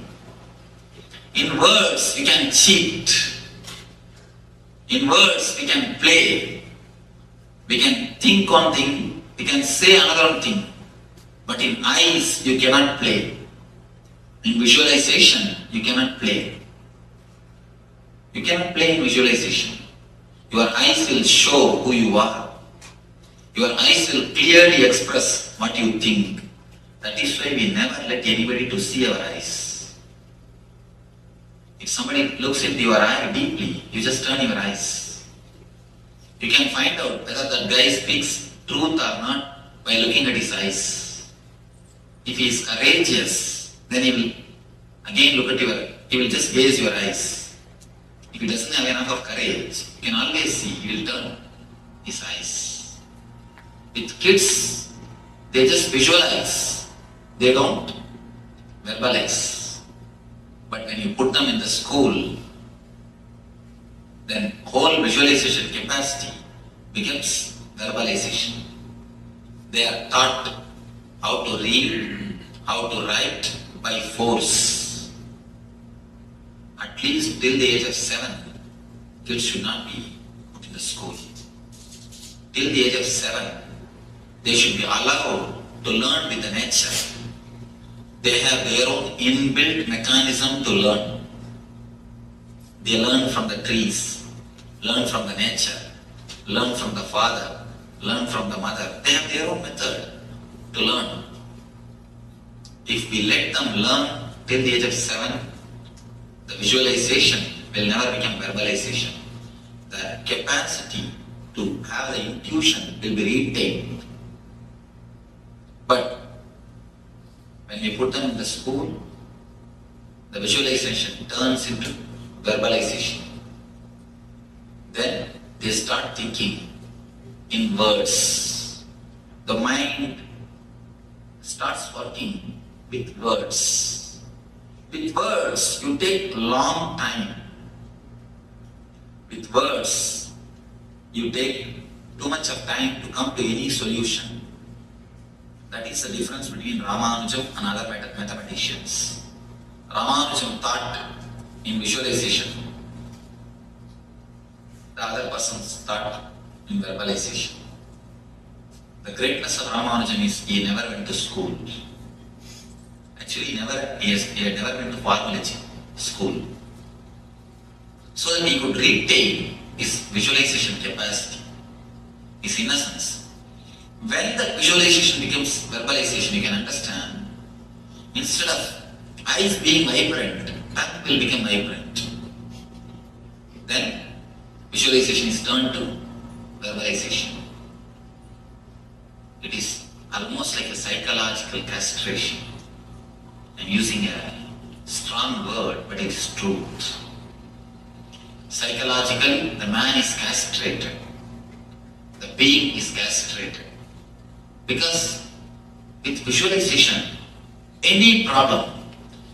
In words, you can cheat. In words, we can play. We can think one thing, we can say another thing. But in eyes, you cannot play. In visualization, you cannot play. You cannot play in visualization. Your eyes will show who you are. Your eyes will clearly express what you think. That is why we never let anybody to see our eyes. If somebody looks into your eye deeply, you just turn your eyes. You can find out whether that guy speaks truth or not by looking at his eyes. If he is courageous, then he will again look at he will just gaze your eyes. If he doesn't have enough of courage, you can always see, he will turn his eyes. With kids, they just visualize, they don't verbalize. But when you put them in the school, then whole visualization capacity becomes verbalization. They are taught how to read, how to write by force. At least till the age of 7, kids should not be put in the school. Till the age of 7, they should be allowed to learn with the nature. They have their own inbuilt mechanism to learn. They learn from the trees, learn from the nature, learn from the father, learn from the mother. They have their own method to learn. If we let them learn till the age of 7, the visualization will never become verbalization. The capacity to have the intuition will be retained. But when we put them in the school, the visualization turns into verbalization. Then they start thinking in words. The mind starts working with words. With words, you take long time. With words, you take too much of time to come to any solution. That is the difference between Ramanujam and other mathematicians. Ramanujam thought in visualization. The other persons thought in verbalization. The greatness of Ramanujam is he never went to school. Actually, he had never been to formology school. So that he could retain his visualization capacity, his innocence. When the visualization becomes verbalization, you can understand, instead of eyes being vibrant, tongue will become vibrant. Then visualization is turned to verbalization. It is almost like a psychological castration. I'm using a strong word, but it is truth. Psychologically, the man is castrated. The being is castrated. Because with visualization, any problem,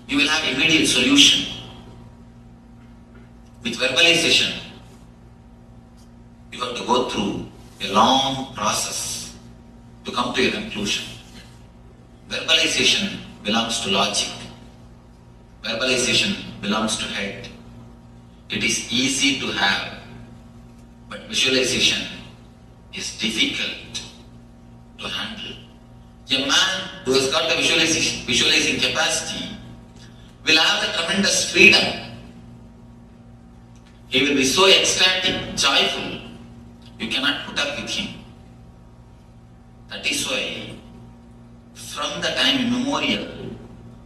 you will have immediate solution. With verbalization, you have to go through a long process to come to a conclusion. Verbalization belongs to logic. Verbalization belongs to head. It is easy to have, but visualization is difficult to handle. A man who has got the visualizing capacity will have the tremendous freedom. He will be so ecstatic, joyful, you cannot put up with him. That is why, from the time immemorial,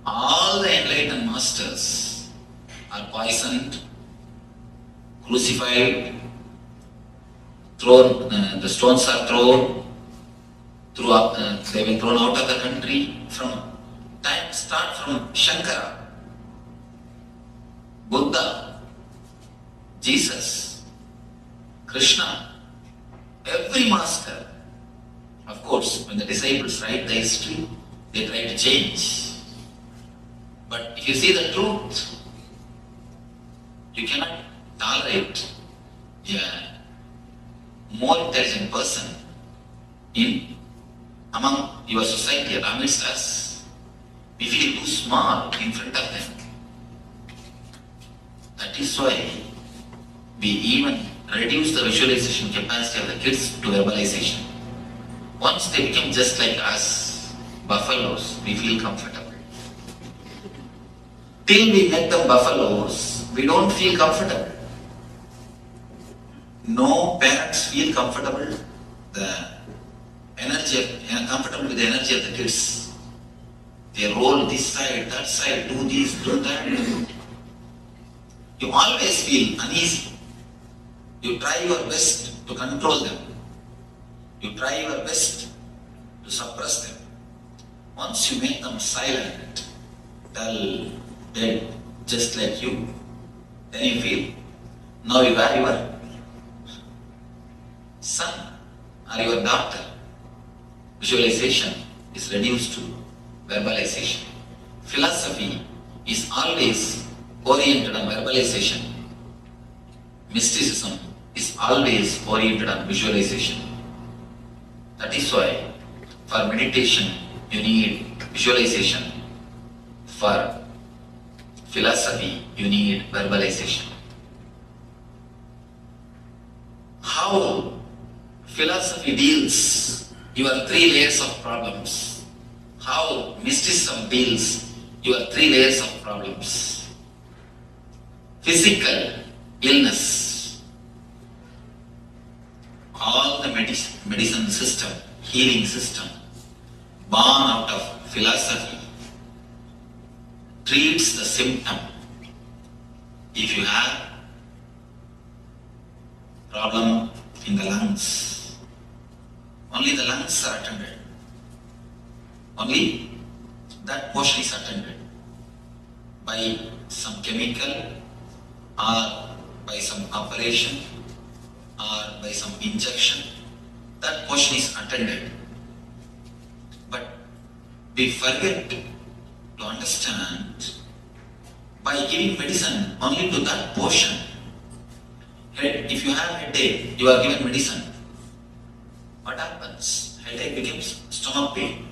all the enlightened masters are poisoned, crucified, thrown, the stones are thrown, they were thrown out of the country. Start from Shankara, Buddha, Jesus, Krishna, every master. Of course, when the disciples write the history, they try to change. But if you see the truth, you cannot tolerate a more intelligent person among your society or amidst us. We feel too small in front of them. That is why we even reduce the visualization capacity of the kids to verbalization. Once they become just like us, buffaloes, we feel comfortable. Till we make them buffaloes, we don't feel comfortable. No parents feel comfortable with the energy of the kids. They roll this side, that side, do this, do that. You always feel uneasy. You try your best to control them. You try your best to suppress them. Once you make them silent, dull, dead, just like you, then you feel, now you are your son or your daughter. Visualization is reduced to verbalization. Philosophy is always oriented on verbalization. Mysticism is always oriented on visualization. That is why for meditation you need visualization. For philosophy you need verbalization. How philosophy deals your 3 layers of problems. How mysticism deals your 3 layers of problems. Physical illness. All the medicine system, healing system, born out of philosophy, treats the symptom. If you have problem in the lungs, only the lungs are attended. Only that portion is attended by some chemical or by some operation or by some injection. That portion is attended. But we forget to understand by giving medicine only to that portion. If you have headache, you are given medicine. What happens? Headache becomes stomach pain.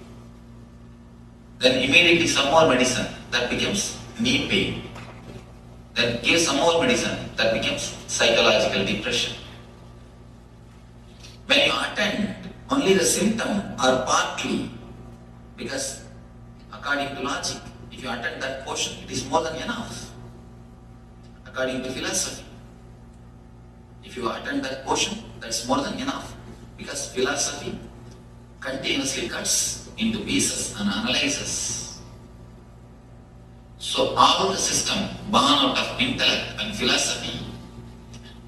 Then immediately some more medicine, that becomes knee pain. Then give some more medicine, that becomes psychological depression. When you attend only the symptom or partly, because according to logic, if you attend that portion, it is more than enough. According to philosophy, if you attend that portion, that's more than enough. Because philosophy continuously cuts into pieces and analyzes. So all the system born out of intellect and philosophy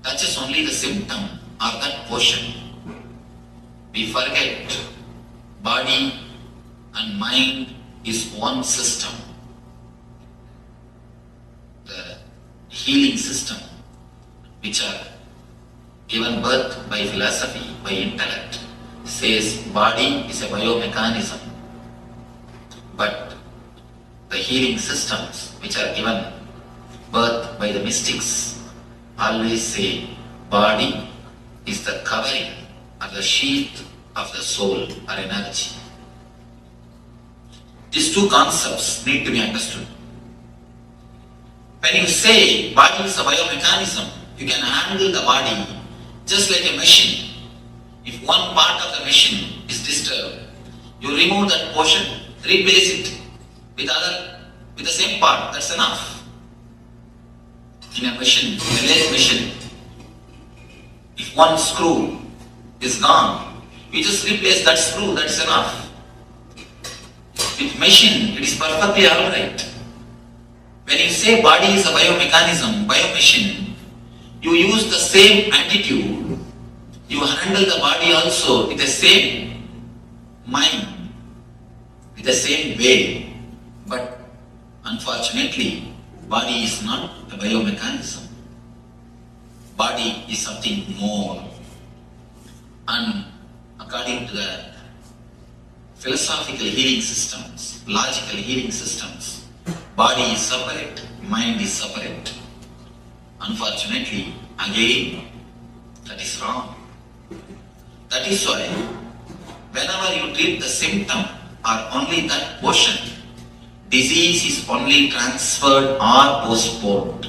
touches only the symptom or that portion. We forget body and mind is one system. The healing system, which are given birth by philosophy, by intellect, says body is a biomechanism. But the healing systems which are given birth by the mystics always say body is the covering or the sheath of the soul or energy. These two concepts need to be understood. When you say body is a biomechanism, you can handle the body just like a machine. If one part of the machine is disturbed, you remove that portion, replace it with the same part. That's enough. In a machine, in a lathe machine, if one screw is gone, you just replace that screw. That's enough. With machine, it is perfectly alright. When you say body is a biomechanism, biomachine, you use the same attitude. You handle the body also with the same mind, with the same way. But unfortunately, body is not a biomechanism. Body is something more. And according to the philosophical healing systems, logical healing systems, body is separate, mind is separate. Unfortunately, again, that is wrong. That is why, whenever you treat the symptom or only that portion, disease is only transferred or postponed,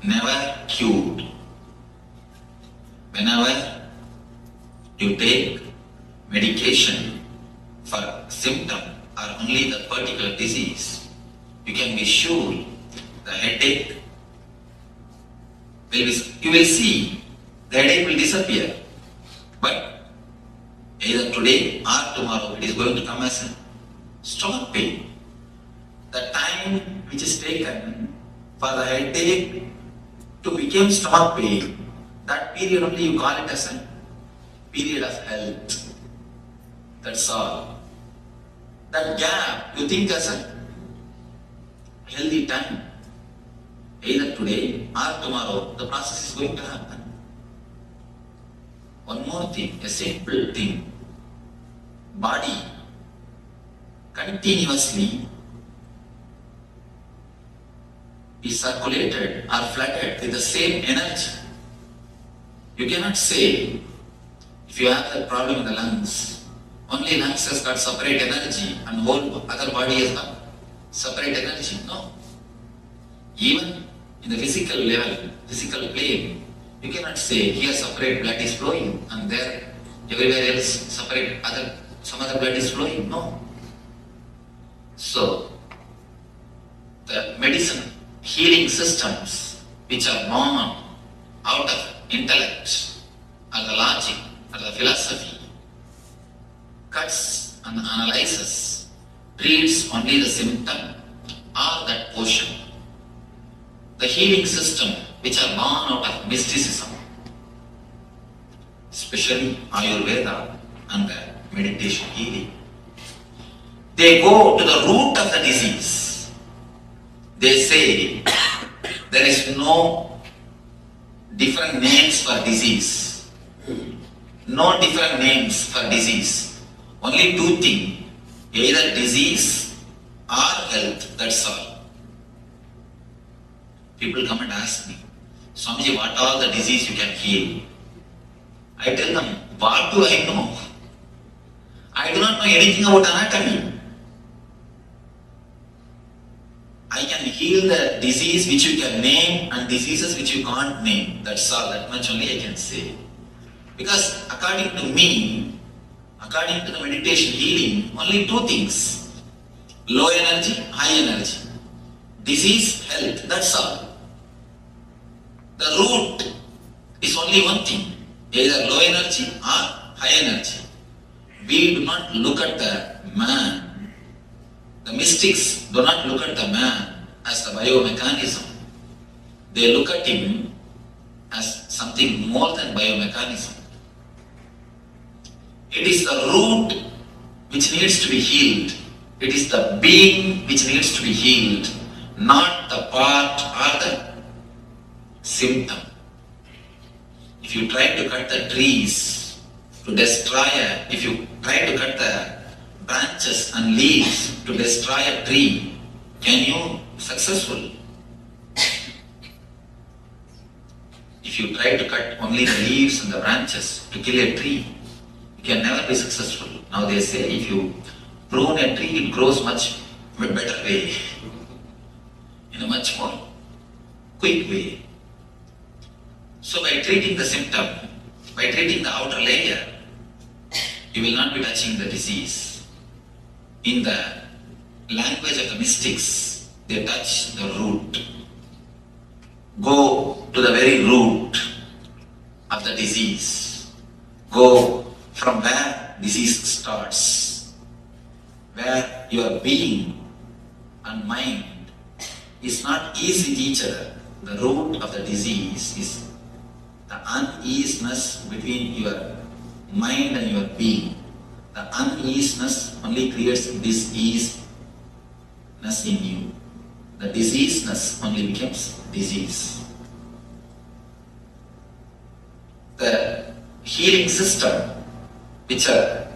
never cured. Whenever you take medication for symptom or only the particular disease, you can be sure the headache will be, you will see the headache will disappear. But either today or tomorrow it is going to come as a stomach pain. The time which is taken for the headache to become stomach pain, that period only you call it as a period of health. That's all. That gap you think as a healthy time. Either today or tomorrow the process is going to happen. One more thing, a simple thing. Body continuously is circulated or flooded with the same energy. You cannot say, if you have a problem in the lungs, only lungs has got separate energy and whole other body has got separate energy. No. Even in the physical level, physical plane, you cannot say here separate blood is flowing and there everywhere else separate some other blood is flowing. No. So the medicine healing systems which are born out of intellect or the logic or the philosophy cuts and analyzes, treats only the symptom or that portion. The healing system which are born out of mysticism, especially Ayurveda and the meditation healing, they go to the root of the disease. They say there is no different names for disease. No different names for disease. Only two things, either disease or health, that's all. People come and ask me, Swamiji, what all the disease you can heal? I tell them, what do I know? I do not know anything about anatomy. I can heal the disease which you can name and diseases which you can't name. That's all, that much only I can say. Because according to me, according to the meditation healing, only two things. Low energy, high energy. Disease, health, that's all. The root is only one thing, either low energy or high energy. We do not look at the man. The mystics do not look at the man as the biomechanism. They look at him as something more than biomechanism. It is the root which needs to be healed. It is the being which needs to be healed, not the part or the symptom. If you try to cut the trees to destroy if you try to cut the branches and leaves to destroy a tree, can you successful? If you try to cut only the leaves and the branches to kill a tree, you can never be successful. Now they say if you prune a tree, it grows much better way, in a much more quick way. So by treating the symptom, by treating the outer layer, you will not be touching the disease. In the language of the mystics, they touch the root. Go to the very root of the disease. Go from where disease starts, where your being and mind is not ease with each other. The root of the disease is the uneasiness between your mind and your being. The uneasiness only creates diseaseness in you. The diseaseness only becomes disease. The healing system which are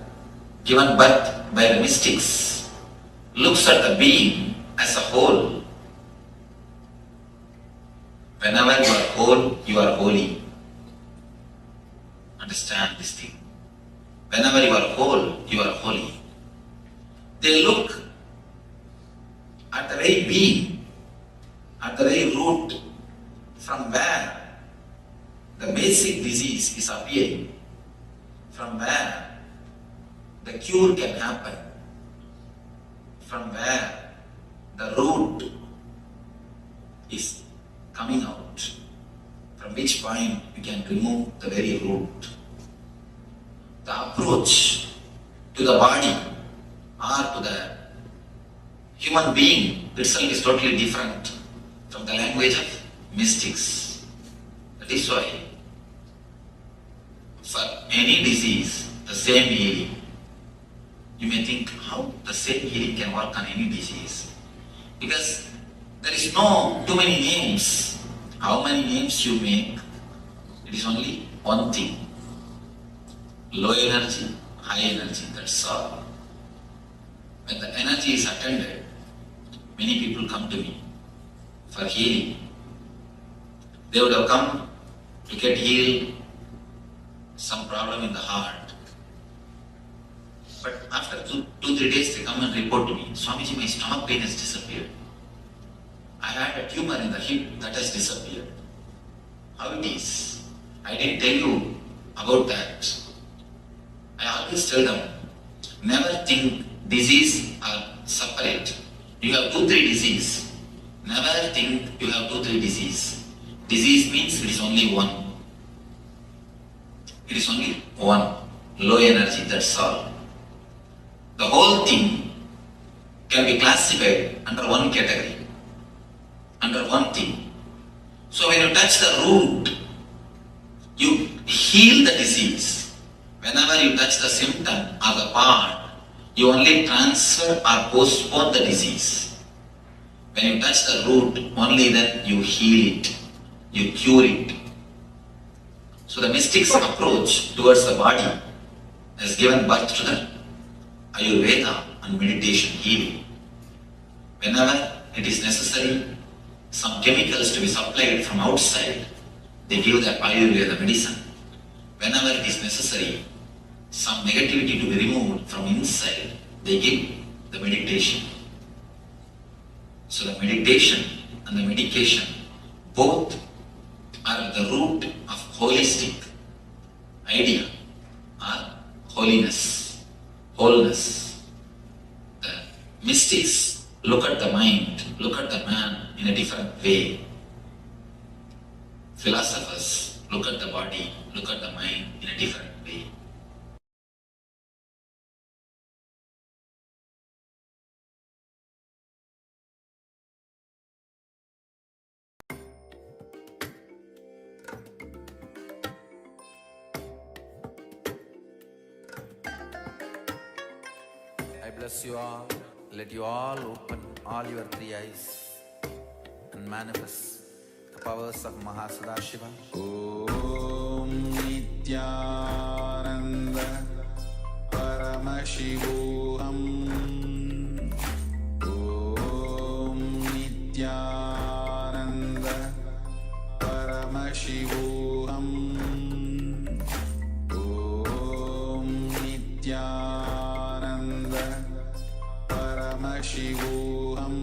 given birth by the mystics looks at the being as a whole. Whenever you are whole, you are holy. Understand this thing. Whenever you are whole, you are holy. They look at the very being, at the very root, from where the basic disease is appearing, from where the cure can happen, from where the root is coming out, from which point you can remove the very root. The approach to the body or to the human being itself is totally different from the language of mystics. That is why for any disease, the same healing. You may think how the same healing can work on any disease. Because there is no too many names. How many names you make, it is only one thing. Low energy, high energy, that's all. When the energy is attended, many people come to me for healing. They would have come to get healed some problem in the heart. But after 2-3 days they come and report to me, Swamiji, my stomach pain has disappeared. I had a tumor in the hip that has disappeared. How it is? I didn't tell you about that. I always tell them, never think disease are separate. You have 2-3 disease. Never think you have 2-3 disease. Disease means it is only one. It is only one. Low energy, that's all. The whole thing can be classified under one category, under one thing. So when you touch the root, you heal the disease. Whenever you touch the symptom or the part, you only transfer or postpone the disease. When you touch the root, only then you heal it, you cure it. So the mystic's approach towards the body has given birth to the Ayurveda and meditation healing. Whenever it is necessary, some chemicals to be supplied from outside, they give the Ayurveda medicine. Whenever it is necessary, some negativity to be removed from inside, they give the meditation. So the meditation and the medication both are the root of holistic idea or holiness, wholeness. The mystics look at the mind, look at the man in a different way. Philosophers look at the body, look at the mind in a different way. I bless you all. Let you all open all your 3 eyes and manifest the powers of Mahasudashiva. Om Nithyananda Paramashivoham. Om Nithyananda Paramashivoham. Om Nithyananda Paramashivoham.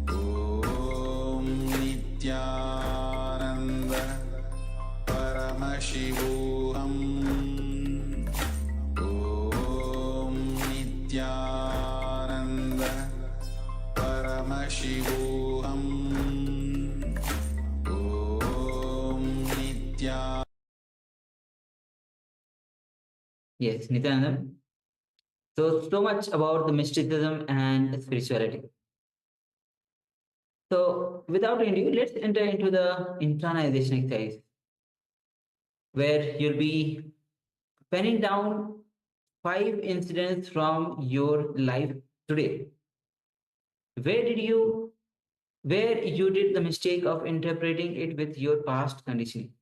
Om Nithyananda Paramashivoham. Om Nithyananda Paramashivoham. Om Nithyananda. Yes, Nithyananda. So much about the mysticism and spirituality. So without ado, let's enter into the internalization exercise, where you'll be penning down 5 incidents from your life today. Where you did the mistake of interpreting it with your past conditioning,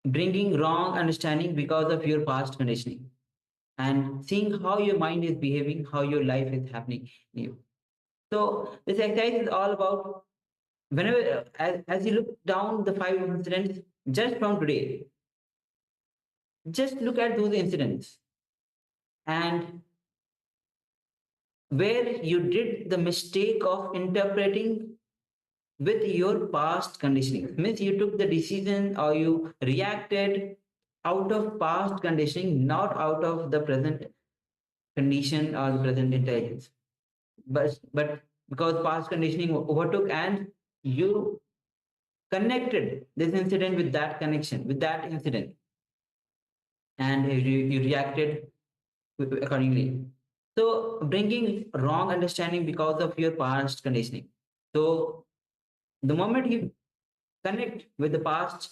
bringing wrong understanding because of your past conditioning, and seeing how your mind is behaving, how your life is happening in you. So this exercise is all about whenever, as you look down the 5 incidents just from today, just look at those incidents and where you did the mistake of interpreting with your past conditioning. Means you took the decision or you reacted out of past conditioning, not out of the present condition or the present intelligence. But because past conditioning overtook and you connected this incident with that connection, with that incident, and you reacted accordingly. So bringing wrong understanding because of your past conditioning. So the moment you connect with the past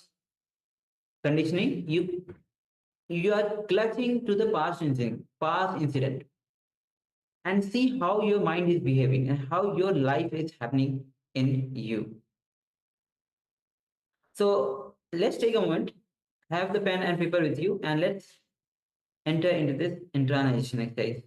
conditioning, you are clutching to the past incident, and see how your mind is behaving and how your life is happening in you. So let's take a moment, have the pen and paper with you, and let's enter into this internalization exercise.